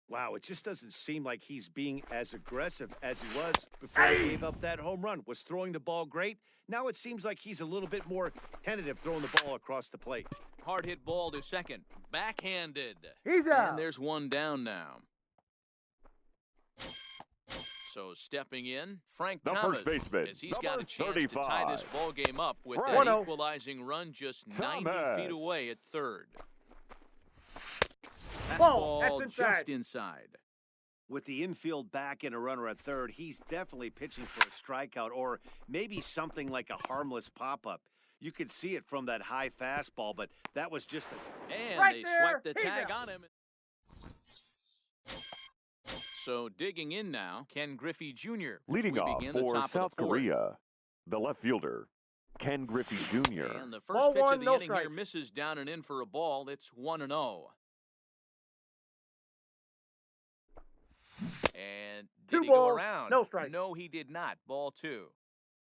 [SPEAKER 5] Wow, it just doesn't seem like he's being as aggressive as he was before he gave up that home run. Was throwing the ball great. Now it seems like he's a little bit more tentative throwing the ball across the plate.
[SPEAKER 1] Hard hit ball to second. Backhanded.
[SPEAKER 3] He's out.
[SPEAKER 1] And there's one down now. So stepping in, Frank
[SPEAKER 2] The
[SPEAKER 1] Thomas,
[SPEAKER 2] first baseman,
[SPEAKER 1] as he's got a
[SPEAKER 2] number
[SPEAKER 1] chance to tie this
[SPEAKER 2] 35.
[SPEAKER 1] ball game up with
[SPEAKER 2] Frank
[SPEAKER 1] an equalizing run just 90
[SPEAKER 2] Thomas.
[SPEAKER 1] feet away at third.
[SPEAKER 3] Ball,
[SPEAKER 1] Fastball
[SPEAKER 3] that's
[SPEAKER 1] just
[SPEAKER 3] inside.
[SPEAKER 1] inside.
[SPEAKER 5] With the infield back and a runner at third, he's definitely pitching for a strikeout or maybe something like a harmless pop-up. You could see it from that high fastball, but that was just a...
[SPEAKER 1] And
[SPEAKER 3] Right
[SPEAKER 1] they
[SPEAKER 3] there.
[SPEAKER 1] swipe the
[SPEAKER 3] He's
[SPEAKER 1] tag
[SPEAKER 3] out.
[SPEAKER 1] on him. So digging in now, Ken Griffey Jr. as
[SPEAKER 2] Leading
[SPEAKER 1] we
[SPEAKER 2] off
[SPEAKER 1] begin the
[SPEAKER 2] for
[SPEAKER 1] top
[SPEAKER 2] South
[SPEAKER 1] of the fourth.
[SPEAKER 2] Korea, the left fielder, Ken Griffey Jr.
[SPEAKER 1] And the first
[SPEAKER 3] Ball
[SPEAKER 1] pitch
[SPEAKER 3] one,
[SPEAKER 1] of the
[SPEAKER 3] no
[SPEAKER 1] inning here
[SPEAKER 3] strike.
[SPEAKER 1] misses down and in for a ball. It's 1-0. And did
[SPEAKER 3] Two
[SPEAKER 1] he go
[SPEAKER 3] balls,
[SPEAKER 1] around?
[SPEAKER 3] no strike.
[SPEAKER 1] No, he did not. Ball two.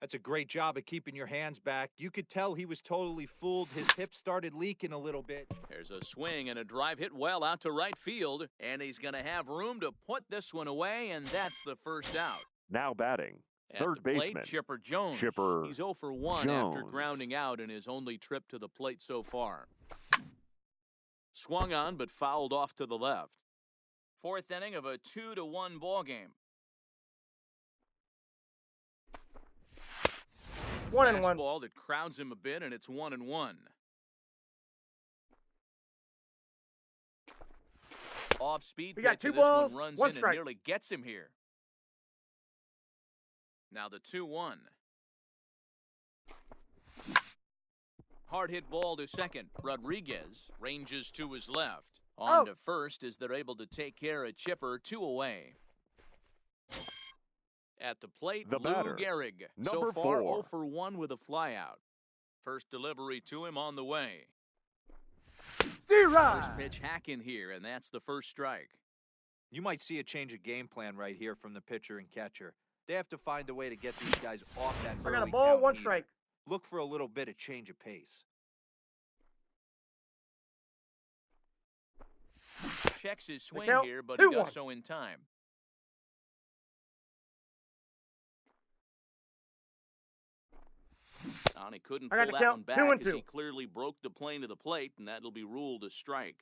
[SPEAKER 4] That's a great job of keeping your hands back. You could tell he was totally fooled. His hip started leaking a little bit.
[SPEAKER 1] There's a swing and a drive hit well out to right field, and he's going to have room to put this one away, and that's the first out.
[SPEAKER 2] Now batting,
[SPEAKER 1] At
[SPEAKER 2] third
[SPEAKER 1] the plate,
[SPEAKER 2] baseman,
[SPEAKER 1] Chipper Jones.
[SPEAKER 2] Chipper
[SPEAKER 1] He's 0 for 1 after
[SPEAKER 2] Jones.
[SPEAKER 1] grounding out in his only trip to the plate so far. Swung on, but fouled off to the left. Fourth inning of a 2-1 ball game.
[SPEAKER 3] 1-1.
[SPEAKER 1] Fastball that crowds him a bit, and it's 1-1. Off speed
[SPEAKER 3] We got
[SPEAKER 1] pitch,
[SPEAKER 3] two
[SPEAKER 1] and this
[SPEAKER 3] balls,
[SPEAKER 1] one runs
[SPEAKER 3] one
[SPEAKER 1] in
[SPEAKER 3] strike.
[SPEAKER 1] and nearly gets him here. Now the 2-1. Hard hit ball to second. Rodriguez ranges to his left. On
[SPEAKER 3] Oh.
[SPEAKER 1] to first as they're able to take care of Chipper, 2 away. At the plate,
[SPEAKER 2] The
[SPEAKER 1] Lou
[SPEAKER 2] batter,
[SPEAKER 1] Gehrig. So
[SPEAKER 2] number
[SPEAKER 1] far,
[SPEAKER 2] 4.
[SPEAKER 1] 0 for 1 with a flyout. First delivery to him on the way. First
[SPEAKER 3] D-Rod.
[SPEAKER 1] pitch hack in here, and that's the first strike.
[SPEAKER 4] You might see a change of game plan right here from the pitcher and catcher. They have to find a way to get these guys off that
[SPEAKER 3] I got a
[SPEAKER 4] early
[SPEAKER 3] ball,
[SPEAKER 4] count
[SPEAKER 3] one
[SPEAKER 4] heater.
[SPEAKER 3] strike.
[SPEAKER 4] Look for a little bit of change of pace.
[SPEAKER 1] Checks his swing
[SPEAKER 3] count,
[SPEAKER 1] here, but he
[SPEAKER 3] 2-1.
[SPEAKER 1] does so in time. And he couldn't
[SPEAKER 3] I got
[SPEAKER 1] pull
[SPEAKER 3] to
[SPEAKER 1] that
[SPEAKER 3] count,
[SPEAKER 1] one back
[SPEAKER 3] 2 and
[SPEAKER 1] as
[SPEAKER 3] 2.
[SPEAKER 1] he clearly broke the plane of the plate, and that'll be ruled a strike.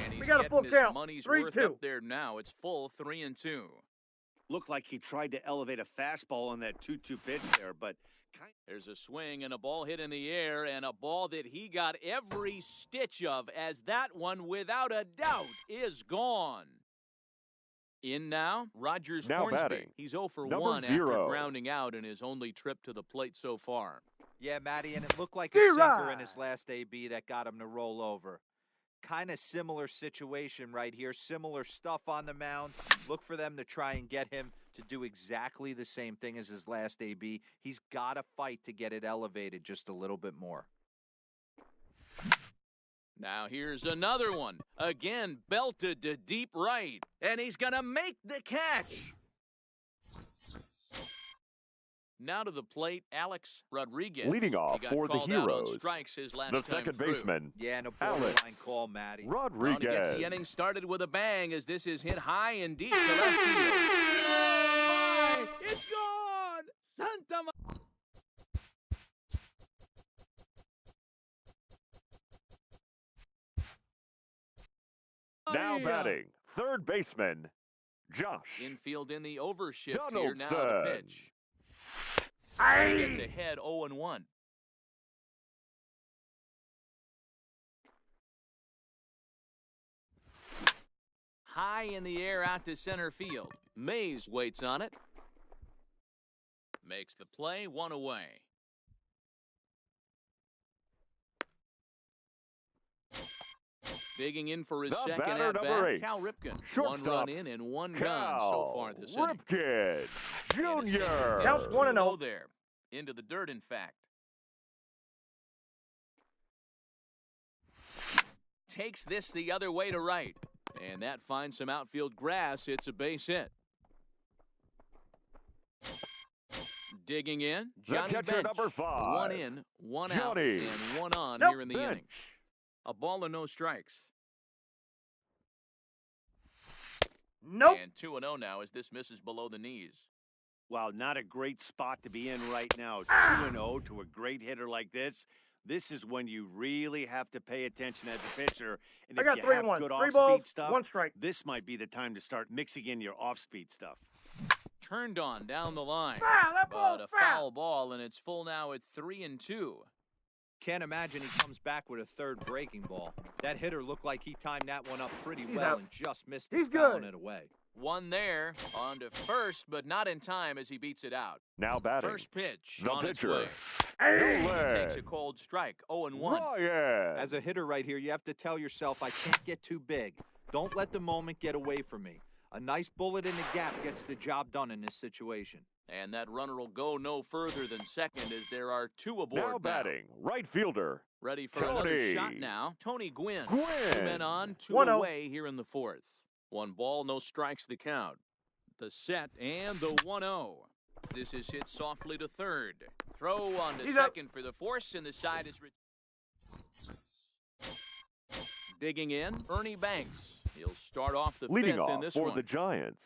[SPEAKER 1] And he's
[SPEAKER 3] got a
[SPEAKER 1] getting
[SPEAKER 3] full
[SPEAKER 1] his
[SPEAKER 3] count,
[SPEAKER 1] money's
[SPEAKER 3] 3-2.
[SPEAKER 1] worth up there now. It's full 3-2.
[SPEAKER 5] Looked like he tried to elevate a fastball on that 2-2 pitch there, but
[SPEAKER 1] There's a swing and a ball hit in the air, and a ball that he got every stitch of, as that one, without a doubt, is gone. In now, Rogers
[SPEAKER 2] Now
[SPEAKER 1] Hornsby.
[SPEAKER 2] batting,
[SPEAKER 1] He's 0 for
[SPEAKER 2] number
[SPEAKER 1] 1 after
[SPEAKER 2] 0.
[SPEAKER 1] grounding out in his only trip to the plate so far.
[SPEAKER 4] Yeah, Matty, and it looked like a
[SPEAKER 3] D-Rod.
[SPEAKER 4] sinker in his last AB that got him to roll over. Kind of similar situation right here. Similar stuff on the mound. Look for them to try and get him to do exactly the same thing as his last AB. He's got to fight to get it elevated just a little bit more.
[SPEAKER 1] Now here's another one. Again, belted to deep right. And he's going to make the catch. Now to the plate, Alex Rodriguez.
[SPEAKER 2] Leading off
[SPEAKER 1] He got
[SPEAKER 2] for the
[SPEAKER 1] called out on
[SPEAKER 2] Heroes,
[SPEAKER 1] strikes his last
[SPEAKER 2] the
[SPEAKER 1] time
[SPEAKER 2] second
[SPEAKER 1] through.
[SPEAKER 2] baseman,
[SPEAKER 4] Yeah, no
[SPEAKER 2] Alex
[SPEAKER 4] borderline call, Matty.
[SPEAKER 1] Well, and he gets
[SPEAKER 2] Rodriguez.
[SPEAKER 1] the inning started with a bang as this is hit high and deep to left field. Oh, my! It's gone! Santa Ma-
[SPEAKER 2] Now
[SPEAKER 1] Maria!
[SPEAKER 2] batting, third baseman, Josh
[SPEAKER 1] Infield in the overshift here now to the
[SPEAKER 2] Donaldson.
[SPEAKER 1] pitch. He gets
[SPEAKER 3] Aye.
[SPEAKER 1] ahead 0-1. High in the air out to center field. Mays waits on it. Makes the play, one away. Digging in for his
[SPEAKER 2] The
[SPEAKER 1] second
[SPEAKER 2] batter,
[SPEAKER 1] at-bat,
[SPEAKER 2] number 8.
[SPEAKER 1] Cal Ripken. One
[SPEAKER 2] Shortstop,
[SPEAKER 1] run in and one gone so far this inning.
[SPEAKER 2] Ripken
[SPEAKER 1] And a single
[SPEAKER 2] Jr.
[SPEAKER 1] gets
[SPEAKER 3] Count 1-0.
[SPEAKER 1] low there. Into the dirt, in fact. Takes this the other way to right. And that finds some outfield grass. It's a base hit. Digging in, Johnny
[SPEAKER 2] catcher,
[SPEAKER 1] Bench.
[SPEAKER 2] number 5.
[SPEAKER 1] One in, one out,
[SPEAKER 2] Johnny
[SPEAKER 1] and one on
[SPEAKER 3] Nope.
[SPEAKER 1] here in the
[SPEAKER 2] Bench.
[SPEAKER 1] inning. A ball and no strikes.
[SPEAKER 3] Nope.
[SPEAKER 1] And 2-0 now as this misses below the knees.
[SPEAKER 5] Wow, not a great spot to be in right now. 2-0 to a great hitter like this. This is when you really have to pay attention as a pitcher. And
[SPEAKER 3] I
[SPEAKER 5] if
[SPEAKER 3] got
[SPEAKER 5] you
[SPEAKER 3] 3-1.
[SPEAKER 5] have good
[SPEAKER 3] 3
[SPEAKER 5] off-speed
[SPEAKER 3] balls,
[SPEAKER 5] stuff,
[SPEAKER 3] 1 strike.
[SPEAKER 5] this might be the time to start mixing in your off-speed stuff.
[SPEAKER 1] Turned on down the line.
[SPEAKER 3] Foul, that ball's
[SPEAKER 1] But a
[SPEAKER 3] foul.
[SPEAKER 1] foul ball, and it's full now at 3-2.
[SPEAKER 4] Can't imagine he comes back with a third breaking ball. That hitter looked like he timed that one up pretty
[SPEAKER 3] He's
[SPEAKER 4] well
[SPEAKER 3] out.
[SPEAKER 4] and just missed
[SPEAKER 3] He's
[SPEAKER 4] it, fouling
[SPEAKER 3] good.
[SPEAKER 4] it away.
[SPEAKER 1] One there, on to first, but not in time as he beats it out.
[SPEAKER 2] Now batting.
[SPEAKER 1] First pitch
[SPEAKER 2] The
[SPEAKER 1] on
[SPEAKER 2] pitcher.
[SPEAKER 1] its way.
[SPEAKER 3] Hey.
[SPEAKER 2] Nolan
[SPEAKER 1] He takes a cold strike, 0-1.
[SPEAKER 2] Ryan.
[SPEAKER 4] As a hitter right here, you have to tell yourself, I can't get too big. Don't let the moment get away from me. A nice bullet in the gap gets the job done in this situation.
[SPEAKER 1] And that runner will go no further than second as there are 2 aboard
[SPEAKER 2] Now batting. Right fielder.
[SPEAKER 1] Ready for another
[SPEAKER 2] Tony.
[SPEAKER 1] shot now. Tony Gwynn.
[SPEAKER 2] Gwynn.
[SPEAKER 1] 2 men on, 2
[SPEAKER 3] 1-0.
[SPEAKER 1] away here in the 4th. 1 ball, no strikes the count. The set and the 1-0. This is hit softly to third. Throw on to
[SPEAKER 3] He's up.
[SPEAKER 1] second for the force, and the side is... Digging in, Ernie Banks. He'll start off the
[SPEAKER 2] Leading
[SPEAKER 1] 5th in
[SPEAKER 2] off
[SPEAKER 1] this
[SPEAKER 2] for
[SPEAKER 1] one.
[SPEAKER 2] the Giants.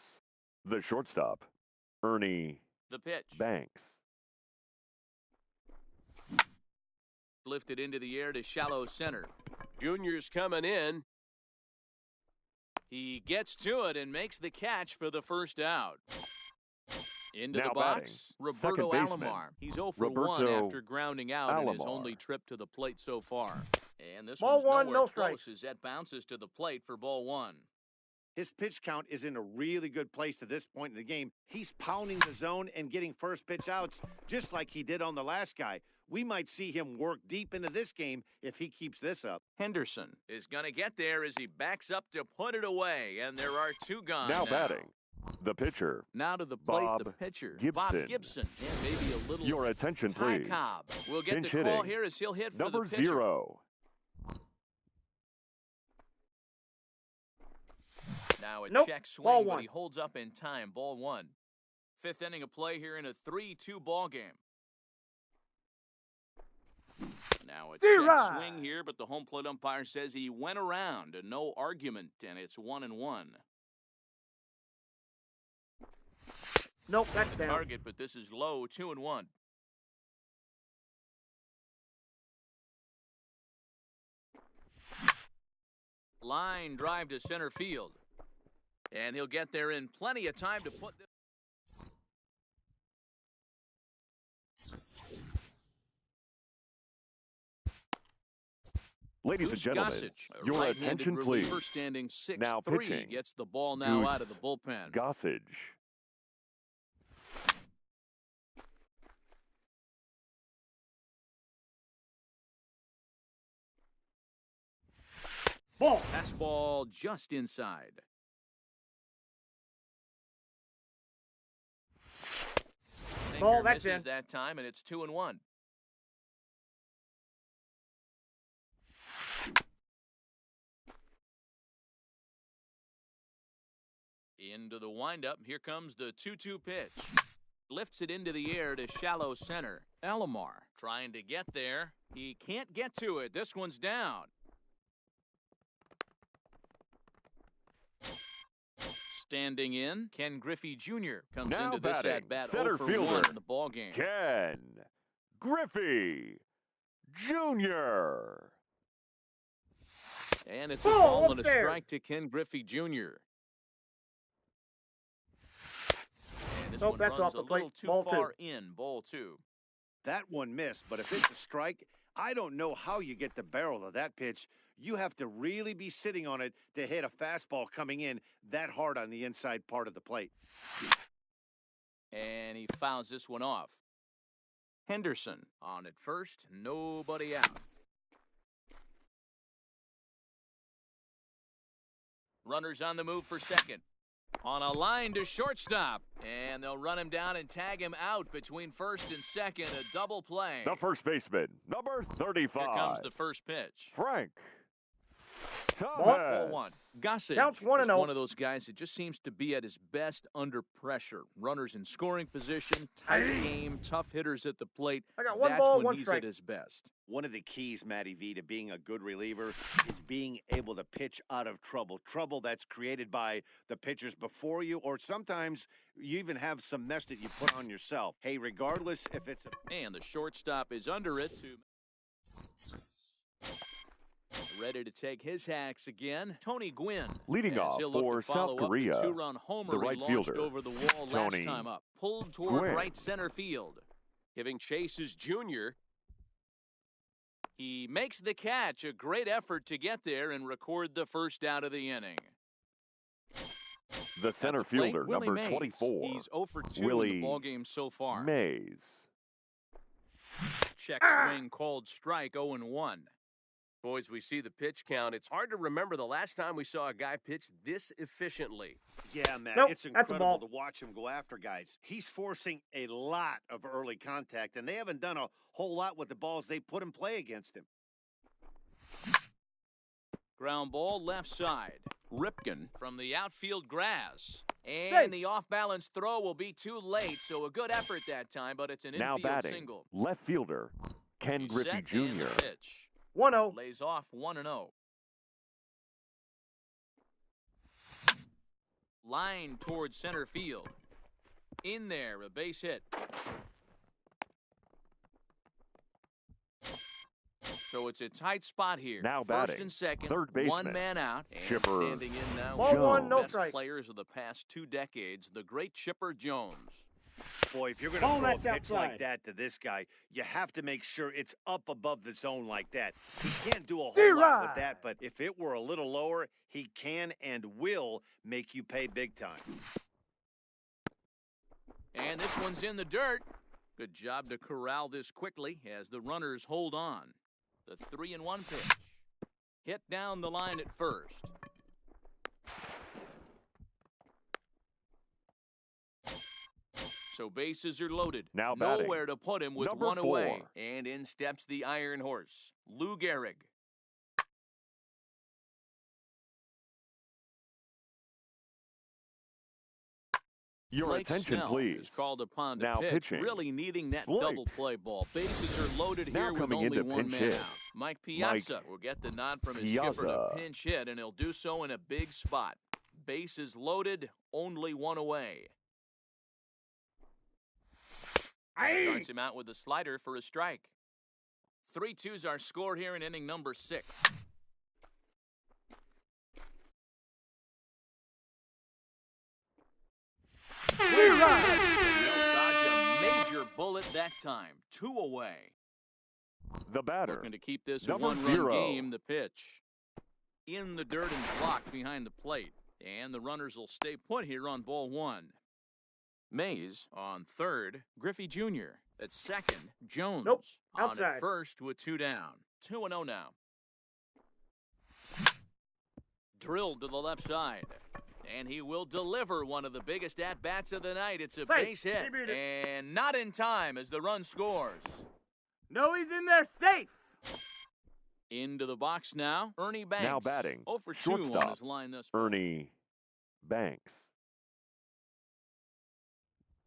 [SPEAKER 2] The shortstop. Ernie
[SPEAKER 1] The pitch.
[SPEAKER 2] Banks.
[SPEAKER 1] Lifted into the air to shallow center. Junior's coming in. He gets to it and makes the catch for the first out. Into
[SPEAKER 2] Now
[SPEAKER 1] the
[SPEAKER 2] batting,
[SPEAKER 1] box, Roberto
[SPEAKER 2] second baseman,
[SPEAKER 1] Alomar. He's 0 for 1
[SPEAKER 2] Roberto
[SPEAKER 1] after grounding out in his
[SPEAKER 2] Alomar.
[SPEAKER 1] only trip to the plate so far. And this
[SPEAKER 3] Ball
[SPEAKER 1] one's
[SPEAKER 3] one,
[SPEAKER 1] nowhere
[SPEAKER 3] no strike.
[SPEAKER 1] close as that bounces to the plate for ball 1.
[SPEAKER 5] His pitch count is in a really good place at this point in the game. He's pounding the zone and getting first pitch outs just like he did on the last guy. We might see him work deep into this game if he keeps this up.
[SPEAKER 1] Henderson is going to get there as he backs up to put it away, and there are 2 gone
[SPEAKER 2] Now batting. The pitcher.
[SPEAKER 1] Now to the plate, the
[SPEAKER 2] Bob
[SPEAKER 1] pitcher,
[SPEAKER 2] Gibson.
[SPEAKER 1] Bob Gibson, and maybe a little
[SPEAKER 2] Your attention,
[SPEAKER 1] Ty
[SPEAKER 2] please.
[SPEAKER 1] Cobb. We'll get
[SPEAKER 2] Pinch
[SPEAKER 1] the call
[SPEAKER 2] hitting.
[SPEAKER 1] here as he'll hit
[SPEAKER 2] Number
[SPEAKER 1] for the pitcher.
[SPEAKER 2] 0.
[SPEAKER 1] Now a
[SPEAKER 3] Nope.
[SPEAKER 1] check swing,
[SPEAKER 3] Ball
[SPEAKER 1] but
[SPEAKER 3] one.
[SPEAKER 1] he holds up in time. Ball 1. 5th inning of play here in a 3-2 ball game. Now a check
[SPEAKER 3] D-Rod.
[SPEAKER 1] swing here, but the home plate umpire says he went around and no argument, and it's 1-1.
[SPEAKER 3] Nope, that's
[SPEAKER 1] The
[SPEAKER 3] down.
[SPEAKER 1] target, but this is low, 2-1. Line drive to center field. And he'll get there in plenty of time to put this.
[SPEAKER 2] Ladies and
[SPEAKER 1] Goose
[SPEAKER 2] gentlemen,
[SPEAKER 1] Gossage, a
[SPEAKER 2] your
[SPEAKER 1] right-handed
[SPEAKER 2] attention,
[SPEAKER 1] reliever
[SPEAKER 2] please.
[SPEAKER 1] standing 6'3",
[SPEAKER 2] Now pitching.
[SPEAKER 1] gets the ball now out of the
[SPEAKER 2] Goose
[SPEAKER 1] bullpen.
[SPEAKER 2] Gossage.
[SPEAKER 3] Ball.
[SPEAKER 1] Fastball just inside.
[SPEAKER 3] Ball,
[SPEAKER 1] Sinker
[SPEAKER 3] that's
[SPEAKER 1] misses
[SPEAKER 3] in.
[SPEAKER 1] that time, and it's 2-1. Into the windup. Here comes the 2-2 pitch. Lifts it into the air to shallow center. Alomar trying to get there. He can't get to it. This one's down. Standing in, Ken Griffey Jr. comes
[SPEAKER 2] Now
[SPEAKER 1] into this
[SPEAKER 2] batting,
[SPEAKER 1] at-bat
[SPEAKER 2] center
[SPEAKER 1] 0 for
[SPEAKER 2] fielder,
[SPEAKER 1] 1 in the ballgame.
[SPEAKER 2] Ken Griffey Jr.
[SPEAKER 1] And it's a
[SPEAKER 3] Ball
[SPEAKER 1] ball and a
[SPEAKER 3] upstairs.
[SPEAKER 1] strike to Ken Griffey Jr. And this
[SPEAKER 3] Nope,
[SPEAKER 1] one
[SPEAKER 3] that's
[SPEAKER 1] runs
[SPEAKER 3] off
[SPEAKER 1] a
[SPEAKER 3] the plate.
[SPEAKER 1] little too
[SPEAKER 3] Ball 2.
[SPEAKER 1] far in. Ball 2.
[SPEAKER 5] That one missed, but if it's a strike, I don't know how you get the barrel of that pitch. You have to really be sitting on it to hit a fastball coming in that hard on the inside part of the plate.
[SPEAKER 1] and he fouls this one off. Henderson on at first, nobody out. Runners on the move for second. On a line to shortstop, and they'll run him down and tag him out between first and second, a double play.
[SPEAKER 2] The first baseman, number 35.
[SPEAKER 1] Here comes the first pitch.
[SPEAKER 2] Frank
[SPEAKER 3] Ball
[SPEAKER 2] Thomas.
[SPEAKER 1] 0-1. Gossage
[SPEAKER 3] Counts
[SPEAKER 1] is
[SPEAKER 3] 1-0.
[SPEAKER 1] one of those guys that just seems to be at his best under pressure. Runners in scoring position, tight game, tough hitters at the plate.
[SPEAKER 3] I got one
[SPEAKER 1] That's
[SPEAKER 3] ball,
[SPEAKER 1] when
[SPEAKER 3] one
[SPEAKER 1] he's
[SPEAKER 3] strike.
[SPEAKER 1] at his best.
[SPEAKER 5] One of the keys, Matty V, to being a good reliever is being able to pitch out of trouble. Trouble that's created by the pitchers before you, or sometimes you even have some mess that you put on yourself. Hey, regardless if it's a...
[SPEAKER 1] And the shortstop is under it to... Ready to take his hacks again. Tony Gwynn.
[SPEAKER 2] Leading
[SPEAKER 1] as
[SPEAKER 2] off
[SPEAKER 1] he'll look
[SPEAKER 2] for
[SPEAKER 1] to follow
[SPEAKER 2] South
[SPEAKER 1] up
[SPEAKER 2] Korea,
[SPEAKER 1] the two-run homer
[SPEAKER 2] the right
[SPEAKER 1] he launched
[SPEAKER 2] fielder,
[SPEAKER 1] over the wall
[SPEAKER 2] Tony
[SPEAKER 1] last time up. Pulled toward
[SPEAKER 2] Gwynn.
[SPEAKER 1] right center field. Giving chase is Junior. He makes the catch. A great effort to get there and record the first out of the inning.
[SPEAKER 2] The center
[SPEAKER 1] At the plate,
[SPEAKER 2] fielder,
[SPEAKER 1] Willie
[SPEAKER 2] number
[SPEAKER 1] Mays.
[SPEAKER 2] 24.
[SPEAKER 1] He's 0 for 2 in
[SPEAKER 2] Willie
[SPEAKER 1] the ballgame so far.
[SPEAKER 2] Mays.
[SPEAKER 1] Check swing called strike 0-1.
[SPEAKER 6] Boys, we see the pitch count. It's hard to remember the last time we saw a guy pitch this efficiently.
[SPEAKER 5] Yeah, man,
[SPEAKER 3] Nope,
[SPEAKER 5] it's
[SPEAKER 3] that's a
[SPEAKER 5] incredible
[SPEAKER 3] ball.
[SPEAKER 5] to watch him go after guys. He's forcing a lot of early contact, and they haven't done a whole lot with the balls they put in play against him.
[SPEAKER 1] Ground ball left side. Ripken from the outfield grass. And
[SPEAKER 3] Safe.
[SPEAKER 1] the off-balance throw will be too late, so a good effort that time, but it's an
[SPEAKER 2] Now
[SPEAKER 1] infield
[SPEAKER 2] batting,
[SPEAKER 1] single.
[SPEAKER 2] left fielder, Ken
[SPEAKER 1] He's
[SPEAKER 2] Griffey
[SPEAKER 1] set, and
[SPEAKER 2] Jr.
[SPEAKER 1] the pitch.
[SPEAKER 3] 1-0.
[SPEAKER 1] Lays off 1-0. Line towards center field. In there, a base hit. So it's a tight spot here.
[SPEAKER 2] Now
[SPEAKER 1] First
[SPEAKER 2] batting,
[SPEAKER 1] and second,
[SPEAKER 2] third baseman,
[SPEAKER 1] one man out. And
[SPEAKER 2] Chipper
[SPEAKER 1] standing in now,
[SPEAKER 3] Ball
[SPEAKER 1] one
[SPEAKER 3] one,
[SPEAKER 1] of the
[SPEAKER 3] no
[SPEAKER 1] best
[SPEAKER 3] strike.
[SPEAKER 1] players of the past 2 decades, the great Chipper Jones.
[SPEAKER 5] Boy, if you're going
[SPEAKER 3] Ball
[SPEAKER 5] to throw a
[SPEAKER 3] that's
[SPEAKER 5] pitch like
[SPEAKER 3] outside.
[SPEAKER 5] that to this guy, you have to make sure it's up above the zone like that. He can't do a whole
[SPEAKER 3] Hey,
[SPEAKER 5] lot
[SPEAKER 3] Rod.
[SPEAKER 5] with that, but if it were a little lower, he can and will make you pay big time.
[SPEAKER 1] And this one's in the dirt. Good job to corral this quickly as the runners hold on. The 3-1 pitch. Hit down the line at first. So bases are loaded.
[SPEAKER 2] Now batting,
[SPEAKER 1] Nowhere to put him with
[SPEAKER 2] number
[SPEAKER 1] one away.
[SPEAKER 2] 4.
[SPEAKER 1] And in steps the Iron Horse, Lou Gehrig.
[SPEAKER 2] Your
[SPEAKER 1] Blake
[SPEAKER 2] attention,
[SPEAKER 1] Snell
[SPEAKER 2] please.
[SPEAKER 1] is called upon to
[SPEAKER 2] Now
[SPEAKER 1] pitch,
[SPEAKER 2] pitching,
[SPEAKER 1] really needing that
[SPEAKER 2] Blake.
[SPEAKER 1] double play ball. Bases are loaded
[SPEAKER 2] Now
[SPEAKER 1] here with
[SPEAKER 2] coming
[SPEAKER 1] only
[SPEAKER 2] in to
[SPEAKER 1] one
[SPEAKER 2] pinch
[SPEAKER 1] man
[SPEAKER 2] hit.
[SPEAKER 1] out. Mike Piazza will get the nod from his
[SPEAKER 2] Piazza.
[SPEAKER 1] skipper to pinch hit, and he'll do so in a big spot. Bases loaded, only one away. Starts him out with a slider for a strike. 3-2's our score here in inning number 6. They'll dodge a major bullet that time. 2 away.
[SPEAKER 2] The batter,
[SPEAKER 1] Looking to keep this a
[SPEAKER 2] number
[SPEAKER 1] one-run
[SPEAKER 2] 0.
[SPEAKER 1] game. The pitch in the dirt and blocked behind the plate. And the runners will stay put here on ball 1. Mays on third. Griffey Jr. at second. Jones
[SPEAKER 3] Nope,
[SPEAKER 1] on
[SPEAKER 3] outside.
[SPEAKER 1] at first with 2 down. 2-0 now. Drilled to the left side. And he will deliver one of the biggest at-bats of the night. It's a
[SPEAKER 3] Safe.
[SPEAKER 1] base hit.
[SPEAKER 3] He beat it.
[SPEAKER 1] And not in time as the run scores.
[SPEAKER 3] No, he's in there safe.
[SPEAKER 1] Into the box now. Ernie Banks.
[SPEAKER 2] Now batting,
[SPEAKER 1] 0 for 2 on
[SPEAKER 2] shortstop,
[SPEAKER 1] his line thus far.
[SPEAKER 2] Ernie Banks.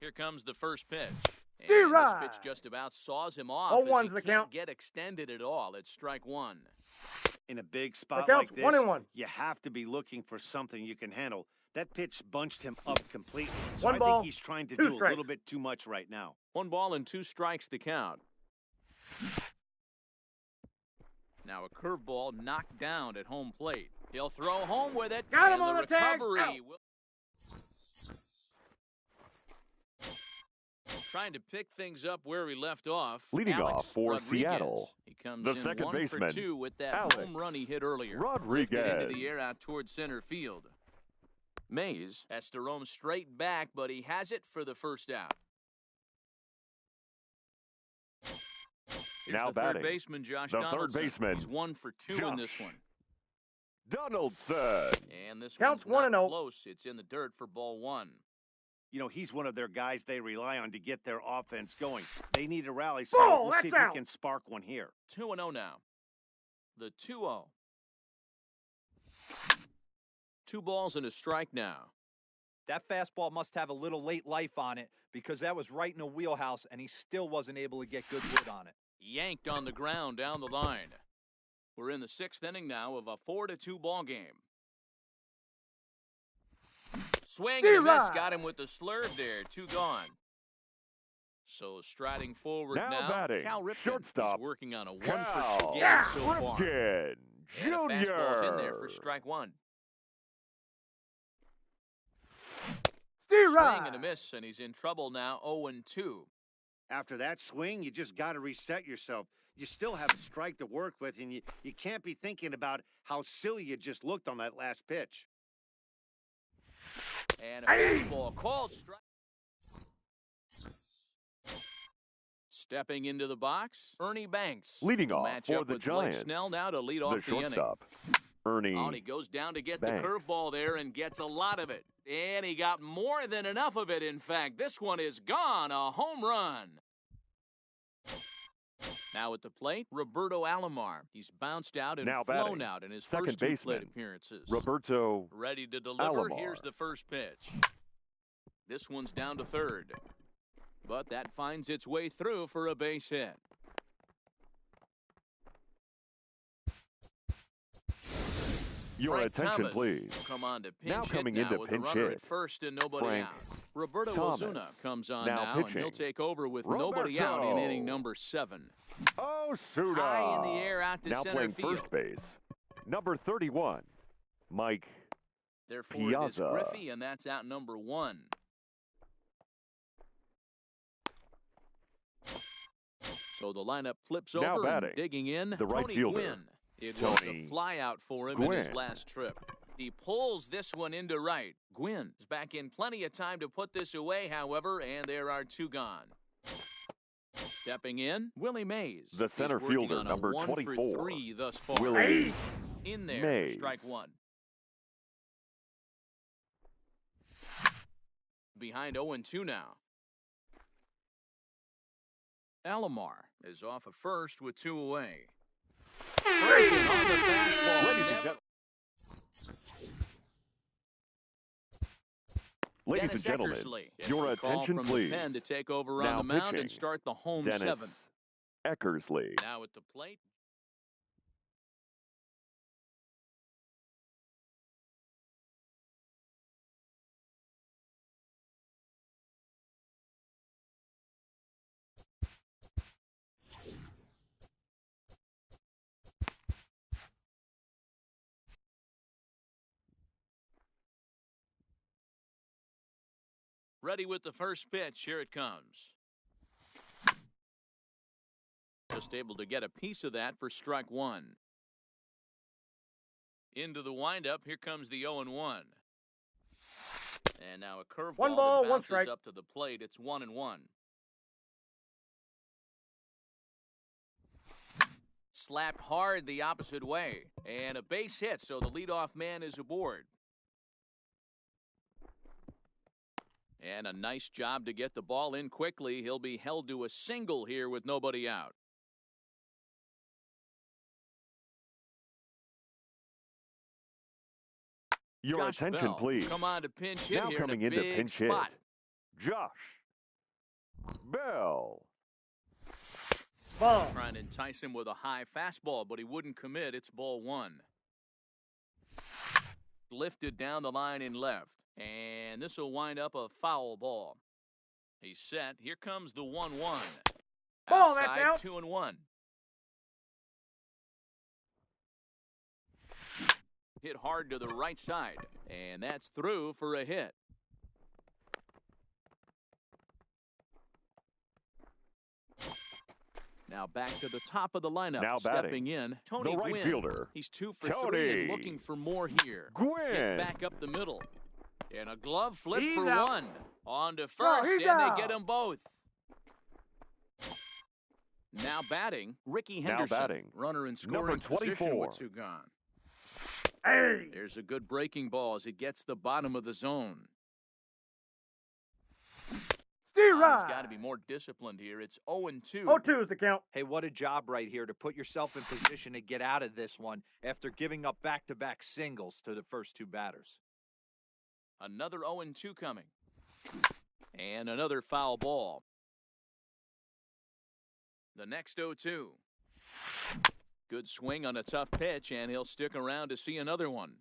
[SPEAKER 1] Here comes the first pitch. And
[SPEAKER 3] D-Rod.
[SPEAKER 1] this pitch just about saws him off.
[SPEAKER 3] 0-1's
[SPEAKER 1] as he
[SPEAKER 3] the
[SPEAKER 1] can't
[SPEAKER 3] count.
[SPEAKER 1] get extended at all. It's strike 1.
[SPEAKER 5] In a big spot
[SPEAKER 3] counts
[SPEAKER 5] like this,
[SPEAKER 3] 1-1.
[SPEAKER 5] you have to be looking for something you can handle. That pitch bunched him up completely. So
[SPEAKER 3] One
[SPEAKER 5] I
[SPEAKER 3] ball,
[SPEAKER 5] think he's trying to
[SPEAKER 3] 2
[SPEAKER 5] do a
[SPEAKER 3] strikes.
[SPEAKER 5] little bit too much right now.
[SPEAKER 1] 1 ball and 2 strikes the count. Now a curveball knocked down at home plate. He'll throw home with it.
[SPEAKER 3] Got him
[SPEAKER 1] and
[SPEAKER 3] on
[SPEAKER 1] the
[SPEAKER 3] the tag.
[SPEAKER 1] recovery
[SPEAKER 3] Out.
[SPEAKER 1] will... Trying to pick things up where he left off.
[SPEAKER 2] Leading
[SPEAKER 1] Alex
[SPEAKER 2] off for
[SPEAKER 1] Rodriguez.
[SPEAKER 2] Seattle,
[SPEAKER 1] He comes
[SPEAKER 2] the
[SPEAKER 1] in
[SPEAKER 2] second
[SPEAKER 1] 1
[SPEAKER 2] baseman,
[SPEAKER 1] for 2 with that
[SPEAKER 2] Alex
[SPEAKER 1] home run he hit earlier.
[SPEAKER 2] Rodriguez.
[SPEAKER 1] Lifted into the air out towards center field. Mays has to roam straight back, but he has it for the first out. Here's
[SPEAKER 2] Now
[SPEAKER 1] the
[SPEAKER 2] batting,
[SPEAKER 1] third baseman, Josh
[SPEAKER 2] the
[SPEAKER 1] Donaldson.
[SPEAKER 2] third baseman,
[SPEAKER 1] He's 1 for 2 in this
[SPEAKER 2] Josh
[SPEAKER 1] one.
[SPEAKER 2] Donaldson.
[SPEAKER 1] And this
[SPEAKER 3] Counts
[SPEAKER 1] one's not
[SPEAKER 3] 1-0.
[SPEAKER 1] close. It's in the dirt for ball 1.
[SPEAKER 5] You know, he's one of their guys they rely on to get their offense going. They need a rally, so
[SPEAKER 3] Ball,
[SPEAKER 5] we'll
[SPEAKER 3] that's
[SPEAKER 5] see if
[SPEAKER 3] out.
[SPEAKER 5] he can spark one here.
[SPEAKER 1] 2-0 now. The 2-0. 2 balls and a strike now.
[SPEAKER 4] That fastball must have a little late life on it because that was right in the wheelhouse and he still wasn't able to get good wood on it.
[SPEAKER 1] Yanked on the ground down the line. We're in the 6th inning now of a 4-2 ball game. Swing and a miss. Got him with the slurve there. 2 gone. So striding forward
[SPEAKER 2] Now batting,
[SPEAKER 1] Cal Ripken.
[SPEAKER 2] shortstop,
[SPEAKER 1] He's working on a 1
[SPEAKER 2] Cal
[SPEAKER 1] for 2 game so far.
[SPEAKER 2] Ripken
[SPEAKER 1] And a fastball's in there for
[SPEAKER 2] Jr.
[SPEAKER 1] strike 1.
[SPEAKER 3] Steer
[SPEAKER 1] Swing
[SPEAKER 3] right.
[SPEAKER 1] and a miss, and he's in trouble now. 0-2.
[SPEAKER 5] After that swing, you just got to reset yourself. You still have a strike to work with, and you can't be thinking about how silly you just looked on that last pitch.
[SPEAKER 1] And a fastball called strike. Stepping into the box, Ernie Banks.
[SPEAKER 2] Leading
[SPEAKER 1] will
[SPEAKER 2] off
[SPEAKER 1] match
[SPEAKER 2] for
[SPEAKER 1] up
[SPEAKER 2] the
[SPEAKER 1] with Blake
[SPEAKER 2] Giants,
[SPEAKER 1] Snell now to lead
[SPEAKER 2] the
[SPEAKER 1] off the inning.
[SPEAKER 2] shortstop, Ernie
[SPEAKER 1] Oh, and he goes down to get
[SPEAKER 2] Banks.
[SPEAKER 1] the curveball there and gets a lot of it. And he got more than enough of it, in fact. This one is gone, a home run. Now at the plate, Roberto Alomar. He's bounced out and
[SPEAKER 2] Now
[SPEAKER 1] flown
[SPEAKER 2] batting,
[SPEAKER 1] out in his
[SPEAKER 2] second
[SPEAKER 1] first 2 plate
[SPEAKER 2] baseman,
[SPEAKER 1] appearances.
[SPEAKER 2] Roberto
[SPEAKER 1] Ready to deliver.
[SPEAKER 2] Alomar.
[SPEAKER 1] Here's the first pitch. This one's down to third. But that finds its way through for a base hit.
[SPEAKER 2] Your
[SPEAKER 1] Frank
[SPEAKER 2] attention,
[SPEAKER 1] Thomas
[SPEAKER 2] please.
[SPEAKER 1] Come on to pinch
[SPEAKER 2] Now
[SPEAKER 1] hit
[SPEAKER 2] coming
[SPEAKER 1] now
[SPEAKER 2] into
[SPEAKER 1] with
[SPEAKER 2] pinch
[SPEAKER 1] a runner
[SPEAKER 2] hit,
[SPEAKER 1] at first and nobody
[SPEAKER 2] Frank
[SPEAKER 1] out. Roberto
[SPEAKER 2] Thomas.
[SPEAKER 1] Ozuna comes on
[SPEAKER 2] Now
[SPEAKER 1] now, and he'll
[SPEAKER 2] pitching,
[SPEAKER 1] take over with nobody out in
[SPEAKER 2] Roberto.
[SPEAKER 1] inning number 7.
[SPEAKER 2] Osuna.
[SPEAKER 1] High in the air out to
[SPEAKER 2] now
[SPEAKER 1] center
[SPEAKER 2] playing
[SPEAKER 1] field.
[SPEAKER 2] first base, number 31, Mike
[SPEAKER 1] Therefore, it is
[SPEAKER 2] Piazza.
[SPEAKER 1] Griffey, and that's out number 1. So the lineup flips
[SPEAKER 2] Now
[SPEAKER 1] over
[SPEAKER 2] batting,
[SPEAKER 1] and digging in,
[SPEAKER 2] the right
[SPEAKER 1] Tony
[SPEAKER 2] fielder,
[SPEAKER 1] Gwynn. It was
[SPEAKER 2] Tony
[SPEAKER 1] a fly out for him in his
[SPEAKER 2] Gwynn.
[SPEAKER 1] last trip. He pulls this one into right. Gwynn is back in plenty of time to put this away, however, and there are 2 gone. Stepping in, Willie Mays.
[SPEAKER 2] The center
[SPEAKER 1] He's working
[SPEAKER 2] fielder,
[SPEAKER 1] on a
[SPEAKER 2] number
[SPEAKER 1] 1
[SPEAKER 2] 24,
[SPEAKER 1] for 3 thus far.
[SPEAKER 2] Willie
[SPEAKER 1] In there,
[SPEAKER 2] Mays.
[SPEAKER 1] strike 1. Behind 0-2 now. Alomar is off of first with 2 away. Breaking on the fastball.
[SPEAKER 2] Ladies and Ladies and
[SPEAKER 1] Dennis
[SPEAKER 2] gentlemen,
[SPEAKER 1] Eckersley gets
[SPEAKER 2] your
[SPEAKER 1] the call
[SPEAKER 2] attention,
[SPEAKER 1] from
[SPEAKER 2] please.
[SPEAKER 1] The pen to take over
[SPEAKER 2] Now
[SPEAKER 1] on the mound
[SPEAKER 2] pitching,
[SPEAKER 1] and start the home
[SPEAKER 2] Dennis
[SPEAKER 1] 7th.
[SPEAKER 2] Eckersley.
[SPEAKER 1] Now at the plate. Ready with the first pitch. Here it comes. Just able to get a piece of that for strike 1. Into the windup. Here comes the 0-1. And now a curveball
[SPEAKER 3] 1 ball,
[SPEAKER 1] that
[SPEAKER 3] 1
[SPEAKER 1] bounces
[SPEAKER 3] strike.
[SPEAKER 1] up to the plate. It's 1-1. Slapped hard the opposite way. And a base hit, so the leadoff man is aboard. And a nice job to get the ball in quickly. He'll be held to a single here with nobody out.
[SPEAKER 2] Your
[SPEAKER 1] Josh
[SPEAKER 2] attention,
[SPEAKER 1] Bell.
[SPEAKER 2] please.
[SPEAKER 1] Come on to pinch hit
[SPEAKER 2] Now
[SPEAKER 1] here
[SPEAKER 2] coming
[SPEAKER 1] in a
[SPEAKER 2] into
[SPEAKER 1] big
[SPEAKER 2] pinch
[SPEAKER 1] spot.
[SPEAKER 2] hit, Josh Bell.
[SPEAKER 3] Ball.
[SPEAKER 1] Trying to entice him with a high fastball, but he wouldn't commit. It's ball 1. Lifted down the line in left. And this will wind up a foul ball. He's set. Here comes the 1-1.
[SPEAKER 3] Ball, that's
[SPEAKER 1] Outside,
[SPEAKER 3] out.
[SPEAKER 1] 2-1. Hit hard to the right side. And that's through for a hit. Now back to the top of the lineup.
[SPEAKER 2] Now
[SPEAKER 1] Stepping
[SPEAKER 2] batting,
[SPEAKER 1] in, Tony
[SPEAKER 2] the right
[SPEAKER 1] Gwynn.
[SPEAKER 2] fielder,
[SPEAKER 1] He's 2 for
[SPEAKER 2] Tony
[SPEAKER 1] 3 and looking for more here. Hit
[SPEAKER 2] Gwynn.
[SPEAKER 1] back up the middle. And a glove flip
[SPEAKER 3] He's
[SPEAKER 1] for
[SPEAKER 3] out.
[SPEAKER 1] one. On to
[SPEAKER 3] Oh,
[SPEAKER 1] first,
[SPEAKER 3] he's
[SPEAKER 1] and they
[SPEAKER 3] out.
[SPEAKER 1] get them both. Now batting, Ricky
[SPEAKER 2] Now
[SPEAKER 1] Henderson.
[SPEAKER 2] batting,
[SPEAKER 1] Runner in
[SPEAKER 2] number
[SPEAKER 1] scoring position
[SPEAKER 2] 24.
[SPEAKER 1] with two gone.
[SPEAKER 3] Hey.
[SPEAKER 1] There's a good breaking ball as it gets the bottom of the zone.
[SPEAKER 3] Steer
[SPEAKER 1] He's
[SPEAKER 3] right.
[SPEAKER 1] got to be more disciplined here. It's 0-2.
[SPEAKER 3] 0-2 is the count.
[SPEAKER 4] Hey, what a job right here to put yourself in position to get out of this one after giving up back-to-back singles to the first two batters.
[SPEAKER 1] Another 0-2 coming. And another foul ball. The next 0-2. Good swing on a tough pitch, and he'll stick around to see another one.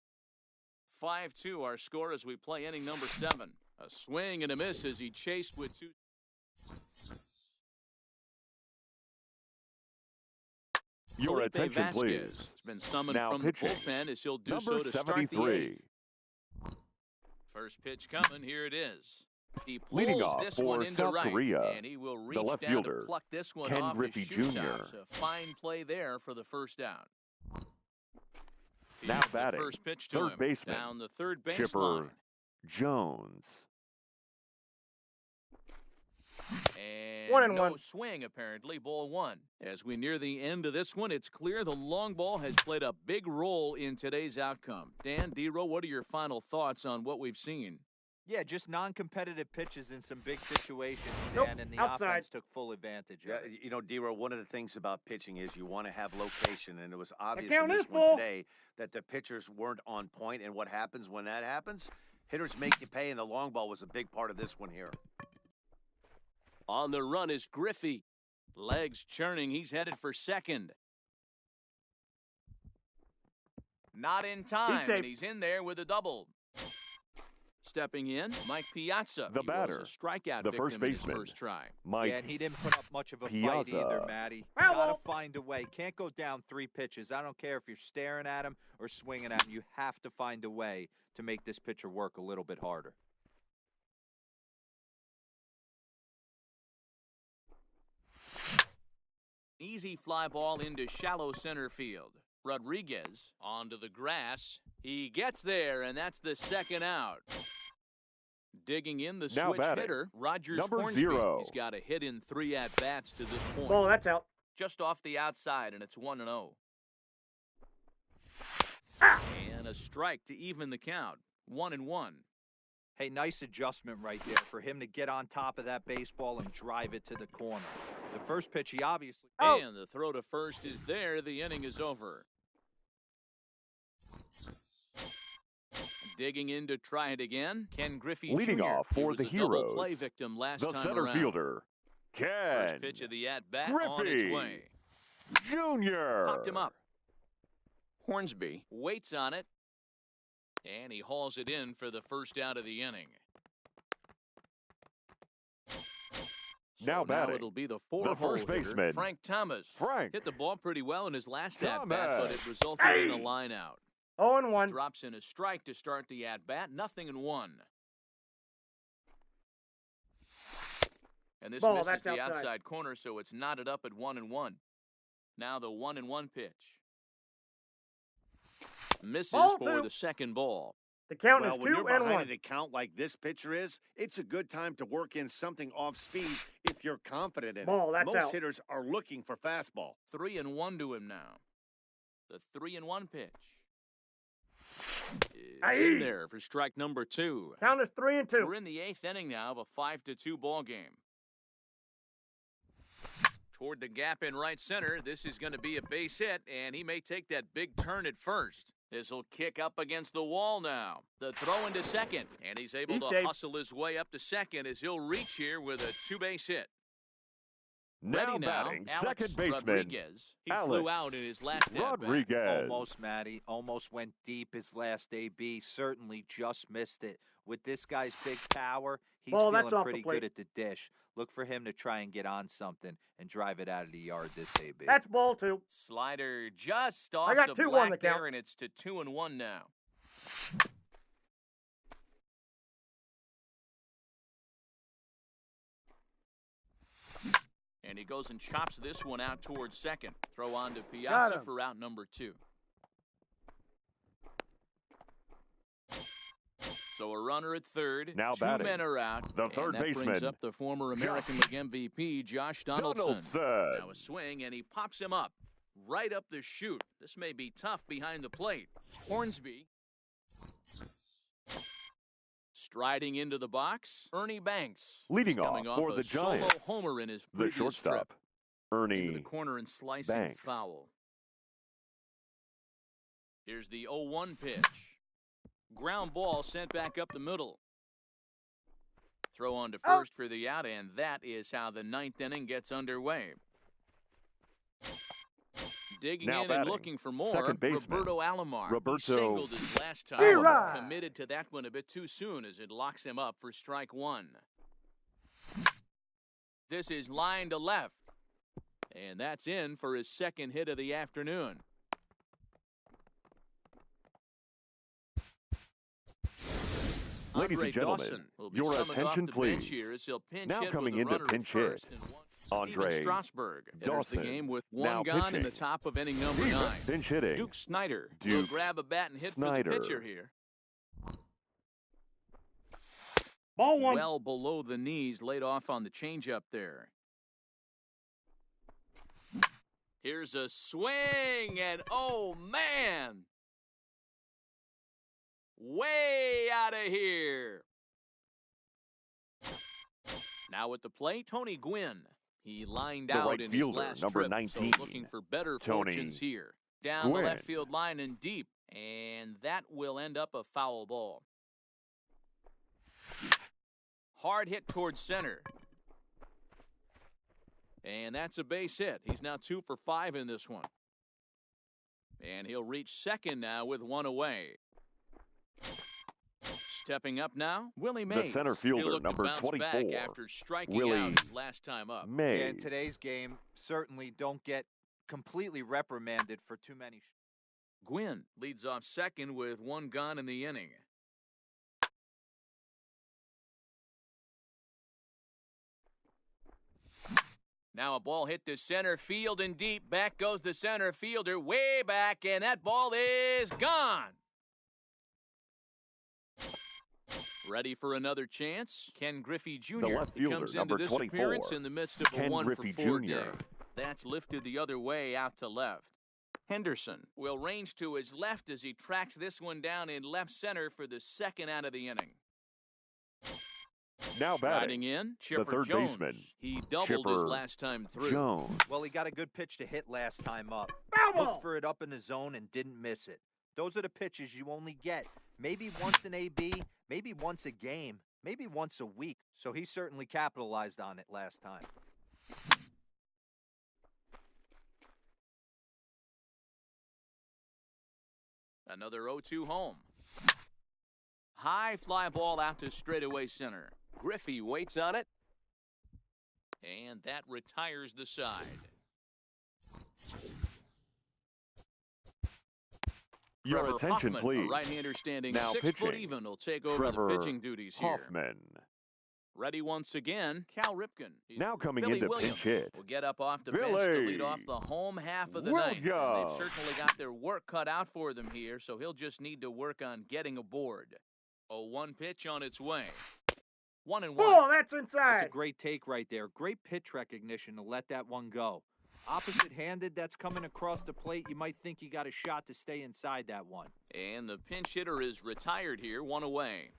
[SPEAKER 1] 5-2 our score as we play inning number 7. A swing and a miss as he chased with two.
[SPEAKER 2] Your
[SPEAKER 1] Felipe
[SPEAKER 2] attention,
[SPEAKER 1] Vasquez
[SPEAKER 2] please.
[SPEAKER 1] has been summoned
[SPEAKER 2] Now
[SPEAKER 1] from
[SPEAKER 2] pitching.
[SPEAKER 1] the bullpen as he'll do
[SPEAKER 2] Number
[SPEAKER 1] so to start the
[SPEAKER 2] 73.
[SPEAKER 1] 8th. First pitch coming. Here it is. He pulls
[SPEAKER 2] Leading off
[SPEAKER 1] this
[SPEAKER 2] for
[SPEAKER 1] one into
[SPEAKER 2] South
[SPEAKER 1] right,
[SPEAKER 2] Korea,
[SPEAKER 1] and he will reach
[SPEAKER 2] left
[SPEAKER 1] down
[SPEAKER 2] fielder,
[SPEAKER 1] to pluck this one
[SPEAKER 2] Ken
[SPEAKER 1] off
[SPEAKER 2] Griffey
[SPEAKER 1] his shoot
[SPEAKER 2] Jr.
[SPEAKER 1] out. A fine play there for the first out.
[SPEAKER 2] Now
[SPEAKER 1] Here's the
[SPEAKER 2] batting,
[SPEAKER 1] first pitch to
[SPEAKER 2] third
[SPEAKER 1] him.
[SPEAKER 2] baseman,
[SPEAKER 1] Down the third base
[SPEAKER 2] Chipper
[SPEAKER 1] line.
[SPEAKER 2] Jones.
[SPEAKER 1] And
[SPEAKER 3] 1-1.
[SPEAKER 1] no swing, apparently. Ball one. As we near the end of this one, it's clear the long ball has played a big role in today's outcome. Dan, D-Row, what are your final thoughts on what we've seen?
[SPEAKER 4] Yeah, just non-competitive pitches in some big situations,
[SPEAKER 3] Nope,
[SPEAKER 4] Dan, and the
[SPEAKER 3] outside.
[SPEAKER 4] offense took full advantage of
[SPEAKER 5] Yeah,
[SPEAKER 4] it.
[SPEAKER 5] you know, D-Row, one of the things about pitching is you want to have location, and it was obvious
[SPEAKER 3] count
[SPEAKER 5] in this
[SPEAKER 3] is
[SPEAKER 5] one
[SPEAKER 3] full.
[SPEAKER 5] today that the pitchers weren't on point, and what happens when that happens? Hitters make you pay, and the long ball was a big part of this one here.
[SPEAKER 1] On the run is Griffey. Legs churning. He's headed for second. Not in time,
[SPEAKER 3] safe.
[SPEAKER 1] and he's in there with a double. Stepping in, Mike Piazza.
[SPEAKER 2] The
[SPEAKER 1] He
[SPEAKER 2] batter,
[SPEAKER 1] was a strikeout
[SPEAKER 2] the
[SPEAKER 1] victim
[SPEAKER 2] first
[SPEAKER 1] in his
[SPEAKER 2] baseman,
[SPEAKER 1] first try.
[SPEAKER 2] Mike
[SPEAKER 4] Yeah, and he didn't put up much of a fight
[SPEAKER 2] Piazza.
[SPEAKER 4] either, Matty.
[SPEAKER 3] Foul
[SPEAKER 4] Gotta
[SPEAKER 3] ball.
[SPEAKER 4] find a way. Can't go down 3 pitches. I don't care if you're staring at him or swinging at him. You have to find a way to make this pitcher work a little bit harder.
[SPEAKER 1] Easy fly ball into shallow center field. Rodriguez onto the grass. He gets there, and that's the second out. Digging in the
[SPEAKER 2] Now
[SPEAKER 1] switch
[SPEAKER 2] batting,
[SPEAKER 1] hitter, Rogers
[SPEAKER 2] number
[SPEAKER 1] Hornsby.
[SPEAKER 2] 0.
[SPEAKER 1] He's got a hit in 3 at-bats to this point.
[SPEAKER 3] Ball, that's out.
[SPEAKER 1] Just off the outside, and it's 1-0. And a strike to even the count. 1-1.
[SPEAKER 4] Hey, nice adjustment right there for him to get on top of that baseball and drive it to the corner. The first pitch, he obviously...
[SPEAKER 3] Oh.
[SPEAKER 1] And the throw to first is there. The inning is over. Digging in to try it again. Ken Griffey
[SPEAKER 2] Leading
[SPEAKER 1] Jr.
[SPEAKER 2] off
[SPEAKER 1] He
[SPEAKER 2] for
[SPEAKER 1] was
[SPEAKER 2] the
[SPEAKER 1] a double
[SPEAKER 2] Heroes,
[SPEAKER 1] play victim last
[SPEAKER 2] the
[SPEAKER 1] time
[SPEAKER 2] center
[SPEAKER 1] around.
[SPEAKER 2] fielder, Ken
[SPEAKER 1] First pitch of the at-bat on its
[SPEAKER 2] Griffey
[SPEAKER 1] way.
[SPEAKER 2] Jr.
[SPEAKER 1] Popped him up. Hornsby waits on it. And he hauls it in for the first out of the inning.
[SPEAKER 2] Now batting,
[SPEAKER 1] it'll be the
[SPEAKER 2] the
[SPEAKER 1] four-hole
[SPEAKER 2] first
[SPEAKER 1] hitter,
[SPEAKER 2] baseman,
[SPEAKER 1] Frank Thomas.
[SPEAKER 2] Frank
[SPEAKER 1] Hit the ball pretty well in his last at-bat, but
[SPEAKER 2] Thomas.
[SPEAKER 1] it resulted in a line out.
[SPEAKER 3] 0-1.
[SPEAKER 1] Drops in a strike to start the at-bat. 0-1. And this
[SPEAKER 3] Ball,
[SPEAKER 1] misses
[SPEAKER 3] that's
[SPEAKER 1] the
[SPEAKER 3] outside.
[SPEAKER 1] outside corner, so it's knotted up at 1-1. Now the 1-1 pitch. Misses
[SPEAKER 3] Ball
[SPEAKER 1] for
[SPEAKER 3] 2.
[SPEAKER 1] the second ball.
[SPEAKER 3] The count
[SPEAKER 5] Well,
[SPEAKER 3] is
[SPEAKER 5] when you're
[SPEAKER 3] 2 and
[SPEAKER 5] behind
[SPEAKER 3] 1.
[SPEAKER 5] an account like this pitcher is, it's a good time to work in something off speed if you're confident in
[SPEAKER 3] Ball,
[SPEAKER 5] it.
[SPEAKER 3] that's
[SPEAKER 5] Most
[SPEAKER 3] out.
[SPEAKER 5] hitters are looking for fastball.
[SPEAKER 1] 3-1 to him now. The 3-1 pitch. Is
[SPEAKER 3] Aye.
[SPEAKER 1] in there for strike number 2.
[SPEAKER 3] Count is 3 and 2.
[SPEAKER 1] We're in the 8th inning now of a 5-2 ball game. Toward the gap in right center, this is going to be a base hit, and he may take that big turn at first. This will kick up against the wall now. The throw into second, and he's able
[SPEAKER 3] He's
[SPEAKER 1] to
[SPEAKER 3] safe.
[SPEAKER 1] hustle his way up to second as he'll reach here with a 2-base hit.
[SPEAKER 2] Now
[SPEAKER 1] Ready now,
[SPEAKER 2] batting,
[SPEAKER 1] Alex
[SPEAKER 2] second baseman,
[SPEAKER 1] Rodriguez. He flew
[SPEAKER 2] Alex
[SPEAKER 1] out in his last at-bat.
[SPEAKER 2] Rodriguez.
[SPEAKER 4] Almost, Matty. Almost went deep his last AB. Certainly just missed it. With this guy's big power, he's
[SPEAKER 3] Ball, that's
[SPEAKER 4] feeling
[SPEAKER 3] off the
[SPEAKER 4] pretty
[SPEAKER 3] plate.
[SPEAKER 4] good at the dish. Look for him to try and get on something and drive it out of the yard this AB.
[SPEAKER 3] That's ball 2.
[SPEAKER 1] Slider just off
[SPEAKER 3] got
[SPEAKER 1] the
[SPEAKER 3] 2 on
[SPEAKER 1] black
[SPEAKER 3] the
[SPEAKER 1] there,
[SPEAKER 3] count.
[SPEAKER 1] and it's to 2-1 now. And he goes and chops this one out towards second. Throw on to Piazza
[SPEAKER 3] him.
[SPEAKER 1] for out number 2. So a runner at third.
[SPEAKER 2] Now
[SPEAKER 1] Two
[SPEAKER 2] batting.
[SPEAKER 1] men are out.
[SPEAKER 2] The third
[SPEAKER 1] and that brings
[SPEAKER 2] baseman.
[SPEAKER 1] up the former American League MVP, Josh Donaldson. Now a swing, and he pops him up. Right up the chute. This may be tough behind the plate. Hornsby. Striding into the box, Ernie Banks.
[SPEAKER 2] Leading
[SPEAKER 1] coming
[SPEAKER 2] off for
[SPEAKER 1] a
[SPEAKER 2] the
[SPEAKER 1] solo
[SPEAKER 2] Giants.
[SPEAKER 1] homer in his
[SPEAKER 2] The
[SPEAKER 1] previous
[SPEAKER 2] shortstop,
[SPEAKER 1] trip.
[SPEAKER 2] Ernie
[SPEAKER 1] Into the corner and slicing
[SPEAKER 2] Banks.
[SPEAKER 1] foul. Here's the 0-1 pitch. Ground ball sent back up the middle. Throw on to first for the out, and that is how the ninth inning gets underway. Digging
[SPEAKER 2] Now
[SPEAKER 1] in
[SPEAKER 2] batting.
[SPEAKER 1] and looking for more,
[SPEAKER 2] Second baseman.
[SPEAKER 1] Roberto Alomar.
[SPEAKER 2] Roberto
[SPEAKER 1] He singled his last time.
[SPEAKER 3] Alomar.
[SPEAKER 1] Committed to that one a bit too soon as it locks him up for strike one. This is line to left. And that's in for his second hit of the afternoon.
[SPEAKER 2] Ladies
[SPEAKER 1] Andre
[SPEAKER 2] and gentlemen,
[SPEAKER 1] Dawson will be
[SPEAKER 2] your
[SPEAKER 1] summoned
[SPEAKER 2] attention,
[SPEAKER 1] off the bench
[SPEAKER 2] please.
[SPEAKER 1] here as he'll pinch
[SPEAKER 2] Now
[SPEAKER 1] hit
[SPEAKER 2] coming
[SPEAKER 1] with a
[SPEAKER 2] into
[SPEAKER 1] runner at
[SPEAKER 2] pinch
[SPEAKER 1] first
[SPEAKER 2] hit,
[SPEAKER 1] and one.
[SPEAKER 2] Andre
[SPEAKER 1] Steven Strasburg enters
[SPEAKER 2] Dawson.
[SPEAKER 1] the game with
[SPEAKER 2] Now
[SPEAKER 1] one gone in the
[SPEAKER 2] pitching.
[SPEAKER 1] top of inning number 9.
[SPEAKER 2] Pinch hitting.
[SPEAKER 1] Duke Snyder will
[SPEAKER 2] Duke
[SPEAKER 1] grab a bat and hit
[SPEAKER 2] Snyder.
[SPEAKER 1] for the pitcher here.
[SPEAKER 3] Ball one.
[SPEAKER 1] Well below the knees, laid off on the changeup there. Here's a swing, and oh man! Way out of here. Now at the plate, Tony Gwynn. He lined
[SPEAKER 2] The
[SPEAKER 1] out
[SPEAKER 2] right
[SPEAKER 1] in
[SPEAKER 2] fielder,
[SPEAKER 1] his last
[SPEAKER 2] number
[SPEAKER 1] trip,
[SPEAKER 2] 19.
[SPEAKER 1] so looking for better
[SPEAKER 2] Tony
[SPEAKER 1] fortunes here. Down the
[SPEAKER 2] Gwynn.
[SPEAKER 1] left field line and deep, and that will end up a foul ball. Hard hit towards center. And that's a base hit. He's now 2 for 5 in this one. And he'll reach second now with one away. Stepping up now, Willie Mays.
[SPEAKER 2] The center
[SPEAKER 1] He'll
[SPEAKER 2] fielder,
[SPEAKER 1] look to
[SPEAKER 2] number
[SPEAKER 1] bounce
[SPEAKER 2] 24.
[SPEAKER 1] back after striking
[SPEAKER 2] Willie
[SPEAKER 1] out his last time up.
[SPEAKER 2] Mays.
[SPEAKER 4] Yeah, in today's game, certainly don't get completely reprimanded for too many.
[SPEAKER 1] Gwynn leads off second with one gone in the inning. Now a ball hit to center field and deep. Back goes the center fielder way back, and that ball is gone. Ready for another chance? Ken Griffey Jr.
[SPEAKER 2] The left fielder,
[SPEAKER 1] comes
[SPEAKER 2] number
[SPEAKER 1] into this
[SPEAKER 2] 24.
[SPEAKER 1] appearance in the midst of
[SPEAKER 2] Ken
[SPEAKER 1] a 1
[SPEAKER 2] Griffey
[SPEAKER 1] for 4
[SPEAKER 2] Jr.
[SPEAKER 1] day. That's lifted the other way out to left. Henderson will range to his left as he tracks this one down in left center for the second out of the inning.
[SPEAKER 2] Now
[SPEAKER 1] Riding
[SPEAKER 2] batting.
[SPEAKER 1] in, Chipper
[SPEAKER 2] third
[SPEAKER 1] Jones.
[SPEAKER 2] baseman,
[SPEAKER 1] He doubled
[SPEAKER 2] Chipper
[SPEAKER 1] his last time through.
[SPEAKER 2] Jones.
[SPEAKER 4] Well, he got a good pitch to hit last time up.
[SPEAKER 3] Foul ball.
[SPEAKER 4] Looked for it up in the zone and didn't miss it. Those are the pitches you only get. Maybe once an AB, maybe once a game, maybe once a week. So he certainly capitalized on it last time.
[SPEAKER 1] Another 0-2 home. High fly ball out to straightaway center. Griffey waits on it. And that retires the side.
[SPEAKER 2] Your
[SPEAKER 1] Trevor
[SPEAKER 2] attention,
[SPEAKER 1] Hoffman,
[SPEAKER 2] please.
[SPEAKER 1] a right-hander standing
[SPEAKER 2] Now
[SPEAKER 1] 6 foot
[SPEAKER 2] pitching.
[SPEAKER 1] even, will take over
[SPEAKER 2] Trevor
[SPEAKER 1] the pitching duties here.
[SPEAKER 2] Hoffman.
[SPEAKER 1] Ready once again, Cal Ripken. He's
[SPEAKER 2] Now coming
[SPEAKER 1] Billy
[SPEAKER 2] into
[SPEAKER 1] Williams
[SPEAKER 2] pinch hit.
[SPEAKER 1] will get up off the bench to lead
[SPEAKER 2] Billy
[SPEAKER 1] off the home half of the ninth. And they've
[SPEAKER 2] Williams.
[SPEAKER 1] certainly got their work cut out for them here, so he'll just need to work on getting aboard. A 1 pitch on its way. 1-1.
[SPEAKER 3] Ball, that's
[SPEAKER 4] That's
[SPEAKER 3] inside.
[SPEAKER 4] a great take right there. Great pitch recognition to let that one go. Opposite-handed, that's coming across the plate. You might think you got a shot to stay inside that one.
[SPEAKER 1] And the pinch hitter is retired here, 1 away.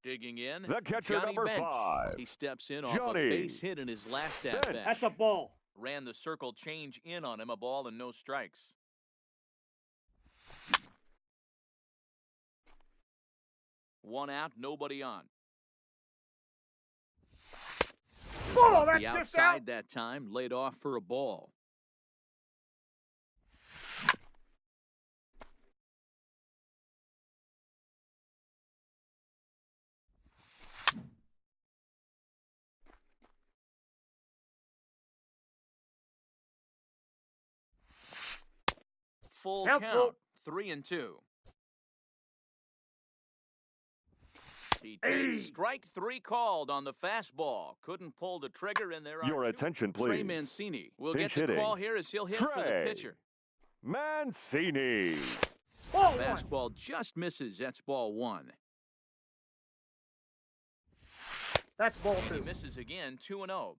[SPEAKER 1] Digging in,
[SPEAKER 2] The catcher,
[SPEAKER 1] Johnny
[SPEAKER 2] number
[SPEAKER 1] Bench.
[SPEAKER 2] 5.
[SPEAKER 1] He steps in off a
[SPEAKER 2] Johnny
[SPEAKER 1] base hit in his last
[SPEAKER 2] Bench.
[SPEAKER 1] at-bat.
[SPEAKER 3] That's a ball.
[SPEAKER 1] Ran the circle change in on him, a ball and no strikes. One out, nobody on. Just
[SPEAKER 3] Ball,
[SPEAKER 1] off
[SPEAKER 3] that's
[SPEAKER 1] the
[SPEAKER 3] just
[SPEAKER 1] outside
[SPEAKER 3] out.
[SPEAKER 1] that time, laid off for a ball. Full
[SPEAKER 3] Count
[SPEAKER 1] count, 3-2. He takes strike 3 called on the fastball. Couldn't pull the trigger, and there are
[SPEAKER 2] Your
[SPEAKER 1] 2.
[SPEAKER 2] attention,
[SPEAKER 1] Trey
[SPEAKER 2] please.
[SPEAKER 1] Mancini will
[SPEAKER 2] Pinch
[SPEAKER 1] get the
[SPEAKER 2] hitting.
[SPEAKER 1] call here as he'll hit for the
[SPEAKER 2] Trey
[SPEAKER 1] pitcher.
[SPEAKER 2] Mancini.
[SPEAKER 3] Ball one.
[SPEAKER 1] Fastball just misses. That's ball one.
[SPEAKER 3] That's ball
[SPEAKER 1] And he
[SPEAKER 3] two.
[SPEAKER 1] misses again, 2-0.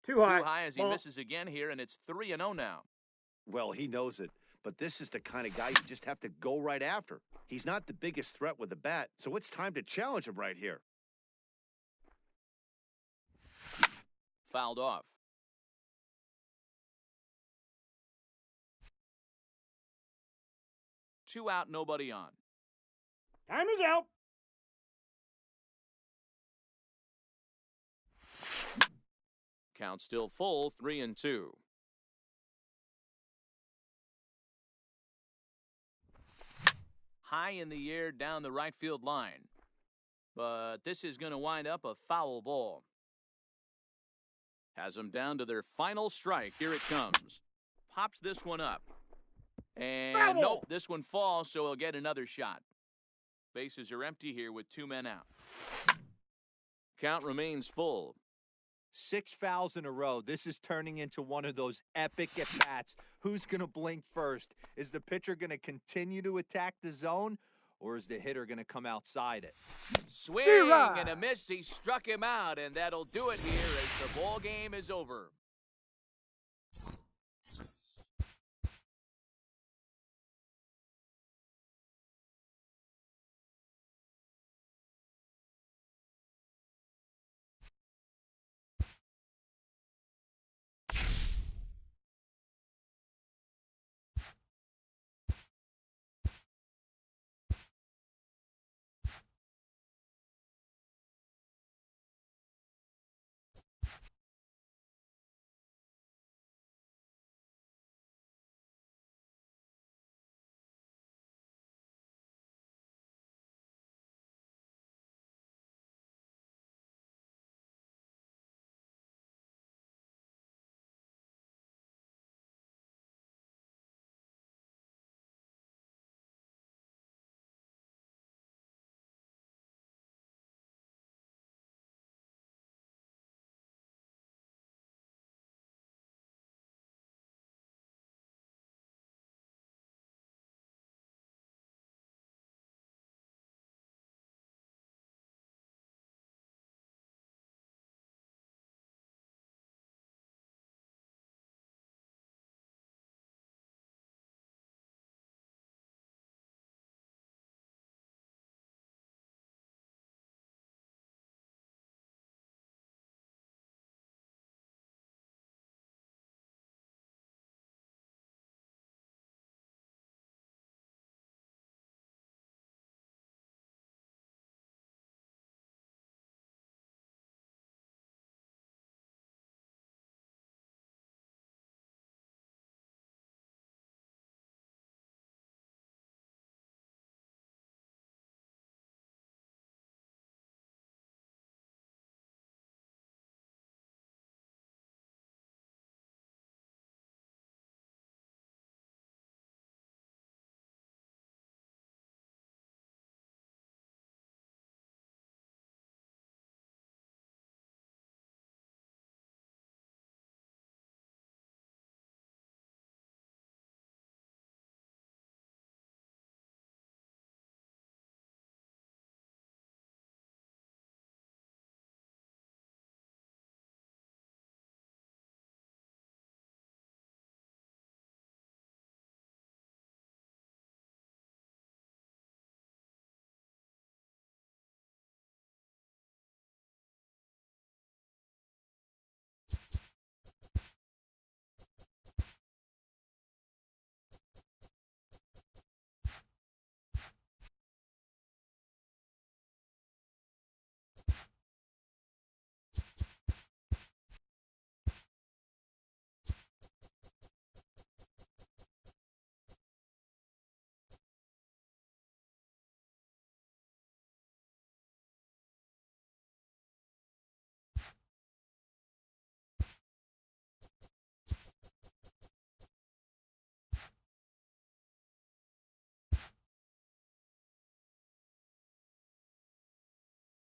[SPEAKER 3] Too
[SPEAKER 1] Too
[SPEAKER 3] high.
[SPEAKER 1] high as he
[SPEAKER 3] Ball.
[SPEAKER 1] misses again here, and it's 3-0 now.
[SPEAKER 5] Well, he knows it, but this is the kind of guy you just have to go right after. He's not the biggest threat with the bat, so it's time to challenge him right here.
[SPEAKER 1] Fouled off. Two out, nobody on.
[SPEAKER 3] Time is out.
[SPEAKER 1] Count still full, 3-2. High in the air down the right field line. But this is going to wind up a foul ball. Has them down to their final strike. Here it comes. Pops this one up. And
[SPEAKER 3] Foul ball.
[SPEAKER 1] nope, this one falls, so he'll get another shot. Bases are empty here with 2 men out. Count remains full.
[SPEAKER 4] 6 fouls in a row. This is turning into one of those epic at-bats. Who's going to blink first? Is the pitcher going to continue to attack the zone, or is the hitter going to come outside it?
[SPEAKER 1] Swing
[SPEAKER 3] Right.
[SPEAKER 1] and a miss. He struck him out, and that'll do it here as the ball game is over.